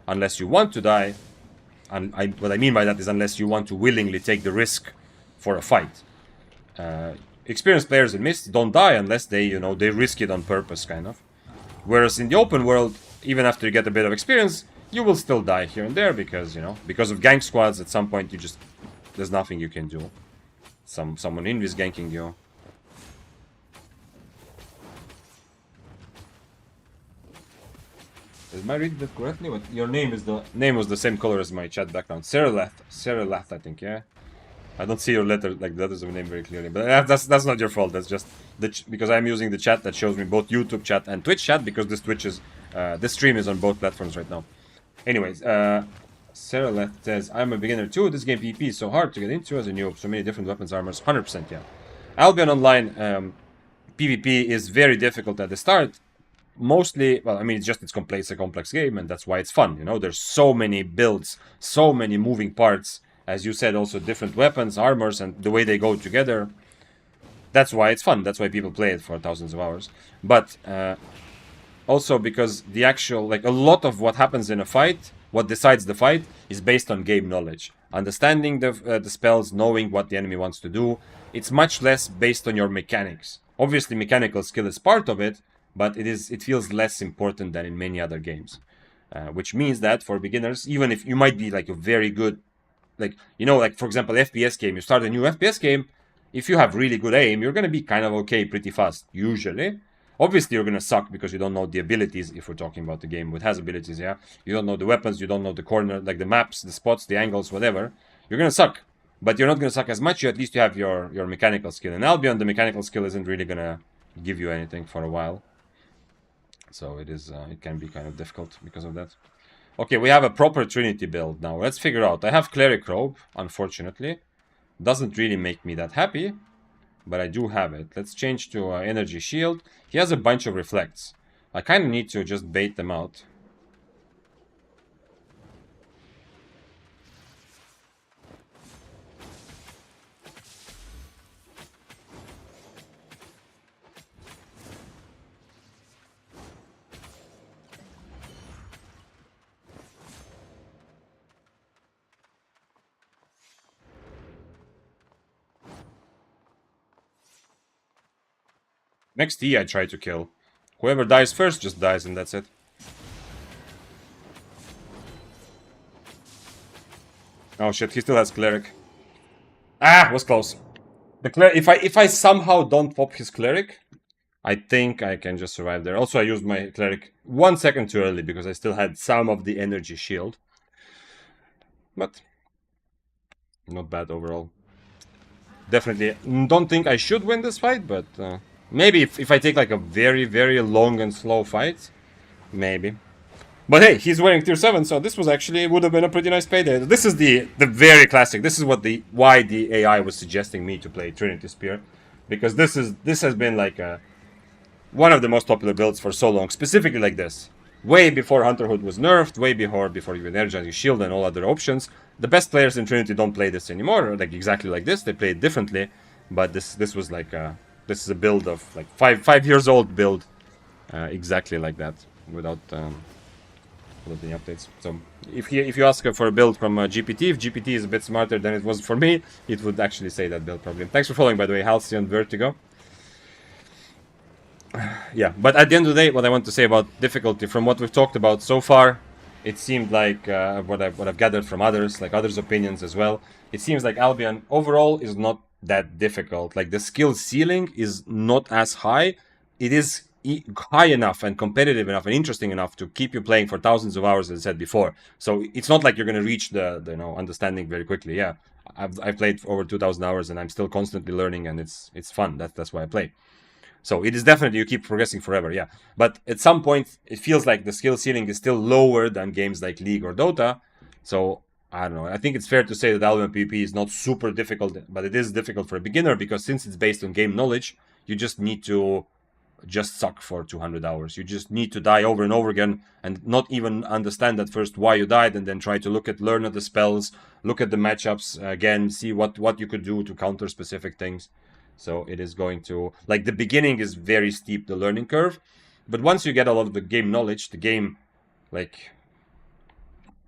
Unless you want to die. And what I mean by that is unless you want to willingly take the risk for a fight. Experienced players in Mist don't die unless they, they risk it on purpose, kind of. Whereas in the open world, even after you get a bit of experience, you will still die here and there because, because of gank squads, at some point there's nothing you can do. Someone invis ganking you. Am I reading that correctly? What, your name was the same color as my chat background. Sarah, I think, yeah. I don't see your letters of a name very clearly, but that's not your fault. That's just because I'm using the chat that shows me both YouTube chat and Twitch chat, because this stream is on both platforms right now. Anyways, Sarah Left says, I'm a beginner too. This game PvP is so hard to get into as a noob. So many different weapons, armors. 100%, yeah. Albion Online PvP is very difficult at the start. Mostly, well, I mean, it's a complex game, and that's why it's fun. There's so many builds, so many moving parts. As you said, also different weapons, armors, and the way they go together. That's why it's fun. That's why people play it for thousands of hours. But also because the actual, a lot of what happens in a fight, what decides the fight, is based on game knowledge. Understanding the spells, knowing what the enemy wants to do. It's much less based on your mechanics. Obviously, mechanical skill is part of it, but it feels less important than in many other games. Which means that for beginners, even if you might be like a very good, like, you know, like for example, FPS game, you start a new FPS game, if you have really good aim, you're gonna be kind of okay pretty fast, usually. Obviously, you're gonna suck because you don't know the abilities, if we're talking about the game which has abilities, yeah? You don't know the weapons, you don't know the corner, like the maps, the spots, the angles, whatever. You're gonna suck. But you're not gonna suck as much, at least you have your mechanical skill. In Albion, the mechanical skill isn't really gonna give you anything for a while. So it can be kind of difficult because of that. Okay, we have a proper Trinity build now. Let's figure out. I have Cleric Robe, unfortunately. Doesn't really make me that happy, but I do have it. Let's change to Energy Shield. He has a bunch of Reflects. I kind of need to just bait them out. Next E I try to kill. Whoever dies first just dies and that's it. Oh shit, he still has Cleric. Ah, was close. The if I somehow don't pop his Cleric, I think I can just survive there. Also, I used my Cleric 1 second too early because I still had some of the Energy Shield. But not bad overall. Definitely don't think I should win this fight, but maybe if I take like a very, very long and slow fight, maybe. But hey, he's wearing tier 7, so this was actually would have been a pretty nice payday. This is the very classic. This is what why the AI was suggesting me to play Trinity Spear, because this has been like one of the most popular builds for so long, specifically like this. Way before Hunterhood was nerfed, way before even Energizing Shield and all other options. The best players in Trinity don't play this anymore, like exactly like this. They play it differently, but this was like this is a build of like 5 years old build, exactly like that, without any updates. So if you ask for a build from GPT, if GPT is a bit smarter than it was for me, it would actually say that build probably. Thanks for following, by the way, Halcyon Vertigo. Yeah, but at the end of the day, what I want to say about difficulty, from what we've talked about so far, it seemed like what I've gathered from others, like others' opinions as well. It seems like Albion overall is not that difficult. Like the skill ceiling is not as high. It is high enough and competitive enough and interesting enough to keep you playing for thousands of hours, as I said before. So it's not like you're going to reach the understanding very quickly. Yeah, I've played for over 2,000 hours and I'm still constantly learning, and it's fun. That's why I play. So it is definitely, you keep progressing forever, yeah. But at some point, it feels like the skill ceiling is still lower than games like League or Dota. So I don't know. I think it's fair to say that Albion PvP is not super difficult, but it is difficult for a beginner because since it's based on game knowledge, you just need to just suck for 200 hours. You just need to die over and over again and not even understand at first why you died, and then try to learn at the spells, look at the matchups again, see what you could do to counter specific things. So it is going to, like, the beginning is very steep, the learning curve, but once you get a lot of the game knowledge, the game, like,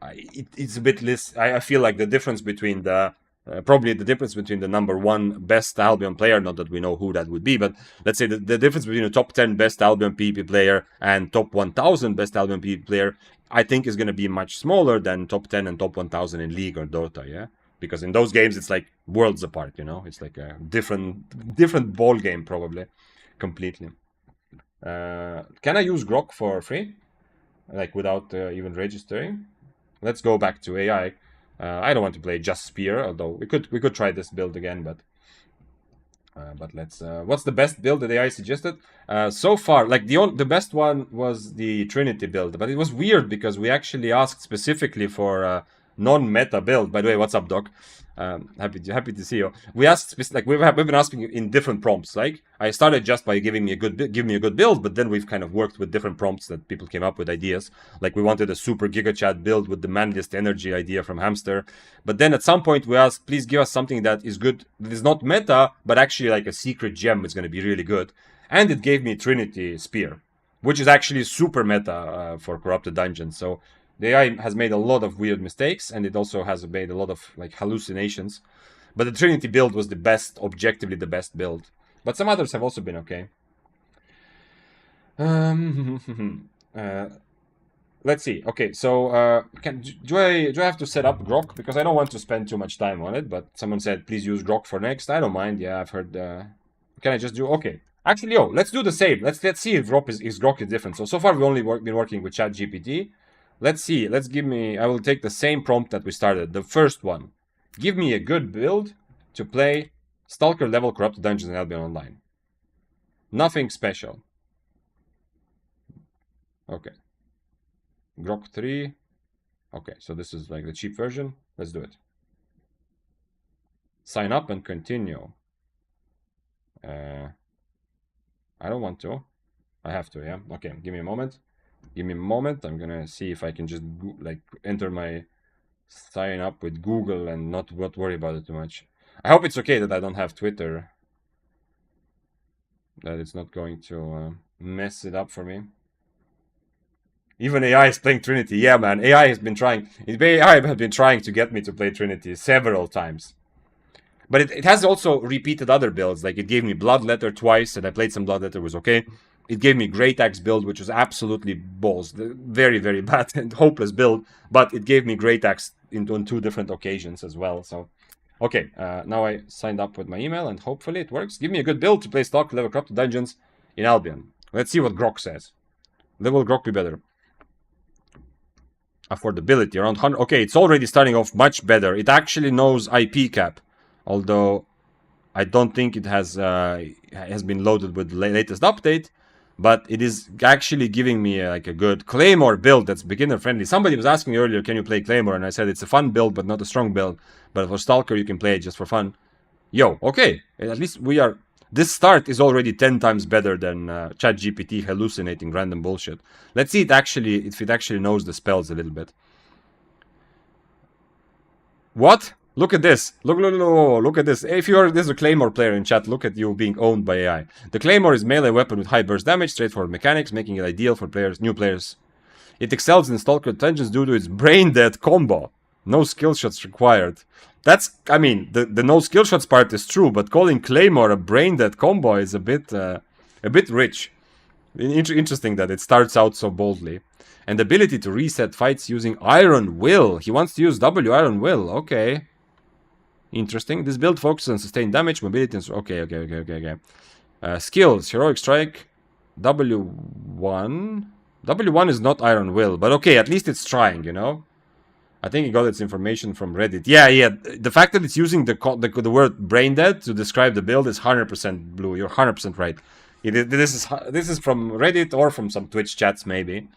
it's a bit less. I feel like the difference between probably the difference between the number one best Albion player, not that we know who that would be, but let's say the difference between the top 10 best Albion PvP player and top 1000 best Albion PvP player, I think is going to be much smaller than top 10 and top 1000 in League or Dota, yeah? Because in those games, it's like worlds apart, you know? It's like a different ball game, probably, completely. Can I use Grok for free? Like, without even registering? Let's go back to AI. I don't want to play just Spear, although we could try this build again, but let's. What's the best build that AI suggested? So far, like the best one was the Trinity build, but it was weird because we actually asked specifically for non-meta build. By the way, what's up, Doc? Happy to see you. We asked like we've been asking in different prompts. Like I started just by giving me a good build, but then we've kind of worked with different prompts that people came up with ideas. Like we wanted a super Gigachad build with the manliest energy idea from Hamster. But then at some point we asked, please give us something that is good, that is not meta, but actually like a secret gem is going to be really good. And it gave me Trinity Spear, which is actually super meta for Corrupted Dungeons. So the AI has made a lot of weird mistakes, and it also has made a lot of like hallucinations. But the Trinity build was the best, objectively the best build. But some others have also been okay. uh, let's see. Okay, so do I have to set up Grok, because I don't want to spend too much time on it? But someone said please use Grok for next. I don't mind. Yeah, I've heard. Can I just do? Okay, actually, let's do the same. Let's see if Grok is different. So far we've only been working with Chat GPT. Let's see. Let's give me. I will take the same prompt that we started. The first one. Give me a good build to play Stalker level corrupted dungeons in Albion Online. Nothing special. Okay. Grok 3. Okay, so this is like the cheap version. Let's do it. Sign up and continue. I don't want to. I have to, yeah? Okay, give me a moment. Give me a moment. I'm gonna see if I can just like enter my sign up with Google and not worry about it too much. I hope it's okay that I don't have Twitter. That it's not going to mess it up for me. Even AI is playing Trinity. Yeah, man. AI has been trying. AI has been trying to get me to play Trinity several times. But it has also repeated other builds. Like it gave me Bloodletter twice, and I played some Bloodletter, was okay. It gave me Great Axe build, which was absolutely balls. Very, very bad and hopeless build. But it gave me Great Axe on 2 different occasions as well. So, okay. Now I signed up with my email, and hopefully it works. Give me a good build to play stock level corrupted dungeons in Albion. Let's see what Grok says. Level Grok be better. Affordability around 100. Okay, it's already starting off much better. It actually knows IP cap, although I don't think it has been loaded with the latest update, but it is actually giving me like a good Claymore build that's beginner friendly. Somebody was asking me earlier, can you play Claymore? And I said it's a fun build, but not a strong build. But for Stalker, you can play it just for fun. Yo, okay, at least we are. This start is already 10 times better than ChatGPT hallucinating random bullshit. Let's see if it actually knows the spells a little bit. What? Look at this. Look at this. If this is a Claymore player in chat, look at you being owned by AI. The Claymore is a melee weapon with high burst damage, straightforward mechanics, making it ideal for new players. It excels in Stalker dungeons due to its brain dead combo. No skill shots required. I mean, the no skill shots part is true, but calling Claymore a brain dead combo is a bit rich. Interesting that it starts out so boldly. And the ability to reset fights using Iron Will. He wants to use W Iron Will. Okay. Interesting. This build focuses on sustained damage, mobility, and... Okay. Skills. Heroic Strike. W1. W1 is not Iron Will, but okay, at least it's trying, you know? I think he got its information from Reddit. Yeah. The fact that it's using the word brain dead to describe the build is 100% blue. You're 100% right. This is from Reddit or from some Twitch chats, maybe.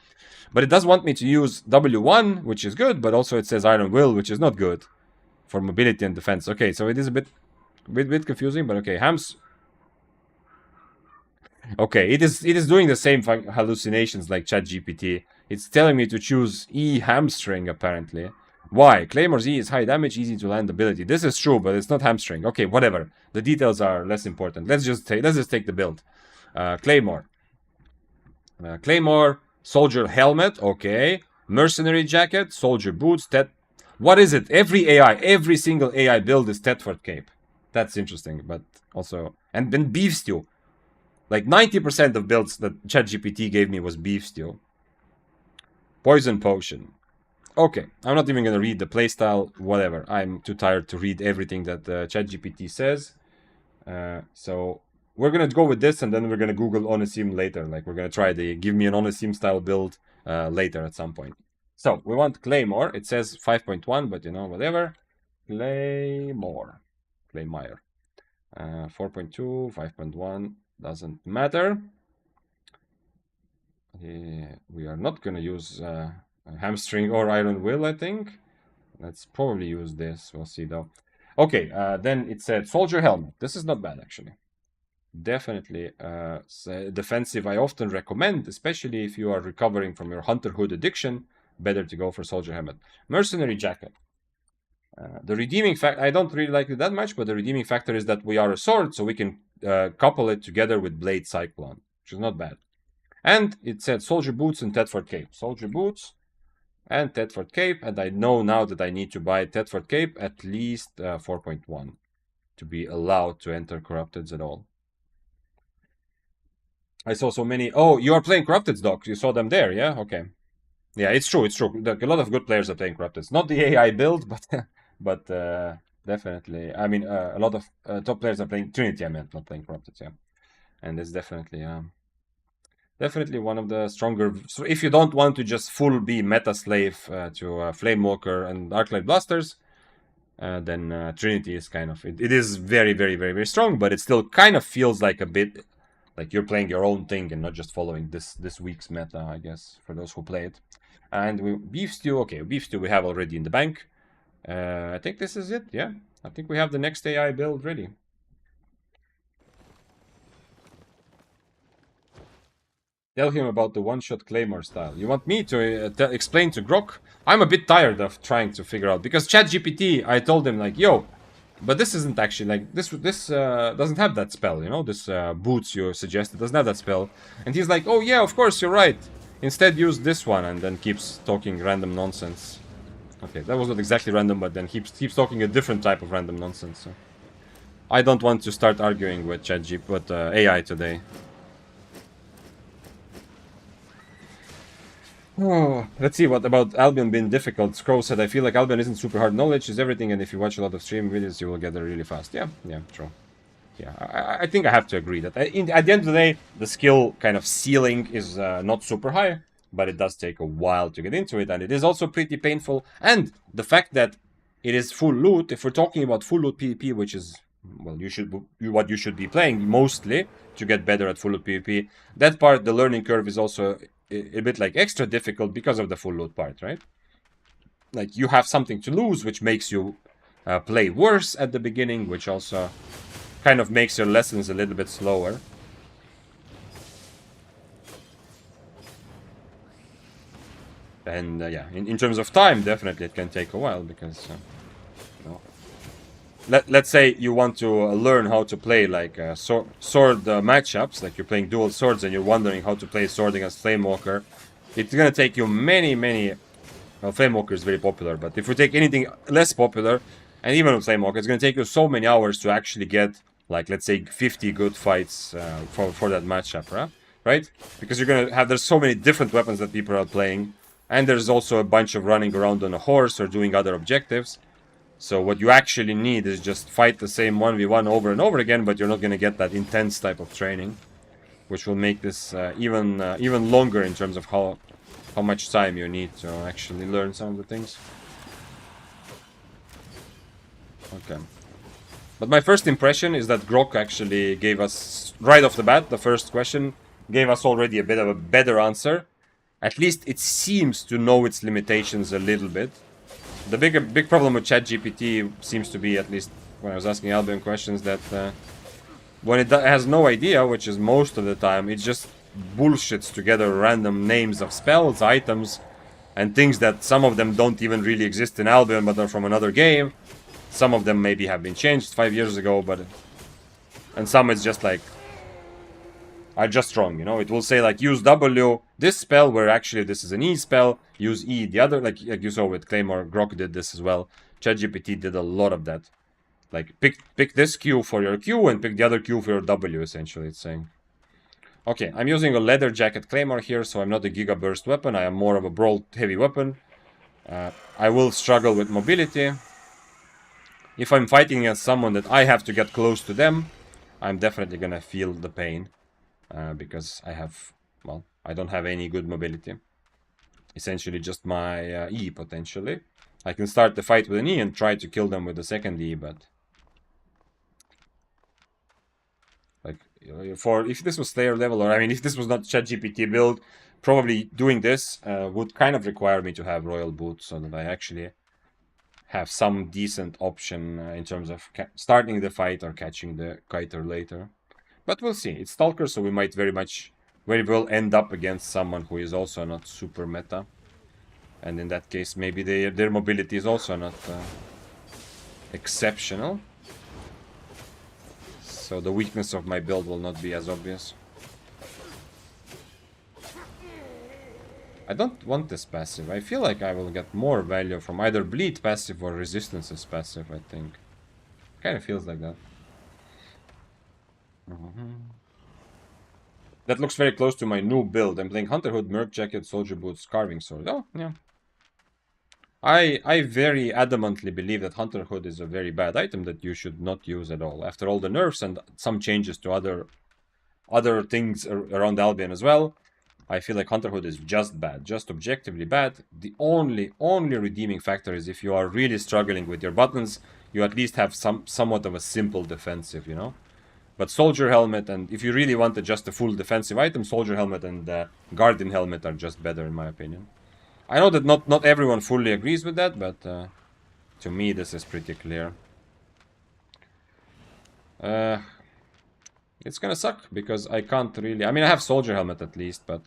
But it does want me to use W1, which is good, but also it says Iron Will, which is not good for mobility and defense. Okay, so it is a bit confusing, but okay. Okay, it is doing the same hallucinations like ChatGPT. It's telling me to choose E hamstring apparently. Why? Claymore's E is high damage, easy to land ability. This is true, but it's not hamstring. Okay, whatever. The details are less important. Let's just take the build. Claymore. Claymore, soldier helmet, okay. Mercenary jacket, soldier boots, what is it? Every single AI build is Thetford cape. That's interesting, but also... And then beef stew. Like 90% of builds that ChatGPT gave me was beef stew. Poison potion. Okay, I'm not even gonna read the playstyle, whatever. I'm too tired to read everything that ChatGPT says. So we're gonna go with this, and then we're gonna Google Onisim later. Like we're gonna try the give me an Onisim style build later at some point. So we want Claymore. It says 5.1, but you know, whatever. Claymore. 4.2, 5.1, doesn't matter. We are not gonna use hamstring or Iron Will, I think. Let's probably use this. We'll see though. Okay, then it said soldier helmet. This is not bad actually. Definitely defensive. I often recommend, especially if you are recovering from your hunterhood addiction, better to go for soldier helmet. Mercenary jacket. The redeeming factor, I don't really like it that much, but the redeeming factor is that we are a sword, so we can couple it together with Blade Cyclone, which is not bad. And it said soldier boots and Thetford cape. Soldier boots and Thetford cape, and I know now that I need to buy Thetford cape at least 4.1 to be allowed to enter Corrupteds at all. I saw so many. Oh, you are playing Corrupted dogs. You saw them there, yeah? Okay. Yeah, it's true. It's true. A lot of good players are playing Corrupted. Not the AI build, but but definitely. I mean, a lot of top players are playing Trinity. I meant not playing Corrupted. Yeah, and it's definitely definitely one of the stronger. So if you don't want to just full be meta slave to Flamewalker and Arclight Blasters, then Trinity is kind of it is very very very very strong, but it still kind of feels like a bit like you're playing your own thing and not just following this week's meta, I guess, for those who play it. And beef stew, okay, beef stew we have already in the bank. I think this is it. Yeah, I think we have the next AI build ready. Tell him about the one-shot claymore style. You want me to explain to Grok? I'm a bit tired of trying to figure out because ChatGPT. I told him like, yo, but this isn't actually like this. This doesn't have that spell. You know, this boots you suggested doesn't have that spell. And he's like, oh yeah, of course you're right. Instead, use this one, and then keeps talking random nonsense. Okay, that was not exactly random, but then keeps talking a different type of random nonsense. So I don't want to start arguing with ChatGPT, but AI today. Oh, let's see, what about Albion being difficult? Scroll said, I feel like Albion isn't super hard. Knowledge is everything, and if you watch a lot of stream videos, you will get there really fast. Yeah, true. Yeah, I think I have to agree that at the end of the day, the skill kind of ceiling is not super high, but it does take a while to get into it, and it is also pretty painful. And the fact that it is full loot, if we're talking about full loot PvP, which is, well, what you should be playing mostly to get better at full loot PvP, that part, the learning curve is also a bit like extra difficult because of the full loot part, right? Like you have something to lose, which makes you play worse at the beginning, which also kind of makes your lessons a little bit slower. And yeah, in terms of time, definitely it can take a while because, you know, let's say you want to learn how to play like sword matchups, like you're playing dual swords and you're wondering how to play sword against Flamewalker. It's gonna take you many. Well, Flamewalker is very popular, but if we take anything less popular, and even with Flamewalker, it's gonna take you so many hours to actually get, like, let's say 50 good fights for that matchup, right? Because you're gonna have, there's so many different weapons that people are playing, and there's also a bunch of running around on a horse or doing other objectives. So what you actually need is just fight the same 1v1 over and over again, but you're not gonna get that intense type of training, which will make this even longer in terms of how much time you need to actually learn some of the things. Okay. But my first impression is that Grok actually gave us, right off the bat, the first question, gave us already a bit of a better answer. At least it seems to know its limitations a little bit. The big problem with ChatGPT seems to be, at least when I was asking Albion questions, that when it has no idea, which is most of the time, it just bullshits together random names of spells, items, and things that some of them don't even really exist in Albion, but are from another game. Some of them maybe have been changed 5 years ago, but... And some it's just like... are just wrong, you know? It will say like, use W, this spell, where actually this is an E spell. Use E, the other, like you saw with Claymore. Grok did this as well. ChatGPT did a lot of that. Like, pick this Q for your Q and pick the other Q for your W, essentially, it's saying. Okay, I'm using a leather jacket Claymore here, so I'm not a Giga Burst weapon. I am more of a Brawl heavy weapon. I will struggle with mobility. If I'm fighting against someone that I have to get close to them, I'm definitely gonna feel the pain. Because I have, well, I don't have any good mobility. Essentially just my E, potentially. I can start the fight with an E and try to kill them with the second E, but... Like, if this was Slayer level, or I mean, if this was not ChatGPT build, probably doing this would kind of require me to have Royal Boots so that I actually have some decent option in terms of starting the fight or catching the kiter later. But we'll see. It's Stalker, so we might very well end up against someone who is also not super meta. And in that case, maybe their mobility is also not exceptional. So the weakness of my build will not be as obvious. I don't want this passive. I feel like I will get more value from either Bleed passive or Resistance's passive, I think. Kind of feels like that. That looks very close to my new build. I'm playing Hunter Hood, Merc Jacket, Soldier Boots, Carving Sword. Oh, yeah. I very adamantly believe that Hunter Hood is a very bad item that you should not use at all. After all the nerfs and some changes to other things around Albion as well, I feel like Hunter Hood is just bad, just objectively bad. The only redeeming factor is if you are really struggling with your buttons, you at least have somewhat of a simple defensive, you know? But Soldier Helmet, and if you really wanted just a full defensive item, Soldier Helmet and Guardian Helmet are just better in my opinion. I know that not everyone fully agrees with that, but to me this is pretty clear. It's gonna suck, because I can't really... I mean, I have Soldier Helmet at least, but...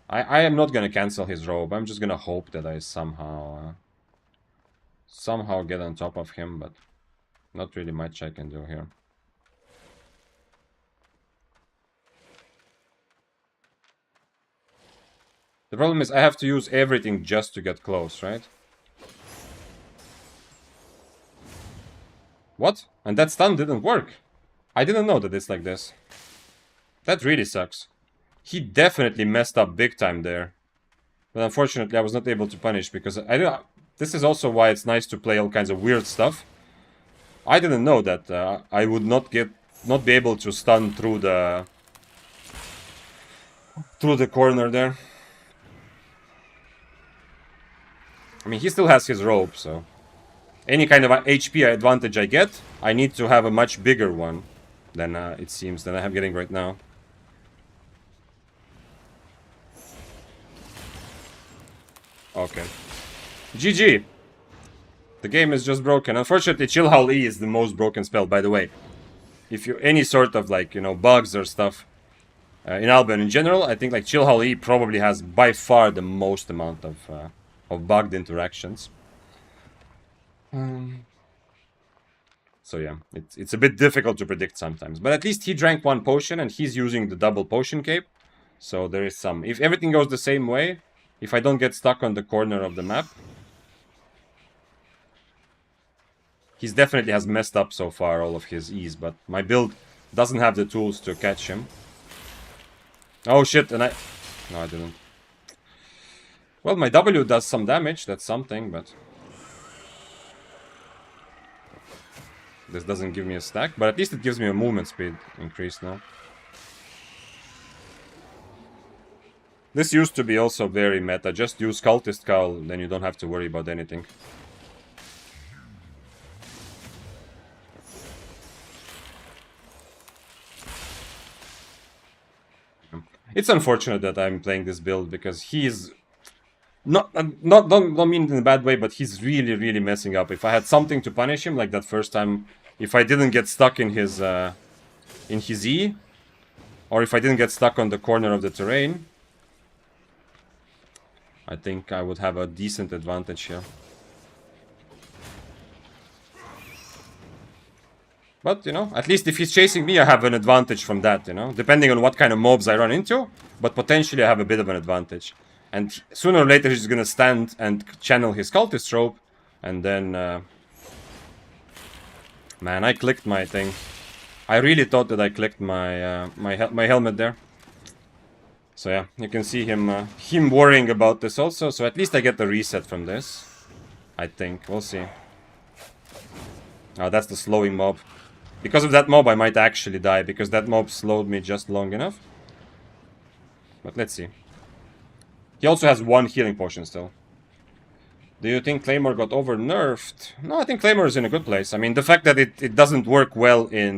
I am not gonna cancel his robe. I'm just gonna hope that I somehow get on top of him, but... not really much I can do here. The problem is I have to use everything just to get close, right? What? And that stun didn't work. I didn't know that it's like this. That really sucks. He definitely messed up big time there. But unfortunately I was not able to punish, because I don't... This is also why it's nice to play all kinds of weird stuff. I didn't know that I would not be able to stun through the corner there. I mean, he still has his rope, so... any kind of HP advantage I get, I need to have a much bigger one than, it seems, than I'm getting right now. Okay. GG! The game is just broken. Unfortunately, Chill Howl E is the most broken spell, by the way. If you... any sort of, like, you know, bugs or stuff... in Albion in general, I think, like, Chill Howl E probably has by far the most amount of bugged interactions. So yeah, it's a bit difficult to predict sometimes. But at least he drank one potion and he's using the double potion cape. So there is some... if everything goes the same way, if I don't get stuck on the corner of the map... he's definitely has messed up so far all of his E's, but my build doesn't have the tools to catch him. Oh shit, and no, I didn't. Well, my W does some damage, that's something, but... this doesn't give me a stack, but at least it gives me a movement speed increase now. This used to be also very meta. Just use Cultist Cowl, then you don't have to worry about anything. It's unfortunate that I'm playing this build, because he's... don't mean in a bad way, but he's really messing up. If I had something to punish him, like that first time, if I didn't get stuck in his E, or if I didn't get stuck on the corner of the terrain, I think I would have a decent advantage here. But, you know, at least if he's chasing me, I have an advantage from that, you know, depending on what kind of mobs I run into, but potentially I have a bit of an advantage. And sooner or later he's gonna stand and channel his cultist rope, and then... man, I clicked my thing. I really thought that I clicked my my helmet there. So yeah, you can see him worrying about this also. So at least I get the reset from this. I think. We'll see. Oh, that's the slowing mob. Because of that mob I might actually die, because that mob slowed me just long enough. But let's see. He also has one healing potion still. Do you think Claymore got over-nerfed? No, I think Claymore is in a good place. I mean, the fact that it doesn't work well in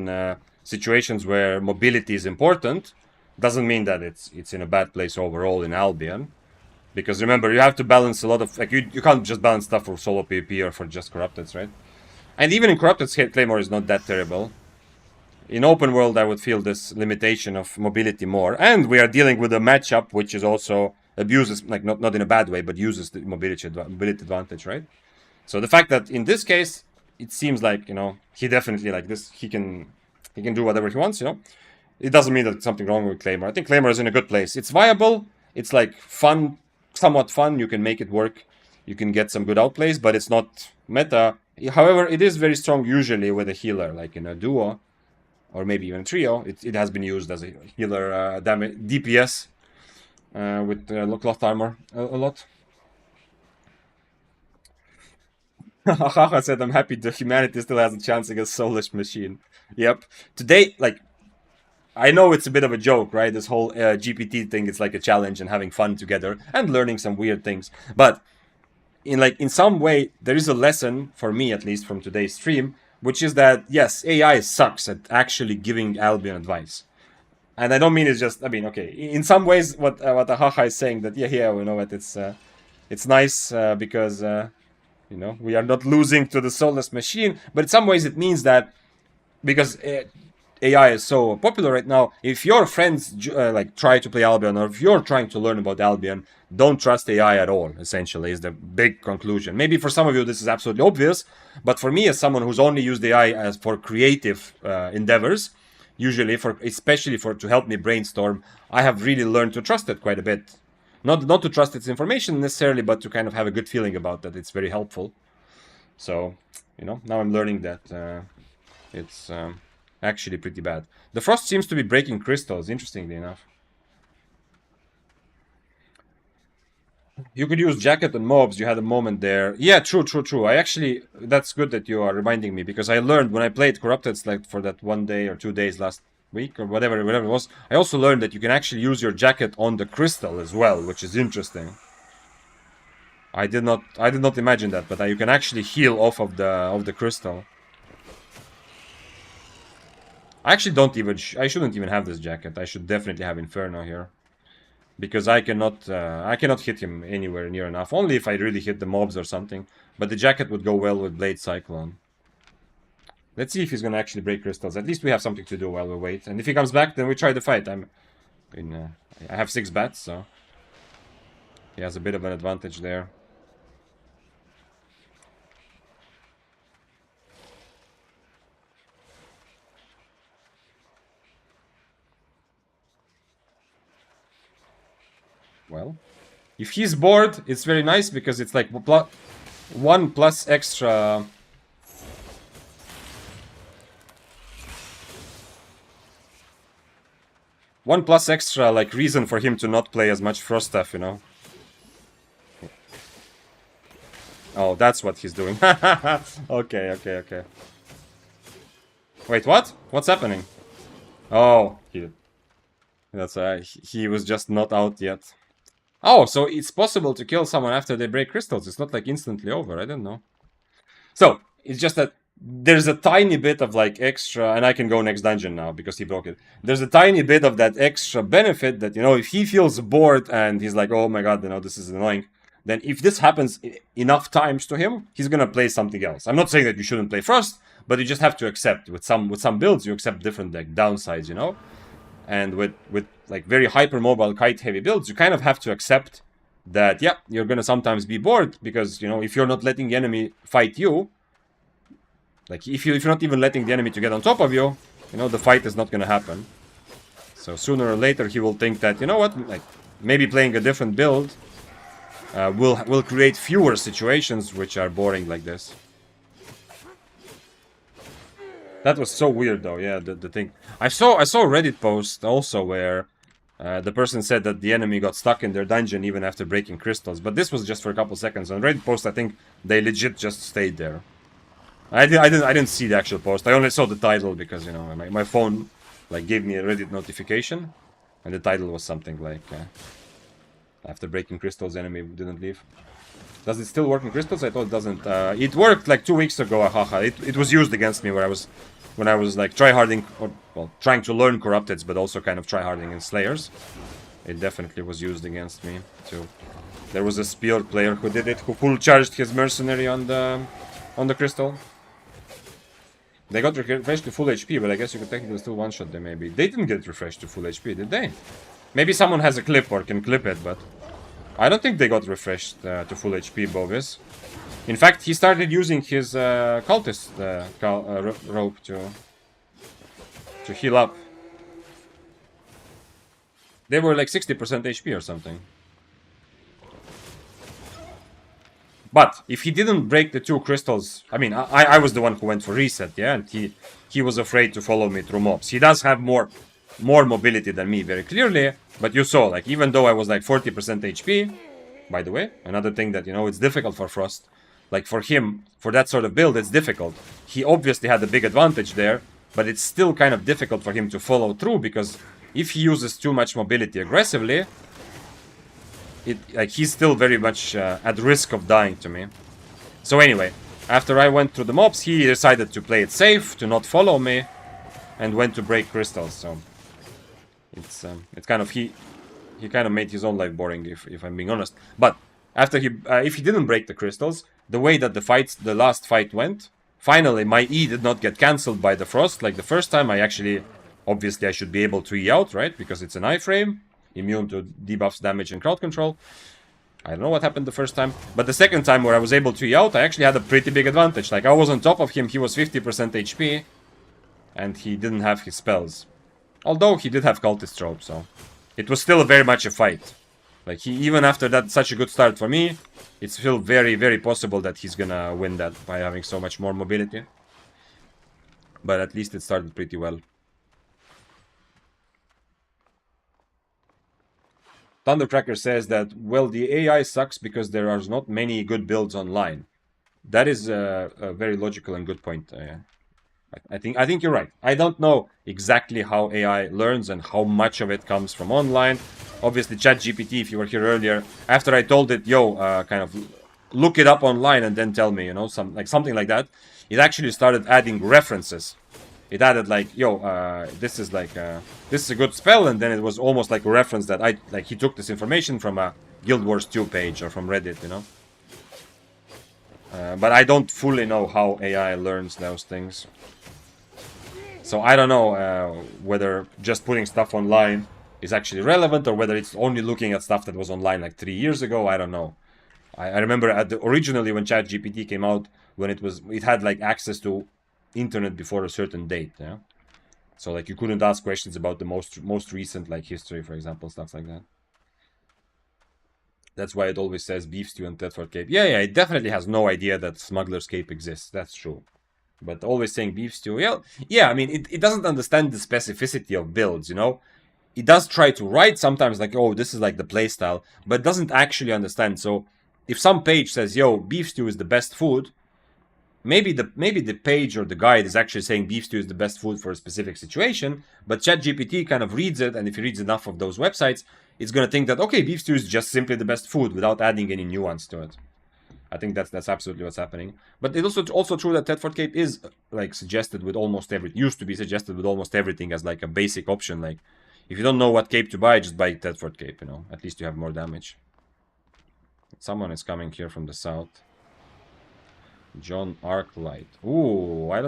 situations where mobility is important doesn't mean that it's in a bad place overall in Albion. Because remember, you have to balance a lot of... like, you can't just balance stuff for solo PvP or for just Corrupteds, right? And even in Corrupteds, Claymore is not that terrible. In open world, I would feel this limitation of mobility more. And we are dealing with a matchup which is also... abuses, like, not in a bad way, but uses the mobility advantage, right? So the fact that in this case, it seems like, you know, he definitely, like, this, he can do whatever he wants, you know? It doesn't mean that there's something wrong with Claymore. I think Claymore is in a good place. It's viable, it's, like, fun, somewhat fun, you can make it work, you can get some good outplays, but it's not meta. However, it is very strong usually with a healer, like in a duo. or maybe even trio. It has been used as a healer damage DPS with cloth armor a lot. Haha said, "I'm happy that humanity still has a chance against Soulless Machine." Yep. Today, like, I know it's a bit of a joke, right? This whole GPT thing, it's like a challenge and having fun together and learning some weird things. But in some way, there is a lesson for me, at least from today's stream, which is that yes, AI sucks at actually giving Albion advice. And I don't mean it's just. I mean, okay, in some ways, what Ahaha is saying that yeah, we know what it's nice because we are not losing to the soulless machine. But in some ways, it means that because AI is so popular right now, if your friends like try to play Albion, or if you're trying to learn about Albion, don't trust AI at all. Essentially, is the big conclusion. Maybe for some of you this is absolutely obvious, but for me, as someone who's only used AI as for creative endeavors, usually especially to help me brainstorm, I have really learned to trust it quite a bit. Not to trust its information necessarily, but to kind of have a good feeling about that it's very helpful. So, now I'm learning that it's actually pretty bad. The frost seems to be breaking crystals, interestingly enough. You could use jacket on mobs, you had a moment there. Yeah, true. That's good that you are reminding me, because I learned when I played Corrupted, like for that 1 day or 2 days last week or whatever it was, I also learned that you can actually use your jacket on the crystal as well, which is interesting. I did not imagine that, but you can actually heal off of the crystal. I actually I shouldn't even have this jacket. I should definitely have Inferno here. Because I cannot hit him anywhere near enough. Only if I really hit the mobs or something. But the jacket would go well with Blade Cyclone. Let's see if he's gonna actually break crystals. At least we have something to do while we wait. And if he comes back, then we try the fight. I have 6 bats, so he has a bit of an advantage there. Well, if he's bored, it's very nice because it's like 1 plus extra. One plus extra, like, reason for him to not play as much Frost stuff, Oh, that's what he's doing. Okay. Wait, what? What's happening? Oh, he was just not out yet. Oh, so it's possible to kill someone after they break crystals. It's not like instantly over. I don't know. So it's just that there's a tiny bit of like extra, and I can go next dungeon now because he broke it. There's a tiny bit of that extra benefit that, if he feels bored and he's like, oh my god, this is annoying, then if this happens enough times to him, he's gonna play something else. I'm not saying that you shouldn't play Frost, but you just have to accept with some builds, you accept different like downsides, and with like very hypermobile kite heavy builds, you kind of have to accept that, yeah, you're gonna sometimes be bored because, if you're not letting the enemy fight you, like if you're not even letting the enemy to get on top of you, the fight is not gonna happen. So sooner or later he will think that, like maybe playing a different build will create fewer situations which are boring like this. That was so weird though, yeah, the thing. I saw a Reddit post also where the person said that the enemy got stuck in their dungeon even after breaking crystals, but this was just for a couple seconds. On Reddit post, I think they legit just stayed there. I didn't see the actual post. I only saw the title because, my phone like gave me a Reddit notification, and the title was something like after breaking crystals, enemy didn't leave. Does it still work in crystals? I thought it doesn't. It worked like 2 weeks ago. Haha. It was used against me when I was like tryharding, or well, trying to learn corrupteds, but also kind of tryharding in Slayers. It definitely was used against me too. There was a Spear player who did it, who full charged his mercenary on the crystal. They got refreshed to full HP, but I guess you could technically still one-shot them, maybe. They didn't get refreshed to full HP, did they? Maybe someone has a clip or can clip it, but I don't think they got refreshed to full HP, Bovis. In fact, he started using his cultist rope to heal up. They were like 60% HP or something. But if he didn't break the 2 crystals, I mean, I was the one who went for reset, yeah, and he was afraid to follow me through mobs. He does have more mobility than me, very clearly, but you saw, like, even though I was like 40% HP, by the way, another thing that, you know, it's difficult for Frost. Like, for him, for that sort of build, it's difficult. He obviously had a big advantage there, but it's still kind of difficult for him to follow through, because if he uses too much mobility aggressively, like, he's still very much at risk of dying to me. So anyway, after I went through the mobs, he decided to play it safe, to not follow me, and went to break crystals. So it's kind of he kind of made his own life boring, if I'm being honest. But after he if he didn't break the crystals, the way that the last fight went, finally my E did not get cancelled by the Frost like the first time. I actually, obviously I should be able to E out, right? Because it's an iframe, immune to debuffs, damage, and crowd control. I don't know what happened the first time, but the second time where I was able to E out, I actually had a pretty big advantage. Like, I was on top of him, he was 50% HP, and he didn't have his spells. Although he did have cultist rope, so it was still very much a fight. Like, even after that, such a good start for me, it's still very, very possible that he's gonna win that by having so much more mobility. But at least it started pretty well. Thundercracker says that, well, the AI sucks because there are not many good builds online. That is a very logical and good point. I think you're right. I don't know exactly how AI learns and how much of it comes from online. Obviously, ChatGPT, if you were here earlier, after I told it, yo, kind of look it up online and then tell me, you know, something like that, it actually started adding references. It added like, yo, this is a good spell, and then it was almost like a reference that he took this information from a Guild Wars 2 page or from Reddit, you know. But I don't fully know how AI learns those things. So I don't know whether just putting stuff online is actually relevant, or whether it's only looking at stuff that was online like 3 years ago. I don't know. I remember originally when ChatGPT came out, when it had like access to internet before a certain date, yeah. So like you couldn't ask questions about the most recent like history, for example, stuff like that. That's why it always says Beef Stew and Thetford Cape. Yeah, it definitely has no idea that Smuggler's Cape exists. That's true. But always saying Beef Stew, yeah, I mean, it doesn't understand the specificity of builds, you know? It does try to write sometimes like, oh, this is like the playstyle, but doesn't actually understand. So if some page says, yo, Beef Stew is the best food, maybe the page or the guide is actually saying beef stew is the best food for a specific situation, but ChatGPT kind of reads it, and if he reads enough of those websites, it's going to think that, okay, beef stew is just simply the best food without adding any nuance to it. I think that's absolutely what's happening. But it's also true that Thetford Cape is like suggested with almost used to be suggested with almost everything as like a basic option. Like, if you don't know what cape to buy, just buy Thetford Cape, you know. At least you have more damage. Someone is coming here from the south. John Arclight. Ooh, I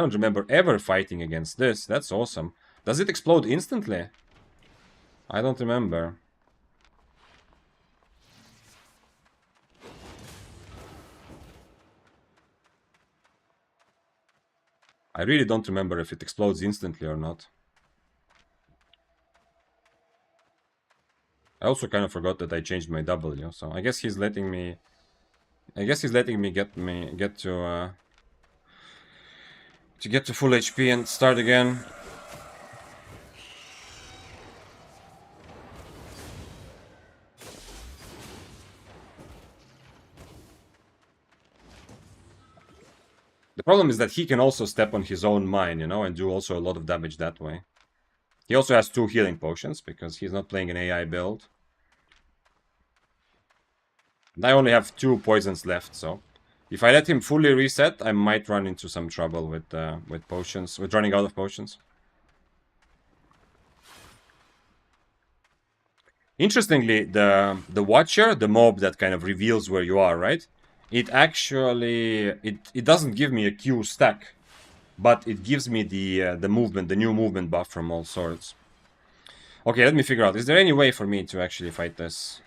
don't remember ever fighting against this. That's awesome. Does it explode instantly? I don't remember. I really don't remember if it explodes instantly or not. I also kind of forgot that I changed my W, so I guess he's letting me get to full HP and start again. The problem is that he can also step on his own mine, you know, and do also a lot of damage that way. He also has 2 healing potions because he's not playing an AI build. And I only have 2 poisons left, so if I let him fully reset, I might run into some trouble with potions, with running out of potions. Interestingly, the Watcher, the mob that kind of reveals where you are, right? It actually it doesn't give me a Q stack, but it gives me the movement, the new movement buff from all sorts. Okay, let me figure out. Is there any way for me to actually fight this?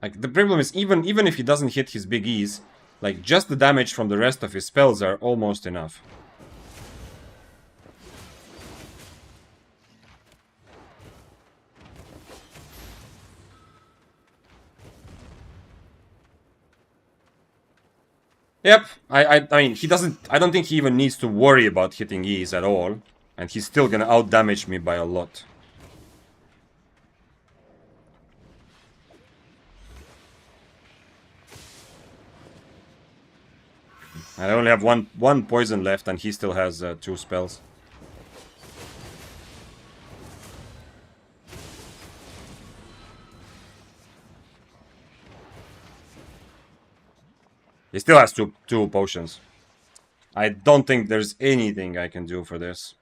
Like, the problem is, even if he doesn't hit his big E's, like, just the damage from the rest of his spells are almost enough. Yep, I mean, he doesn't, I don't think he even needs to worry about hitting E's at all. And he's still gonna out-damage me by a lot. I only have one poison left, and he still has 2 spells. He still has two potions. I don't think there's anything I can do for this.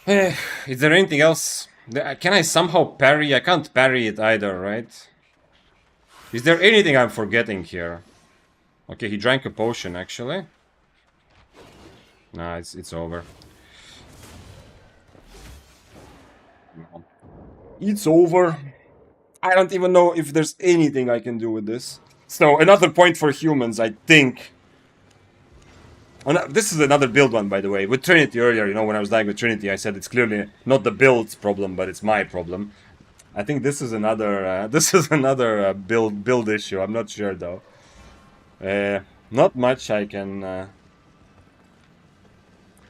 Is there anything else? Can I somehow parry? I can't parry it either, right? Is there anything I'm forgetting here? Okay, he drank a potion, actually. Nah, it's over. It's over. I don't even know if there's anything I can do with this. So, another point for humans, I think. This is another build one, by the way. With Trinity earlier, you know, when I was dying with Trinity, I said it's clearly not the build's problem, but it's my problem. I think this is another build issue. I'm not sure though. Not much I can.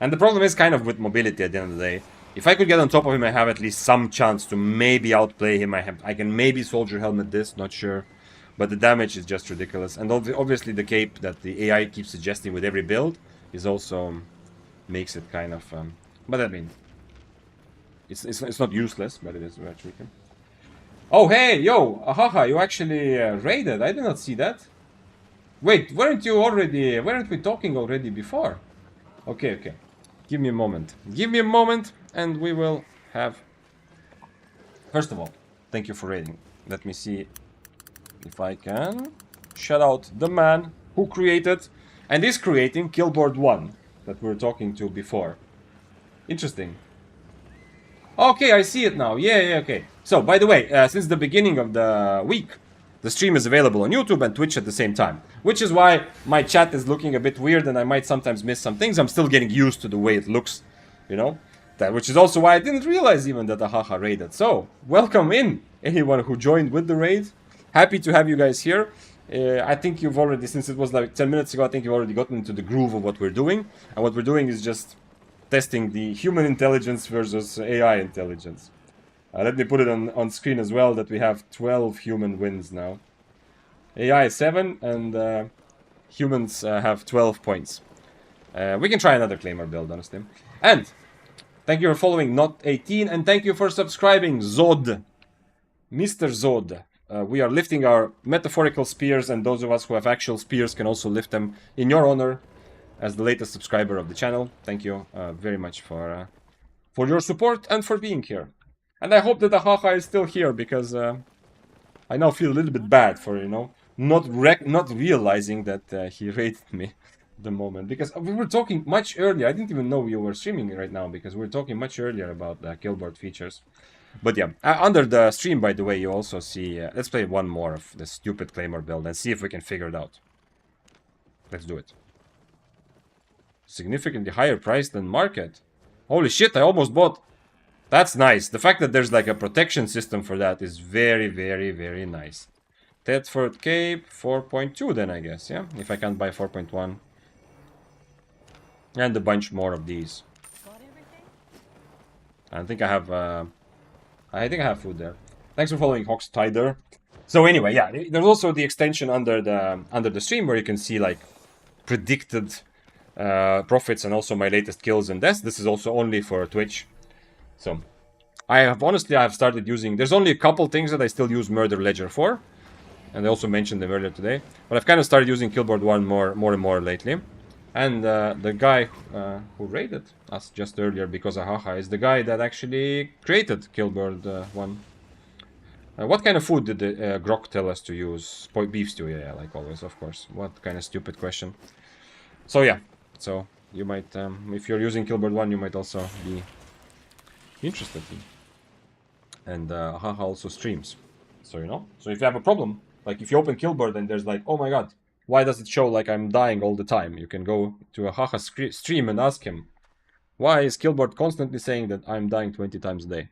And the problem is kind of with mobility at the end of the day. If I could get on top of him, I have at least some chance to maybe outplay him. I can maybe soldier helmet this, not sure. But the damage is just ridiculous. And obviously the cape that the AI keeps suggesting with every build is also makes it kind of... but I mean, it's not useless, but it is very tricky. Oh, hey, yo, ahaha, you actually raided. I did not see that. Wait, weren't we talking already before? Okay, okay. Give me a moment. Give me a moment, and we will have... First of all, thank you for raiding. Let me see if I can shout out the man who created and is creating Killboard 1 that we were talking to before. Interesting. Okay, I see it now. Yeah, okay. So, by the way, since the beginning of the week, the stream is available on YouTube and Twitch at the same time. Which is why my chat is looking a bit weird and I might sometimes miss some things. I'm still getting used to the way it looks, you know. Which is also why I didn't realize even that Ahaha raided. So, welcome in, anyone who joined with the raid. Happy to have you guys here. I think you've already, since it was like 10 minutes ago, I think you've already gotten into the groove of what we're doing. And what we're doing is just testing the human intelligence versus AI intelligence. Let me put it on screen as well that we have 12 human wins now. AI 7 and humans have 12 points. We can try another claimer build, honestly. And thank you for following Not18 and thank you for subscribing, Zod. Mr. Zod. We are lifting our metaphorical spears, and those of us who have actual spears can also lift them in your honor as the latest subscriber of the channel. Thank you very much for your support and for being here. And I hope that Ahaha is still here, because I now feel a little bit bad for, you know, not realizing that he raided me at the moment. Because we were talking much earlier. I didn't even know you were streaming right now, because we were talking much earlier about the Killboard features. But yeah, under the stream, by the way, you also see... let's play one more of the stupid Claymore build and see if we can figure it out. Let's do it. Significantly higher price than market. Holy shit, I almost bought... That's nice. The fact that there's like a protection system for that is very, very, very nice. Thetford Cape, 4.2 then, I guess, yeah? If I can't buy 4.1. And a bunch more of these. I think I have... I think I have food there. Thanks for following Hoxtider. So anyway, yeah, there's also the extension under the stream where you can see like predicted profits and also my latest kills and deaths. This is also only for Twitch. So I have started using... There's only a couple things that I still use Murder Ledger for, and I also mentioned them earlier today. But I've kind of started using Killboard 1 more and more lately. And the guy who raided us just earlier because Ahaha is the guy that actually created Killboard 1. What kind of food did the Grok tell us to use? Beef stew, yeah, like always, of course. What kind of stupid question. So yeah, so you might, if you're using Killboard 1, you might also be interested in. And Ahaha also streams, so you know. So if you have a problem, like if you open Killboard and there's like, oh my god, why does it show like I'm dying all the time? You can go to Ahaha stream and ask him, why is Killboard constantly saying that I'm dying 20 times a day?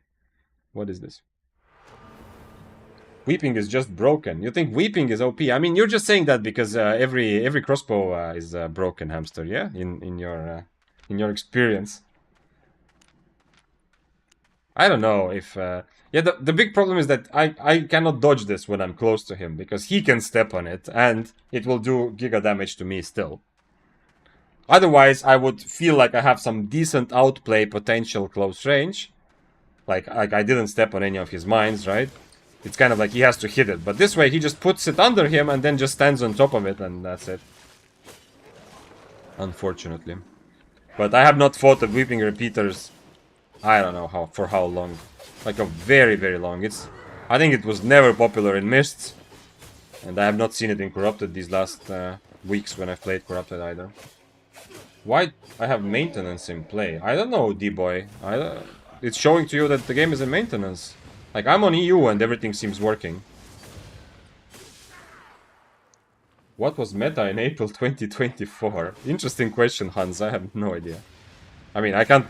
What is this? Weeping is just broken. You think weeping is OP? I mean, you're just saying that because every crossbow is broken, hamster. Yeah, in your experience. I don't know if yeah. The big problem is that I cannot dodge this when I'm close to him because he can step on it and it will do giga damage to me still. Otherwise, I would feel like I have some decent outplay potential close range. Like I didn't step on any of his mines, right? It's kind of like he has to hit it. But this way, he just puts it under him and then just stands on top of it, and that's it. Unfortunately. But I have not fought the Weeping Repeaters, I don't know for how long. Like a very, very long. I think it was never popular in Mists. And I have not seen it in Corrupted these last weeks when I've played Corrupted either. Why I have maintenance in play? I don't know, D-Boy. It's showing to you that the game is in maintenance. Like, I'm on EU and everything seems working. What was meta in April 2024? Interesting question, Hans. I have no idea. I mean, I can't...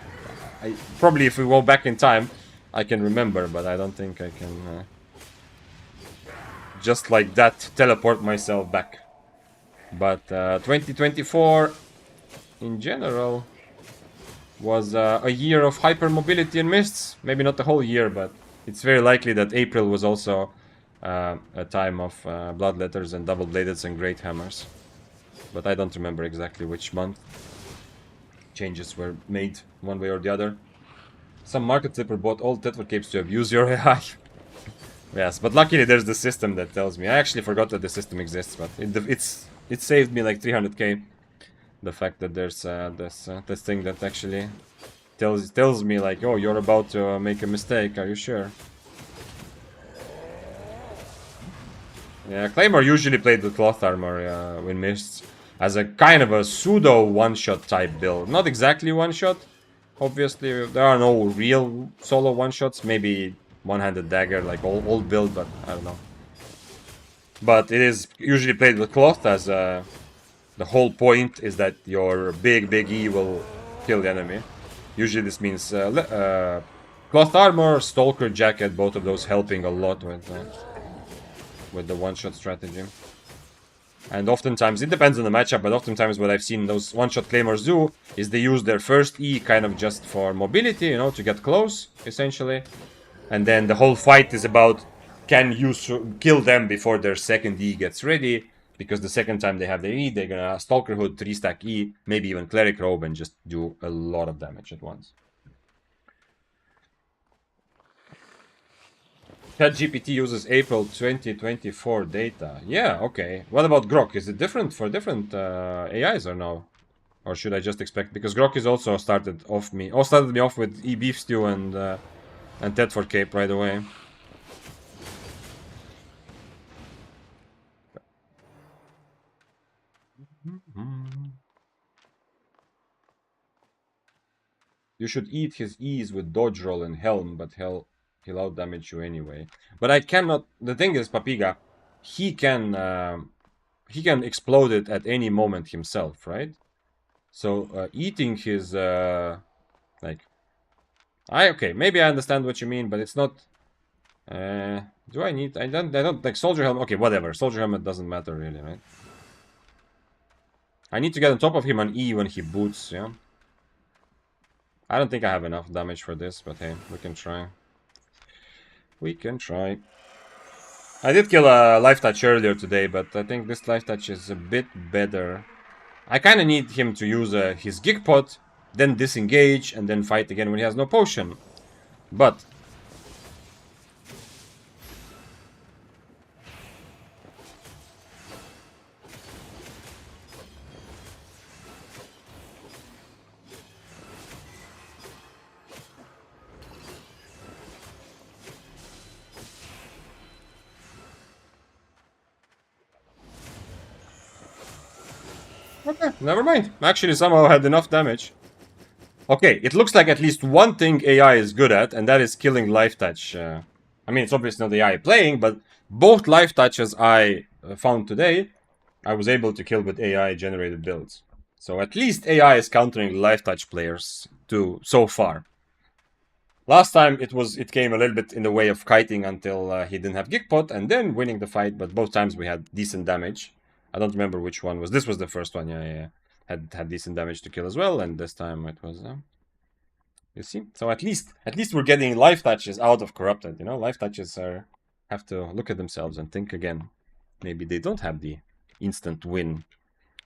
probably if we go back in time, I can remember, but I don't think I can... just like that, teleport myself back. But 2024... in general, was a year of hypermobility and mists. Maybe not the whole year, but it's very likely that April was also a time of bloodletters and double-bladeds and great hammers. But I don't remember exactly which month changes were made one way or the other. Some market flipper bought all Tether capes to abuse your AI. Yes, but luckily there's the system that tells me. I actually forgot that the system exists, but it saved me like 300k. The fact that there's this thing that actually tells me like, oh, you're about to make a mistake. Are you sure? Yeah, Claymore usually played with cloth armor in Mists as a kind of a pseudo one-shot type build. Not exactly one-shot. Obviously, there are no real solo one-shots. Maybe one-handed dagger, like old build, but I don't know. But it is usually played with cloth as a... the whole point is that your big E will kill the enemy. Usually this means cloth armor, stalker jacket, both of those helping a lot with the one-shot strategy. And oftentimes, it depends on the matchup, but oftentimes what I've seen those one-shot claymores do is they use their first E kind of just for mobility, you know, to get close, essentially. And then the whole fight is about, can you kill them before their second E gets ready? Because the second time they have their E, they're gonna Stalker Hood, 3-stack E, maybe even Cleric Robe, and just do a lot of damage at once. ChatGPT uses April 2024 data. Yeah, okay. What about Grok? Is it different for different AIs or no? Or should I just expect... because Grok is also started me off with E Beef Stew and Tedford Cape right away. You should eat his E's with dodge roll and helm, but he'll out-damage you anyway. But I cannot... the thing is, Papiga, he can explode it at any moment himself, right? So eating his like... okay, maybe I understand what you mean, but it's not... do I need... I don't like soldier helmet. Okay, whatever. Soldier helmet doesn't matter really, right? I need to get on top of him on E when he boots, yeah? I don't think I have enough damage for this, but hey, we can try. We can try. I did kill a Life Touch earlier today, but I think this Life Touch is a bit better. I kind of need him to use his Gig Pot, then disengage, and then fight again when he has no potion. But... okay, never mind. Actually, somehow had enough damage. Okay, it looks like at least one thing AI is good at, and that is killing Life Touch. I mean, it's obviously not AI playing, but both Life Touches I found today, I was able to kill with AI-generated builds. So at least AI is countering Life Touch players too, so far. Last time it came a little bit in the way of kiting until he didn't have Gigpot and then winning the fight, but both times we had decent damage. I don't remember which one was. This was the first one, yeah. Had decent damage to kill as well, and this time it was. You see, so at least we're getting life touches out of corrupted. You know, life touches have to look at themselves and think again. Maybe they don't have the instant win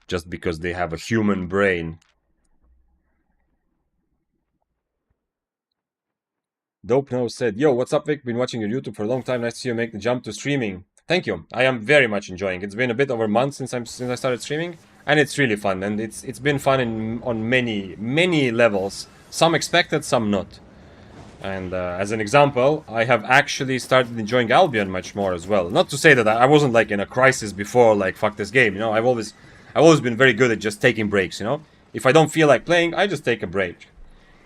just because they have a human brain. Dope Nose said, "Yo, what's up, Vic? Been watching your YouTube for a long time. Nice to see you make the jump to streaming. Thank you. I am very much enjoying it. It's been a bit over a month since I started streaming, and it's really fun. And it's been fun on many levels. Some expected, some not. And as an example, I have actually started enjoying Albion much more as well. Not to say that I wasn't like in a crisis before, like fuck this game. You know, I've always been very good at just taking breaks. You know, if I don't feel like playing, I just take a break.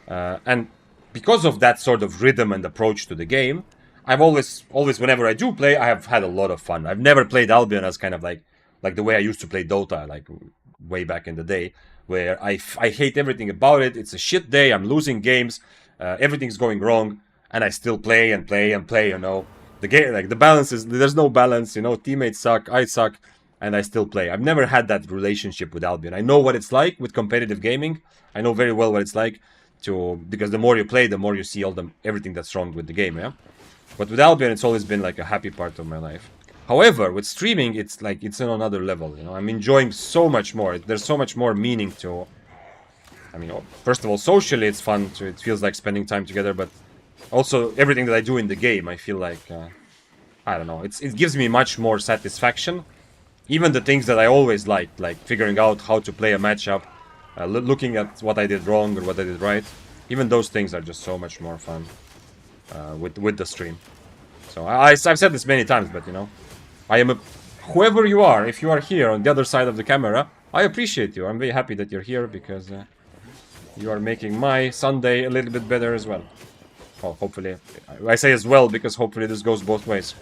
And because of that sort of rhythm and approach to the game, I've always, whenever I do play, I have had a lot of fun. I've never played Albion as kind of like the way I used to play Dota, like way back in the day, where I hate everything about it. It's a shit day. I'm losing games. Everything's going wrong, and I still play and play and play. You know, the game, like the balance is there's no balance. You know, teammates suck, I suck, and I still play. I've never had that relationship with Albion. I know what it's like with competitive gaming. I know very well what it's like because the more you play, the more you see everything that's wrong with the game. Yeah, but with Albion, it's always been like a happy part of my life. However, with streaming, it's like it's on another level. You know, I'm enjoying so much more. There's so much more meaning to. I mean, first of all, socially it's fun. It feels like spending time together, but also everything that I do in the game, I feel like I don't know. It gives me much more satisfaction. Even the things that I always liked, like figuring out how to play a matchup, looking at what I did wrong or what I did right. Even those things are just so much more fun with the stream. So I've said this many times, but you know, whoever you are, if you are here on the other side of the camera, I appreciate you. I'm very happy that you're here because you are making my Sunday a little bit better as well. Well, hopefully. I say as well because hopefully this goes both ways.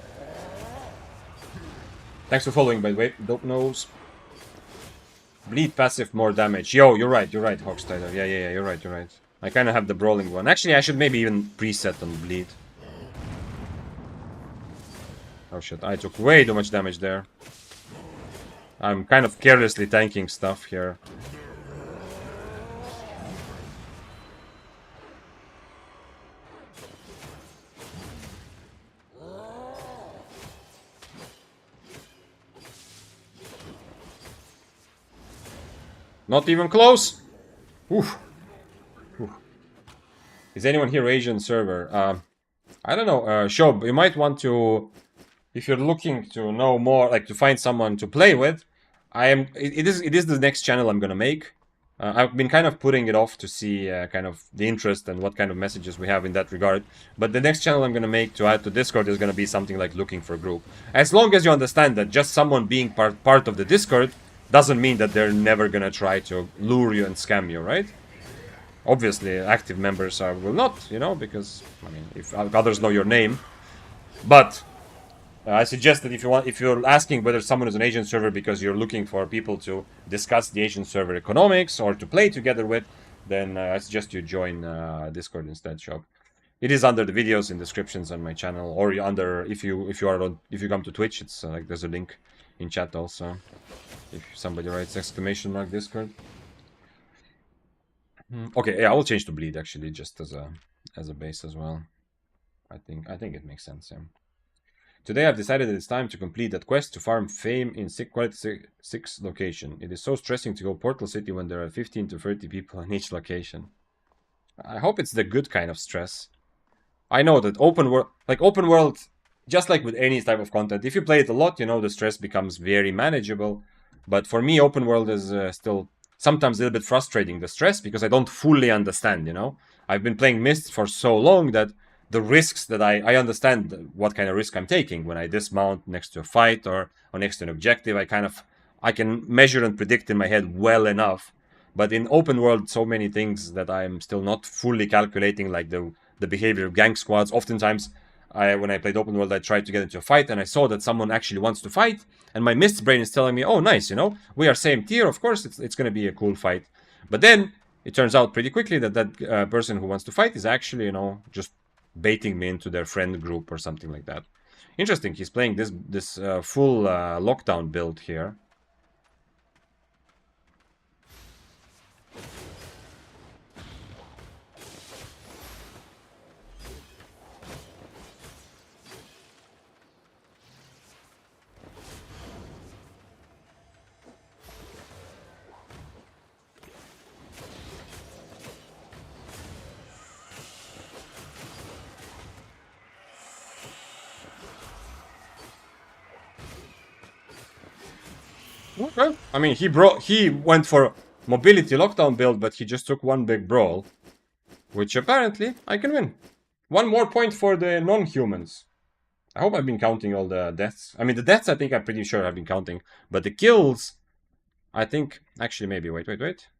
Thanks for following, by the way. Dope Nose. Bleed passive, more damage. Yo, you're right, Hawkstider. Yeah, you're right. I kind of have the Brawling one. Actually, I should maybe even preset on Bleed. Oh shit, I took way too much damage there. I'm kind of carelessly tanking stuff here. Not even close! Oof. Oof. Is anyone here Asian server? I don't know. Shob, you might want to... If you're looking to know more, like to find someone to play with, it is the next channel I'm gonna make. I've been kind of putting it off to see kind of the interest and what kind of messages we have in that regard. But the next channel I'm gonna make to add to Discord is gonna be something like looking for a group. As long as you understand that just someone being part of the Discord doesn't mean that they're never gonna try to lure you and scam you, right? Obviously, active members will not, you know, because I mean, if others know your name. But I suggest that if you're asking whether someone is an Asian server because you're looking for people to discuss the Asian server economics or to play together with, then I suggest you join Discord instead. Shop. It is under the videos in descriptions on my channel, or if you come to Twitch, it's like there's a link in chat also. If somebody writes ! Discord. Okay, yeah, I will change to Bleed actually, just as a base as well. I think it makes sense. Yeah. Today I've decided that it's time to complete that quest to farm fame in quality 6 location. It is so stressing to go Portal City when there are 15 to 30 people in each location. I hope it's the good kind of stress. I know that open world, just like with any type of content, if you play it a lot, you know, the stress becomes very manageable. But for me, open world is still sometimes a little bit frustrating, the stress, because I don't fully understand, you know. I've been playing Myst for so long that the risks that I understand what kind of risk I'm taking when I dismount next to a fight or next to an objective. I can measure and predict in my head well enough. But in open world, so many things that I'm still not fully calculating, like the behavior of gang squads. Oftentimes, when I played open world, I tried to get into a fight, and I saw that someone actually wants to fight, and my Mist brain is telling me, "Oh, nice, you know, we are same tier. Of course, it's going to be a cool fight." But then it turns out pretty quickly that person who wants to fight is actually, you know, just baiting me into their friend group or something like that. Interesting, he's playing this full lockdown build here. Okay. I mean, he went for mobility lockdown build, but he just took one big brawl, which apparently I can win. One more point for the non-humans. I hope I've been counting all the deaths. I mean, the deaths I think I'm pretty sure I've been counting, but the kills, I think, actually maybe, wait.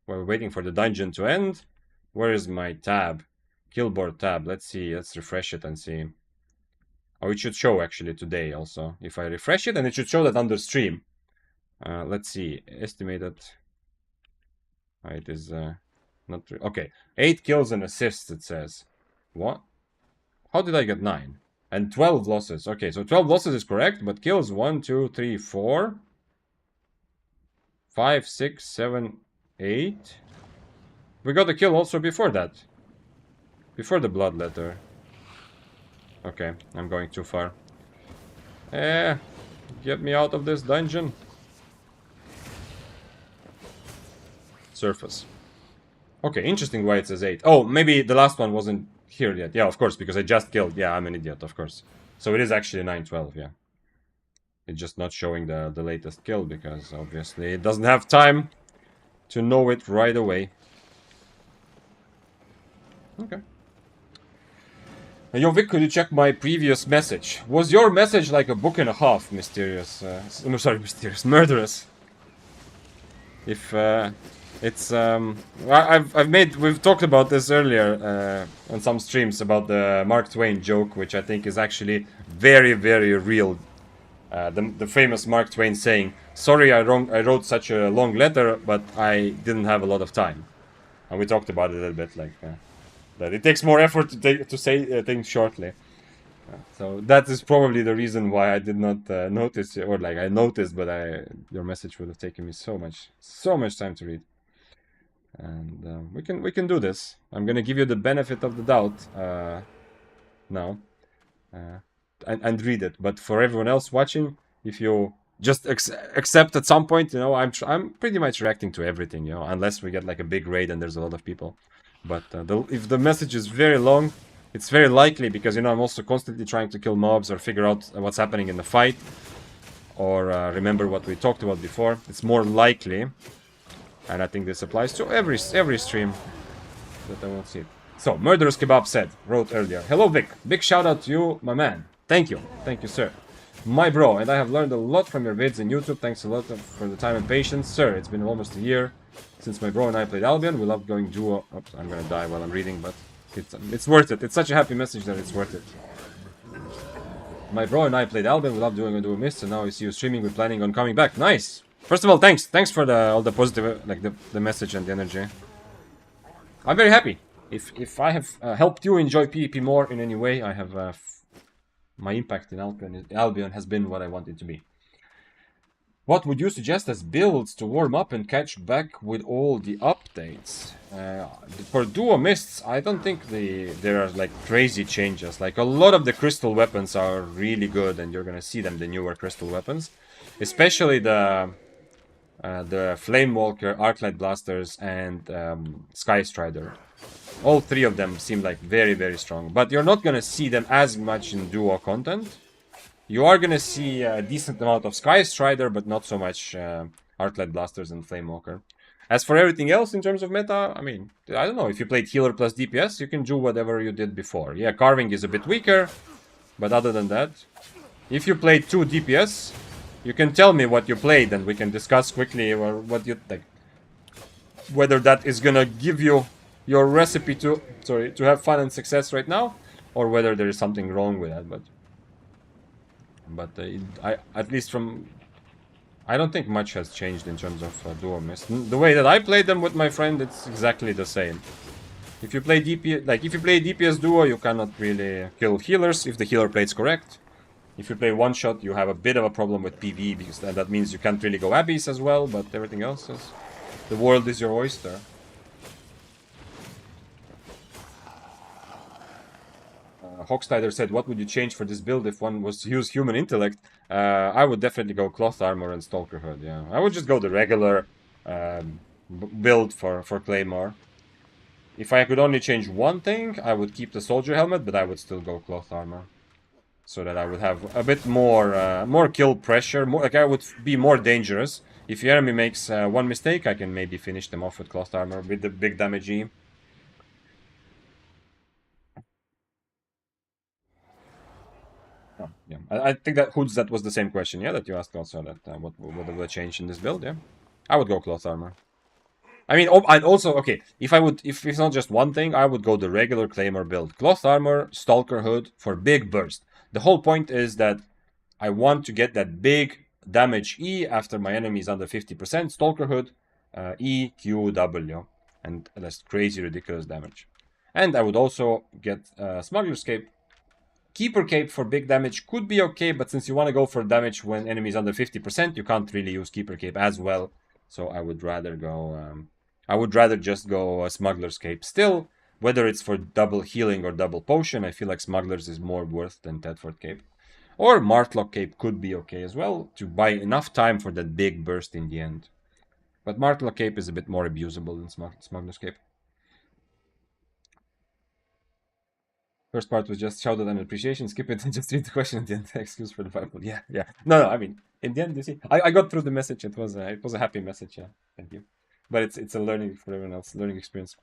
We're waiting for the dungeon to end. Where is my tab? Killboard tab. Let's see, let's refresh it and see. Oh, it should show actually today also. If I refresh it, and it should show that under stream. Let's see, estimated. It is not okay. 8 kills and assists. It says. What? How did I get 9 and 12 losses? Okay, so 12 losses is correct, but kills 1, 2, 3, 4, 5, 6, 7, 8. We got a kill also before that. Before the blood letter. Okay, I'm going too far. Get me out of this dungeon. Surface. Okay, interesting why it says 8. Oh, maybe the last one wasn't here yet. Yeah, of course, because I just killed. Yeah, I'm an idiot, of course. So it is actually 9-12, yeah. It's just not showing the latest kill, because obviously it doesn't have time to know it right away. Okay. Yo, Vic, could you check my previous message? Was your message like a book and a half, mysterious? Mysterious, murderous. If it's we've talked about this earlier on some streams about the Mark Twain joke, which I think is actually very, very real. The famous Mark Twain saying, "Sorry, I wrote such a long letter, but I didn't have a lot of time." And we talked about it a little bit, like that it takes more effort to say things shortly. So that is probably the reason why I did not notice, or like I noticed, but your message would have taken me so much time to read. And we can do this. I'm gonna give you the benefit of the doubt now, and read it. But for everyone else watching, if you just accept at some point, you know, I'm pretty much reacting to everything, you know, unless we get like a big raid and there's a lot of people. But if the message is very long, it's very likely, because, you know, I'm also constantly trying to kill mobs or figure out what's happening in the fight, or remember what we talked about before. It's more likely, and I think this applies to every stream, that I won't see it. So, Murderous Kebab wrote earlier, "Hello Vic, big shout out to you, my man. Thank you, sir. My bro, and I have learned a lot from your vids in YouTube. Thanks a lot for the time and patience. Sir, it's been almost a year since my bro and I played Albion. We love going duo." Oops, I'm gonna die while I'm reading, but it's worth it. It's such a happy message that it's worth it. "My bro and I played Albion. We love doing a duo mist, and now we see you streaming. We're planning on coming back." Nice. First of all, thanks for all the positive, like the message and the energy. I'm very happy. If I have helped you enjoy PvP more in any way, I have my impact in Albion has been what I want it to be. What would you suggest as builds to warm up and catch back with all the updates? For duo mists, I don't think there are like crazy changes. Like, a lot of the crystal weapons are really good, and you're gonna see them, the newer crystal weapons, especially the Flamewalker, Arclight Blasters, and Sky Strider. All three of them seem like very, very strong, but you're not gonna see them as much in duo content. You are gonna see a decent amount of Sky Strider, but not so much Arclight Blasters and Flamewalker. As for everything else in terms of meta, I mean, I don't know, if you played healer plus DPS, you can do whatever you did before. Yeah, carving is a bit weaker, but other than that, if you played 2 DPS, you can tell me what you played, and we can discuss quickly or what you like, whether that is gonna give you your recipe to have fun and success right now, or whether there is something wrong with that. But at least I don't think much has changed in terms of duo mist. The way that I played them with my friend, it's exactly the same. If you play DPS, like if you play DPS duo, you cannot really kill healers if the healer plays correct. If you play one shot, you have a bit of a problem with PV because that means you can't really go Abbeys as well. But everything else is, the world is your oyster. Hawkstider said, "What would you change for this build if one was to use human intellect?" I would definitely go cloth armor and stalker hood. Yeah, I would just go the regular build for Claymore. If I could only change one thing, I would keep the soldier helmet, but I would still go cloth armor, so that I would have a bit more kill pressure. More like I would be more dangerous. If your enemy makes one mistake, I can maybe finish them off with cloth armor with the big damage E. Oh, yeah, I think that Hoods, that was the same question, yeah, that you asked also. That what would I change in this build? Yeah, I would go cloth armor. I mean, I'd also, okay, if it's not just one thing, I would go the regular Claymore build. Cloth armor, Stalker Hood for big burst. The whole point is that I want to get that big damage E after my enemy is under 50%. Stalker Hood, E, Q, W. And that's crazy, ridiculous damage. And I would also get Smuggler's Cape. Keeper Cape for big damage could be okay, but since you want to go for damage when enemy is under 50%, you can't really use Keeper Cape as well. So I would rather go... I would rather just go Smuggler's Cape. Still, whether it's for double healing or double potion, I feel like Smuggler's is more worth than Tedford Cape. Or Martlock Cape could be okay as well, to buy enough time for that big burst in the end. But Martlock Cape is a bit more abusable than Smuggler's Cape. First part was just shouted and appreciation. Skip it and just read the question at the end. Excuse for the Bible. Yeah, yeah. No, I mean, in the end, you see, I got through the message. It was a happy message. Yeah, thank you. But it's a learning for everyone else, learning experience.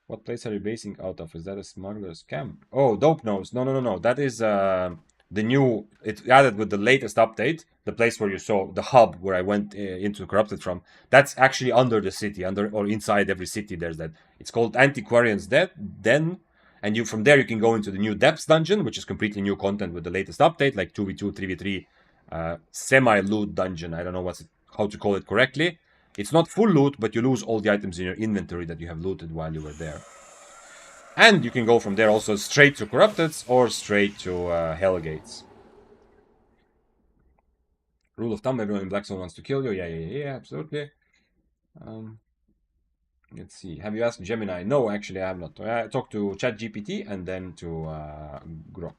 What place are you basing out of? Is that a smuggler's camp? Oh, Dope Nose. No. That is the new. It added with the latest update. The place where you saw the hub where I went into Corrupted from. That's actually under the city, under or inside every city. There's that. It's called Antiquarian's Den, and you from there you can go into the new Depths dungeon, which is completely new content with the latest update, like 2v2, 3v3, semi-loot dungeon. I don't know how to call it correctly. It's not full loot, but you lose all the items in your inventory that you have looted while you were there. And you can go from there also straight to Corrupteds or straight to Hellgates. Rule of thumb, everyone in Blackstone wants to kill you. Yeah, absolutely. Let's see. Have you asked Gemini? No, actually, I have not. I talked to ChatGPT and then to Grok.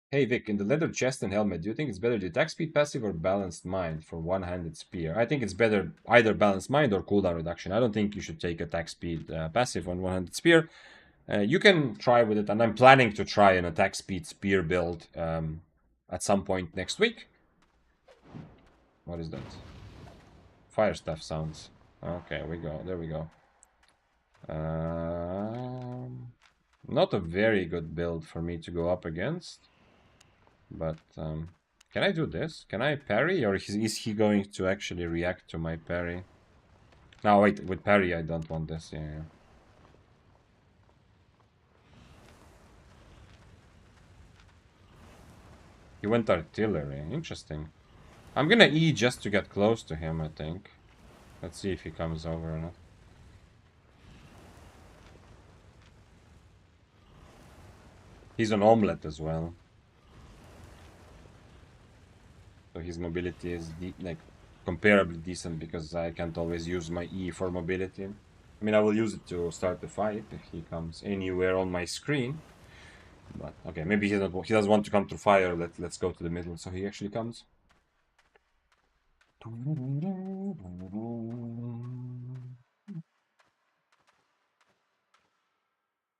Hey Vic, in the leather chest and helmet, do you think it's better the attack speed passive or balanced mind for one-handed spear? I think it's better either balanced mind or cooldown reduction. I don't think you should take attack speed passive on one-handed spear. You can try with it, and I'm planning to try an attack speed spear build at some point next week. What is that? Fire stuff sounds. Okay, we go. There we go. Not a very good build for me to go up against. But can I do this? Can I parry, or is he going to actually react to my parry? No, wait, with parry I don't want this. Yeah. He went artillery. Interesting. I'm gonna E just to get close to him, I think. Let's see if he comes over or not. He's an omelet as well. So his mobility is like comparably decent because I can't always use my E for mobility. I mean, I will use it to start the fight if he comes anywhere on my screen. But okay, maybe he doesn't want to come to fire. Let's go to the middle. So he actually comes.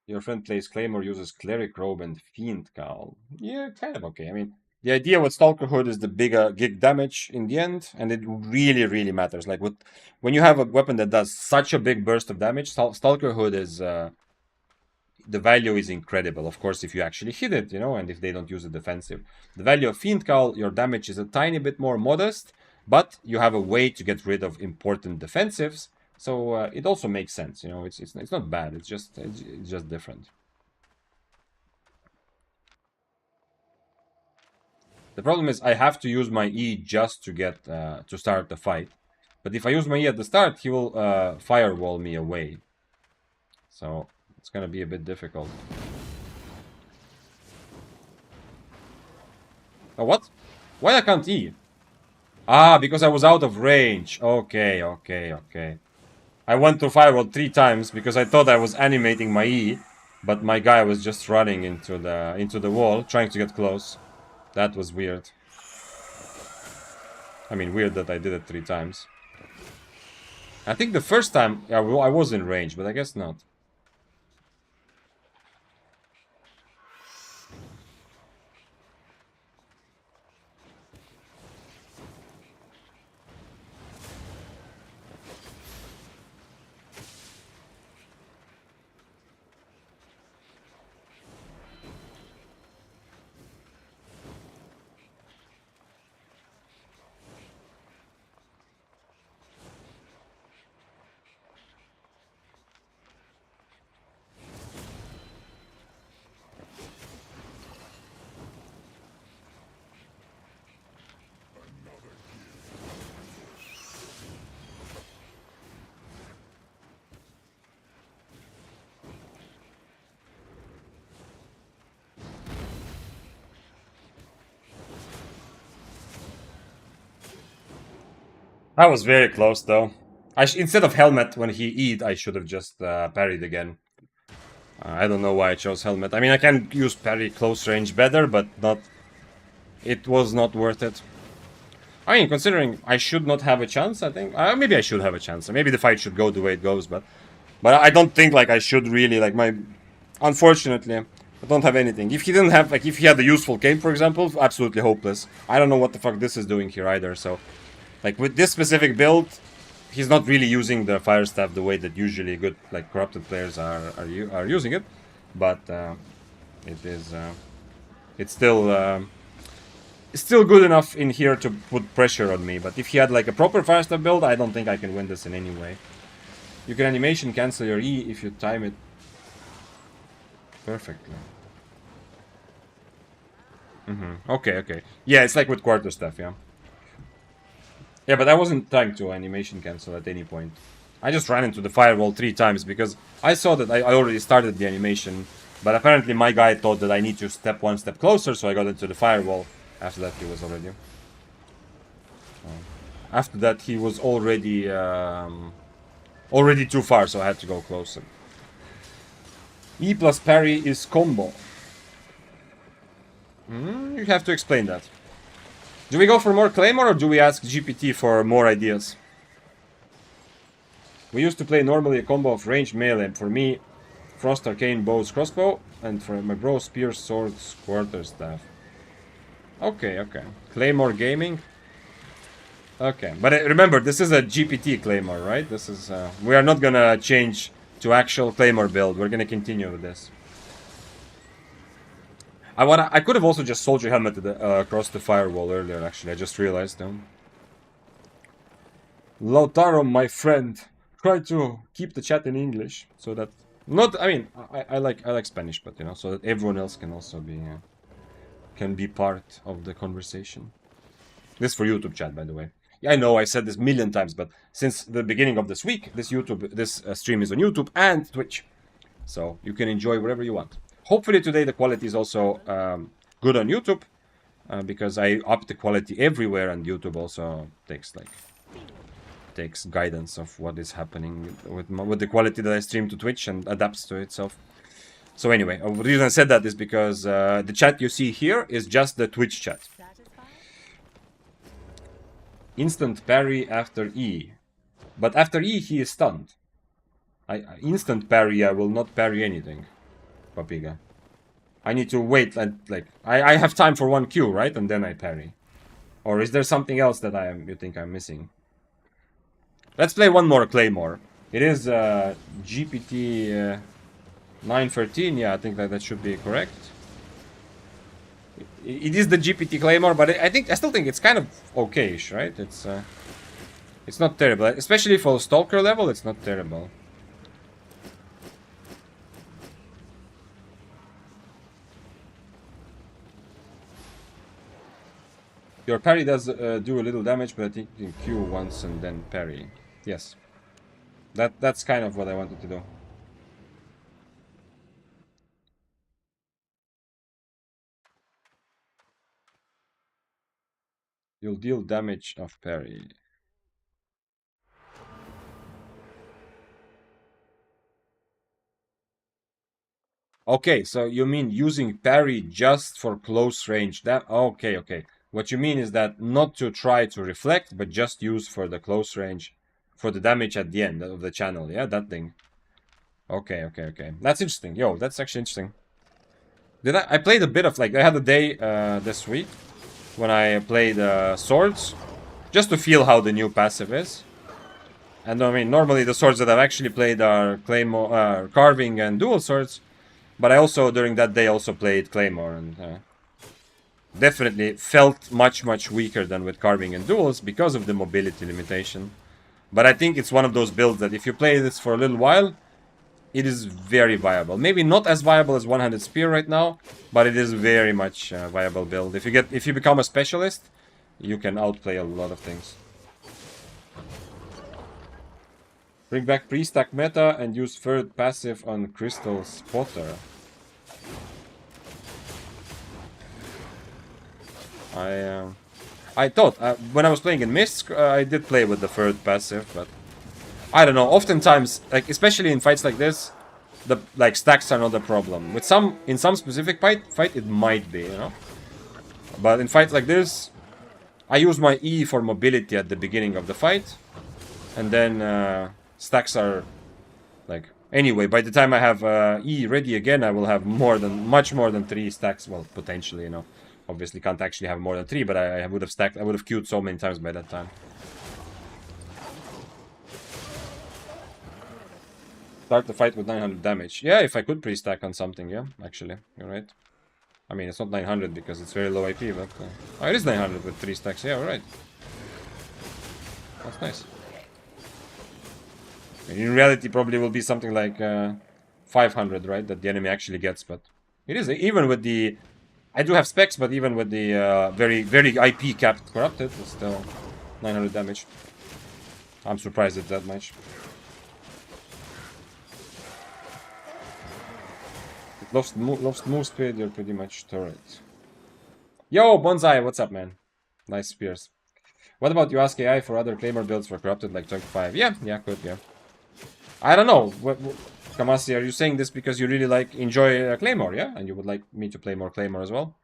Your friend plays Claymore, uses Cleric Robe and Fiend Cowl. Yeah, kind of okay. I mean, the idea with Stalker Hood is the bigger gig damage in the end, and it really, really matters. Like when you have a weapon that does such a big burst of damage, Stalker Hood is the value is incredible. Of course, if you actually hit it, and if they don't use it defensive. The value of Fiend Cowl, your damage is a tiny bit more modest, but you have a way to get rid of important defensives. So it also makes sense, it's not bad. It's just different. The problem is I have to use my E just to get to start the fight. But if I use my E at the start, he will firewall me away. So it's gonna be a bit difficult. Oh, what? Why I can't E? Ah, because I was out of range. Okay, okay, okay. I went to firewall 3 times because I thought I was animating my E, but my guy was just running into the wall, trying to get close. That was weird. I mean, weird that I did it 3 times. I think the first time I was in range, but I guess not. That was very close, though. Instead of helmet, when he E'd, I should have just parried again. I don't know why I chose helmet. I mean, I can use parry close range better, but not. It was not worth it. I mean, considering I should not have a chance, I think maybe I should have a chance. Maybe the fight should go the way it goes, but I don't think like I should really like my. Unfortunately, I don't have anything. If he didn't have like if he had a useful game, for example, absolutely hopeless. I don't know what the fuck this is doing here either. So, like with this specific build, he's not really using the fire staff the way that usually good like corrupted players are using it. But it is it's still good enough in here to put pressure on me. But if he had like a proper fire staff build, I don't think I can win this in any way. You can animation cancel your E if you time it perfectly. Okay, okay. Yeah, it's like with quarterstaff, yeah. Yeah, but I wasn't trying to animation cancel at any point. I just ran into the firewall 3 times because I saw that I already started the animation, but apparently my guy thought that I need to step 1 step closer, so I got into the firewall. After that, he was already... after that, he was already too far, so I had to go closer. E plus parry is combo. You have to explain that. Do we go for more Claymore or do we ask GPT for more ideas? We used to play normally a combo of ranged melee. For me, Frost Arcane Bows Crossbow, and for my bro, Spear Swords Quarterstaff. Okay, okay. Claymore Gaming. Okay, but remember, this is a GPT Claymore, right? This is we are not gonna change to actual Claymore build. We're gonna continue with this. I could have also just soldier helmeted across the firewall earlier. Actually, I just realized them. Lautaro, my friend, try to keep the chat in English so that not. I mean, I like Spanish, but you know, so that everyone else can also be part of the conversation. This is for YouTube chat, by the way. Yeah, I know I said this a million times, but since the beginning of this week, this stream is on YouTube and Twitch, so you can enjoy wherever you want. Hopefully today the quality is also good on YouTube, because I up the quality everywhere, and YouTube also takes guidance of what is happening with the quality that I stream to Twitch and adapts to itself. So anyway, the reason I said that is because the chat you see here is just the Twitch chat. Instant parry after E. But after E, he is stunned. Instant parry, I will not parry anything. Papiga. I need to wait, like, I have time for 1 Q, right? And then I parry. Or is there something else that you think I'm missing? Let's play one more Claymore. It is GPT 913, yeah, I think that should be correct. It is the GPT Claymore, but I still think it's kind of okay-ish, right? It's not terrible, especially for Stalker level. It's not terrible. Your parry does do a little damage, but I think you can Q once and then parry. Yes. That's kind of what I wanted to do. You'll deal damage of parry. Okay, so you mean using parry just for close range? That okay, okay. What you mean is that not to try to reflect, but just use for the close range, for the damage at the end of the channel. Yeah, that thing. Okay, okay, okay. That's interesting. Yo, that's actually interesting. I played a bit of like I had a day this week when I played swords, just to feel how the new passive is. And I mean, normally the swords that I've actually played are claymore, carving, and dual swords. But I also during that day also played claymore and definitely felt much weaker than with carving and duels because of the mobility limitation. But I think it's one of those builds that if you play this for a little while, it is very viable. Maybe not as viable as one-handed spear right now, but it is very much a viable build. If you become a specialist, you can outplay a lot of things. Bring back pre-stack meta and use third passive on Crystal Spotter. I thought when I was playing in Mist, I did play with the third passive, but I don't know. Oftentimes, like especially in fights like this, the like stacks are not a problem. With in some specific fight it might be, you know. But in fights like this, I use my E for mobility at the beginning of the fight, and then stacks are like anyway. By the time I have E ready again, I will have much more than 3 stacks. Well, potentially, you know. Obviously, can't actually have more than 3, but I would have stacked. I would have queued so many times by that time. Start the fight with 900 damage. Yeah, if I could pre-stack on something, yeah, actually, you're right. I mean, it's not 900 because it's very low AP, but... oh, it is 900 with 3 stacks, yeah, alright. That's nice. In reality, probably will be something like 500, right, that the enemy actually gets, but... it is, even with the... I do have specs, but even with the very IP capped corrupted, it's still 900 damage. I'm surprised it's that much. Lost move speed, you're pretty much turret. Yo, Bonsai, what's up, man? Nice spears. What about you ask AI for other claymore builds for corrupted like 25? Yeah, could, yeah. I don't know. Kamasi, are you saying this because you really enjoy claymore, yeah? And you would like me to play more claymore as well?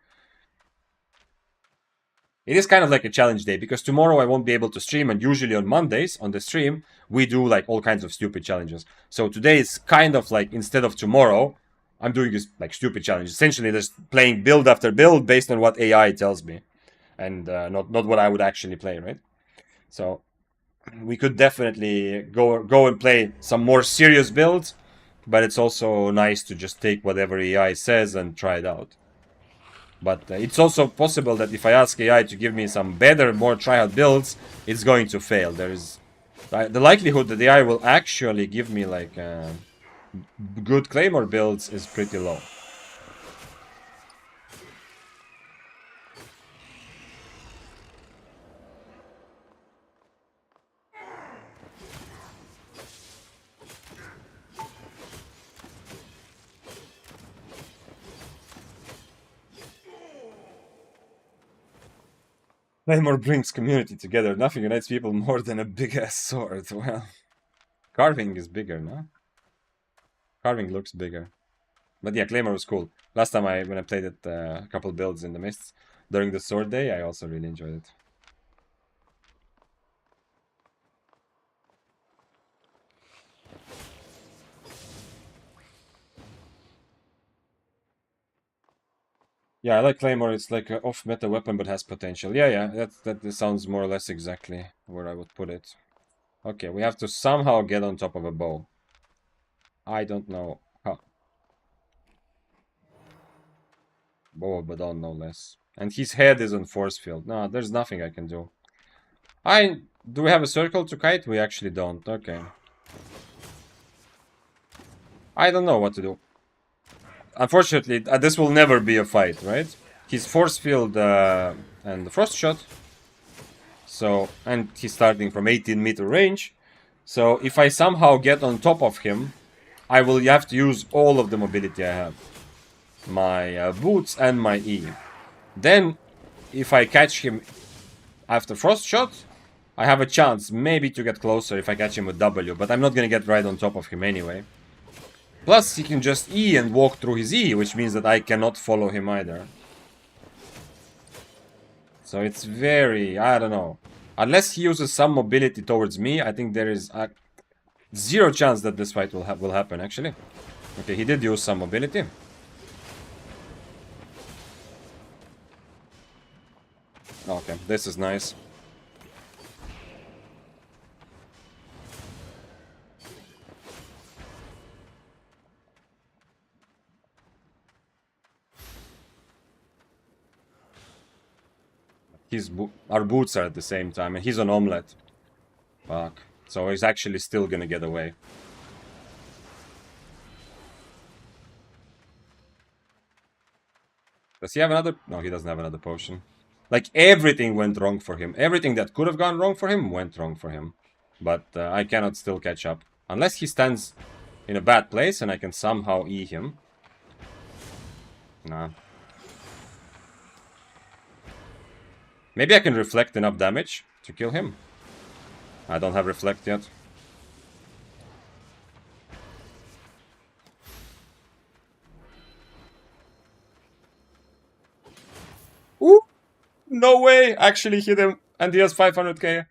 It is kind of like a challenge day because tomorrow I won't be able to stream, and usually on Mondays on the stream we do like all kinds of stupid challenges. So today is kind of like instead of tomorrow, I'm doing this like stupid challenge. Essentially, just playing build after build based on what AI tells me, and not what I would actually play, right? So we could definitely go and play some more serious builds, but it's also nice to just take whatever AI says and try it out. But it's also possible that if I ask AI to give me some better, more tryhard builds, it's going to fail. There is the likelihood that the AI will actually give me like good claymore builds is pretty low. Claymore brings community together. Nothing unites people more than a big-ass sword. Well, carving is bigger, no? Carving looks bigger. But yeah, Claymore was cool. Last time when I played it a couple builds in the Mists during the sword day, I also really enjoyed it. Yeah, I like Claymore. It's like an off-meta weapon, but has potential. Yeah, that sounds more or less exactly where I would put it. Okay, we have to somehow get on top of a bow. I don't know how. Bow of Badon, no less. And his head is on force field. No, there's nothing I can do. Do we have a circle to kite? We actually don't. Okay. I don't know what to do. Unfortunately, this will never be a fight, right? His force field and the Frost Shot. So, and he's starting from 18-meter range. So if I somehow get on top of him, I will have to use all of the mobility I have. My boots and my E. Then, if I catch him after Frost Shot, I have a chance maybe to get closer if I catch him with W, but I'm not gonna get right on top of him anyway. Plus, he can just E and walk through his E, which means that I cannot follow him either. So it's very, I don't know. Unless he uses some mobility towards me, I think there is a zero chance that this fight will happen, actually. Okay, he did use some mobility. Okay, this is nice. Our boots are at the same time, and he's an omelette. Fuck. So he's actually still gonna get away. Does he have another? No, he doesn't have another potion. Like, everything went wrong for him. Everything that could have gone wrong for him went wrong for him. But I cannot still catch up. Unless he stands in a bad place and I can somehow E him. Nah. Maybe I can reflect enough damage to kill him. I don't have reflect yet. Ooh! No way! Actually hit him, and he has 500k.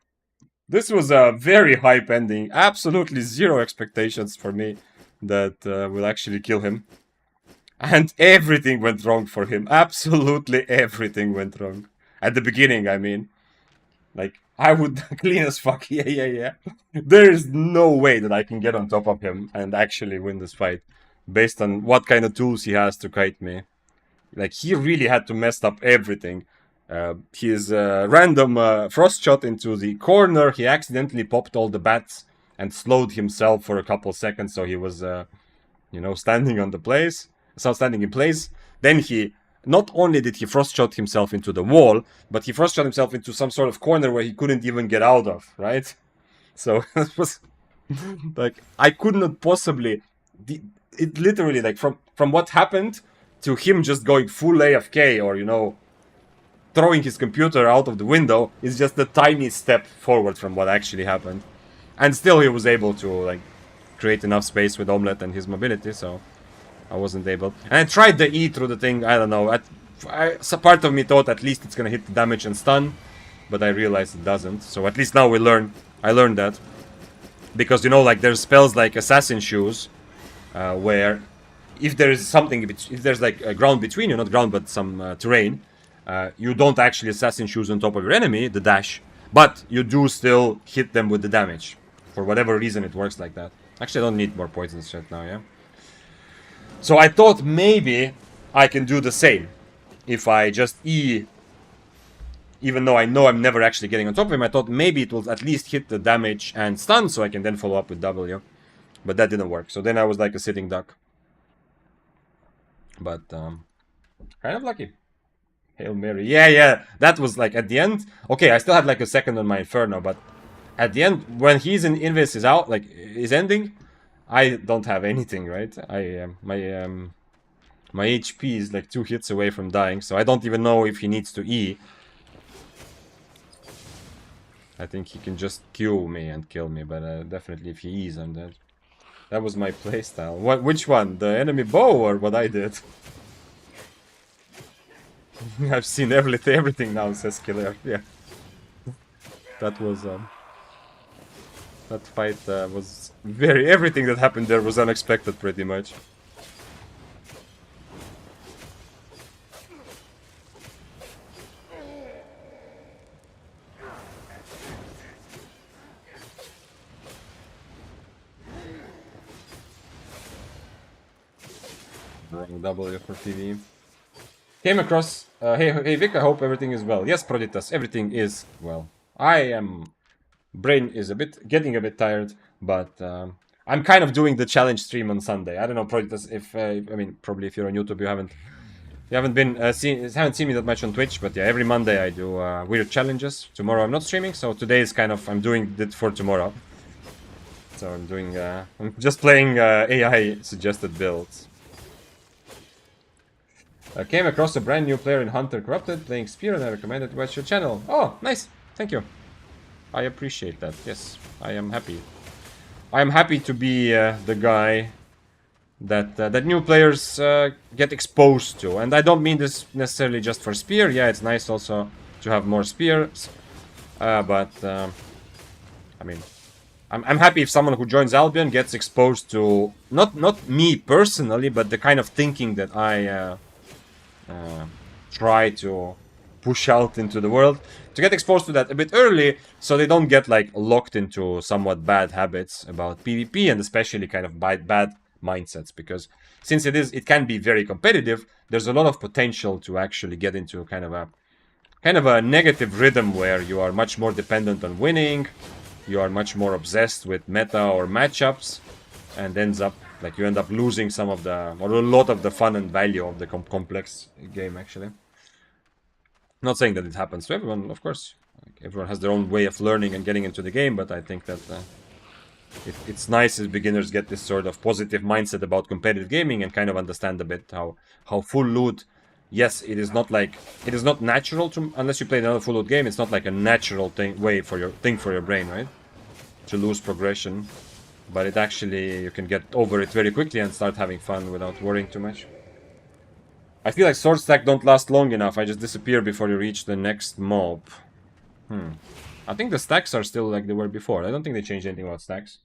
This was a very hype ending. Absolutely zero expectations for me that will actually kill him. And everything went wrong for him. Absolutely everything went wrong. At the beginning, I mean. Like, I would clean as fuck. Yeah. There is no way that I can get on top of him and actually win this fight. Based on what kind of tools he has to kite me. Like, he really had to mess up everything. His random Frost Shot into the corner, he accidentally popped all the bats and slowed himself for a couple seconds, so he was, you know, standing in place. Then he, not only did he Frost Shot himself into the wall, but he Frost Shot himself into some sort of corner where he couldn't even get out of, right? So, it was, like, I could not possibly, it literally, like, from what happened to him just going full AFK or, you know, throwing his computer out of the window is just a tiny step forward from what actually happened. And still he was able to, like, create enough space with Omelette and his mobility, so I wasn't able. And I tried the E through the thing, I don't know. So part of me thought at least it's gonna hit the damage and stun, but I realized it doesn't. So at least now I learned that. Because, you know, like, there's spells like Assassin Shoes, where if there is something, if there's like a ground between you, not ground but some terrain, you don't actually Assassin Shoes on top of your enemy, the dash, but you do still hit them with the damage. For whatever reason it works like that. Actually, I don't need more poisons shit now, yeah? So I thought maybe I can do the same. If I just E, even though I know I'm never actually getting on top of him, I thought maybe it will at least hit the damage and stun, so I can then follow up with W. But that didn't work, so then I was like a sitting duck. But, kind of lucky. Hail Mary. Yeah, that was like at the end. Okay, I still had like a second on my Inferno, but at the end, when his Invis is out, like, is ending, I don't have anything, right? My HP is like 2 hits away from dying, so I don't even know if he needs to E. I think he can just Q me and kill me, but definitely if he E's, I'm dead. That was my playstyle. Which one? The enemy bow or what I did? I've seen everything now, says Killer. Yeah. That was, that fight was everything that happened there was unexpected pretty much. Wrong W for TV. Came across, hey Vic, I hope everything is well. Yes, Proditas, everything is well. Brain is getting a bit tired, but I'm kind of doing the challenge stream on Sunday. I don't know, Proditas, if, I mean, probably if you're on YouTube, you haven't You haven't seen me that much on Twitch, but yeah, every Monday I do weird challenges. Tomorrow I'm not streaming, so today is kind of I'm doing it for tomorrow. So I'm just playing AI suggested builds. I came across a brand new player in Hunter Corrupted playing Spear, and I recommended to watch your channel. Oh, nice, thank you. I appreciate that. Yes, I am happy. I am happy to be the guy that new players get exposed to, and I don't mean this necessarily just for Spear. Yeah, it's nice also to have more Spears, but I mean, I'm happy if someone who joins Albion gets exposed to not me personally, but the kind of thinking that I try to push out into the world, to get exposed to that a bit early, so they don't get like locked into somewhat bad habits about PvP, and especially kind of bad mindsets, because since it can be very competitive, there's a lot of potential to actually get into kind of a negative rhythm where you are much more dependent on winning, you are much more obsessed with meta or matchups, and ends up like you end up losing some of the, or a lot of the fun and value of the complex game, actually. Not saying that it happens to everyone, of course. Like, everyone has their own way of learning and getting into the game, but I think that it's nice as beginners get this sort of positive mindset about competitive gaming and kind of understand a bit how full loot. Yes, it is not natural to, unless you play another full loot game. It's not like a natural way for your brain, right? To lose progression. But it actually, you can get over it very quickly and start having fun without worrying too much. I feel like sword stack don't last long enough. I just disappear before you reach the next mob. I think the stacks are still like they were before. I don't think they changed anything about stacks.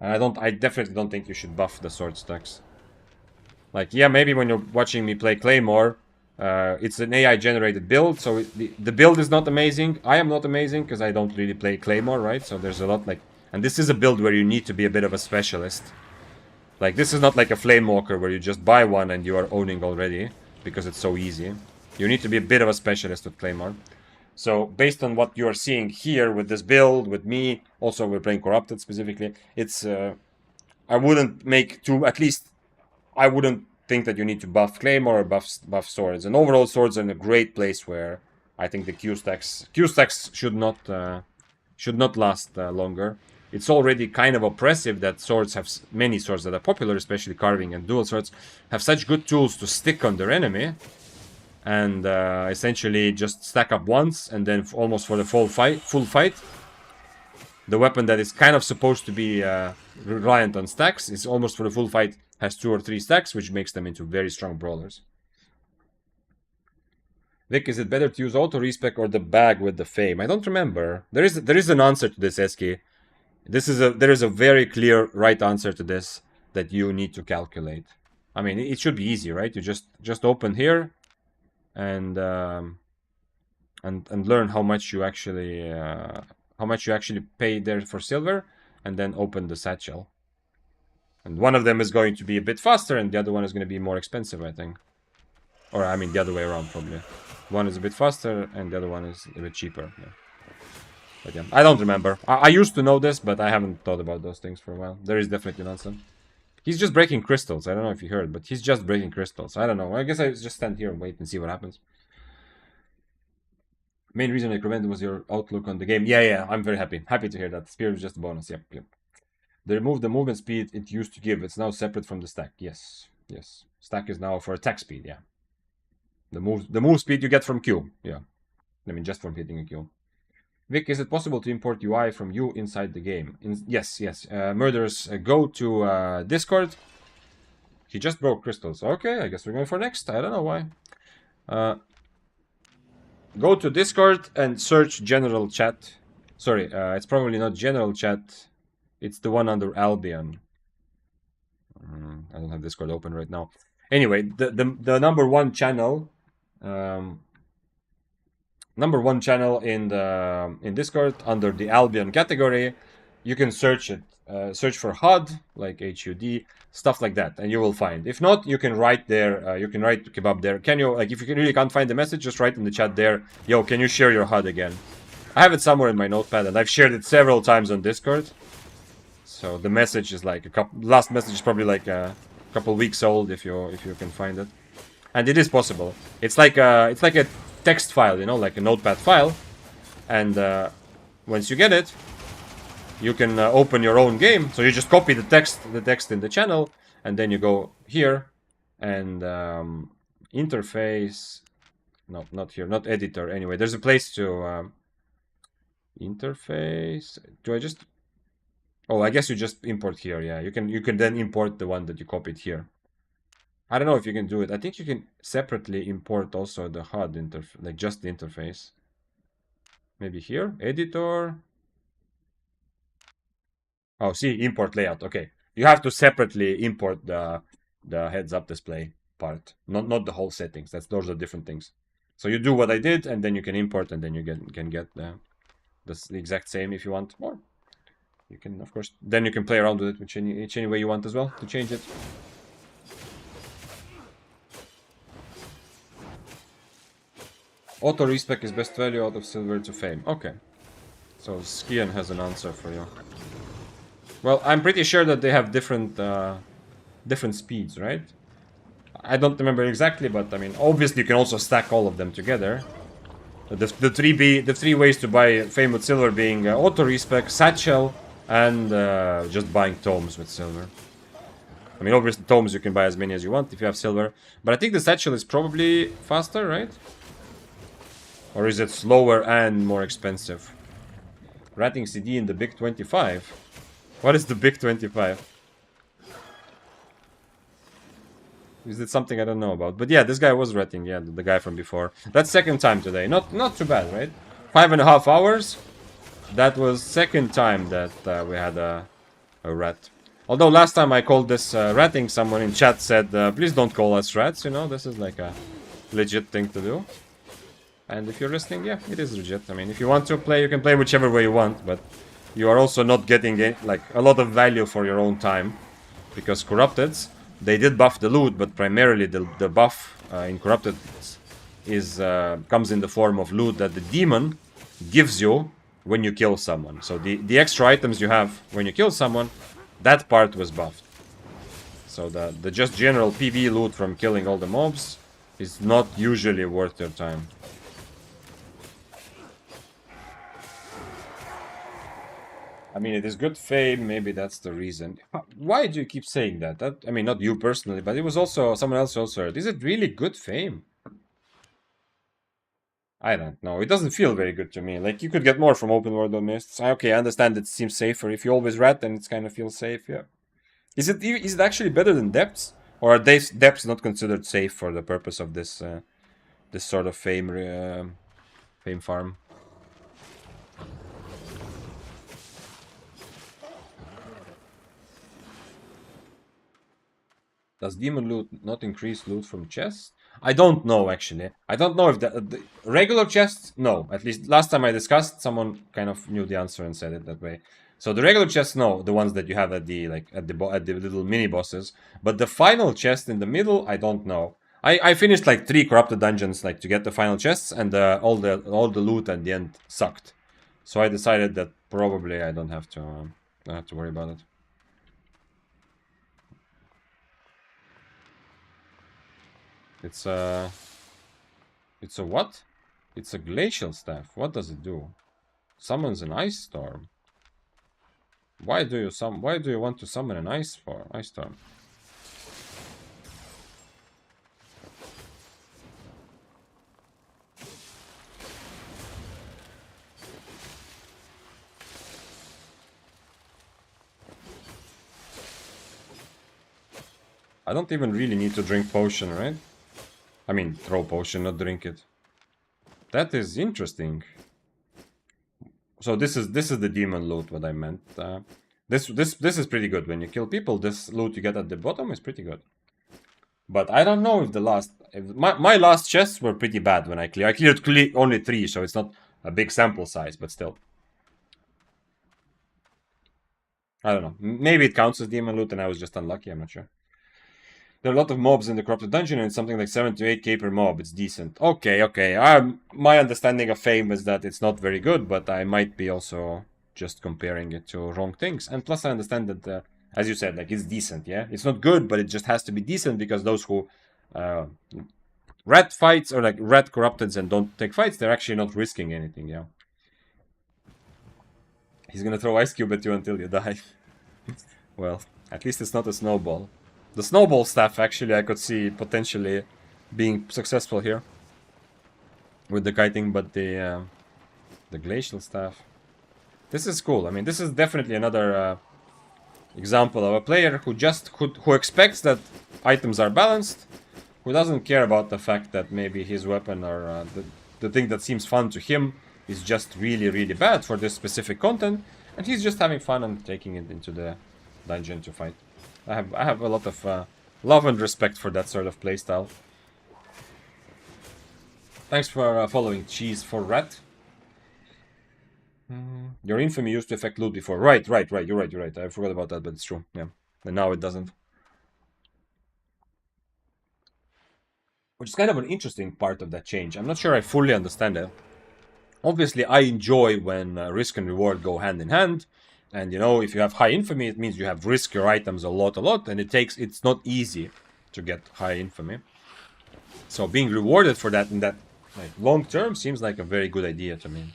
And I definitely don't think you should buff the sword stacks. Like, yeah, maybe when you're watching me play Claymore, it's an AI generated build, so the build is not amazing. I am not amazing because I don't really play Claymore, right? So there's a lot like, and this is a build where you need to be a bit of a specialist. Like, this is not like a Flame Walker where you just buy one and you are owning already, because it's so easy. You need to be a bit of a specialist with Claymore. So, based on what you are seeing here with this build, with me, also we're playing Corrupted specifically, it's, I wouldn't make too, at least, I wouldn't think that you need to buff Claymore or buff swords. And overall, swords are in a great place where I think the Q stacks should not last longer. It's already kind of oppressive that swords have, many swords that are popular, especially carving and dual swords, have such good tools to stick on their enemy, and essentially just stack up once, and then almost for the full fight, the weapon that is kind of supposed to be reliant on stacks is almost for the full fight has 2 or 3 stacks, which makes them into very strong brawlers. Vic, is it better to use auto respec or the bag with the fame? I don't remember. There is an answer to this, Eski. There is a very clear right answer to this that you need to calculate. I mean, it should be easy, right? You just open here and learn how much you actually pay there for silver, and then open the satchel. And one of them is going to be a bit faster, and the other one is going to be more expensive, I think. Or I mean, the other way around, probably. One is a bit faster, and the other one is a bit cheaper. Yeah. But yeah, I don't remember. I used to know this, but I haven't thought about those things for a while. There is definitely an answer. He's just breaking crystals. I don't know if you heard, but he's just breaking crystals. I don't know. I guess I just stand here and wait and see what happens. Main reason I recommended was your outlook on the game. Yeah, I'm very happy. Happy to hear that. Spear is just a bonus. Yep. They removed the movement speed it used to give. It's now separate from the stack. Yes. Stack is now for attack speed, yeah. The move speed you get from Q, yeah. I mean, just from hitting a Q. Vic, is it possible to import UI from you inside the game? Yes. Murderers, go to Discord. He just broke crystals. Okay, I guess we're going for next. I don't know why. Go to Discord and search general chat. Sorry, it's probably not general chat. It's the one under Albion. I don't have Discord open right now. Anyway, the number one channel, in Discord under the Albion category, you can search it. Search for HUD, like HUD, stuff like that, and you will find. If not, you can write there. You can write kebab there. Can you, like, if you really can't find the message, just write in the chat there. Yo, can you share your HUD again? I have it somewhere in my notepad, and I've shared it several times on Discord. So the message is like last message is probably like a couple weeks old if you can find it. and it is possible. It's like a text file, you know, like a notepad file, and once you get it, you can open your own game. So you just copy the text in the channel, and then you go here and interface. No, not here, not editor. Anyway, there's a place to interface. Do I just? Oh, I guess you just import here. Yeah, you can then import the one that you copied here. I don't know if you can do it. I think you can separately import also the HUD interface, like just the interface. Maybe here, editor. Oh, see, import layout. Okay, you have to separately import the heads-up display part, not the whole settings. Those are different things. So you do what I did, and then you can import, and then you can get the exact same if you want more. You can, of course, then you can play around with it which any way you want as well to change it. Auto respec is best value out of silver to fame. Okay, so Skian has an answer for you. Well, I'm pretty sure that they have different speeds, right? I don't remember exactly, but I mean, obviously you can also stack all of them together. The three ways to buy fame with silver being auto respec, satchel, and just buying tomes with silver. I mean, obviously tomes you can buy as many as you want if you have silver, but I think the satchel is probably faster, right? Or is it slower and more expensive? Ratting CD in the Big 25. What is the Big 25? Is it something I don't know about? But yeah, this guy was ratting, yeah, the guy from before. That's second time today. Not too bad, right? 5.5 hours. That was second time that we had a rat. Although last time I called this ratting, someone in chat said, please don't call us rats, you know, this is like a legit thing to do. And if you're listening, yeah, it is legit. I mean, if you want to play, you can play whichever way you want, but you are also not getting like a lot of value for your own time, because Corrupteds, they did buff the loot, but primarily the buff in Corrupted comes in the form of loot that the demon gives you when you kill someone. So the extra items you have when you kill someone, that part was buffed. So the just general PV loot from killing all the mobs is not usually worth your time. I mean, it is good fame, maybe that's the reason. Why do you keep saying that? I mean, not you personally, but it was also someone else also heard. Is it really good fame? I don't know. It doesn't feel very good to me. Like, you could get more from open world on mists. Okay, I understand it seems safer. If you always rat, then it kind of feels safe, yeah. Is it actually better than depths? Or are depths not considered safe for the purpose of this this sort of fame farm? Does demon loot not increase loot from chests? I don't know, actually. I don't know if the regular chests, no. At least last time I discussed, someone kind of knew the answer and said it that way. So the regular chests, no, the ones that you have at the little mini bosses. But the final chest in the middle, I don't know. I finished like 3 corrupted dungeons like to get the final chests, and all the loot at the end sucked. So I decided that probably I don't have to worry about it. It's a what? It's a glacial staff. What does it do? Summons an ice storm. Why do you want to summon an ice storm? I don't even really need to drink potion, right? I mean, throw potion, not drink it. That is interesting. So this is the demon loot. What I meant. This is pretty good. When you kill people, this loot you get at the bottom is pretty good. But I don't know if my last chests were pretty bad when I cleared. I cleared only 3, so it's not a big sample size, but still. I don't know. Maybe it counts as demon loot, and I was just unlucky. I'm not sure. There are a lot of mobs in the corrupted dungeon, and it's something like 7 to 8k per mob. It's decent. Okay. My understanding of fame is that it's not very good, but I might be also just comparing it to wrong things. And plus, I understand that, as you said, like, it's decent, yeah? It's not good, but it just has to be decent, because those who red fights or like red corrupteds and don't take fights, they're actually not risking anything, yeah. He's gonna throw ice cube at you until you die. Well, at least it's not a snowball. The snowball staff, actually, I could see potentially being successful here with the kiting, but the glacial staff. This is cool. I mean, this is definitely another example of a player who expects that items are balanced, who doesn't care about the fact that maybe his weapon or the thing that seems fun to him is just really, really bad for this specific content, and he's just having fun and taking it into the dungeon to fight. I have a lot of love and respect for that sort of playstyle. Thanks for following Cheese for Rat. Your infamy used to affect loot before. Right. You're right. I forgot about that, but it's true. Yeah. And now it doesn't. Which is kind of an interesting part of that change. I'm not sure I fully understand it. Obviously, I enjoy when risk and reward go hand in hand. And, you know, if you have high infamy, it means you have risk your items a lot. And it's not easy to get high infamy. So being rewarded for that in that long term seems like a very good idea to me.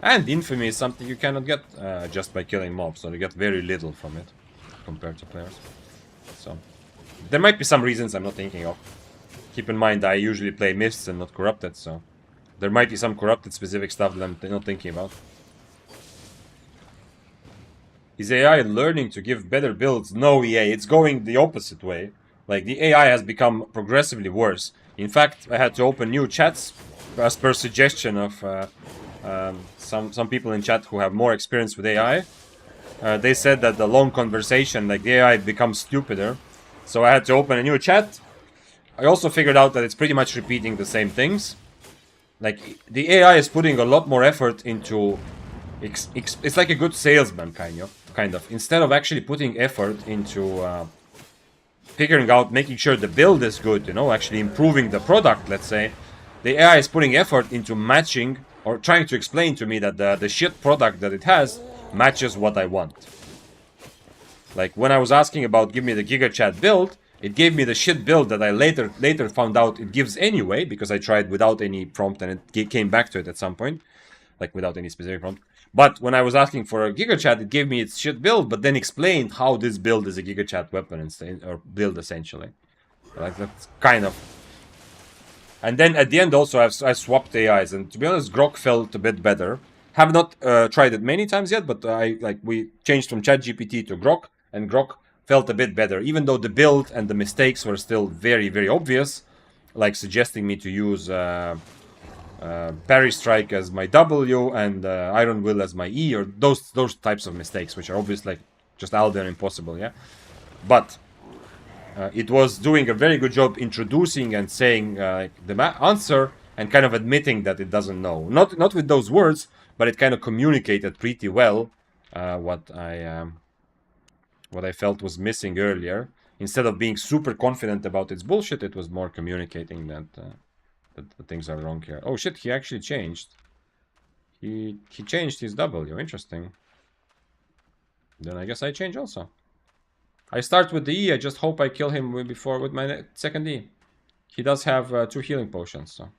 And infamy is something you cannot get just by killing mobs, so you get very little from it compared to players. So there might be some reasons I'm not thinking of. Keep in mind I usually play Mists and not Corrupted, so there might be some Corrupted specific stuff that I'm not thinking about. Is AI learning to give better builds? No, EA, it's going the opposite way. Like, the AI has become progressively worse. In fact, I had to open new chats as per suggestion of some people in chat who have more experience with AI. They said that the long conversation, like, the AI becomes stupider. So I had to open a new chat. I also figured out that it's pretty much repeating the same things. Like, the AI is putting a lot more effort into... It's like a good salesman, kind of. Instead of actually putting effort into figuring out, making sure the build is good, you know, actually improving the product, let's say, the AI is putting effort into matching or trying to explain to me that the shit product that it has matches what I want. Like, when I was asking about give me the Gigachad build, it gave me the shit build that I later found out it gives anyway, because I tried without any prompt and it came back to it at some point. Like, without any specific prompt. But when I was asking for a Gigachad, it gave me its shit build, but then explained how this build is a Gigachad weapon instead, or build essentially. Like, that's kind of... And then at the end also I swapped AIs, and to be honest, Grok felt a bit better. Have not tried it many times yet, but we changed from ChatGPT to Grok, and Grok felt a bit better, even though the build and the mistakes were still very, very obvious, like suggesting me to use Parry Strike as my W and Iron Will as my E, or those types of mistakes, which are obviously like just out there impossible, yeah. But it was doing a very good job introducing and saying the answer and kind of admitting that it doesn't know. Not with those words, but it kind of communicated pretty well what I felt was missing earlier. Instead of being super confident about its bullshit, it was more communicating that that things are wrong here. Oh shit, he actually changed. He changed his W. Interesting. Then I guess I change also. I start with the E. I just hope I kill him before with my second E. He does have 2 healing potions, so.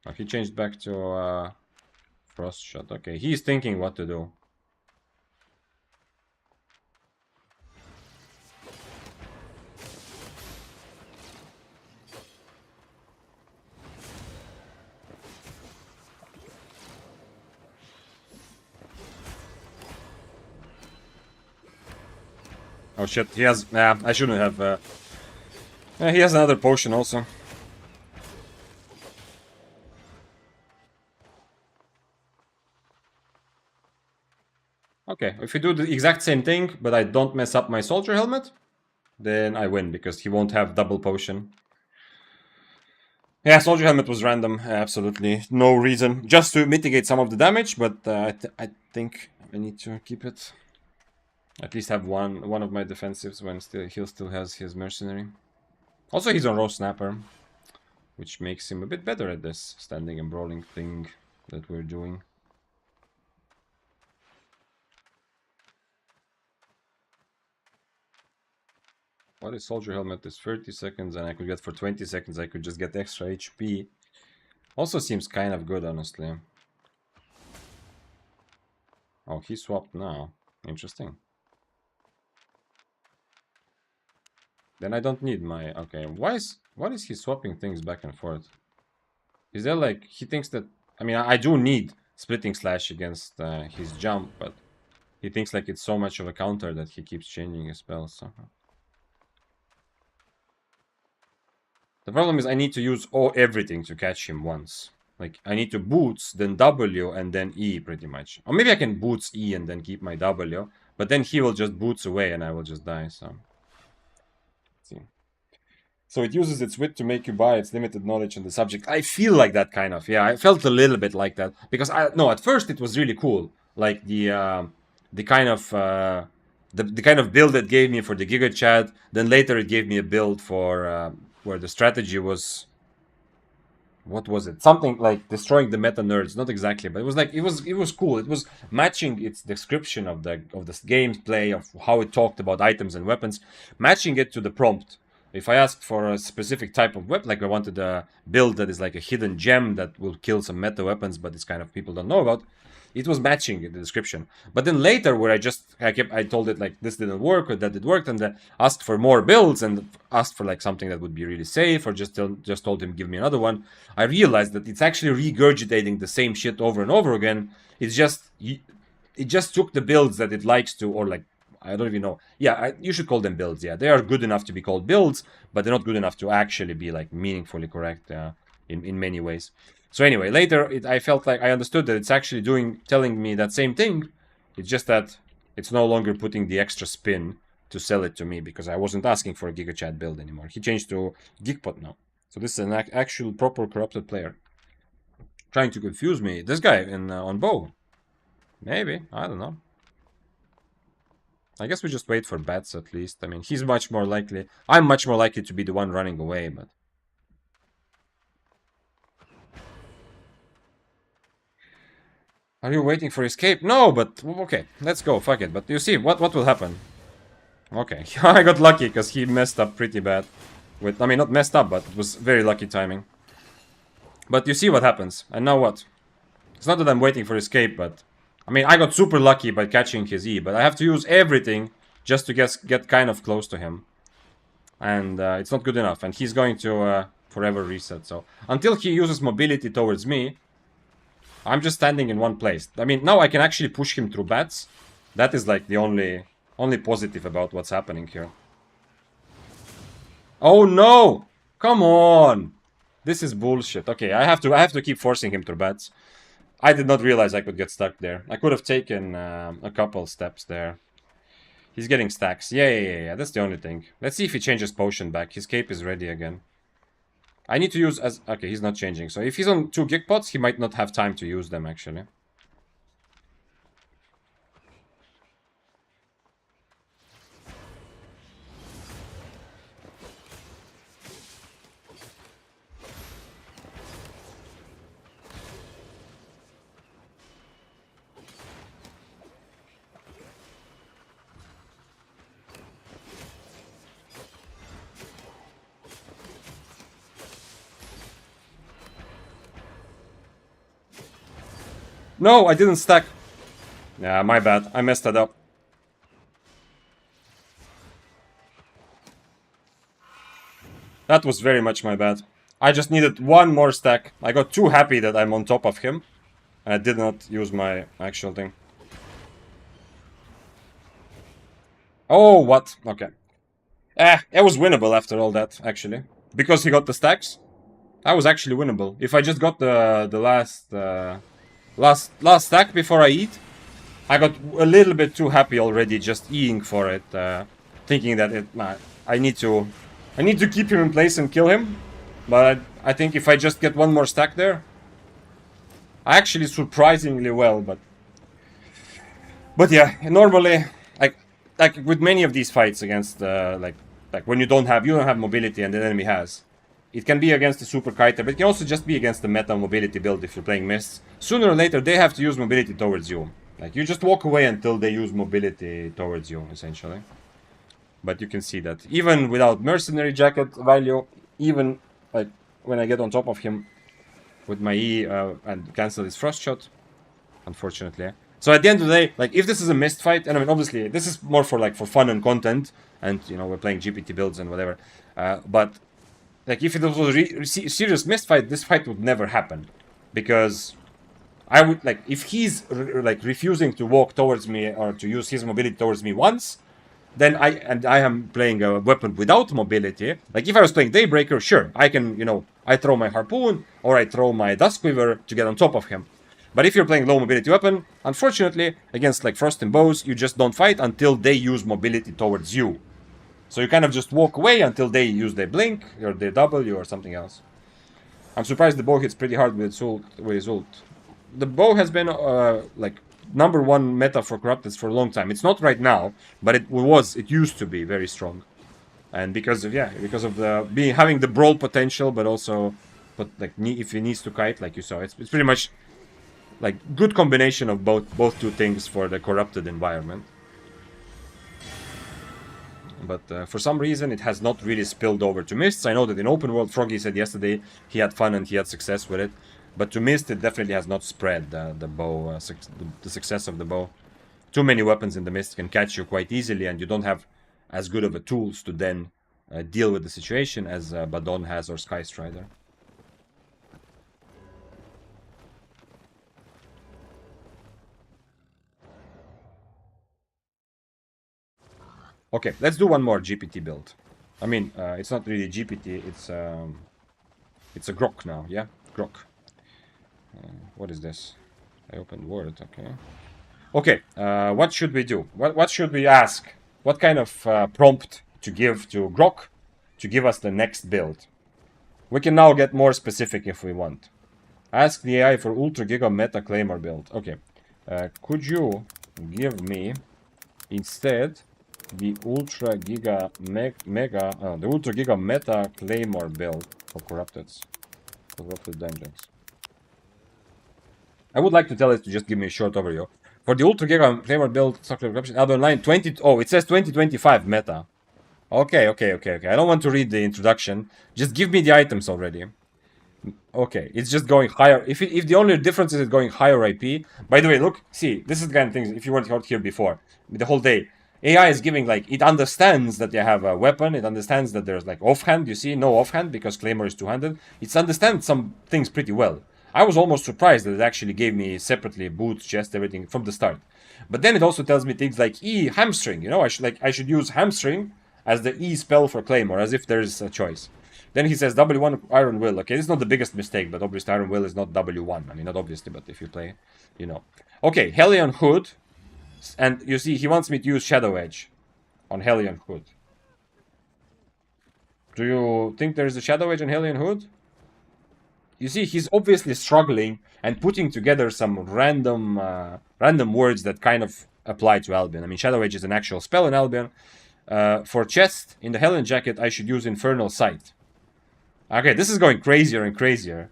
Oh, he changed back to Frost Shot. Okay, he's thinking what to do. Oh shit, he has... I shouldn't have... he has another potion also. Okay, if we do the exact same thing, but I don't mess up my soldier helmet, then I win, because he won't have double potion. Yeah, soldier helmet was random, absolutely. No reason. Just to mitigate some of the damage, but I think I need to keep it. At least have one of my defensives when he still has his mercenary. Also, he's on raw snapper, which makes him a bit better at this standing and brawling thing that we're doing. What is soldier helmet? Is 30 seconds, and I could get for 20 seconds. I could just get extra HP. Also seems kind of good, honestly. Oh, he swapped now. Interesting. Then I don't need my... Okay, what is he swapping things back and forth? Is there like... He thinks that... I mean, I do need splitting slash against his jump, but he thinks like it's so much of a counter that he keeps changing his spells somehow. The problem is I need to use everything to catch him once. Like, I need to boots, then W, and then E, pretty much. Or maybe I can boots E and then keep my W, but then he will just boots away and I will just die, so... Let's see. So it uses its wit to make you buy its limited knowledge on the subject. I feel like that kind of, yeah, I felt a little bit like that. Because, at first it was really cool. Like, the kind of... the kind of build it gave me for the Gigachad, then later it gave me a build for... where the strategy was... What was it? Something like destroying the meta nerds. Not exactly, but it was like it was cool. It was matching its description of the gameplay, of how it talked about items and weapons, matching it to the prompt. If I asked for a specific type of weapon, like I wanted a build that is like a hidden gem that will kill some meta weapons, but it's kind of people don't know about, it was matching the description. But then later, where I told it like this didn't work or that it worked, and asked for more builds and asked for like something that would be really safe, or just told him give me another one. I realized that it's actually regurgitating the same shit over and over again. It just took the builds that it likes to, or like I don't even know. Yeah, you should call them builds. Yeah, they are good enough to be called builds, but they're not good enough to actually be like meaningfully correct in many ways. So anyway, later I felt like I understood that it's actually telling me that same thing. It's just that it's no longer putting the extra spin to sell it to me, because I wasn't asking for a Gigachad build anymore. He changed to Gigpot now. So this is an actual proper corrupted player. Trying to confuse me. This guy on bow. Maybe, I don't know. I guess we just wait for bats at least. I mean, he's much more likely. I'm much more likely to be the one running away, but... Are you waiting for escape? No, but okay, let's go, fuck it. But you see, what will happen? Okay, I got lucky because he messed up pretty bad. I mean, not messed up, but it was very lucky timing. But you see what happens. And now what? It's not that I'm waiting for escape, but... I mean, I got super lucky by catching his E, but I have to use everything just to get kind of close to him. And it's not good enough, and he's going to forever reset, so... Until he uses mobility towards me, I'm just standing in one place. I mean, now I can actually push him through bats. That is like the only positive about what's happening here. Oh no! Come on! This is bullshit. Okay, I have to keep forcing him through bats. I did not realize I could get stuck there. I could have taken a couple steps there. He's getting stacks. Yeah. That's the only thing. Let's see if he changes potion back. His cape is ready again. I need to use as... Okay, he's not changing. So if he's on 2 gig pots, he might not have time to use them, actually. No, I didn't stack. Yeah, my bad. I messed that up. That was very much my bad. I just needed one more stack. I got too happy that I'm on top of him. And I did not use my actual thing. Oh, what? Okay. It was winnable after all that, actually. Because he got the stacks. That was actually winnable. If I just got the last stack before I eat, I got a little bit too happy already just eating for it, thinking that I need to keep him in place and kill him. But I think if I just get one more stack there, I actually surprisingly well. But yeah, normally like with many of these fights against like when you don't have mobility and the enemy has. It can be against the super kiter, but it can also just be against the meta mobility build if you're playing mists. Sooner or later, they have to use mobility towards you. Like, you just walk away until they use mobility towards you, essentially. But you can see that even without mercenary jacket value, even like when I get on top of him with my E and cancel his frost shot, unfortunately. So at the end of the day, like if this is a missed fight, and I mean obviously this is more for like for fun and content, and you know we're playing GPT builds and whatever. But like if it was a serious missed fight, this fight would never happen, because I would like if he's like refusing to walk towards me or to use his mobility towards me once, then I am playing a weapon without mobility. Like if I was playing Daybreaker, sure, I can, you know, I throw my harpoon or I throw my Duskweaver to get on top of him. But if you're playing low mobility weapon, unfortunately, against like Frost and Bows, you just don't fight until they use mobility towards you. So you kind of just walk away until they use their blink or their W or something else. I'm surprised the bow hits pretty hard with his ult. The bow has been like #1 meta for Corrupted for a long time. It's not right now, but it used to be very strong. And because of the having the brawl potential, but also like if he needs to kite, like you saw, it's pretty much like good combination of both two things for the Corrupted environment. But for some reason it has not really spilled over to Mists. I know that in open world, Froggy said yesterday he had fun and he had success with it. But to Mist, it definitely has not spread the bow, the success of the bow. Too many weapons in the Mist can catch you quite easily, and you don't have as good of a tools to then deal with the situation as Badon has or Sky Strider. Okay, let's do one more GPT build. I mean, it's not really GPT, it's a Grok now, yeah? Grok. What is this? I opened Word, okay. Okay, what should we do? What should we ask? What kind of prompt to give to Grok to give us the next build? We can now get more specific if we want. Ask the AI for Ultra Giga Meta Claymore build. Okay, could you give me instead the Ultra Giga the Ultra Giga Meta Claymore build for Corrupted Dungeons? I would like to tell it to just give me a short overview. For the Ultra Giga Claymore build, Software Corruption, Album Line 20. Oh, it says 2025 meta. Okay. I don't want to read the introduction. Just give me the items already. Okay, it's just going higher. If the only difference is it's going higher IP. By the way, look, see, this is the kind of things. If you weren't out here before, the whole day, AI is giving like it understands that they have a weapon. It understands that there's like offhand. You see, no offhand because Claymore is two-handed. It understands some things pretty well. I was almost surprised that it actually gave me separately boots, chest, everything from the start. But then it also tells me things like E hamstring. You know, I should use hamstring as the E spell for Claymore, as if there's a choice. Then he says W1 Iron Will. Okay, this is not the biggest mistake, but obviously Iron Will is not W1. I mean, not obviously, but if you play, you know. Okay, Hellion Hood. And you see, he wants me to use Shadow Edge on Hellion Hood. Do you think there is a Shadow Edge on Hellion Hood? You see, he's obviously struggling and putting together some random words that kind of apply to Albion. I mean, Shadow Edge is an actual spell in Albion. For chest, in the Hellion Jacket, I should use Infernal Sight. Okay, this is going crazier and crazier.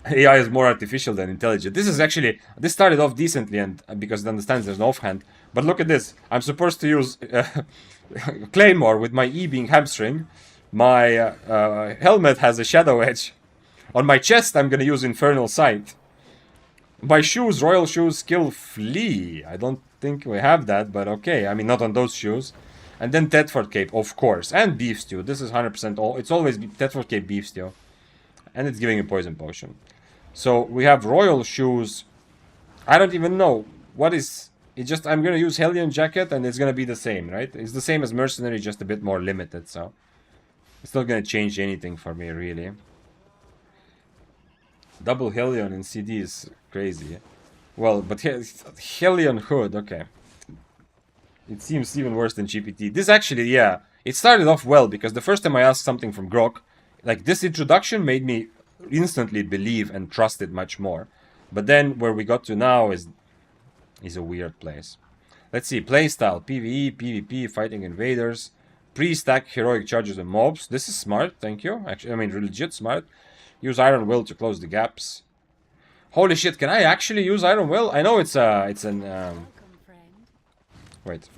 AI is more artificial than intelligent. This started off decently, and because it understands there's no offhand. But look at this. I'm supposed to use Claymore with my E being hamstring. My helmet has a Shadow Edge. On my chest, I'm gonna use Infernal Sight. My shoes, Royal Shoes, skill Flee. I don't think we have that, but okay. I mean, not on those shoes. And then Thetford Cape, of course. And Beef Stew. This is 100% all. It's always Thetford Cape, Beef Stew. And it's giving a Poison Potion. So we have Royal Shoes. I don't even know. What is... I'm gonna use Hellion Jacket and it's gonna be the same, right? It's the same as Mercenary, just a bit more limited, so... It's not gonna change anything for me, really. Double Hellion in CD is crazy. Well, but Hellion Hood, okay. It seems even worse than GPT. This actually, yeah, it started off well, because the first time I asked something from Grok, like this introduction made me instantly believe and trust it much more. But then where we got to now is a weird place. Let's see, playstyle, PvE, PvP, fighting invaders, pre-stack heroic charges and mobs. This is smart, thank you. Actually, I mean, legit smart. Use Iron Will to close the gaps. Holy shit, can I actually use Iron Will? I know it's an Wait.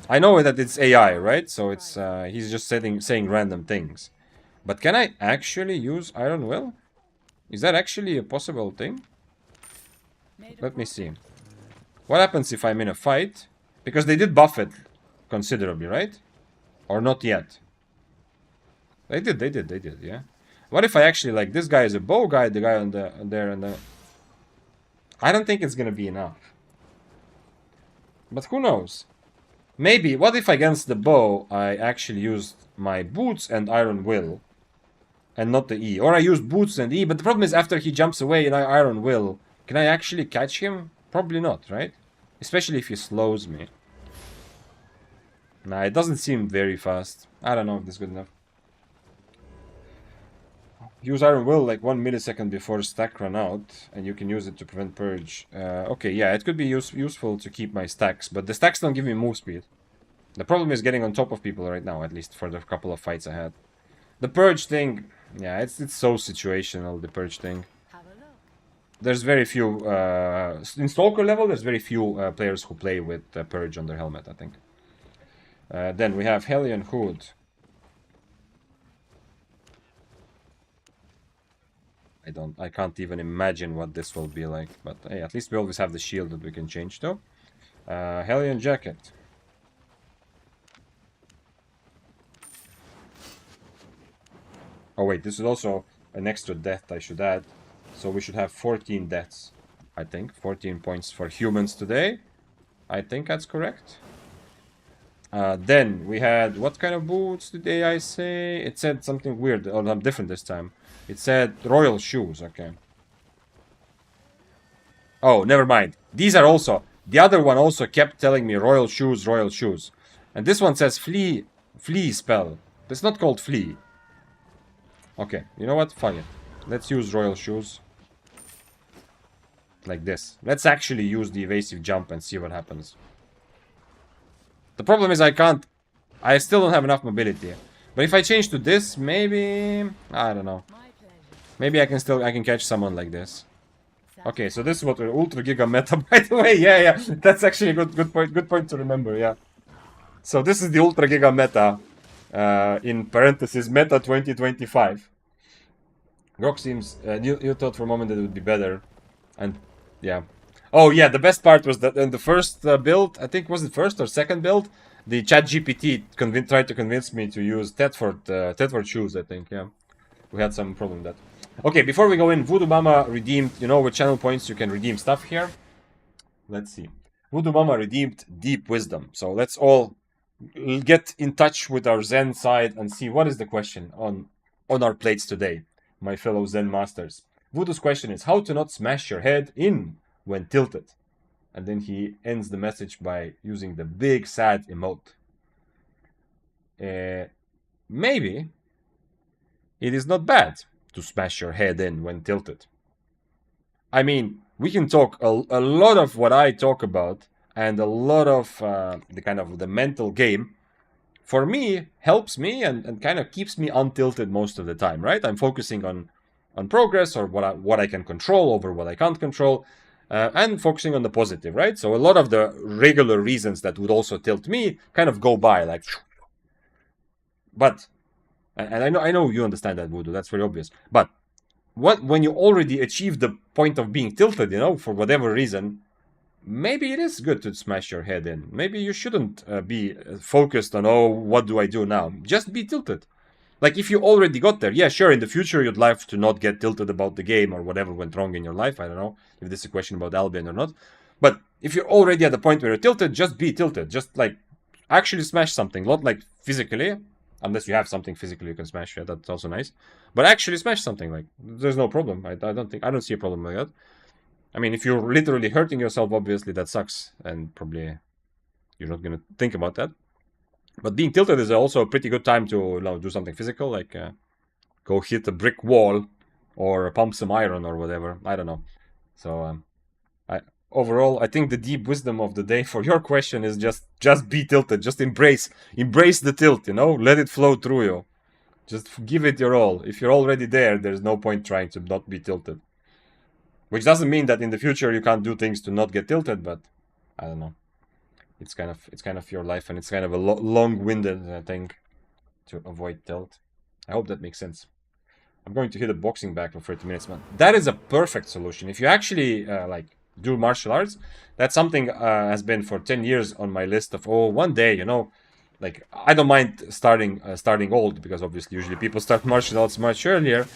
I know that it's AI, right? So it's he's just saying random things. But can I actually use Iron Will? Is that actually a possible thing? Let me see. What happens if I'm in a fight? Because they did buff it considerably, right? Or not yet? They did, yeah. What if I actually, like, this guy is a bow guy, the guy on there and the... I don't think it's gonna be enough. But who knows? Maybe, what if against the bow I actually used my boots and Iron Will and not the E? Or I used boots and E, but the problem is after he jumps away and I Iron Will, can I actually catch him? Probably not, right? Especially if he slows me. Nah, it doesn't seem very fast. I don't know if this is good enough. Use Iron Will like 1 millisecond before stack run out, and you can use it to prevent purge. Okay, yeah, it could be useful to keep my stacks, but the stacks don't give me move speed. The problem is getting on top of people right now, at least for the couple of fights I had. The purge thing, yeah, it's so situational, the purge thing. There's very few, in Stalker level, there's very few players who play with purge on their helmet, I think. Then we have Hellion Hood. I can't even imagine what this will be like, but hey, at least we always have the shield that we can change to. Hellion Jacket. Oh wait, this is also an extra death I should add. So we should have 14 deaths, I think. 14 points for humans today. I think that's correct. Then we had, what kind of boots did AI say? It said something weird, or different this time. It said royal shoes, okay. Oh, never mind. These are also, the other one also kept telling me royal shoes, royal shoes. And this one says flee spell. It's not called flee. Okay, you know what? Fuck it. Let's use royal shoes. Like this. Let's actually use the evasive jump and see what happens. The problem is I still don't have enough mobility. But if I change to this, maybe, I don't know. Maybe I can catch someone like this. Okay, so this is what ultra giga meta, by the way. Yeah. That's actually a good point to remember, yeah. So this is the ultra giga meta. In parentheses, meta 2025. Grok seems, you thought for a moment that it would be better. And, yeah. Oh, yeah, the best part was that in the first build, I think, was it first or second build? The ChatGPT tried to convince me to use Thetford shoes, I think, yeah. We had some problem with that. Okay, before we go in, Voodoo Mama redeemed, you know, with channel points you can redeem stuff here. Let's see. Voodoo Mama redeemed Deep Wisdom. So let's all get in touch with our Zen side and see what is the question on our plates today, my fellow Zen masters. Voodoo's question is how to not smash your head in when tilted. And then he ends the message by using the big sad emote. Maybe it is not bad to smash your head in when tilted. I mean, we can talk a lot of what I talk about and a lot of the kind of the mental game. For me, helps me and kind of keeps me untilted most of the time, right? I'm focusing on progress or what I can control over what I can't control. And focusing on the positive, right? So a lot of the regular reasons that would also tilt me kind of go by, like. But, and I know you understand that, Voodoo. That's very obvious. But when you already achieve the point of being tilted, you know, for whatever reason, maybe it is good to smash your head in. Maybe you shouldn't be focused on, oh, what do I do now? Just be tilted. Like, if you already got there, yeah, sure, in the future you'd like to not get tilted about the game or whatever went wrong in your life. I don't know if this is a question about Albion or not. But if you're already at the point where you're tilted, just be tilted. Just, like, actually smash something. Not, like, physically. Unless you have something physically you can smash. Yeah, that's also nice. But actually smash something. Like, there's no problem. I don't see a problem like that. I mean, if you're literally hurting yourself, obviously that sucks. And probably you're not going to think about that. But being tilted is also a pretty good time to do something physical, like go hit a brick wall or pump some iron or whatever. I don't know. So overall, I think the deep wisdom of the day for your question is just be tilted. Just embrace the tilt, you know? Let it flow through you. Just give it your all. If you're already there, there's no point trying to not be tilted. Which doesn't mean that in the future you can't do things to not get tilted, but I don't know. it's kind of your life, and it's kind of a long-winded thing to avoid tilt. I hope that makes sense. I'm going to hit a boxing bag for 30 minutes, man. That is a perfect solution. If you actually like do martial arts, that's something has been for 10 years on my list of, oh, one day, you know, like I don't mind starting old, because obviously usually people start martial arts much earlier,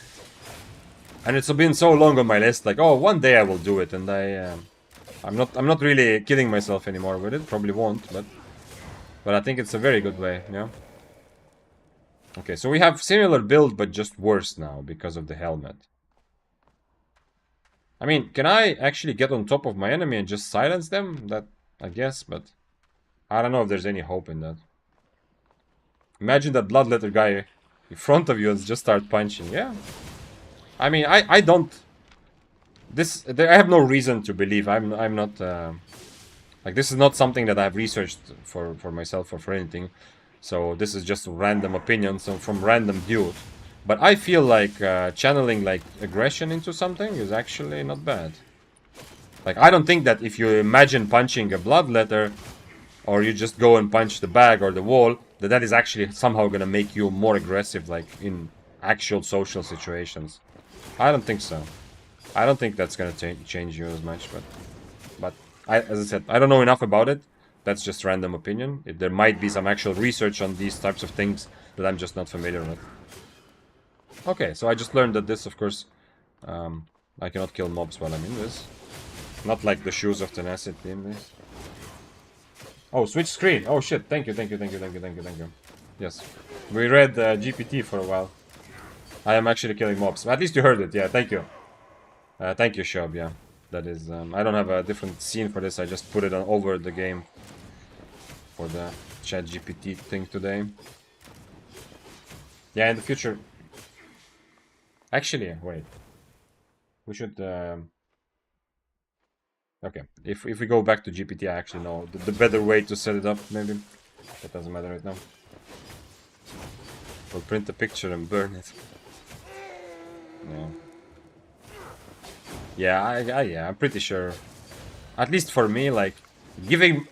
and it's been so long on my list, like, oh, one day I will do it, and I'm not really kidding myself anymore with it. Probably won't, but I think it's a very good way, yeah. Okay, so we have similar build, but just worse now because of the helmet. I mean, can I actually get on top of my enemy and just silence them? That, I guess, but I don't know if there's any hope in that. Imagine that bloodletter guy in front of you and just start punching. Yeah. I mean, I don't... I have no reason to believe. I'm not... like, this is not something that I've researched for myself or for anything. So this is just random opinions from random dude. But I feel like channeling like aggression into something is actually not bad. Like, I don't think that if you imagine punching a bloodletter, or you just go and punch the bag or the wall, that is actually somehow gonna make you more aggressive, like in actual social situations. I don't think so. I don't think that's gonna change you as much, but as I said, I don't know enough about it. That's just random opinion. There might be some actual research on these types of things that I'm just not familiar with. Okay, so I just learned that this, of course, I cannot kill mobs while I'm in this. Not like the shoes of tenacity in this. Oh, switch screen. Oh shit, thank you, thank you, thank you, thank you, thank you, thank you. Yes. We read GPT for a while. I am actually killing mobs. At least you heard it, yeah, thank you. Thank you, Shob, yeah. That is, I don't have a different scene for this, I just put it on over the game for the chat GPT thing today. Yeah, in the future... Actually, wait. We should... Okay, if we go back to GPT, I actually know the better way to set it up, maybe. That doesn't matter right now. We'll print a picture and burn it. Yeah, I'm pretty sure. At least for me, like giving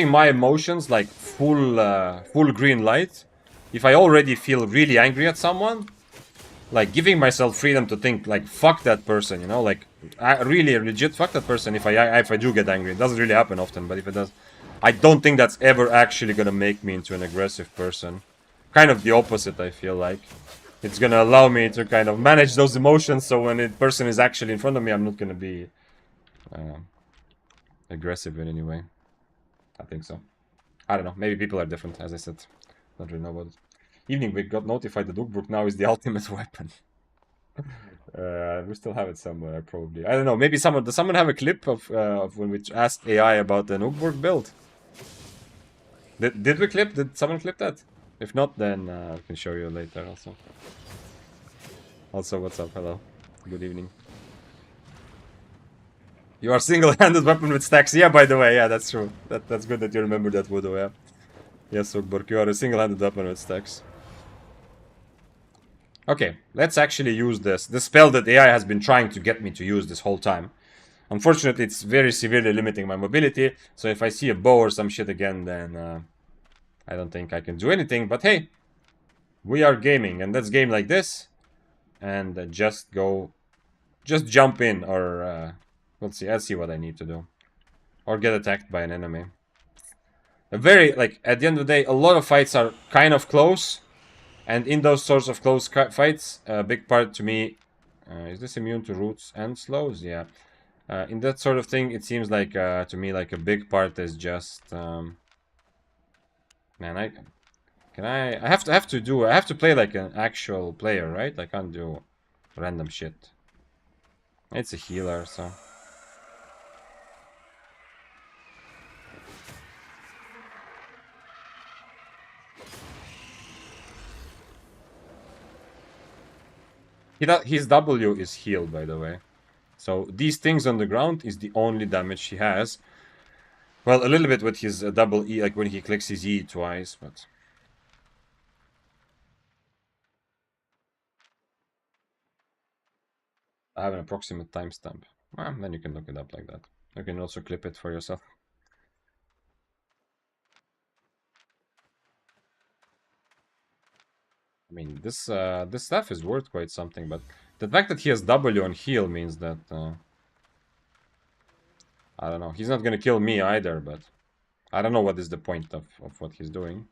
my emotions like full green light. If I already feel really angry at someone, like giving myself freedom to think like fuck that person, you know, like I really legit fuck that person if I do get angry. It doesn't really happen often, but if it does, I don't think that's ever actually gonna make me into an aggressive person. Kind of the opposite, I feel like. It's gonna allow me to kind of manage those emotions, so when a person is actually in front of me, I'm not gonna be aggressive in any way. I think so. I don't know. Maybe people are different, as I said. Don't really know about it. Evening, we got notified that Ukbrook now is the ultimate weapon. We still have it somewhere, probably. I don't know. Maybe does someone have a clip of when we asked AI about the Ukbrook build? Did we clip? Did someone clip that? If not, then I can show you later also. Also, what's up? Hello. Good evening. You are single-handed weapon with stacks. Yeah, by the way, yeah, that's true. That's good that you remember that, Voodoo, yeah. Yes, Ukborg, you are a single-handed weapon with stacks. Okay, let's actually use this. The spell that AI has been trying to get me to use this whole time. Unfortunately, it's very severely limiting my mobility, so if I see a bow or some shit again, then I don't think I can do anything. But hey, we are gaming, and let's game like this. And just jump in, or let's see what I need to do. Or get attacked by an enemy. At the end of the day, a lot of fights are kind of close. And in those sorts of close fights, a big part to me... is this immune to roots and slows? Yeah. In that sort of thing, it seems like, to me, like a big part is just... man, I have to play like an actual player, right? I can't do random shit. It's a healer, so... His W is healed, by the way. So these things on the ground is the only damage he has. Well, a little bit with his double E, like when he clicks his E twice, but... I have an approximate timestamp. Well, then you can look it up like that. You can also clip it for yourself. I mean, this stuff is worth quite something, but the fact that he has W on heal means that I don't know. He's not gonna kill me either, but I don't know what is the point of what he's doing,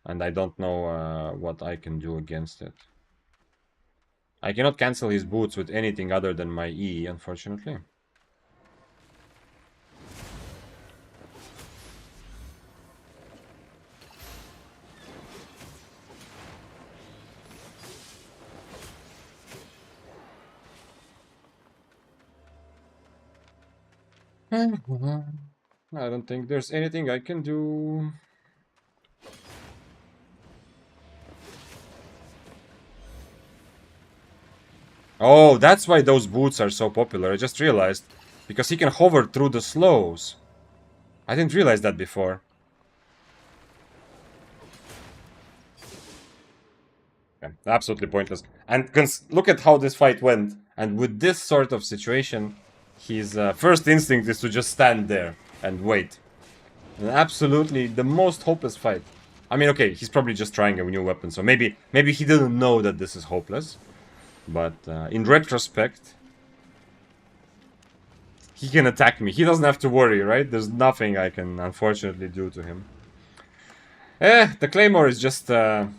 and I don't know what I can do against it. I cannot cancel his boots with anything other than my E, unfortunately. I don't think there's anything I can do. Oh, that's why those boots are so popular. I just realized. Because he can hover through the slows. I didn't realize that before. Yeah, absolutely pointless. And look at how this fight went. And with this sort of situation, his first instinct is to just stand there and wait. And absolutely the most hopeless fight. I mean, okay, he's probably just trying a new weapon, so maybe he didn't know that this is hopeless. But in retrospect, he can attack me. He doesn't have to worry, right? There's nothing I can unfortunately do to him. The Claymore is just I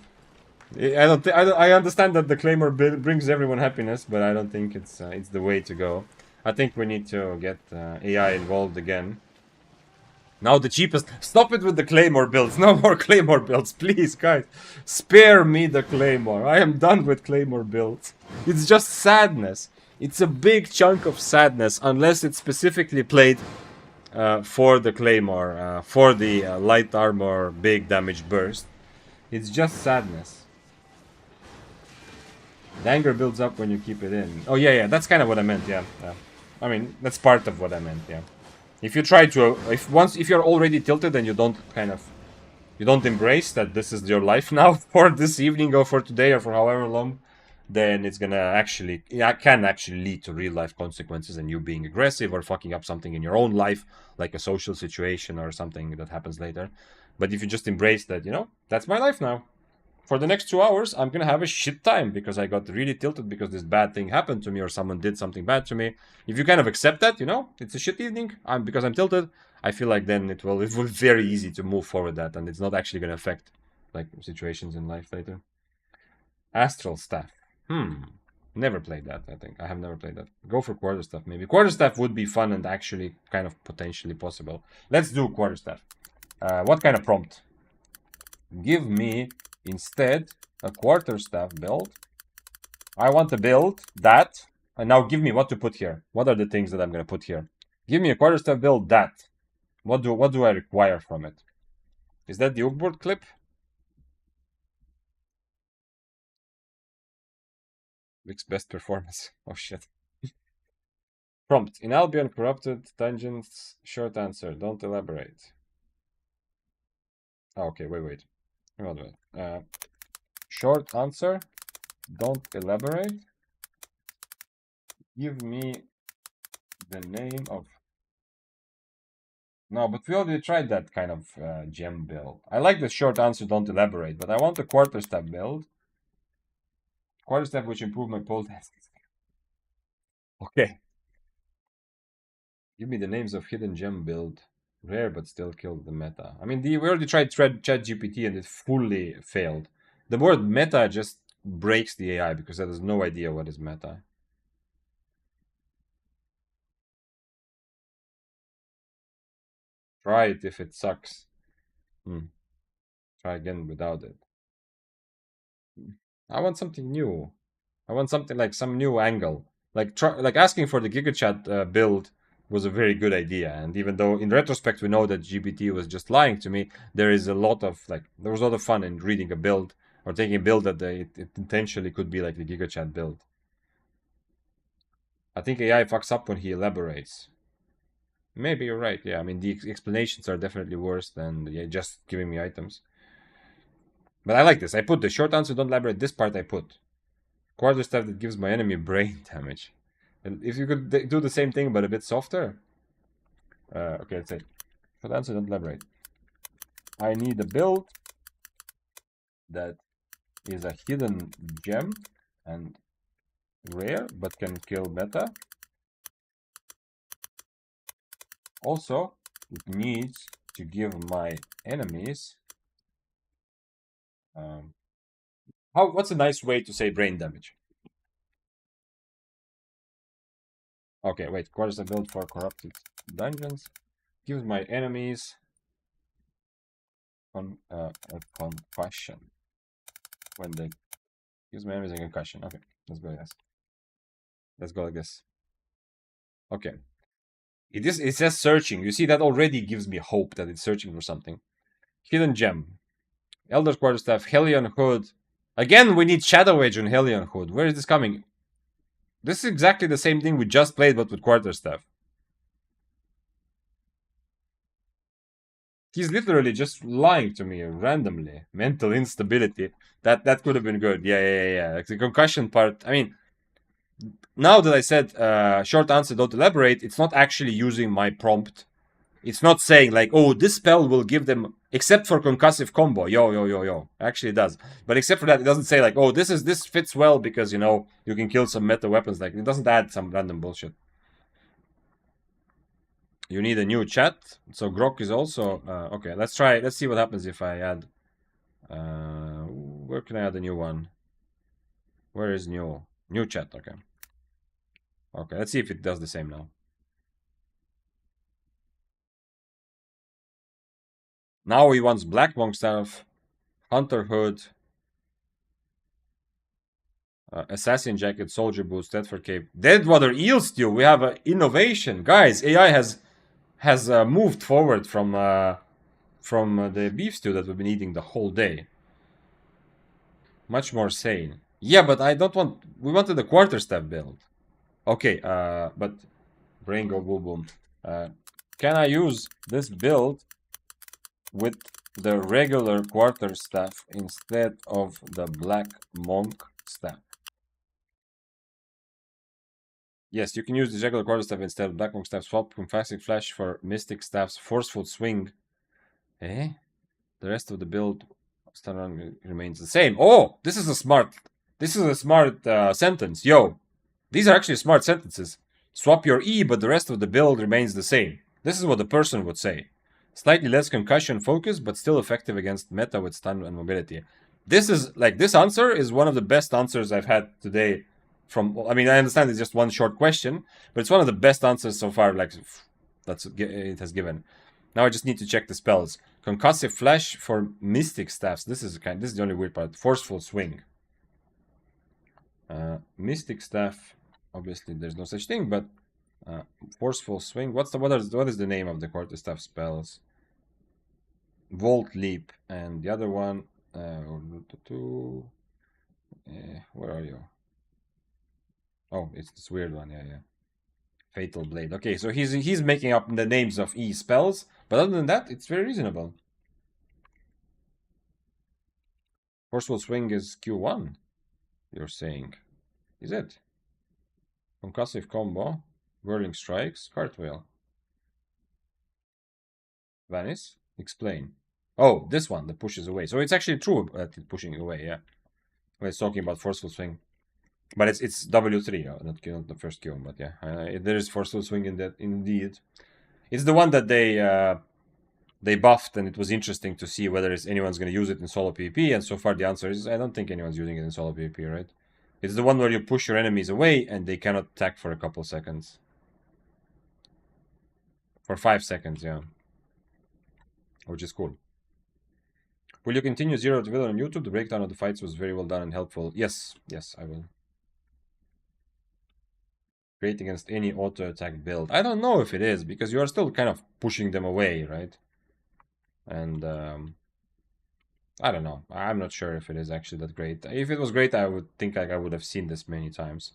understand that the Claymore brings everyone happiness, but I don't think it's the way to go. I think we need to get AI involved again. Now the cheapest. Stop it with the Claymore builds. No more Claymore builds, please, guys. Spare me the Claymore. I am done with Claymore builds. It's just sadness. It's a big chunk of sadness, unless it's specifically played for the Claymore, for the light armor big damage burst. It's just sadness. The anger builds up when you keep it in. Oh yeah, that's kind of what I meant. Yeah. I mean, that's part of what I meant. Yeah. If you try to, if you're already tilted and you don't embrace that this is your life now for this evening or for today or for however long, then it's gonna actually, can actually lead to real life consequences and you being aggressive or fucking up something in your own life, like a social situation or something that happens later. But if you just embrace that, that's my life now. For the next 2 hours, I'm gonna have a shit time because I got really tilted because this bad thing happened to me or someone did something bad to me. If you kind of accept that, it's a shit evening. Because I'm tilted. I feel like then it will be very easy to move forward that, and it's not actually gonna affect like situations in life later. Astral staff. Never played that. I think I have never played that. Go for quarterstaff maybe. Quarterstaff would be fun and actually kind of potentially possible. Let's do quarterstaff. What kind of prompt? Give me instead a quarterstaff build. I want to build that. And now give me what to put here. What are the things that I'm going to put here? Give me a quarterstaff build that. What do I require from it? Is that the Ugbord clip? Vic's best performance. Oh shit. Prompt. In Albion corrupted dungeons. Short answer. Don't elaborate. Oh, okay, wait. Short answer. Don't elaborate. Give me the name of... No, but we already tried that kind of gem build. I like the short answer, don't elaborate, but I want a quarterstaff build. Quarterstaff which improve my pole test. Okay. Give me the names of hidden gem build. Rare but still killed the meta. I mean, we already tried ChatGPT and it fully failed. The word meta just breaks the AI because it has no idea what is meta. Try it if it sucks. Try again without it. I want something new. I want something like some new angle. Like asking for the Gigachad build was a very good idea. And even though in retrospect we know that GPT was just lying to me, there is a lot of there was a lot of fun in reading a build or taking a build that it intentionally could be like the Gigachad build. I think AI fucks up when he elaborates. Maybe you're right. Yeah, I mean the explanations are definitely worse than just giving me items. But I like this. I put the short answer, don't elaborate. This part I put. Quarterstaff that gives my enemy brain damage. And if you could do the same thing but a bit softer. Okay, let's say. Short answer, don't elaborate. I need a build that is a hidden gem and rare, but can kill meta. Also, it needs to give my enemies what's a nice way to say brain damage? Okay, wait. Quarters are built for corrupted dungeons. Gives my enemies a concussion. When they gives my enemies a concussion. Okay, let's go like this. Let's go like this. Okay. It says searching. You see, that already gives me hope that it's searching for something. Hidden gem. Elder Quarterstaff, Hellion Hood. Again, we need Shadow Age on Hellion Hood. Where is this coming? This is exactly the same thing we just played, but with Quarterstaff. He's literally just lying to me randomly. Mental instability. That could have been good. Yeah. Like the concussion part. I mean, now that I said short answer, don't elaborate, it's not actually using my prompt. It's not saying like, oh, this spell will give them, except for concussive combo. Yo. Actually, it does. But except for that, it doesn't say like, oh, this fits well because, you know, you can kill some meta weapons. Like, it doesn't add some random bullshit. You need a new chat. So Grok is also okay. Let's try. Let's see what happens if I add. Where can I add a new one? Where is new chat? Okay. Okay. Let's see if it does the same now. Now he wants Black Monk Staff, Hunter Hood, Assassin Jacket, Soldier Boots, Deadford Cape, Deadwater Eel Stew. We have an innovation, guys. AI has moved forward from the beef stew that we've been eating the whole day. Much more sane. Yeah, but I don't want. We wanted the quarterstaff build. Okay, but brain go boom boom. Can I use this build with the regular quarterstaff instead of the black monk staff? Yes, you can use the regular quarterstaff instead of black monk staff. Swap Confessing Flash for mystic staff's forceful swing. Eh? The rest of the build stun run remains the same. Oh, this is a smart sentence. Yo, these are actually smart sentences. Swap your E, but the rest of the build remains the same. This is what the person would say. Slightly less concussion focus, but still effective against meta with stun and mobility. This is like, this answer is one of the best answers I've had today. I mean, I understand it's just one short question, but it's one of the best answers so far. Like, it has given. Now I just need to check the spells. Concussive Flash for Mystic Staffs. This is the only weird part. Forceful Swing. Mystic Staff. Obviously, there's no such thing, but Forceful Swing. What is the name of the quarterstaff spells? Volt Leap, and the other one. Where are you? Oh, it's this weird one. Yeah. Fatal Blade. Okay, so he's making up the names of E spells, but other than that, it's very reasonable. Forceful Swing is Q1, you're saying. Is it? Concussive Combo, Whirling Strikes, Cartwheel. Vanish, explain. Oh, this one that pushes away. So it's actually true that it's pushing away, yeah. When it's talking about Forceful Swing. But it's W3, not the first Q, but yeah. There is Forceful Swing in that, indeed. It's the one that they buffed, and it was interesting to see whether anyone's going to use it in solo PvP, and so far the answer is I don't think anyone's using it in solo PvP, right? It's the one where you push your enemies away and they cannot attack for a couple seconds. For 5 seconds, yeah. Which is cool. Will you continue Zero to Villain on YouTube? The breakdown of the fights was very well done and helpful. Yes, I will. Great against any auto attack build. I don't know if it is, because you are still kind of pushing them away, right? And I don't know. I'm not sure if it is actually that great. If it was great, I would think like I would have seen this many times.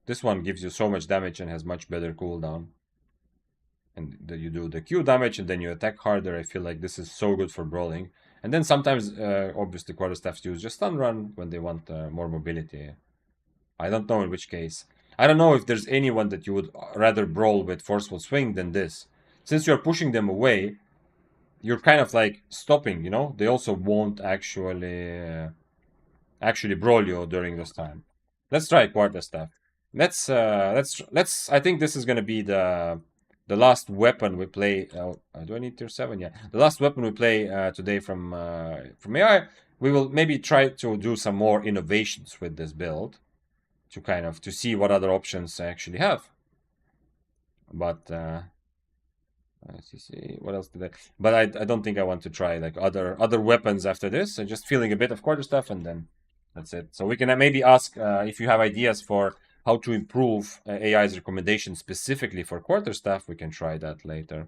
This one gives you so much damage and has much better cooldown. And you do the Q damage and then you attack harder. I feel like this is so good for brawling. And then sometimes, obviously, quarterstaffs use just stun run when they want more mobility. I don't know in which case. I don't know if there's anyone that you would rather brawl with Forceful Swing than this. Since you're pushing them away, you're kind of like stopping, you know? They also won't actually actually brawl you during this time. Let's try quarterstaff. Let's. I think this is gonna be the last weapon we play. Do I need tier 7? Yeah, the last weapon we play today from AI. We will maybe try to do some more innovations with this build to kind of to see what other options I actually have. But let's see what else did I. But I don't think I want to try like other weapons after this. I'm just feeling a bit of quarterstaff and then that's it. So we can maybe ask if you have ideas for how to improve AI's recommendation specifically for quarterstaff. We can try that later.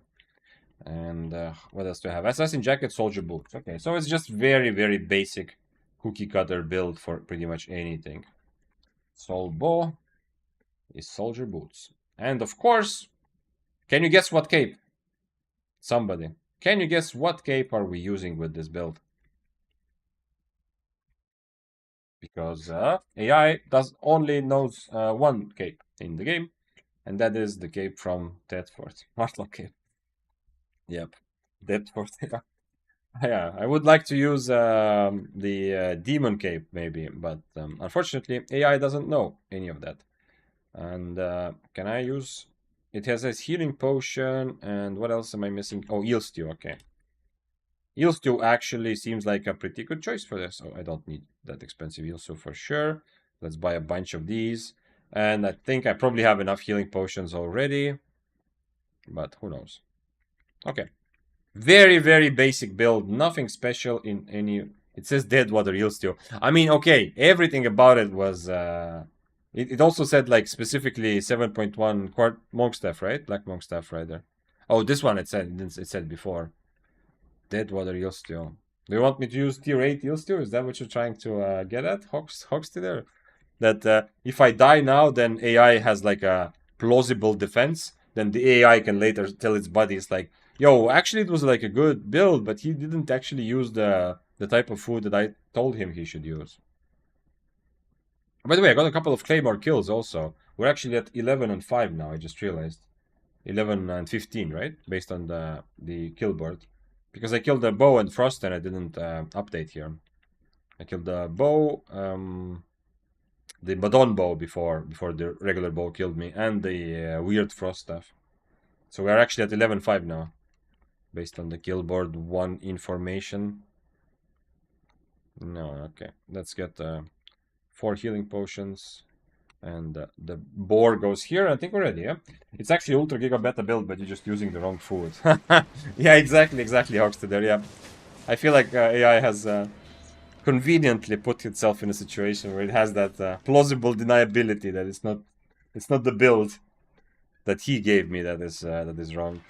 And what else do I have? Assassin jacket, soldier boots. Okay, so it's just very basic cookie cutter build for pretty much anything. Soul bow is soldier boots, and of course, can you guess what cape? Somebody, can you guess what cape are we using with this build? Because AI does only knows one cape in the game, and that is the cape from Deadford. Martlock cape. Yep, Deadford. Yeah, I would like to use the demon cape maybe, but unfortunately AI doesn't know any of that. And can I use? It has a healing potion, and what else am I missing? Oh, eel stew. Okay, eel stew actually seems like a pretty good choice for this. Oh, I don't need that expensive eel stew for sure. Let's buy a bunch of these, and I think I probably have enough healing potions already, but who knows? Okay. Very basic build. Nothing special in any. It says dead water eel stew. I mean, okay, everything about it was. It also said like specifically 7.1 quart monk staff, right? Black monk staff right there. Oh, this one it said before. Dead water eel stew. Do you want me to use tier 8 eel stew? Is that what you're trying to get at, Hogsty there? That if I die now, then AI has like a plausible defense. Then the AI can later tell its buddies like, yo, actually it was like a good build, but he didn't actually use the type of food that I told him he should use. By the way, I got a couple of Claymore kills also. We're actually at 11 and 5 now, I just realized. 11 and 15, right? Based on the kill board. Because I killed the bow and frost and I didn't update here. I killed the bow, the Badon bow before the regular bow killed me, and the weird frost stuff. So we're actually at 11-5 now, based on the kill board 1 information. No, okay. Let's get 4 healing potions. And the boar goes here. I think we're ready, yeah? It's actually Ultra Giga Beta build, but you're just using the wrong food. Yeah, exactly, Hogsty there, yeah. I feel like AI has conveniently put itself in a situation where it has that plausible deniability that it's not the build that he gave me that is wrong.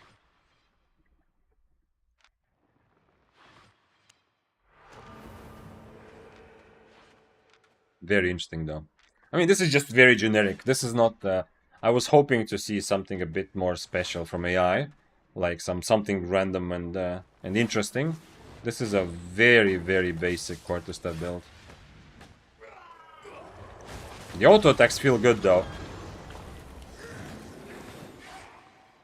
Very interesting though. I mean, this is just very generic. This is not. I was hoping to see something a bit more special from AI, like something random and interesting. This is a very basic quarterstaff build. The auto attacks feel good though.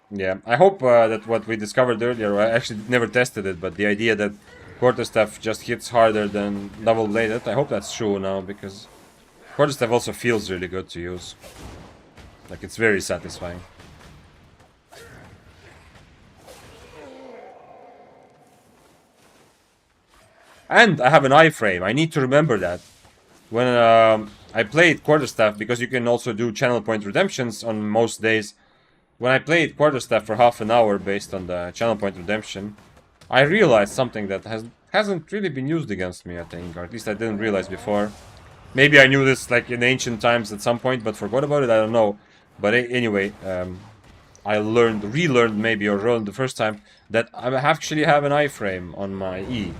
Yeah, I hope that what we discovered earlier, I actually never tested it, but the idea that quarterstaff just hits harder than double-bladed, I hope that's true now, because quarterstaff also feels really good to use. Like, it's very satisfying. And I have an iframe, I need to remember that. When I played quarterstaff, because you can also do channel point redemptions on most days, when I played quarterstaff for half an hour based on the channel point redemption, I realized something that hasn't really been used against me, I think, or at least I didn't realize before. Maybe I knew this like in ancient times at some point, but forgot about it, I don't know. But anyway, I relearned maybe, or learned the first time, that I actually have an iframe on my E.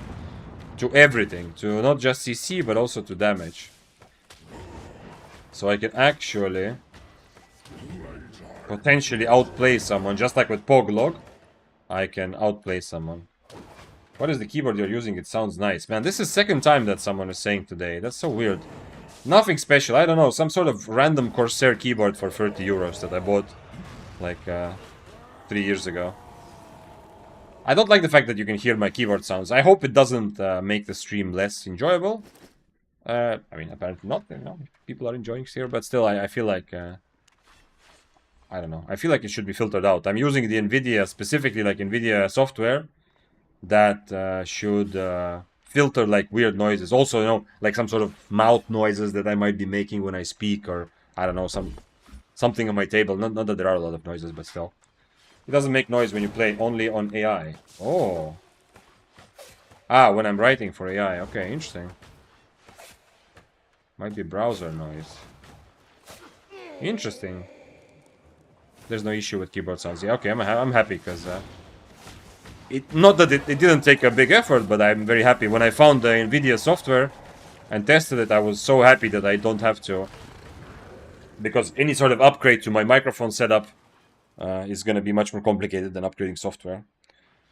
To everything, to not just CC, but also to damage. So I can actually potentially outplay someone, just like with Poglog. I can outplay someone. What is the keyboard you're using? It sounds nice. Man, this is second time that someone is saying today. That's so weird. Nothing special, I don't know. Some sort of random Corsair keyboard for 30 euros that I bought like 3 years ago. I don't like the fact that you can hear my keyboard sounds. I hope it doesn't make the stream less enjoyable. I mean, apparently not. You know, people are enjoying here, but still, I feel like I don't know. I feel like it should be filtered out. I'm using the NVIDIA, specifically like NVIDIA software that should filter like weird noises. Also, you know, like some sort of mouth noises that I might be making when I speak, or I don't know, something on my table. Not that there are a lot of noises, but still, it doesn't make noise when you play only on AI. Oh, when I'm writing for AI. Okay, interesting. Might be browser noise. Interesting. There's no issue with keyboard sounds. Yeah, okay, I'm happy because not that it didn't take a big effort, but I'm very happy. When I found the NVIDIA software and tested it, I was so happy that I don't have to, because any sort of upgrade to my microphone setup is going to be much more complicated than upgrading software.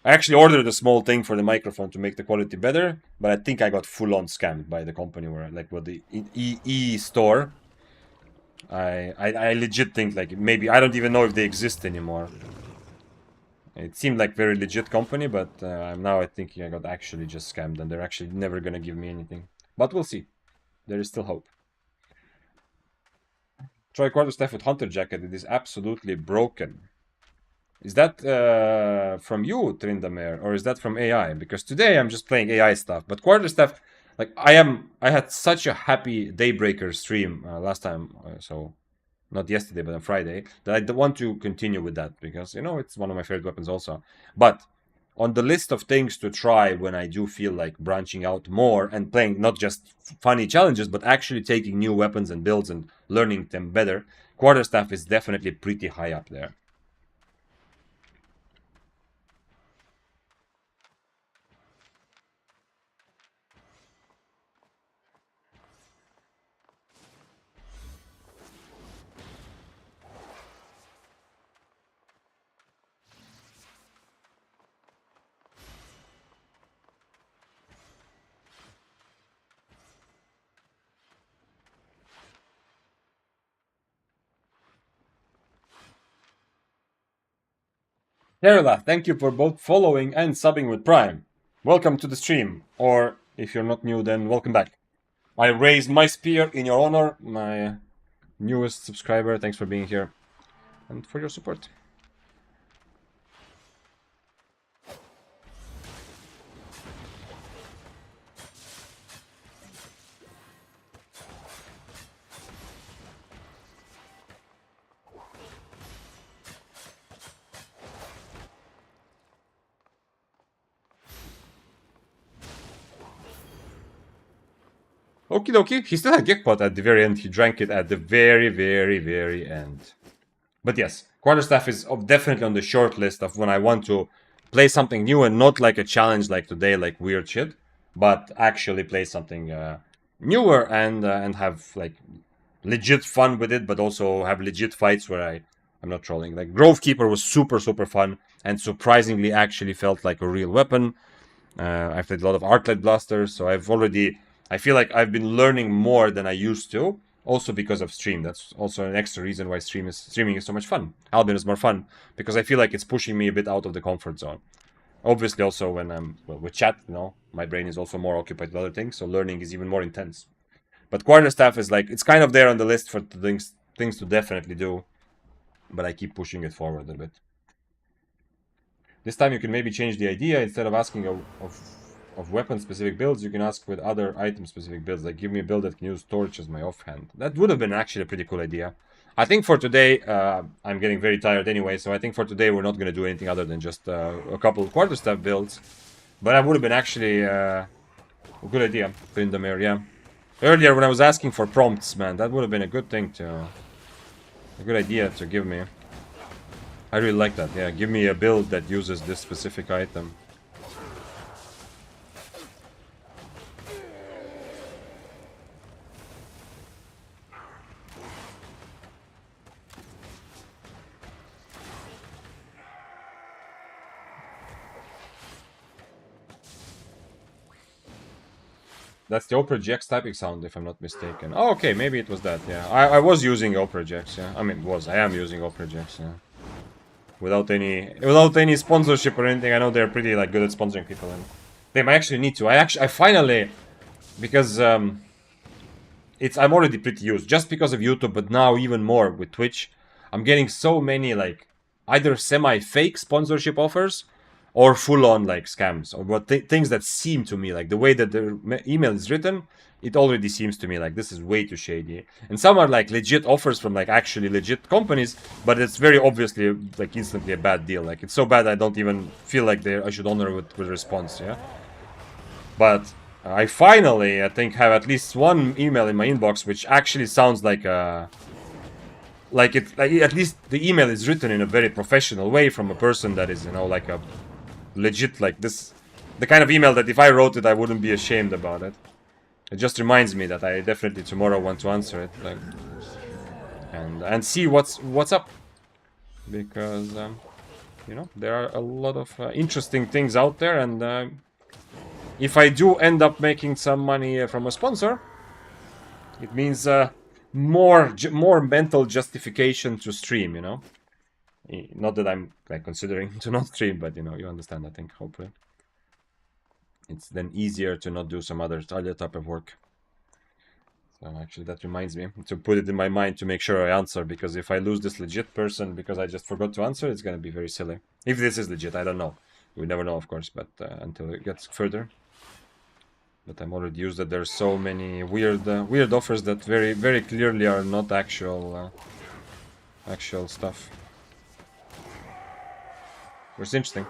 I actually ordered a small thing for the microphone to make the quality better, but I think I got full-on scammed by the company where, like, with the store. I legit think, like, maybe I don't even know if they exist anymore. It seemed like very legit company, but now I think I got actually just scammed, and they're actually never gonna give me anything. But we'll see. There is still hope. Try quarterstaff with hunter jacket. It is absolutely broken. Is that from you, Trindamer, or is that from AI? Because today I'm just playing AI stuff, but quarterstaff, like I had such a happy Daybreaker stream last time, so not yesterday, but on Friday, that I want to continue with that because, you know, it's one of my favorite weapons also. But on the list of things to try when I do feel like branching out more and playing not just funny challenges, but actually taking new weapons and builds and learning them better, quarterstaff is definitely pretty high up there. Terla, thank you for both following and subbing with Prime. Welcome to the stream, or if you're not new, then welcome back. I raised my spear in your honor, my newest subscriber. Thanks for being here and for your support. Okie dokie. He still had Gigachad at the very end. He drank it at the very, very, very end. But yes, quarterstaff is definitely on the short list of when I want to play something new and not like a challenge like today, like weird shit, but actually play something newer and have like legit fun with it, but also have legit fights where I'm not trolling. Like Grovekeeper was super fun and surprisingly actually felt like a real weapon. I've played a lot of Arclight blasters, so I feel like I've been learning more than I used to. Also because of stream. That's also an extra reason why streaming is so much fun. Albion is more fun because I feel like it's pushing me a bit out of the comfort zone. Obviously, also when I'm with chat, you know, my brain is also more occupied with other things, so learning is even more intense. But quarterstaff is like, it's kind of there on the list for things to definitely do, but I keep pushing it forward a bit. This time you can maybe change the idea. Instead of asking of weapon-specific builds, you can ask with other item-specific builds. Like, give me a build that can use torch as my offhand. That would have been actually a pretty cool idea. I think for today, I'm getting very tired anyway, so I think for today we're not going to do anything other than just a couple of quarterstaff builds. But that would have been actually a good idea, Pindamir, yeah. Earlier when I was asking for prompts, man, that would have been a good thing to... a good idea to give me. I really like that, yeah. Give me a build that uses this specific item. That's the Opera GX typing sound, if I'm not mistaken. Oh, okay, maybe it was that, yeah. I was using Opera GX, yeah. I mean, I am using Opera GX, yeah. Without any sponsorship or anything. I know they're pretty, like, good at sponsoring people, and they might actually need to. I finally, because, I'm already pretty used just because of YouTube, but now even more with Twitch. I'm getting so many like either semi-fake sponsorship offers or full-on like scams or what things that seem to me like the way that the email is written. It already seems to me like this is way too shady. And some are like legit offers from like actually legit companies, but it's very obviously like instantly a bad deal. Like it's so bad I don't even feel like I should honor with response. Yeah, but I finally, I think, have at least one email in my inbox which actually sounds like a like at least the email is written in a very professional way from a person that is, you know, like a legit, like this, the kind of email that if I wrote it I wouldn't be ashamed about it. It just reminds me that I definitely tomorrow want to answer it, like, and see what's up, because you know, there are a lot of interesting things out there, and if I do end up making some money from a sponsor, it means more mental justification to stream, you know. Not that I'm like considering to not stream, but you know, you understand. I think hopefully it's then easier to not do some other type of work. So actually, that reminds me to put it in my mind to make sure I answer, because if I lose this legit person because I just forgot to answer, it's gonna be very silly. If this is legit, I don't know. We never know, of course, but until it gets further. But I'm already used that there's so many weird offers that very clearly are not actual stuff. It's interesting.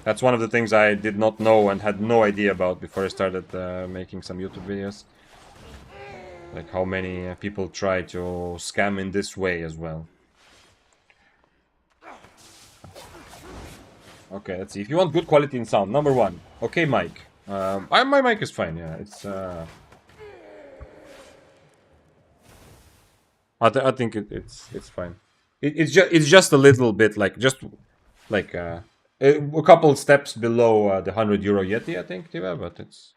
That's one of the things I did not know and had no idea about before I started making some YouTube videos. Like how many people try to scam in this way as well. Okay, let's see. If you want good quality in sound, number one, okay mic. My mic is fine, yeah. It's I think it's fine. It's just a little bit like a couple steps below the €100 Yeti, I think, Tiva, but it's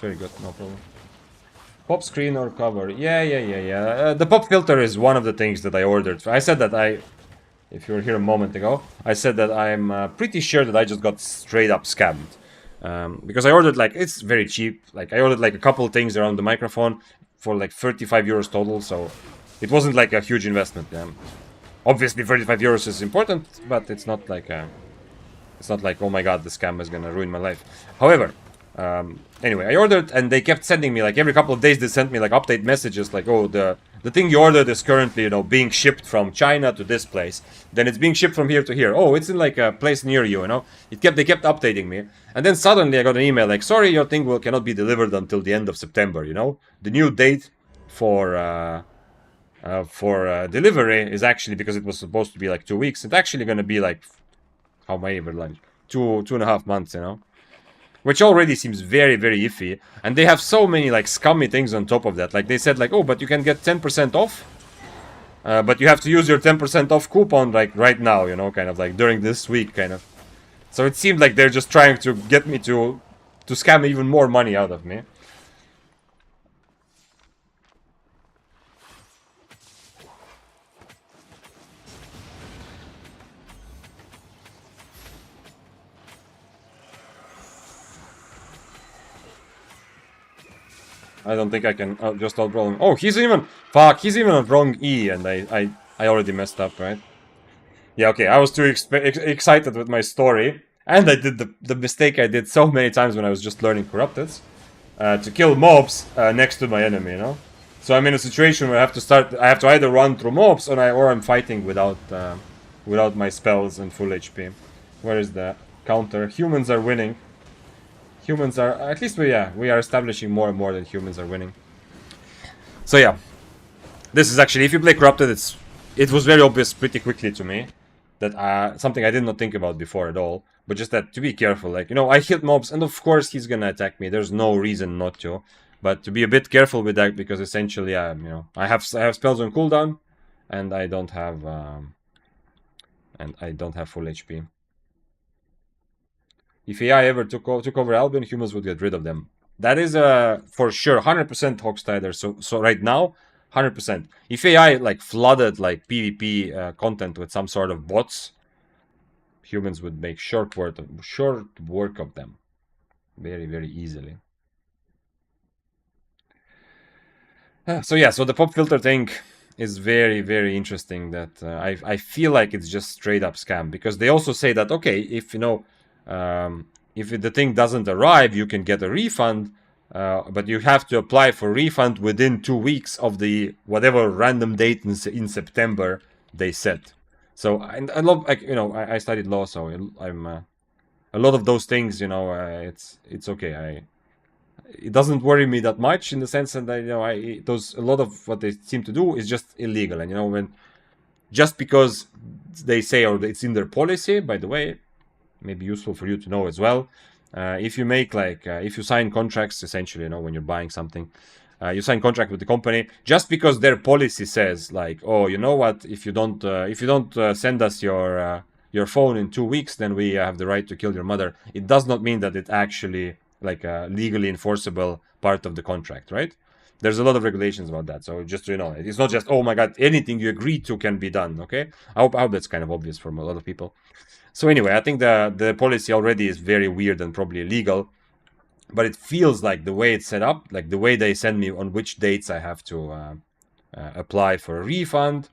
very good, no problem. Pop screen or cover? Yeah. The pop filter is one of the things that I ordered. I said that if you were here a moment ago, I said that I'm pretty sure that I just got straight up scammed. Because I ordered, like, it's very cheap. Like, I ordered like a couple things around the microphone for like €35 total, so it wasn't like a huge investment. Obviously, €35 is important, but it's not like oh my god, the scam is gonna ruin my life. However, anyway, I ordered, and they kept sending me, like, every couple of days they sent me like update messages, like, oh, the thing you ordered is currently, you know, being shipped from China to this place. Then it's being shipped from here to here. Oh, it's in like a place near you, you know. They kept updating me, and then suddenly I got an email like, sorry, your thing cannot be delivered until the end of September. You know, the new date for delivery is actually, because it was supposed to be like 2 weeks, it's actually gonna be like, how am I ever like 2.5 months, you know, which already seems very iffy. And they have so many like scummy things on top of that. Like they said, like, oh, but you can get 10% off, but you have to use your 10% off coupon like right now, you know, kind of like during this week, kind of. So it seemed like they're just trying to get me to scam even more money out of me. I don't think I can just out Brawling. Oh, he's even on wrong E, and I already messed up, right? Yeah, okay, I was too excited with my story, and I did the mistake I did so many times when I was just learning Corrupted, to kill mobs next to my enemy, you know? So I'm in a situation where I have to either run through mobs, or I'm fighting without my spells and full HP. Where is the counter? Humans are winning. Humans are, at least we are establishing more and more that humans are winning. So yeah, this is actually, if you play Corrupted, it was very obvious pretty quickly to me that something I did not think about before at all, but just that to be careful. Like, you know, I hit mobs, and of course he's gonna attack me. There's no reason not to, but to be a bit careful with that, because essentially, you know, I have spells on cooldown, and I don't have full HP. If AI ever took over Albion, humans would get rid of them. That is for sure 100% Hogstider. So right now, 100%. If AI like flooded like PvP content with some sort of bots, humans would make short work of them very easily. So yeah, so the pop filter thing is very, very interesting. That I feel like it's just straight up scam, because they also say that, okay, if if the thing doesn't arrive, you can get a refund, but you have to apply for refund within 2 weeks of the whatever random date in September they set. So I love, like, I studied law, so I'm a lot of those things. It's okay. It doesn't worry me that much, in the sense that those, a lot of what they seem to do is just illegal. And when, just because they say, or it's in their policy, by the way, maybe useful for you to know as well. If you make, like, if you sign contracts, essentially, when you're buying something, you sign contract with the company, just because their policy says, like, oh, you know what, if you don't send us your phone in 2 weeks, then we have the right to kill your mother. It does not mean that it actually, like, a legally enforceable part of the contract, right? There's a lot of regulations about that. So just so you know, it's not just, oh my god, anything you agree to can be done. Okay, I hope that's kind of obvious for a lot of people. So anyway, I think the policy already is very weird and probably illegal, but it feels like the way it's set up, like the way they send me on which dates I have to apply for a refund,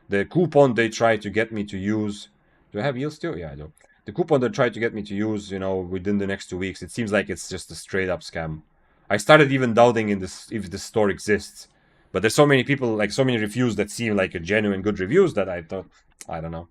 the coupon they try to get me to use. Do I have yield still? Yeah, I do. The coupon they try to get me to use, within the next 2 weeks, it seems like it's just a straight up scam. I started even doubting in this if this store exists, but there's so many people, like so many reviews that seem like a genuine good reviews, that I thought, I don't know.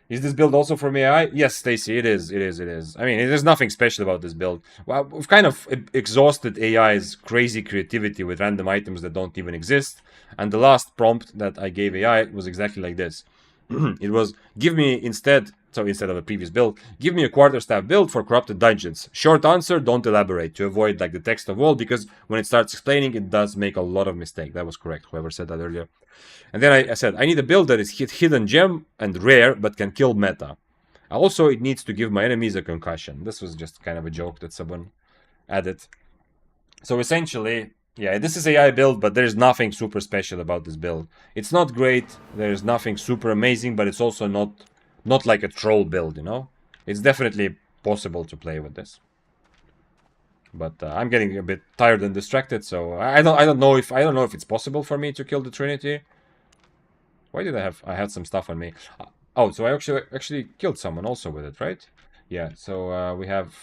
Is this build also from AI? Yes, Stacy, it is. It is. It is. I mean, there's nothing special about this build. Well, we've kind of exhausted AI's crazy creativity with random items that don't even exist. And the last prompt that I gave AI was exactly like this. It was, give me instead, so instead of a previous build, give me a quarterstaff build for corrupted dungeons. Short answer, don't elaborate, to avoid, like, the text of all, because when it starts explaining, it does make a lot of mistake. That was correct, whoever said that earlier. And then I said, I need a build that is hidden gem and rare, but can kill meta. Also, it needs to give my enemies a concussion. This was just kind of a joke that someone added. So essentially, yeah, this is AI build, but there's nothing super special about this build. It's not great, there's nothing super amazing, but it's also not like a troll build, It's definitely possible to play with this. But I'm getting a bit tired and distracted, so I don't know if it's possible for me to kill the Trinity. Why did I had some stuff on me? Oh, so I actually killed someone also with it, right? Yeah, so we have,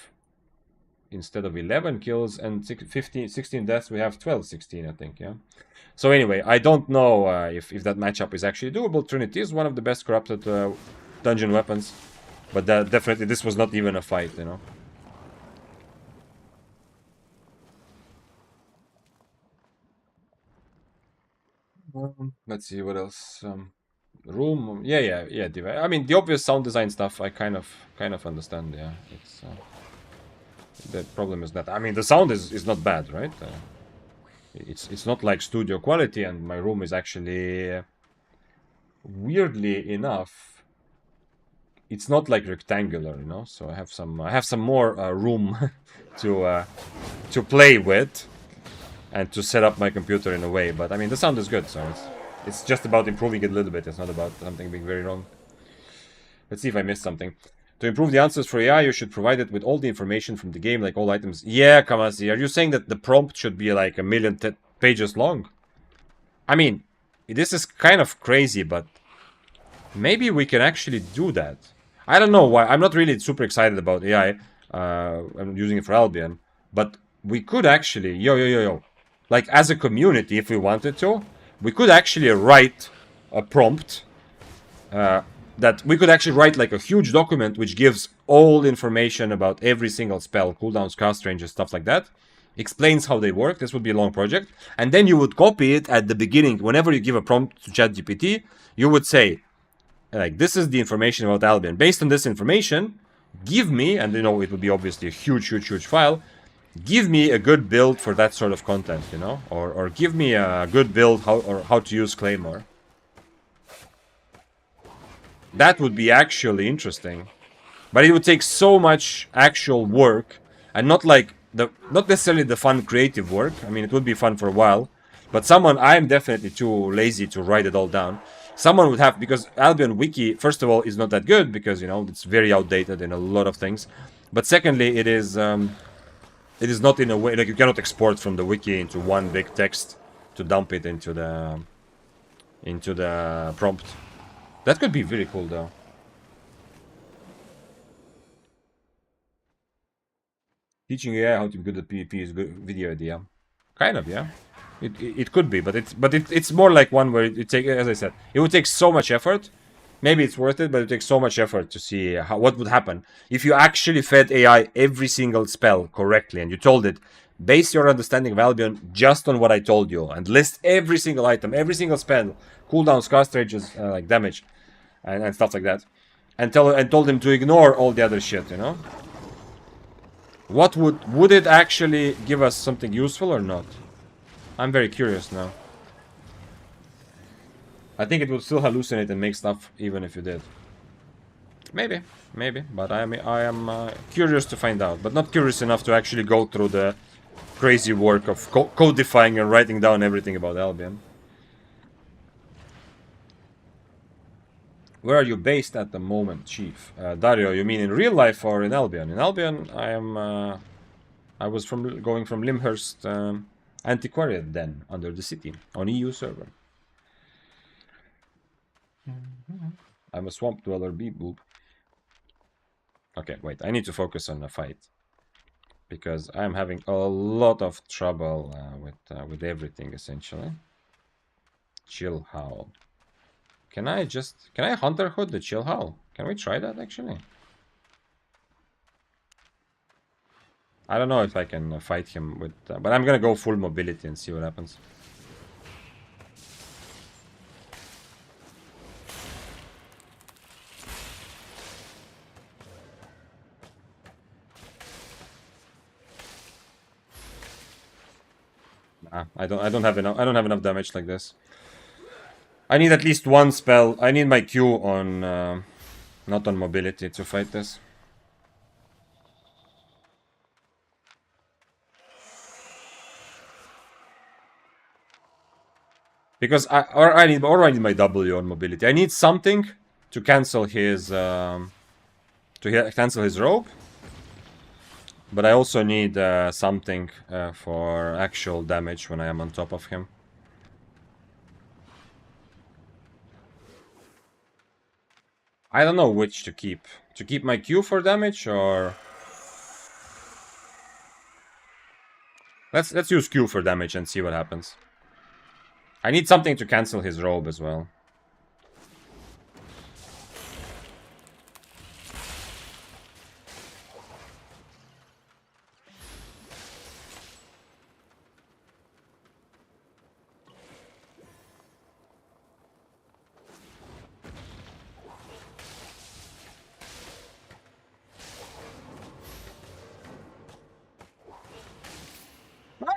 instead of 11 kills and 16 deaths, we have 12, 16, I think, yeah? So anyway, I don't know if that matchup is actually doable. Trinity is one of the best corrupted dungeon weapons, but definitely this was not even a fight, Let's see what else. Room, yeah. I mean, the obvious sound design stuff, I kind of understand. Yeah, it's the problem is that, I mean, the sound is not bad, right? It's not like studio quality, and my room is actually, weirdly enough, it's not like rectangular, So I have some more room to play with and to set up my computer in a way. But I mean, the sound is good, so it's just about improving it a little bit. It's not about something being very wrong. Let's see if I missed something. To improve the answers for AI, you should provide it with all the information from the game, like all items. Yeah, Kamasi, are you saying that the prompt should be like 1,000,000 pages long? I mean, this is kind of crazy, but maybe we can actually do that. I don't know why. I'm not really super excited about AI. I'm using it for Albion. But we could actually, yo. Like, as a community, if we wanted to, we could actually write a prompt that we could actually write like a huge document which gives all information about every single spell, cooldowns, cast ranges, stuff like that. Explains how they work. This would be a long project. And then you would copy it at the beginning. Whenever you give a prompt to ChatGPT, you would say, like, this is the information about Albion. Based on this information, give me, and it would be obviously a huge file, give me a good build for that sort of content, or give me a good build how to use Claymore. That would be actually interesting. But it would take so much actual work, and not necessarily the fun creative work. I mean, it would be fun for a while, but I'm definitely too lazy to write it all down. Someone would have, because Albion Wiki, first of all, is not that good, because, it's very outdated in a lot of things. But secondly, it is not in a way, like, you cannot export from the wiki into one big text to dump it into the prompt. That could be very cool though. Teaching AI how to be good at PvP is a good video idea. Kind of, yeah. It could be, but it's more like one where it take, as I said, it would take so much effort. Maybe it's worth it, but it takes so much effort to see what would happen if you actually fed AI every single spell correctly and you told it, base your understanding of Albion just on what I told you and list every single item, every single spell, cooldowns, cast ranges, like damage, and stuff like that, and told him to ignore all the other shit, you know. What would it actually give us something useful or not? I'm very curious now. I think it would still hallucinate and make stuff even if you did. Maybe, but I am curious to find out, but not curious enough to actually go through the crazy work of codifying and writing down everything about Albion. Where are you based at the moment, Chief? Dario, you mean in real life or in Albion? In Albion, I was going from Limhurst Antiquariat then, under the city, on EU server. I'm a swamp dweller, beep boop. Okay, wait, I need to focus on the fight. Because I'm having a lot of trouble with everything, essentially. Chill Howl. Can I Hunter Hood the Chill Howl? Can we try that, actually? I don't know if I can fight him with... but I'm gonna go full mobility and see what happens. Nah, I don't have enough damage like this. I need at least one spell. I need my Q on... not on mobility to fight this. Because I need my W on mobility. I need something to cancel his robe. But I also need something for actual damage when I am on top of him. I don't know which to keep. To keep my Q for damage or... Let's use Q for damage and see what happens. I need something to cancel his robe as well.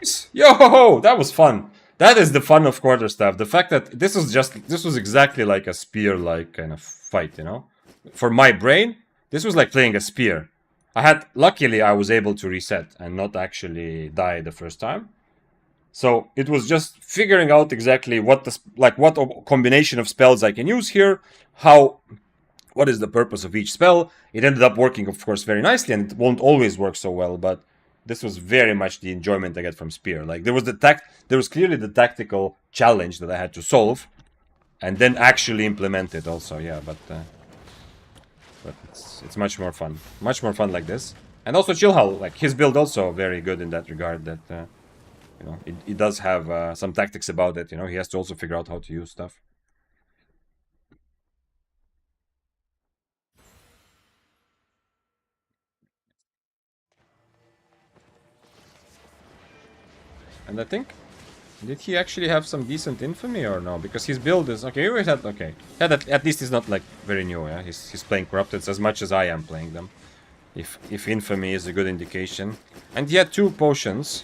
Nice! Yo, that was fun. That is the fun of Quarterstaff. The fact that this was exactly like a spear-like kind of fight, you know? For my brain, this was like playing a spear. Luckily, I was able to reset and not actually die the first time. So it was just figuring out exactly what combination of spells I can use here, what is the purpose of each spell. It ended up working, of course, very nicely, and it won't always work so well, but this was very much the enjoyment I get from Spear. Like there was clearly the tactical challenge that I had to solve, and then actually implement it also. Yeah, but it's much more fun. Much more fun like this. And also Chillhowl, like his build also very good in that regard. That you know, it does have some tactics about it. You know, he has to also figure out how to use stuff. And I think, did he actually have some decent infamy or no? Because his build is okay. Okay, yeah, at least he's not like very new. Yeah, he's playing corrupted as much as I am playing them. If infamy is a good indication, and he had 2 potions,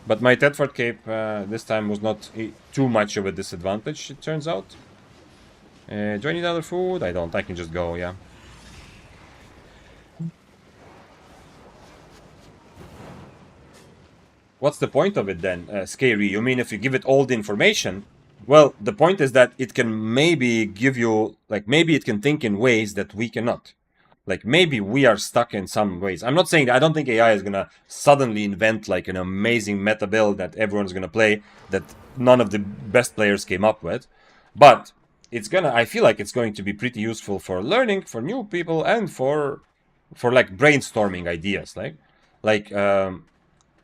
but my Tedford cape this time was not too much of a disadvantage. It turns out. Do I need other food? I don't. I can just go. Yeah. What's the point of it then, Scary? You mean if you give it all the information? Well, the point is that it can maybe give you, like, maybe it can think in ways that we cannot. Like, maybe we are stuck in some ways. I'm not saying that I don't think AI is gonna suddenly invent like an amazing meta build that everyone's gonna play that none of the best players came up with. But it's gonna, I feel like it's going to be pretty useful for learning, for new people, and for like brainstorming ideas.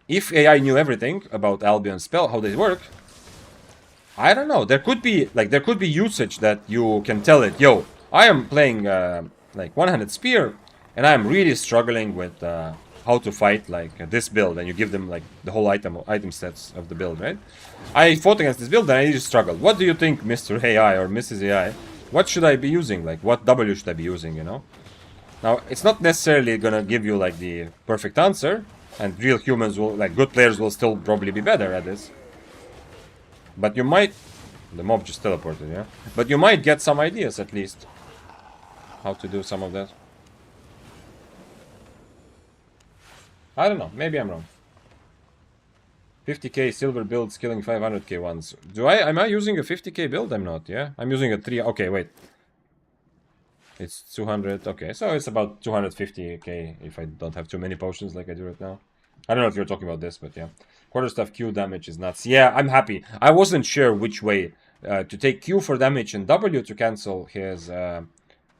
If AI knew everything about Albion spell, how they work, I don't know. There could be usage that you can tell it, yo, I am playing like one-handed spear, and I am really struggling with how to fight like this build, and you give them like the whole item sets of the build, right? I fought against this build and I just struggled. What do you think, Mr. AI or Mrs. AI? What should I be using? Like, what W should I be using? You know? Now, it's not necessarily gonna give you like the perfect answer, and real humans will, like good players, will still probably be better at this. But you might... The mob just teleported, yeah? But you might get some ideas, at least. How to do some of that. I don't know. Maybe I'm wrong. 50k silver builds killing 500k ones. Am I using a 50k build? I'm not, yeah? I'm using a 3... Okay, wait. It's 200. Okay, so it's about 250k if I don't have too many potions like I do right now. I don't know if you're talking about this, but yeah. Quarterstaff Q damage is nuts. Yeah, I'm happy. I wasn't sure which way to take Q for damage and W to cancel his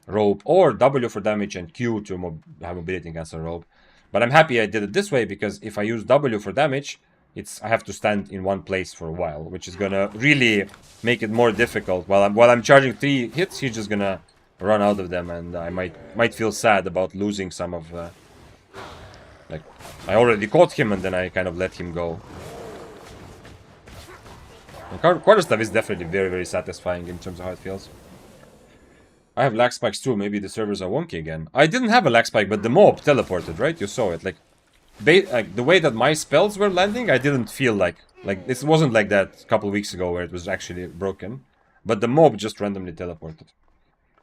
rope, or W for damage and Q to have mobility and cancel rope. But I'm happy I did it this way, because if I use W for damage, I have to stand in one place for a while, which is gonna really make it more difficult. While I'm charging 3 hits, he's just gonna run out of them, and I might feel sad about losing some of like, I already caught him and then I kind of let him go. And quarterstaff is definitely very, very satisfying in terms of how it feels. I have lag spikes too. Maybe the servers are wonky again. I didn't have a lag spike, but the mob teleported, right? You saw it. Like the way that my spells were landing, I didn't feel like this wasn't like that a couple weeks ago where it was actually broken. But the mob just randomly teleported.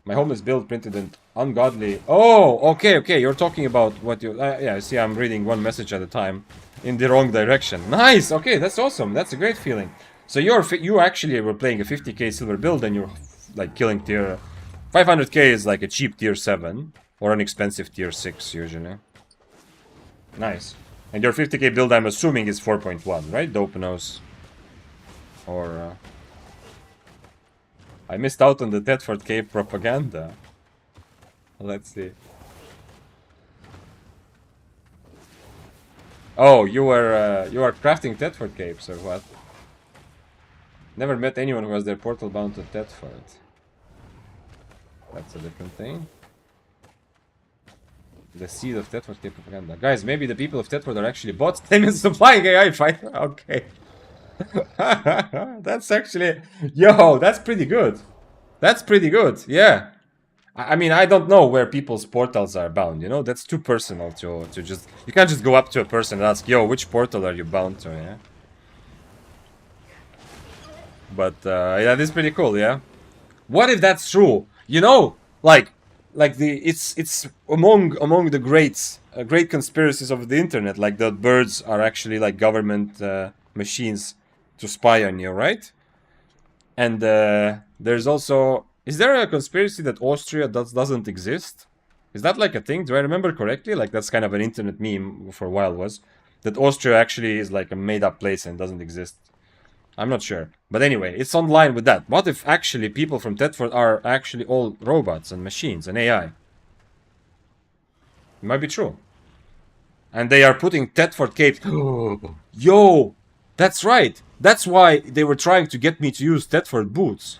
My home is built, printed, and ungodly. Oh, okay. You're talking about what you... yeah, see, I'm reading one message at a time in the wrong direction. Nice. Okay, that's awesome. That's a great feeling. So you actually were playing a 50k silver build, and you're like killing tier 500k is like a cheap tier 7 or an expensive tier 6 usually. Nice. And your 50k build, I'm assuming, is 4.1, right? Dopenos. Or I missed out on the Thetford Cape propaganda. Let's see. Oh, you are crafting Thetford capes or what? Never met anyone who has their portal bound to Thetford. That's a different thing. The seed of Thetford Cape propaganda. Guys, maybe the people of Thetford are actually bots. They mean supplying AI fight. Okay. That's actually... Yo, that's pretty good. That's pretty good, yeah. I mean, I don't know where people's portals are bound, you know? That's too personal to just... You can't just go up to a person and ask, yo, which portal are you bound to, yeah? But, yeah, this is pretty cool, yeah? What if that's true? You know, it's among the great conspiracies of the internet, like that birds are actually like government machines to spy on you, right? And there's also... Is there a conspiracy that Austria doesn't exist? Is that like a thing? Do I remember correctly? Like that's kind of an internet meme for a while was. That Austria actually is like a made-up place and doesn't exist. I'm not sure. But anyway, it's online with that. What if actually people from Thetford are actually all robots and machines and AI? It might be true. And they are putting Thetford capes... Yo! That's right! That's why they were trying to get me to use Thetford boots.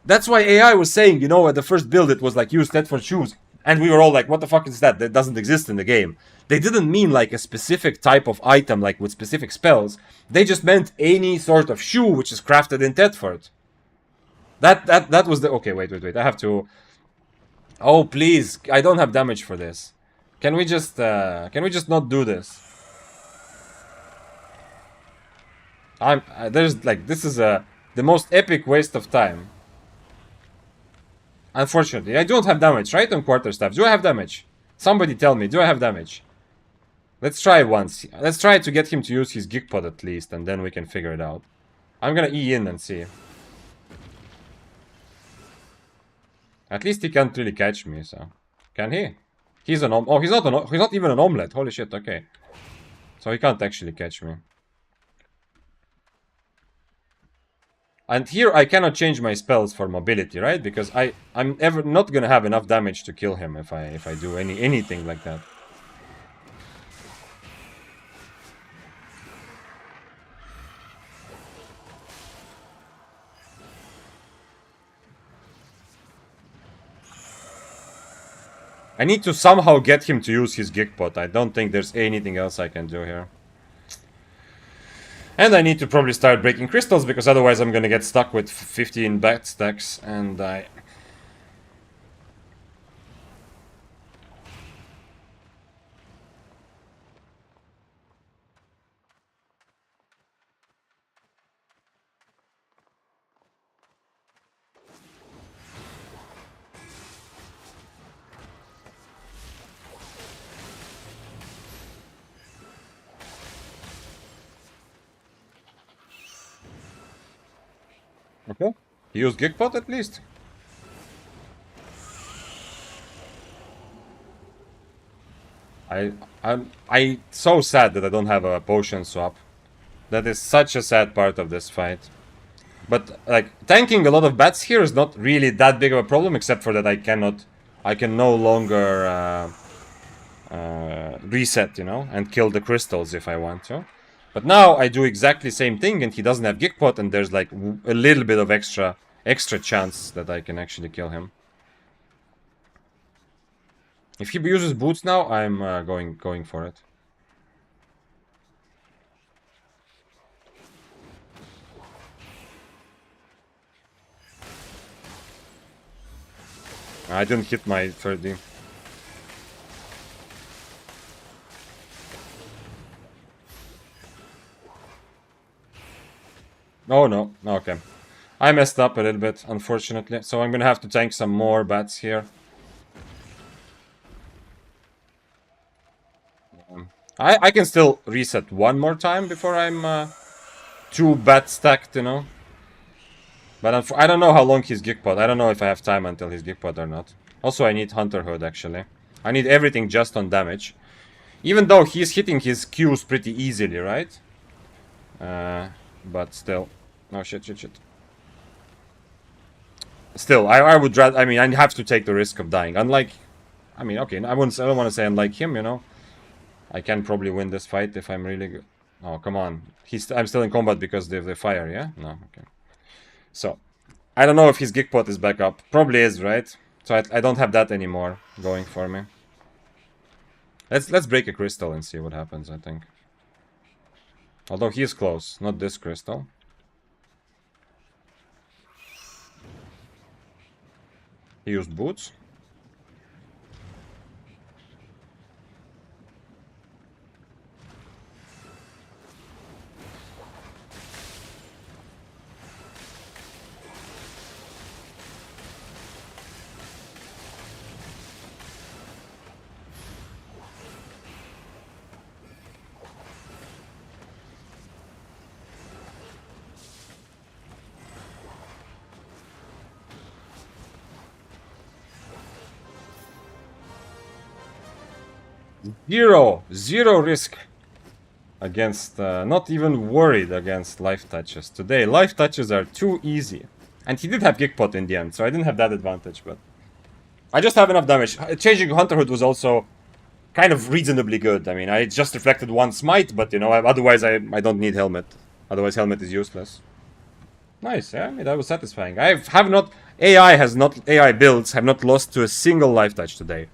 That's why AI was saying, you know, at the first build it was like, use Thetford shoes. And we were all like, what the fuck is that? That doesn't exist in the game. They didn't mean like a specific type of item, like with specific spells. They just meant any sort of shoe which is crafted in Thetford. That was the... Okay, wait. I have to... Oh, please. I don't have damage for this. Can we just not do this? There's like... This is the most epic waste of time. Unfortunately, I don't have damage, right? On quarterstaff. Do I have damage? Somebody tell me, do I have damage? Let's try once. Let's try to get him to use his Gigachad at least, and then we can figure it out. I'm gonna E in and see. At least he can't really catch me, so... Can he? He's an oh, he's not even an omelet. Holy shit, okay. So he can't actually catch me. And here I cannot change my spells for mobility, right? Because I'm ever not gonna have enough damage to kill him if I do anything like that. I need to somehow get him to use his Gigpot. I don't think there's anything else I can do here. And I need to probably start breaking crystals, because otherwise I'm gonna get stuck with 15 bat stacks, and I... Okay. He used Gigpot at least. I'm so sad that I don't have a potion swap. That is such a sad part of this fight. But like tanking a lot of bats here is not really that big of a problem, except for that I can no longer reset, you know, and kill the crystals if I want to. But now I do exactly the same thing, and he doesn't have Gigpot, and there's like a little bit of extra chance that I can actually kill him. If he uses boots now, I'm going for it. I didn't hit my 30. Oh no, okay. I messed up a little bit, unfortunately, so I'm gonna have to tank some more bats here. I can still reset one more time before I'm too bat stacked, you know. But I don't know how long his Gigpot. I don't know if I have time until his Gigpot or not. Also, I need Hunterhood, actually. I need everything just on damage. Even though he's hitting his Qs pretty easily, right? But still. No, shit. Still, I would rather... I mean, I have to take the risk of dying. Unlike... I mean, okay, I don't want to say unlike him, you know. I can probably win this fight if I'm really good. Oh, come on. I'm still in combat because of the fire, yeah? No, okay. So, I don't know if his Gigpot is back up. Probably is, right? So I don't have that anymore going for me. Let's break a crystal and see what happens, I think. Although he is close, not this crystal. He used boots. Zero risk against, not even worried against life touches. Today, life touches are too easy. And he did have Gigpot in the end, so I didn't have that advantage, but... I just have enough damage. Changing Hunterhood was also kind of reasonably good. I mean, I just reflected one smite, but, you know, otherwise I don't need Helmet. Otherwise Helmet is useless. Nice, yeah, I mean, that was satisfying. AI builds have not lost to a single life touch today.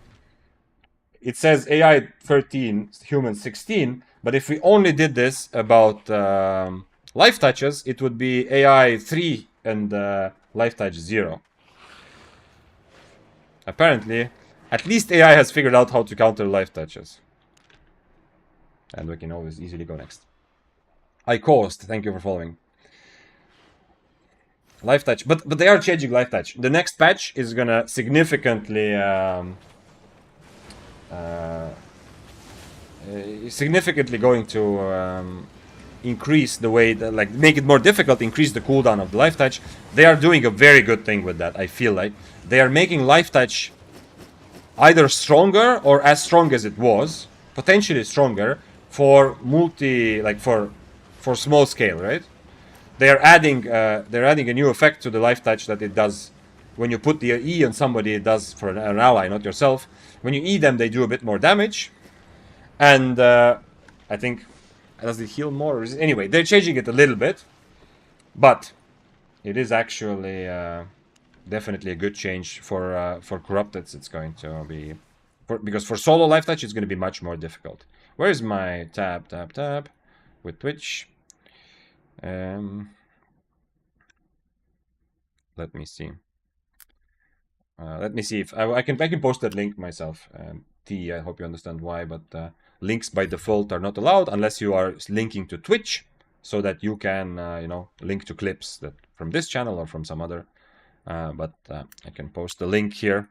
It says AI 13, human 16, but if we only did this about life touches, it would be AI 3 and life touch 0. Apparently, at least AI has figured out how to counter life touches. And we can always easily go next. I caused, thank you for following. Life touch, but they are changing life touch. The next patch is gonna significantly going to increase the way that, like, make it more difficult, increase the cooldown of the life touch. They are doing a very good thing with that. I feel like they are making life touch either stronger or as strong as it was, potentially stronger for for small scale, right? They're adding a new effect to the life touch that it does when you put the E on somebody. It does for an ally, not yourself. When you E them, they do a bit more damage, and I think does it heal more? Anyway, they're changing it a little bit, but it is actually definitely a good change for corrupted. It's going to be because for solo life touch it's going to be much more difficult. Where is my tab with Twitch? Let me see. Let me see if I can post that link myself. T, I hope you understand why, but links by default are not allowed unless you are linking to Twitch, so that you can link to clips that from this channel or from some other. But I can post the link here.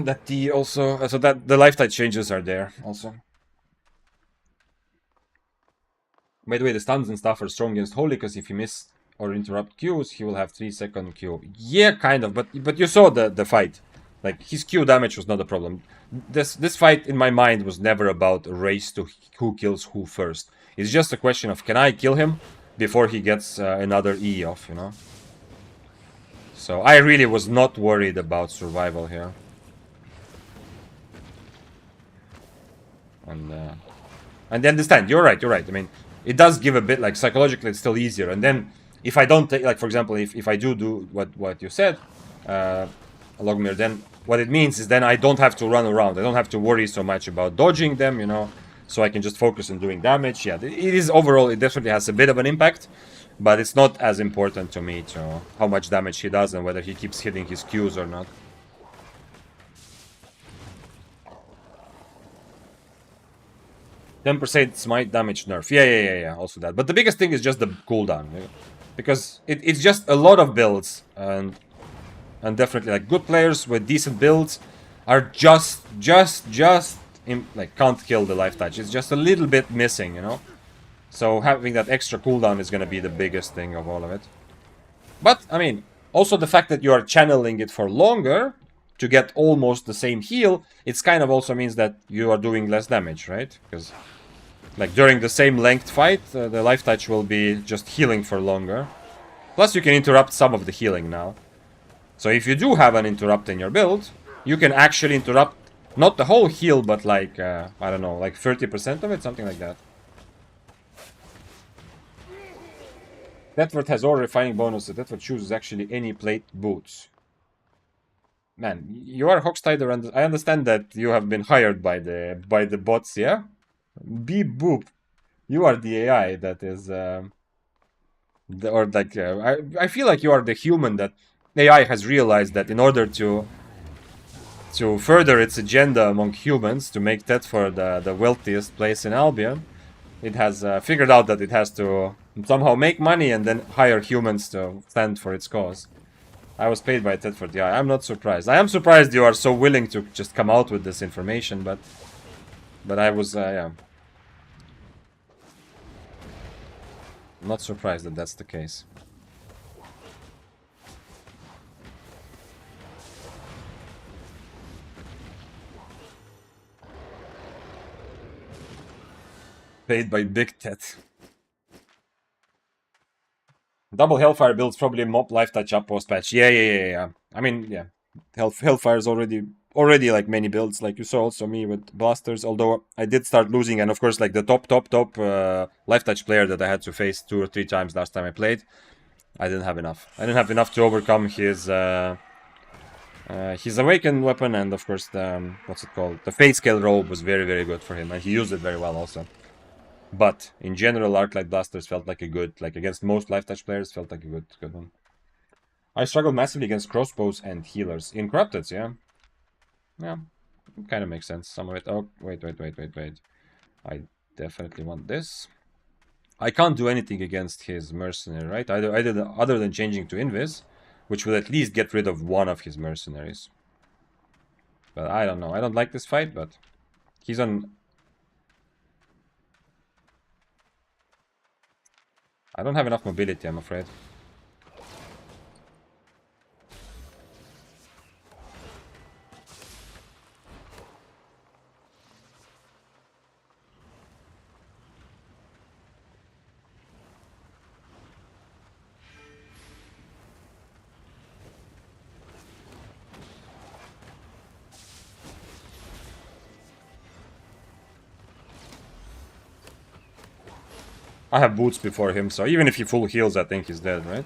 That T also, so that the lifetime changes are there also. By the way, the stuns and stuff are strong against Holy, because if you miss or interrupt Qs, he will have 3-second Q. Yeah, kind of, but you saw the fight. Like, his Q damage was not a problem. This fight, in my mind, was never about a race to who kills who first. It's just a question of, can I kill him before he gets another E off, you know? So I really was not worried about survival here. And understand, you're right. I mean, it does give a bit, like, psychologically it's still easier. And then if I don't take, like, for example, if I do what you said, Logmir, then what it means is then I don't have to run around. I don't have to worry so much about dodging them, you know, so I can just focus on doing damage. Yeah, it is overall, it definitely has a bit of an impact, but it's not as important to me to how much damage he does and whether he keeps hitting his Qs or not. 10% smite damage nerf. Yeah, also that. But the biggest thing is just the cooldown. Because it's just a lot of builds. And definitely, like, good players with decent builds are just can't kill the life touch. It's just a little bit missing, you know? So having that extra cooldown is going to be the biggest thing of all of it. But, I mean, also the fact that you are channeling it for longer to get almost the same heal, it's kind of also means that you are doing less damage, right? Because, like, during the same length fight, the life touch will be just healing for longer. Plus, you can interrupt some of the healing now. So if you do have an interrupt in your build, you can actually interrupt not the whole heal, but like, I don't know, like 30% of it, something like that. Thetford has all refining bonus. Thetford chooses actually any plate boots. Man, you are Hochsteider, and I understand that you have been hired by the bots, yeah? Be boop. You are the AI that is, I feel like you are the human that AI has realized that in order to further its agenda among humans, to make Thetford the wealthiest place in Albion, it has figured out that it has to somehow make money and then hire humans to stand for its cause. I was paid by Thetford, yeah, I'm not surprised. I am surprised you are so willing to just come out with this information, but I was, yeah. I'm not surprised that that's the case. Paid by Big Tet. Double Hellfire builds probably mob life touch up post patch. Yeah. I mean, yeah. Hellfire's already like many builds, like you saw also me with blasters, although I did start losing, and of course like the top life touch player that I had to face 2 or 3 times last time I played, I didn't have enough. I didn't have enough to overcome his awakened weapon, and of course the what's it called? The Fate Scale robe was very good for him, and he used it very well also. But in general, Arclight Blasters felt like a good, like against most life touch players, felt like a good one. I struggled massively against crossbows and healers in Corrupted, yeah. Yeah, it kind of makes sense, some of it. Oh, wait. I definitely want this. I can't do anything against his mercenary, right? Other than changing to Invis, which will at least get rid of one of his mercenaries. But I don't know. I don't like this fight, but he's on... I don't have enough mobility, I'm afraid. I have boots before him, so even if he full heals, I think he's dead, right?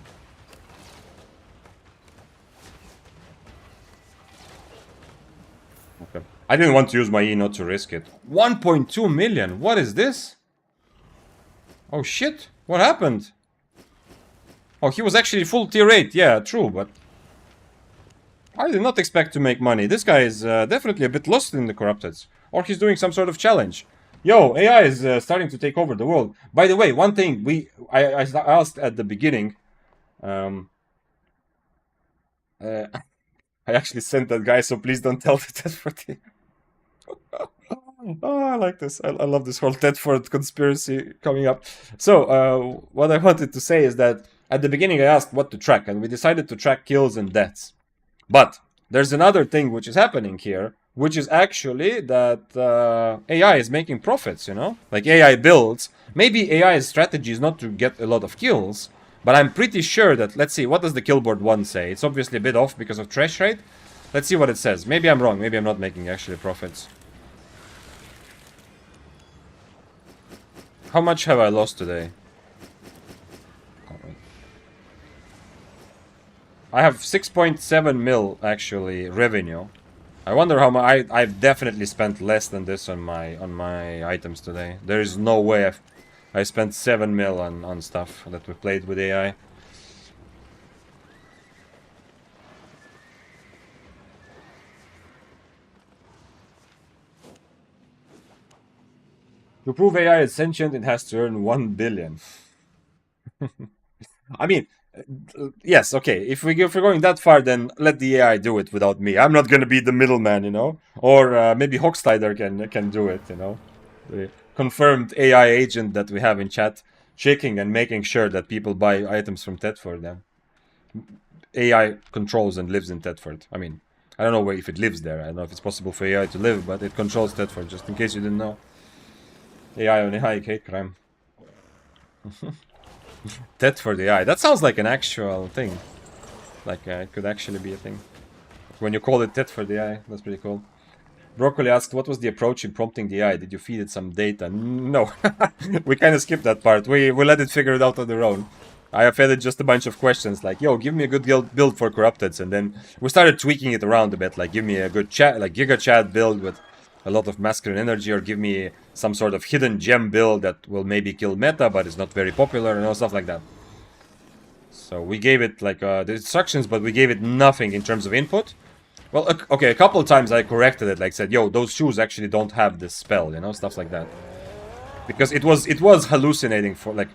Okay. I didn't want to use my E not to risk it. 1.2 million? What is this? Oh shit, what happened? Oh, he was actually full tier 8, yeah, true, but... I did not expect to make money. This guy is definitely a bit lost in the Corrupted. Or he's doing some sort of challenge. Yo, AI is starting to take over the world. By the way, one thing I asked at the beginning... I actually sent that guy, so please don't tell the Tedford team. Oh, I like this. I love this whole Tedford conspiracy coming up. So, what I wanted to say is that at the beginning I asked what to track, and we decided to track kills and deaths. But there's another thing which is happening here, which is actually that AI is making profits, you know? Like AI builds. Maybe AI's strategy is not to get a lot of kills, but I'm pretty sure that, let's see, what does the killboard 1 say? It's obviously a bit off because of trash rate. Let's see what it says. Maybe I'm wrong. Maybe I'm not making actually profits. How much have I lost today? I have 6.7 mil actually revenue. I wonder how much. I've definitely spent less than this on my items today. There is no way I spent 7 mil on stuff that we played with AI. To prove AI is sentient, it has to earn 1 billion. I mean, yes, okay. If we're going that far, then let the AI do it without me. I'm not gonna be the middleman, you know. Or maybe Hochsteider can do it, you know. The confirmed AI agent that we have in chat, checking and making sure that people buy items from Tedford. Then AI controls and lives in Tedford. I mean, I don't know if it lives there. I don't know if it's possible for AI to live, but it controls Tedford. Just in case you didn't know. AI on AI hate crime. Tedford AI. That sounds like an actual thing. Like it could actually be a thing. When you call it Tedford AI, that's pretty cool. Broccoli asked, what was the approach in prompting the AI? Did you feed it some data? No. We kind of skipped that part. We let it figure it out on their own. I fed it just a bunch of questions like, yo, give me a good build for Corrupteds. And then we started tweaking it around a bit. Like, give me a good chat, like Gigachad build with a lot of masculine energy, or give me some sort of hidden gem build that will maybe kill meta, but is not very popular, and all stuff like that. So we gave it like the instructions, but we gave it nothing in terms of input. Well, okay, a couple of times I corrected it, like said, yo, those shoes actually don't have this spell, you know, stuff like that. Because it was hallucinating for like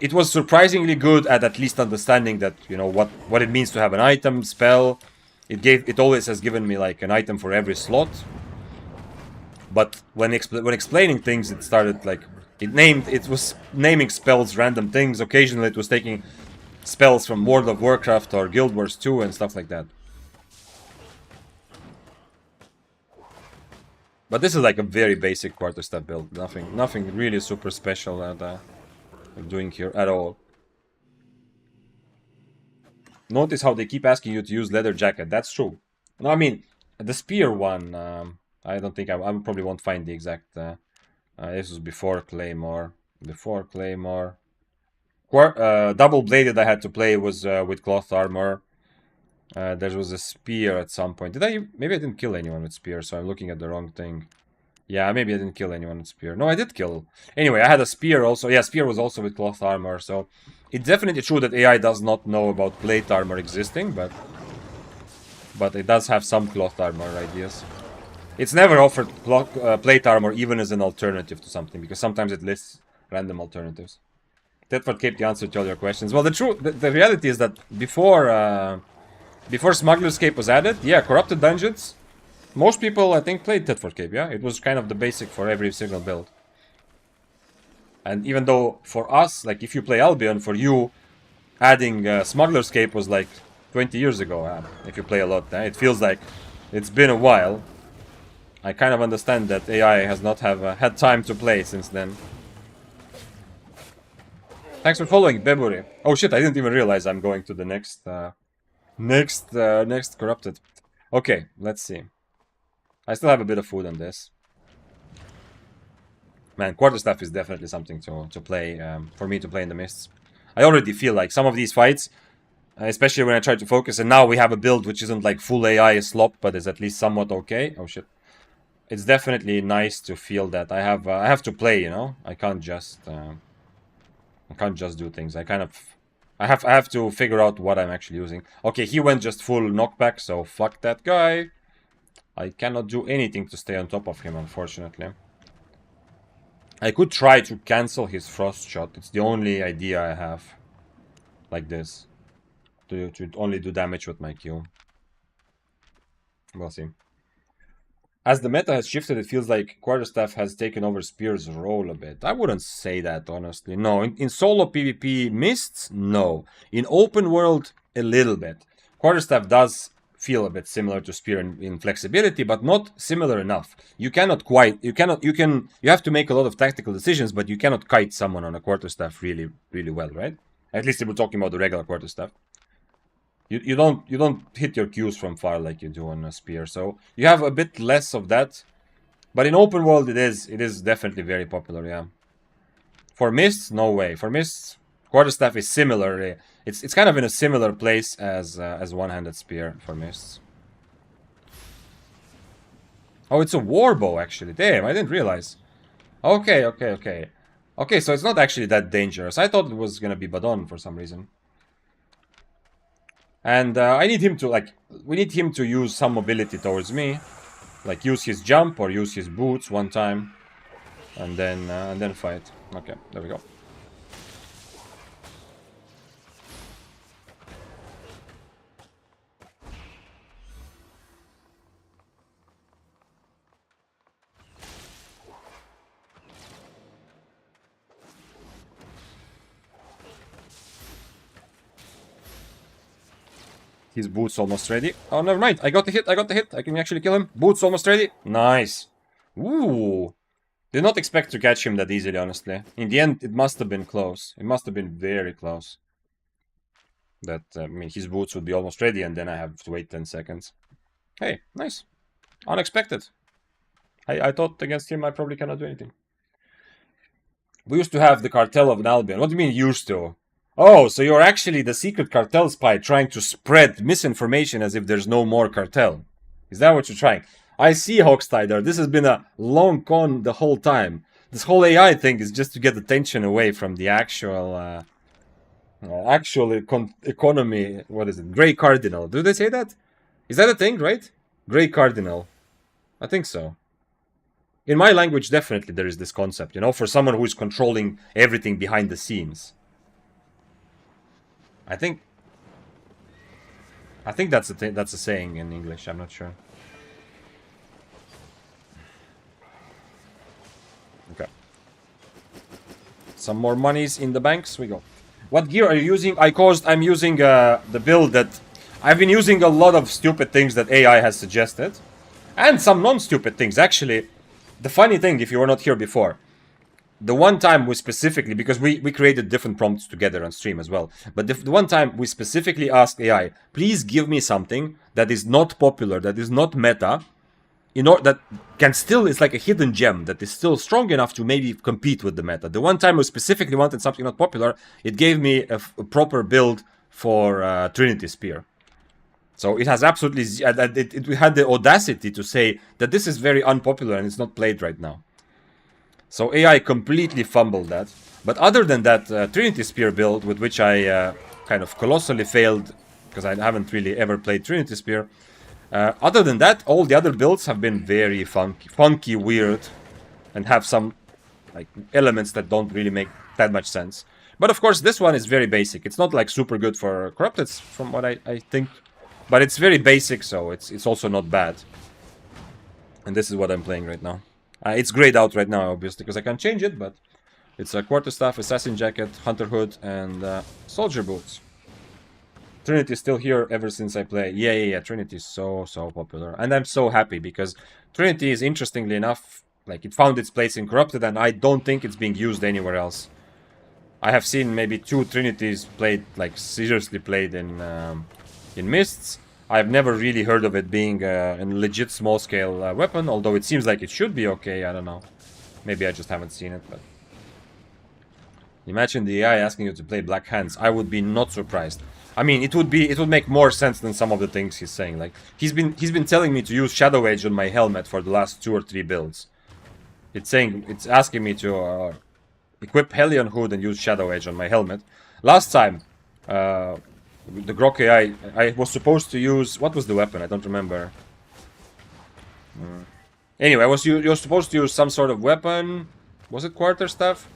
it was surprisingly good at least understanding that, you know, what it means to have an item, spell. It always has given me like an item for every slot. But when explaining things, it started like it was naming spells, random things. Occasionally it was taking spells from World of Warcraft or Guild Wars 2 and stuff like that. But this is like a very basic quarterstaff build. Nothing really super special that I'm doing here at all. Notice how they keep asking you to use leather jacket. That's true. No, I mean, the spear one, I don't think I probably won't find the exact... this was before Claymore. Before Claymore. Double-bladed I had to play was with cloth armor. There was a spear at some point. Maybe I didn't kill anyone with spear, so I'm looking at the wrong thing. Yeah, maybe I didn't kill anyone with spear. No, I did kill. Anyway, I had a spear also. Yeah, spear was also with cloth armor, so... It's definitely true that AI does not know about plate armor existing, but it does have some cloth armor ideas. It's never offered plate armor even as an alternative to something, because sometimes it lists random alternatives. Tedford kept the answer to all your questions. Well, the reality is that before Smuggler's Cape was added, yeah, Corrupted Dungeons, most people, I think, played Tedford Cape, yeah? It was kind of the basic for every single build. And even though for us, like if you play Albion, for you, adding Smuggler's Cape was like 20 years ago, if you play a lot. It feels like it's been a while. I kind of understand that AI has not had time to play since then. Thanks for following, Beburi. Oh shit, I didn't even realize I'm going to the next Corrupted. Okay, let's see. I still have a bit of food on this. Man, quarterstaff is definitely something to play, for me to play in the mists. I already feel like some of these fights, especially when I try to focus, and now we have a build which isn't like full AI slop, but is at least somewhat okay. Oh shit. It's definitely nice to feel that I have to play, you know? I can't just do things. I have to figure out what I'm actually using. Okay, he went just full knockback, so fuck that guy. I cannot do anything to stay on top of him, unfortunately. I could try to cancel his frost shot. It's the only idea I have. Like this. To only do damage with my Q. We'll see. As the meta has shifted, it feels like Quarterstaff has taken over Spear's role a bit. I wouldn't say that, honestly. No, in solo PvP mists, no. In open world, a little bit. Quarterstaff does feel a bit similar to Spear in flexibility, but not similar enough. You have to make a lot of tactical decisions, but you cannot kite someone on a Quarterstaff really, really well, right? At least if we're talking about the regular Quarterstaff. You don't hit your Qs from far like you do on a Spear, so you have a bit less of that. But in open world, it is definitely very popular, yeah. For mists, no way. For mists, quarterstaff is similar. It's kind of in a similar place as one-handed spear for mists. Oh, it's a warbow actually. Damn, I didn't realize. Okay. Okay, so it's not actually that dangerous. I thought it was gonna be Badon for some reason. And I need him to, like, we need him to use some mobility towards me. Like, use his jump or use his boots one time. And then fight. Okay, there we go. His boots almost ready. Oh, never mind. I got the hit. I can actually kill him. Boots almost ready. Nice. Ooh. Did not expect to catch him that easily, honestly. In the end, it must have been close. It must have been very close. That, I mean, his boots would be almost ready, and then I have to wait 10 seconds. Hey, nice. Unexpected. I thought against him I probably cannot do anything. We used to have the cartel of an Albion. What do you mean used to? Oh, so you're actually the secret cartel spy trying to spread misinformation as if there's no more cartel. Is that what you're trying? I see, Hawkstider. This has been a long con the whole time. This whole AI thing is just to get attention away from the actual economy. What is it? Grey Cardinal. Do they say that? Is that a thing, right? Grey Cardinal. I think so. In my language, definitely there is this concept, you know, for someone who is controlling everything behind the scenes. I think that's a saying in English. I'm not sure. Okay. Some more monies in the banks. We go. What gear are you using? I'm using the build that I've been using a lot of stupid things that AI has suggested, and some non-stupid things actually. The funny thing, if you were not here before, the one time we specifically, because we created different prompts together on stream as well, but the one time we specifically asked AI, please give me something that is not popular, that is not meta, that can still, it's like a hidden gem that is still strong enough to maybe compete with the meta. The one time we specifically wanted something not popular, it gave me a proper build for Trinity Spear. So it has absolutely, it had the audacity to say that this is very unpopular and it's not played right now. So AI completely fumbled that. But other than that Trinity Spear build, with which I kind of colossally failed, because I haven't really ever played Trinity Spear, other than that, all the other builds have been very funky, weird, and have some like elements that don't really make that much sense. But of course, this one is very basic. It's not like super good for Corrupted, from what I think. But it's very basic, so it's also not bad. And this is what I'm playing right now. It's grayed out right now, obviously, because I can't change it, but it's a Quarterstaff, Assassin Jacket, Hunter Hood, and Soldier Boots. Trinity is still here ever since I play. Yeah, Trinity is so popular. And I'm so happy, because Trinity is, interestingly enough, like, it found its place in Corrupted, and I don't think it's being used anywhere else. I have seen maybe 2 Trinities played, like, seriously played in Mists. I've never really heard of it being a legit small-scale weapon, although it seems like it should be okay, I don't know. Maybe I just haven't seen it, but... Imagine the AI asking you to play Black Hands. I would be not surprised. I mean, it would make more sense than some of the things he's saying. Like, he's been telling me to use Shadow Age on my helmet for the last 2 or 3 builds. It's asking me to equip Hellion Hood and use Shadow Age on my helmet. Last time, the Grok AI, I was supposed to use... What was the weapon? I don't remember. Anyway, you're supposed to use some sort of weapon. Was it Quarterstaff?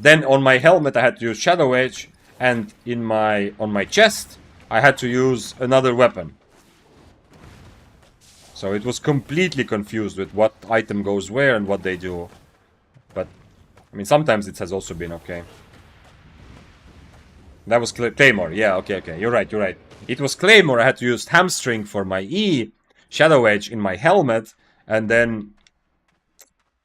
Then on my helmet I had to use Shadow Age, and on my chest I had to use another weapon. So it was completely confused with what item goes where and what they do. But, I mean, sometimes it has also been okay. That was Claymore. Yeah, okay. You're right. It was Claymore. I had to use Hamstring for my E, Shadow Edge in my helmet, and then...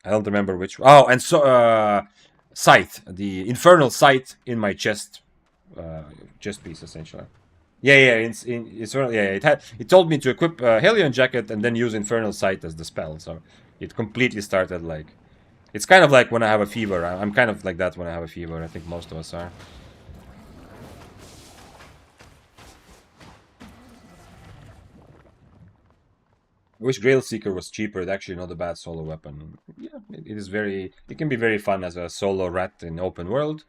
I don't remember which... Oh, and so... Sight. The Infernal Sight in my chest. Chest piece, essentially. It told me to equip Hellion Jacket and then use Infernal Sight as the spell. So it completely started like... It's kind of like when I have a fever. I'm kind of like that when I have a fever. I think most of us are. I wish Grail Seeker was cheaper. It's actually not a bad solo weapon. Yeah, it is very... It can be very fun as a solo rat in open world.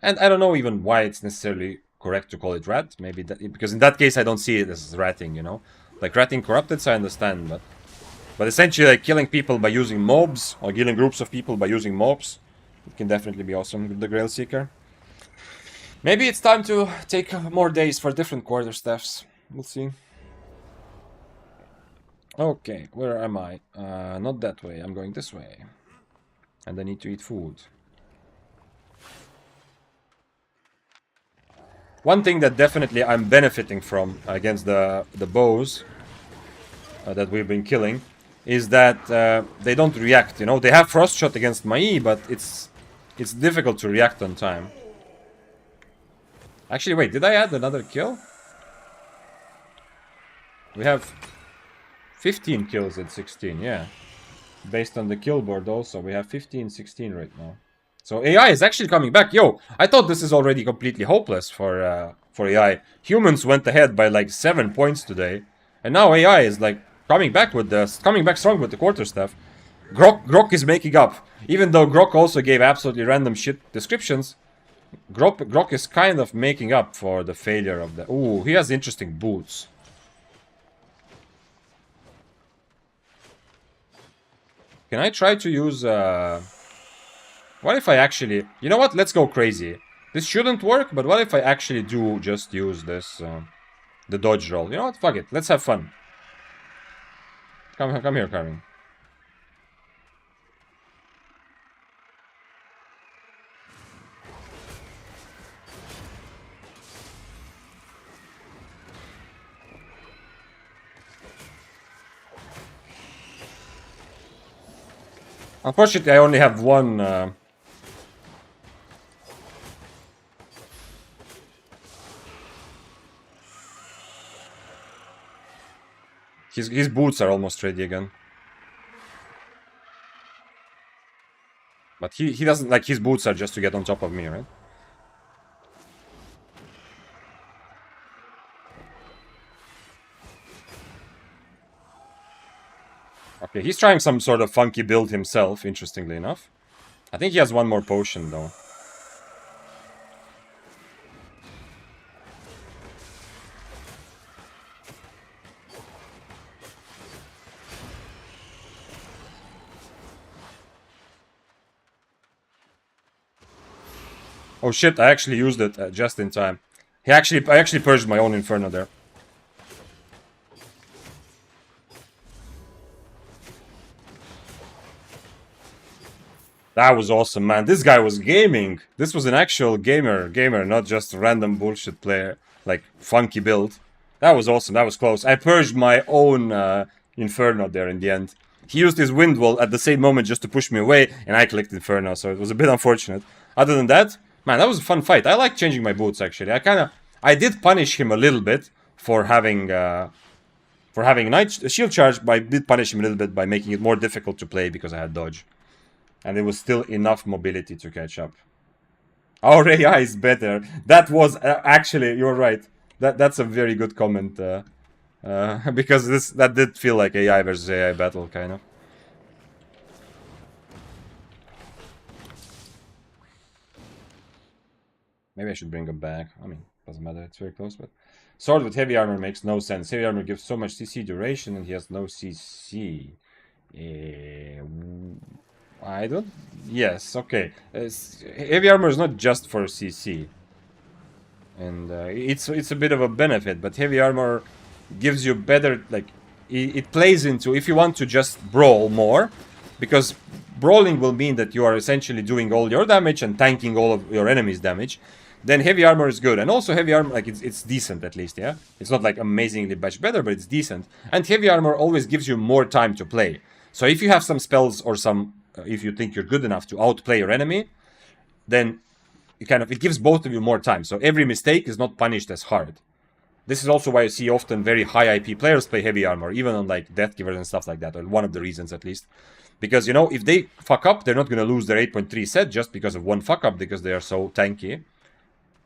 And I don't know even why it's necessarily correct to call it rat. Maybe that... Because in that case, I don't see it as ratting, you know? Like, ratting corrupted, so I understand, but... But essentially, like, killing people by using mobs, or killing groups of people by using mobs, it can definitely be awesome with the Grail Seeker. Maybe it's time to take more days for different quarterstaffs. We'll see. Okay, where am I? Not that way, I'm going this way. And I need to eat food. One thing that definitely I'm benefiting from against the bows that we've been killing is that they don't react, you know? They have Frost Shot against my E, but it's difficult to react on time. Actually, wait, did I add another kill? We have 15 kills at 16, yeah. Based on the kill board also, we have 15, 16 right now. So AI is actually coming back. Yo, I thought this is already completely hopeless for AI. Humans went ahead by like 7 points today. And now AI is like coming back strong with the quarterstaff. Grok is making up. Even though Grok also gave absolutely random shit descriptions, Grok is kind of making up for the failure of the... Ooh, he has interesting boots. Can I try to use... What if I actually... You know what? Let's go crazy. This shouldn't work, but what if I actually do just use this... the dodge roll. You know what? Fuck it. Let's have fun. Come here, Karin. Unfortunately, I only have one... His boots are almost ready again. But he doesn't... Like, his boots are just to get on top of me, right? Okay, he's trying some sort of funky build himself, interestingly enough. I think he has one more potion, though. Oh shit, I actually used it just in time. I actually purged my own Inferno there. That was awesome, man. This guy was gaming. This was an actual gamer, not just a random bullshit player, like funky build. That was awesome. That was close. I purged my own Inferno there in the end. He used his Wind Wall at the same moment just to push me away, and I clicked Inferno, so it was a bit unfortunate. Other than that, man, that was a fun fight. I like changing my boots, actually. I did punish him a little bit for having Night Shield Charge, but I did punish him a little bit by making it more difficult to play because I had dodge. And it was still enough mobility to catch up. Our AI is better. That was actually, you're right. That's a very good comment. Because that did feel like AI versus AI battle, kind of. Maybe I should bring him back. I mean, doesn't matter. It's very close, but sword with heavy armor makes no sense. Heavy armor gives so much CC duration, and he has no CC. I don't. Yes, okay. Heavy armor is not just for CC, and it's a bit of a benefit. But heavy armor gives you better, like it plays into if you want to just brawl more, because brawling will mean that you are essentially doing all your damage and tanking all of your enemies' damage. Then heavy armor is good, and also heavy armor, like it's decent at least, yeah. It's not like amazingly much better, but it's decent. And heavy armor always gives you more time to play. So if you have some spells or some, if you think you're good enough to outplay your enemy, then it gives both of you more time. So every mistake is not punished as hard. This is also why you see often very high IP players play heavy armor, even on like Death Givers and stuff like that, or one of the reasons at least. Because, you know, if they fuck up, they're not going to lose their 8.3 set just because of one fuck up, because they are so tanky.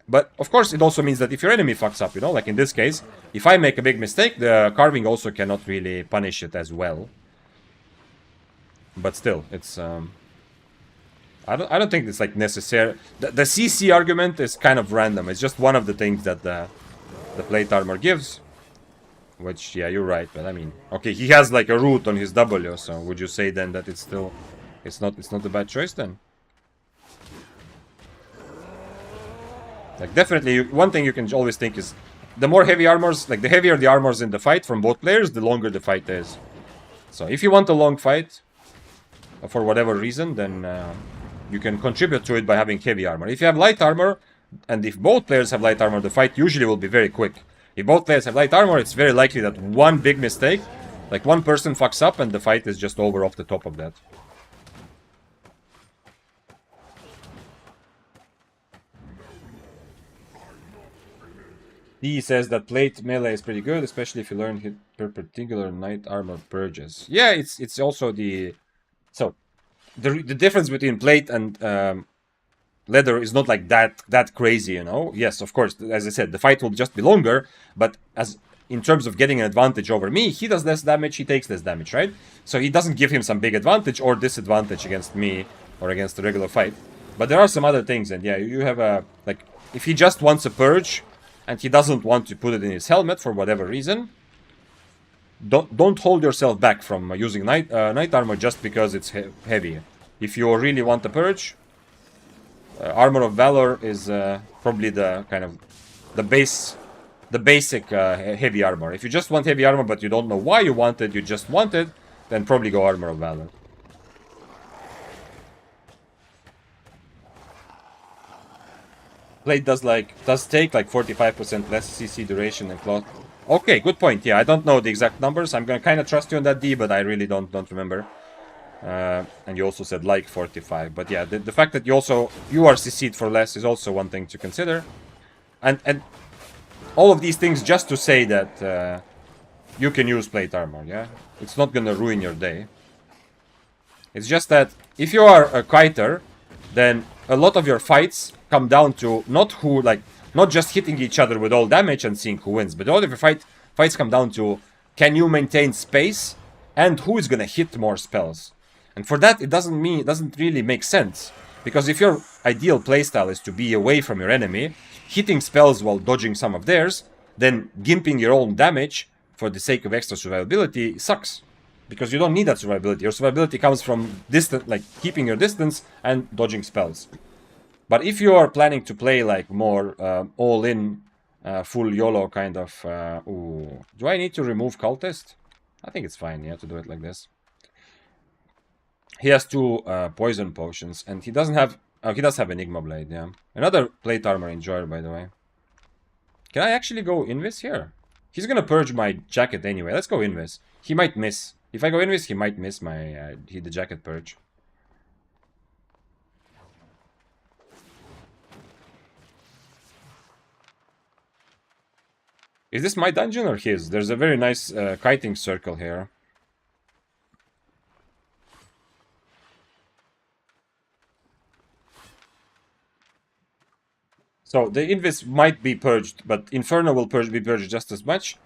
But, of course, it also means that if your enemy fucks up, you know, like in this case, if I make a big mistake, the carving also cannot really punish it as well. But still, it's... I don't think it's, like, necessary. The CC argument is kind of random. It's just one of the things that the plate armor gives. Which, yeah, you're right, but I mean... Okay, he has, like, a root on his W, so would you say then that it's still... It's not a bad choice then? Like, definitely, one thing you can always think is, the more heavy armors, like, the heavier the armors in the fight from both players, the longer the fight is. So, if you want a long fight, for whatever reason, then you can contribute to it by having heavy armor. If you have light armor, and if both players have light armor, the fight usually will be very quick. If both players have light armor, it's very likely that one big mistake, like one person fucks up, and the fight is just over off the top of that. He says that plate melee is pretty good, especially if you learn hit per particular knight armor purges. Yeah, it's also the... So, the difference between plate and leather is not like that crazy, you know? Yes, of course, as I said, the fight will just be longer, but as in terms of getting an advantage over me, he does less damage, he takes less damage, right? So he doesn't give him some big advantage or disadvantage against me or against the regular fight. But there are some other things, and yeah, you have a... Like, if he just wants a purge, and he doesn't want to put it in his helmet for whatever reason, don't hold yourself back from using knight armor just because it's heavy. If you really want the purge, Armor of Valor is probably the kind of the basic heavy armor. If you just want heavy armor but you don't know why you want it, you just want it, then probably go Armor of Valor. Plate does take like 45% less CC duration than cloth. Okay, good point. Yeah, I don't know the exact numbers. I'm gonna kind of trust you on that, D, but I really don't remember. And you also said like 45, but yeah, the fact that you are CC'd for less is also one thing to consider. And all of these things just to say that you can use plate armor. Yeah, it's not gonna ruin your day. It's just that if you are a kiter, then a lot of your fights come down to not just hitting each other with all damage and seeing who wins, but all of your fights come down to, can you maintain space and who is gonna hit more spells. And for that, it doesn't really make sense, because if your ideal playstyle is to be away from your enemy, hitting spells while dodging some of theirs, then gimping your own damage for the sake of extra survivability sucks. Because you don't need that survivability. Your survivability comes from distance, like keeping your distance and dodging spells. But if you are planning to play like more all-in, full YOLO kind of... ooh. Do I need to remove Cultist? I think it's fine, yeah, to do it like this. He has 2 poison potions, and he doesn't have... Oh, he does have Enigma Blade, yeah. Another plate armor enjoyer, by the way. Can I actually go Invis here? He's gonna purge my jacket anyway. Let's go Invis. He might miss. If I go Invis, he might miss my the jacket purge. Is this my dungeon or his? There's a very nice kiting circle here. So the Invis might be purged, but Inferno will be purged just as much.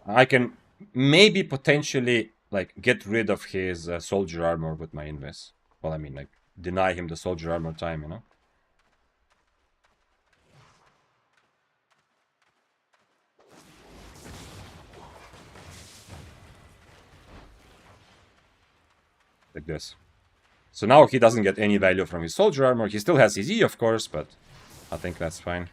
I can maybe potentially like get rid of his soldier armor with my Invis. Well, I mean, like deny him the soldier armor time, you know. Like this. So now he doesn't get any value from his soldier armor. He still has his E, of course, but I think that's fine.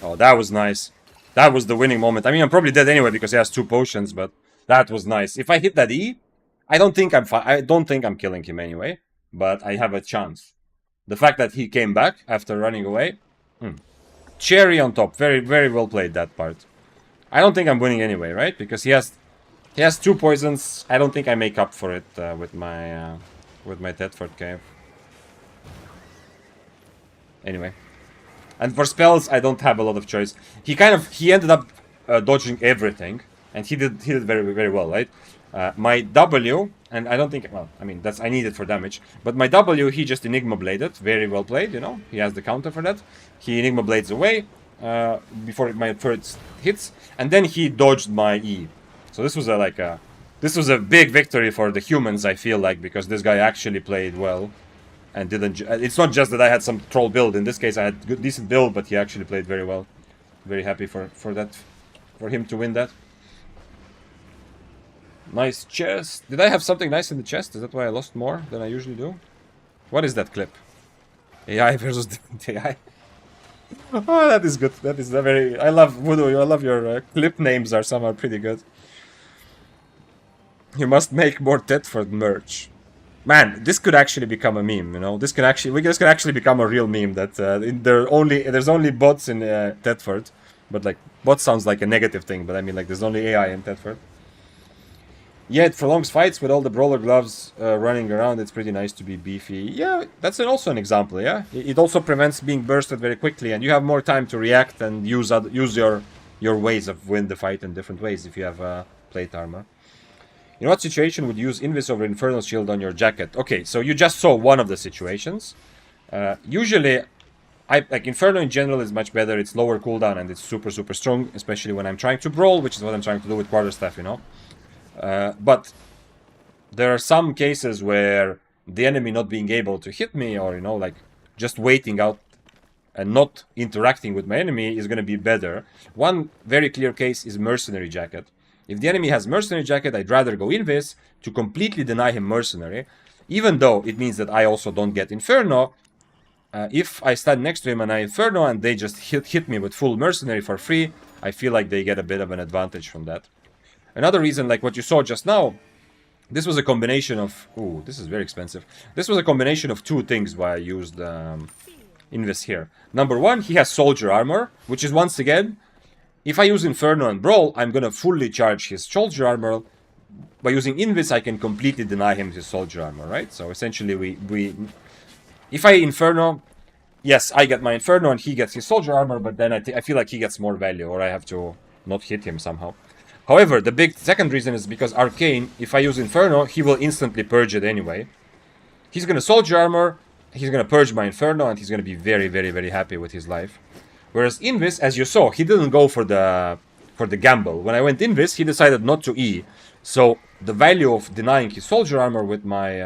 Oh, that was nice. That was the winning moment. I mean, I'm probably dead anyway because he has 2 potions, but that was nice. If I hit that E, I don't think I'm killing him anyway, but I have a chance. The fact that he came back after running away, cherry on top. Very, very well played, that part. I don't think I'm winning anyway, right? Because he has 2 poisons. I don't think I make up for it with my Thetford Cave. Anyway. And for spells, I don't have a lot of choice. He ended up dodging everything, and he did very, very well, right? My W, and I don't think, well, I mean, I need it for damage, but my W, he just Enigma Bladed. Very well played, you know? He has the counter for that. He Enigma Blades away before my first hits, and then he dodged my E. So this was a big victory for the humans, I feel like, because this guy actually played well. And didn't. It's not just that I had some troll build. In this case, I had decent build, but he actually played very well. Very happy for him to win that. Nice chest. Did I have something nice in the chest? Is that why I lost more than I usually do? What is that clip? AI versus different AI. Oh, that is good. That is very. I love Voodoo. I love your clip names are somehow pretty good. You must make more Thetford merch. Man, this could actually become a meme, you know. This could actually become a real meme that there's only bots in Thetford, but like bot sounds like a negative thing, but I mean like there's only AI in Thetford. Yeah, it prolongs fights with all the brawler gloves running around. It's pretty nice to be beefy. Yeah, that's also an example. Yeah, it also prevents being bursted very quickly, and you have more time to react and use your ways of win the fight in different ways if you have plate armor. In what situation would you use Invis over Infernal Shield on your jacket? Okay, so you just saw one of the situations. Usually, like Inferno in general is much better. It's lower cooldown and it's super, super strong, especially when I'm trying to brawl, which is what I'm trying to do with Quarterstaff, you know. But there are some cases where the enemy not being able to hit me, or, you know, like just waiting out and not interacting with my enemy is going to be better. One very clear case is Mercenary Jacket. If the enemy has Mercenary Jacket, I'd rather go Invis to completely deny him Mercenary, even though it means that I also don't get Inferno. If I stand next to him and I Inferno and they just hit me with full Mercenary for free, I feel like they get a bit of an advantage from that. Another reason, like what you saw just now, this was a combination of... Ooh, this is very expensive. This was a combination of 2 things why I used Invis here. Number 1, he has Soldier Armor, which is once again... If I use Inferno and Brawl, I'm gonna fully charge his Soldier Armor. By using Invis, I can completely deny him his Soldier Armor, right? So essentially, if I Inferno, yes, I get my Inferno and he gets his Soldier Armor, but then I feel like he gets more value, or I have to not hit him somehow. However, the big second reason is because Arcane, if I use Inferno, he will instantly purge it anyway. He's gonna Soldier Armor, he's gonna purge my Inferno, and he's gonna be very, very, very happy with his life. Whereas Invis, as you saw, he didn't go for the gamble. When I went Invis, he decided not to E. So the value of denying his Soldier Armor with my...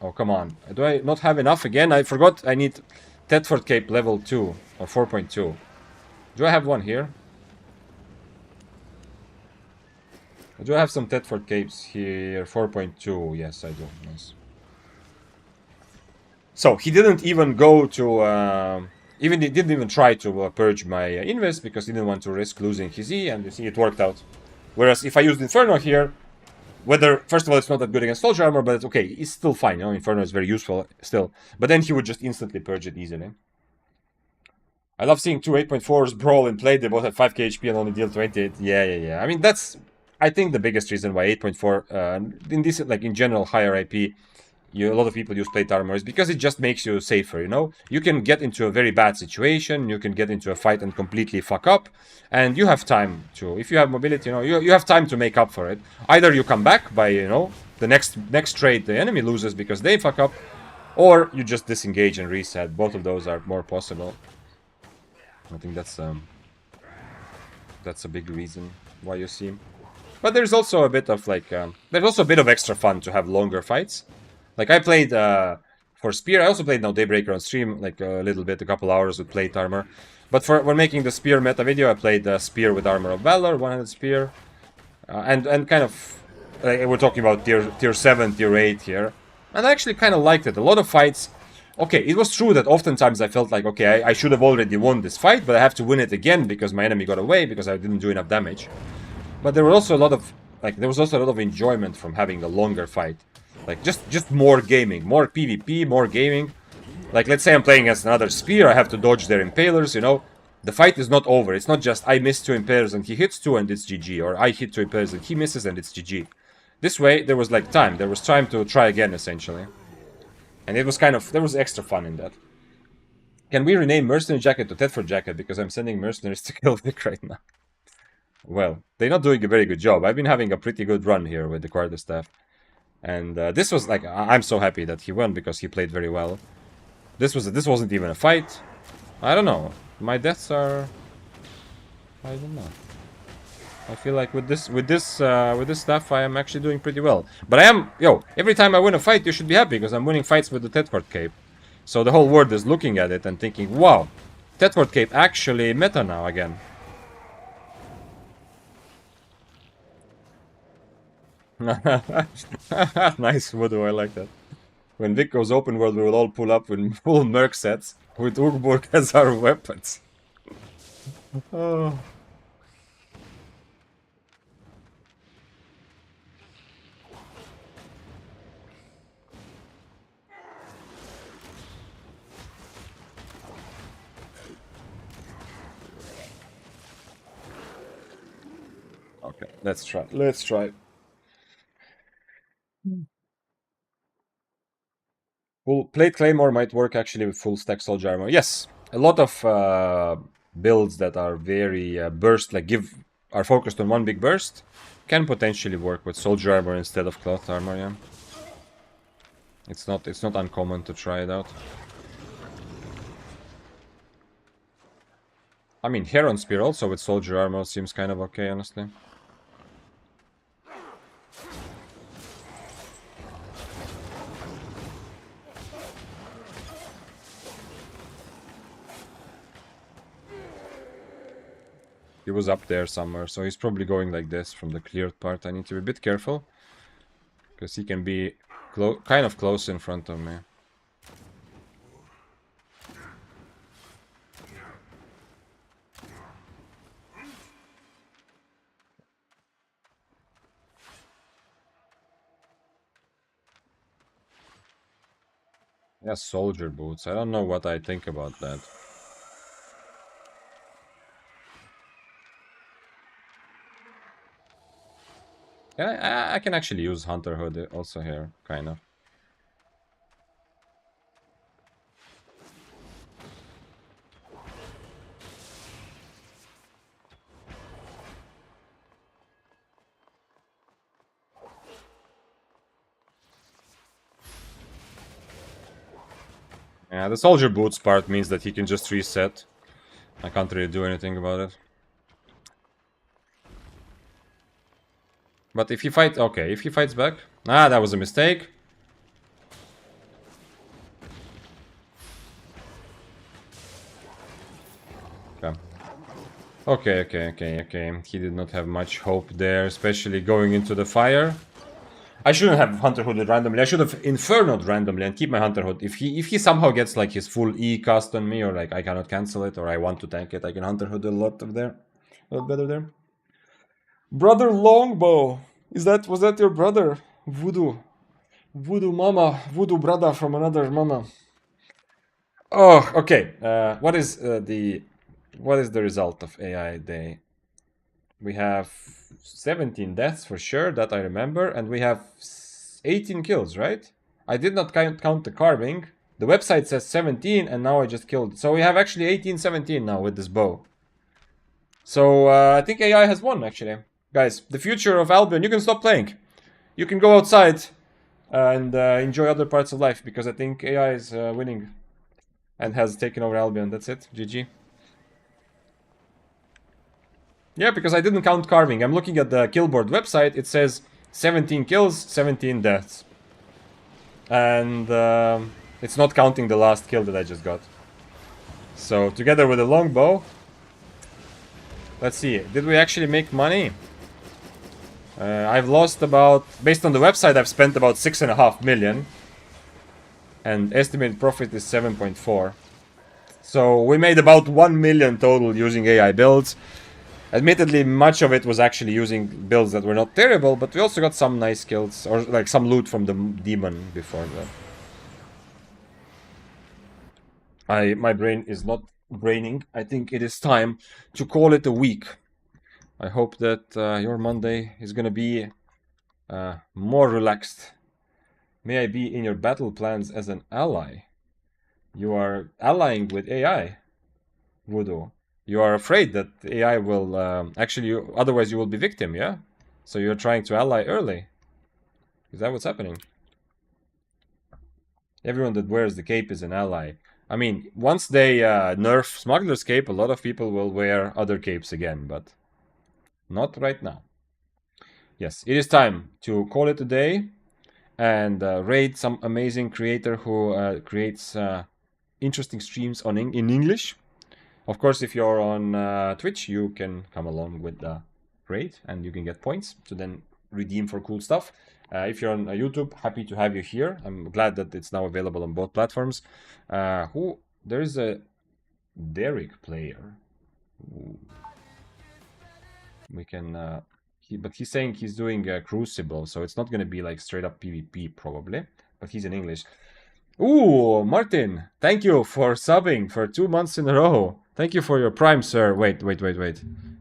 oh, come on. Do I not have enough again? I forgot I need Thetford Cape level 2, or 4.2. Do I have one here? Do I have some Thetford Capes here? 4.2. Yes, I do. Nice. So he didn't even go to... He didn't even try to purge my Invis because he didn't want to risk losing his E, and you see it worked out. Whereas if I used Inferno here, first of all, it's not that good against Soldier Armor, but it's okay. It's still fine, you know, Inferno is very useful still. But then he would just instantly purge it easily. I love seeing 2 8.4s brawl in play. They both have 5k HP and only deal 28. Yeah. I mean, that's, I think, the biggest reason why 8.4, in this, like in general, higher IP, a lot of people use plate armor is because it just makes you safer, you know? You can get into a very bad situation, you can get into a fight and completely fuck up, and you have time to, if you have mobility, you know, you have time to make up for it. Either you come back by, you know, the next trade the enemy loses because they fuck up, or you just disengage and reset. Both of those are more possible. I think that's a big reason why you see. But there's also a bit of like, there's also a bit of extra fun to have longer fights. Like I played for Spear, I also played now Daybreaker on stream, like a little bit, a couple hours with plate armor. But for when making the Spear meta video, I played Spear with Armor of Valor, one-handed Spear. And kind of, like, we're talking about tier 7, tier 8 here. And I actually kind of liked it. A lot of fights. Okay, it was true that oftentimes I felt like, okay, I should have already won this fight, but I have to win it again because my enemy got away, because I didn't do enough damage. But there was also a lot of, like, there was also a lot of enjoyment from having a longer fight. Like, just more gaming, more PvP, more gaming. Like, let's say I'm playing against another Spear, I have to dodge their Impalers, you know. The fight is not over. It's not just I miss 2 Impalers and he hits 2 and it's GG, or I hit 2 Impalers and he misses and it's GG. This way, there was, like, time. There was time to try again, essentially. And it was kind of, there was extra fun in that. Can we rename Mercenary Jacket to Thetford Jacket? Because I'm sending mercenaries to kill Vic right now. Well, they're not doing a very good job. I've been having a pretty good run here with the quarterstaff. And this was like, I'm so happy that he won because he played very well. This wasn't even a fight. I don't know. My deaths are, I don't know. I feel like with this stuff I am actually doing pretty well. But I am, every time I win a fight you should be happy because I'm winning fights with the Thetford Cape. So the whole world is looking at it and thinking, wow, Thetford Cape actually meta now again. Nice voodoo, I like that. When Vic goes open world, we will all pull up with full merc sets with Urgburg as our weapons. Oh. Okay, let's try. Let's try. Full plate claymore might work actually with full stack soldier armor. Yes, a lot of builds that are very burst, like are focused on one big burst, can potentially work with soldier armor instead of cloth armor. Yeah, it's not uncommon to try it out. I mean, Heron Spear also with soldier armor seems kind of okay, honestly. He was up there somewhere, so he's probably going like this from the cleared part. I need to be a bit careful, because he can be kind of close in front of me. Yeah, soldier boots. I don't know what I think about that. Yeah, I can actually use Hunter Hood also here, kind of. Yeah, the soldier boots part means that he can just reset. I can't really do anything about it. But if he fights... Okay, if he fights back... Ah, that was a mistake. Okay. Okay. He did not have much hope there, especially going into the fire. I shouldn't have Hunter Hooded randomly. I should have Infernoed randomly and keep my Hunter Hood. If he somehow gets like his full E cast on me, or like I cannot cancel it, or I want to tank it, I can Hunter Hood a lot better there. Brother Longbow, was that your brother? Voodoo mama, voodoo brother from another mama. Oh, okay. What is the result of AI Day? We have 17 deaths for sure, that I remember, and we have 18 kills, right? I did not count the carving. The website says 17, and now I just killed. So we have actually 18, 17 now with this bow. So I think AI has won, actually. Guys, the future of Albion, you can stop playing. You can go outside and enjoy other parts of life, because I think AI is winning and has taken over Albion. That's it. GG. Yeah, because I didn't count carving. I'm looking at the killboard website. It says 17 kills, 17 deaths. And it's not counting the last kill that I just got. So together with the longbow, let's see, did we actually make money? I've lost about, based on the website, I've spent about 6.5 million. And estimated profit is 7.4. So we made about 1 million total using AI builds. Admittedly, much of it was actually using builds that were not terrible, but we also got some nice kills, or like some loot from the demon before that. My brain is not braining. I think it is time to call it a week. I hope that your Monday is gonna be more relaxed. May I be in your battle plans as an ally? You are allying with AI, Voodoo. You are afraid that AI will actually, otherwise you will be victim, yeah? So you're trying to ally early. Is that what's happening? Everyone that wears the cape is an ally. I mean, once they nerf Smuggler's Cape, a lot of people will wear other capes again, but not right now. Yes, it is time to call it a day and raid some amazing creator who creates interesting streams in English. Of course, if you're on Twitch, you can come along with the raid and you can get points to then redeem for cool stuff. If you're on YouTube, happy to have you here. I'm glad that it's now available on both platforms. There is a Derek player. Ooh. We can, but he's saying he's doing Crucible, so it's not going to be like straight up PvP probably, but he's in English. Ooh, Martin, thank you for subbing for 2 months in a row. Thank you for your prime, sir. Wait.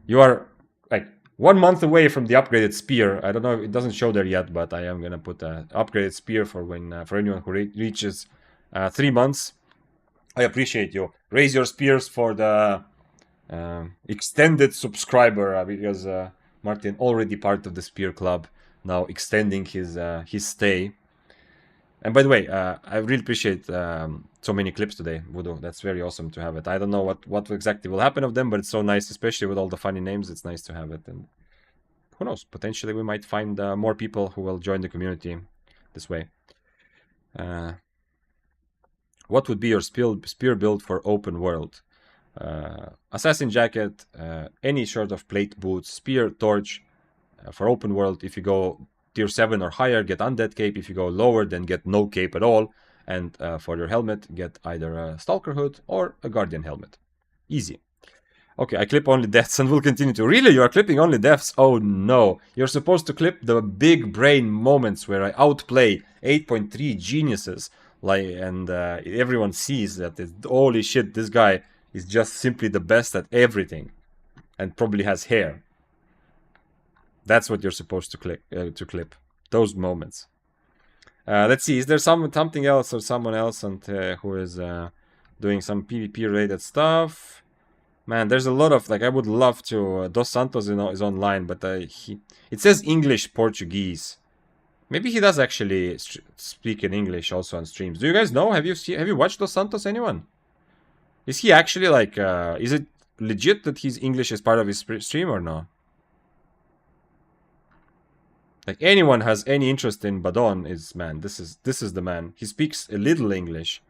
You are like 1 month away from the upgraded spear. I don't know, it doesn't show there yet, but I am gonna put an upgraded spear for when for anyone who reaches 3 months. I appreciate you. Raise your spears for the extended subscriber because Martin already part of the spear club, now extending his stay. And by the way, I really appreciate so many clips today, Voodoo. That's very awesome to have it. I don't know what exactly will happen of them, but it's so nice, especially with all the funny names. It's nice to have it. And who knows, potentially we might find more people who will join the community this way. What would be your spear build for open world? Assassin jacket, any sort of plate boots, spear, torch. For open world, if you go tier 7 or higher, get undead cape. If you go lower, then get no cape at all. And for your helmet, get either a stalker hood or a guardian helmet. Easy. Okay, I clip only deaths and will continue to. Really? You are clipping only deaths? Oh no. You're supposed to clip the big brain moments where I outplay 8.3 geniuses. And everyone sees that holy shit, this guy is just simply the best at everything. And probably has hair. That's what you're supposed to clip. Those moments. Let's see. Is there something else or someone else who is doing some PvP related stuff? Man, there's a lot of like. I would love to. Dos Santos is online, but it says English Portuguese. Maybe he does actually speak in English also on streams. Do you guys know? Have you watched Dos Santos? Anyone? Is he actually like? Is it legit that his English is part of his stream or no? Like anyone has any interest in Badon is man. This is the man. He speaks a little English.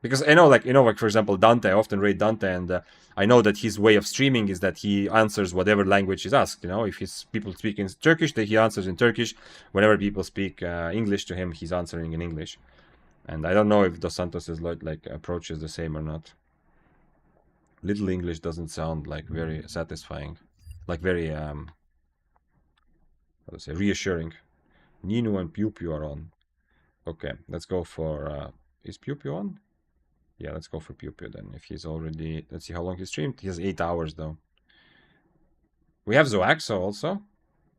Because I know, like for example, Dante. I often read Dante, and I know that his way of streaming is that he answers whatever language is asked. If people speak in Turkish, that he answers in Turkish. Whenever people speak English to him, he's answering in English. And I don't know if Dos Santos' approach is the same or not. Little English doesn't sound like very satisfying, like very reassuring. Nino and Pew Pew are on. Okay, let's go for... is Pew Pew on? Yeah, let's go for Pew Pew then. If he's already... Let's see how long he streamed. He has 8 hours though. We have Zoaxo also.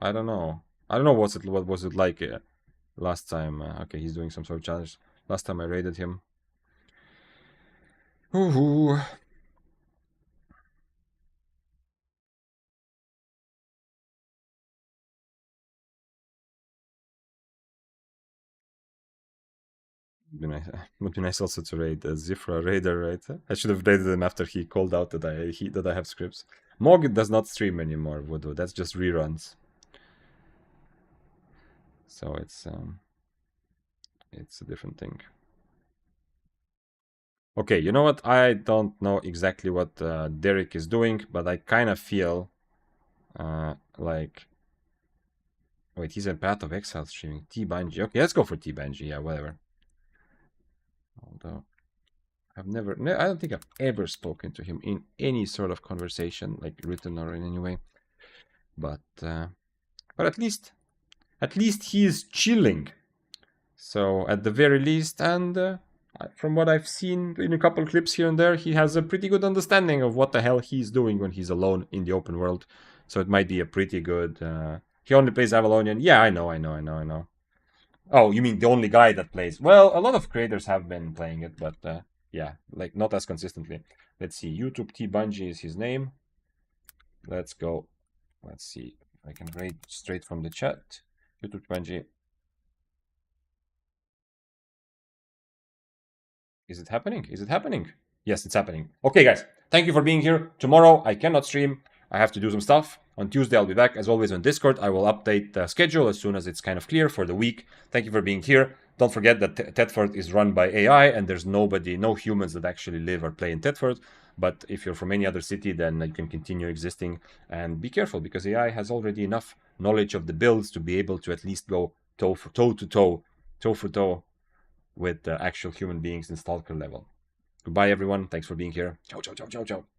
I don't know. What was it like Last time, okay, he's doing some sort of challenge. Last time I raided him. Ooh. Would be nice. Would be nice also to raid Zifra Raider, right? I should have raided him after he called out that I have scripts. Mog does not stream anymore, Voodoo. That's just reruns. So it's a different thing. Okay, you know what? I don't know exactly what Derek is doing, but I kind of feel like... Wait, he's in Path of Exile streaming. T-Bungie. Okay, let's go for T-Bungie. Yeah, whatever. Although, I don't think I've ever spoken to him in any sort of conversation, like written or in any way. But at least he is chilling. So at the very least, and from what I've seen in a couple clips here and there, he has a pretty good understanding of what the hell he's doing when he's alone in the open world. So it might be a pretty good... he only plays Avalonian. Yeah, I know. Oh, you mean the only guy that plays? Well, a lot of creators have been playing it, but yeah, like not as consistently. Let's see. YouTube T Bungie is his name. Let's go. Let's see if I can read straight from the chat. YouTube Bungie. Is it happening? Is it happening? Yes, it's happening. Okay, guys. Thank you for being here. Tomorrow I cannot stream. I have to do some stuff. On Tuesday I'll be back as always on Discord. I will update the schedule as soon as it's kind of clear for the week. Thank you for being here. Don't forget that Thetford is run by AI and there's no humans that actually live or play in Thetford. But if you're from any other city, then you can continue existing. And be careful because AI has already enough knowledge of the builds to be able to at least go toe for toe with actual human beings in Stalker level. Goodbye, everyone. Thanks for being here. Ciao, ciao, ciao, ciao, ciao.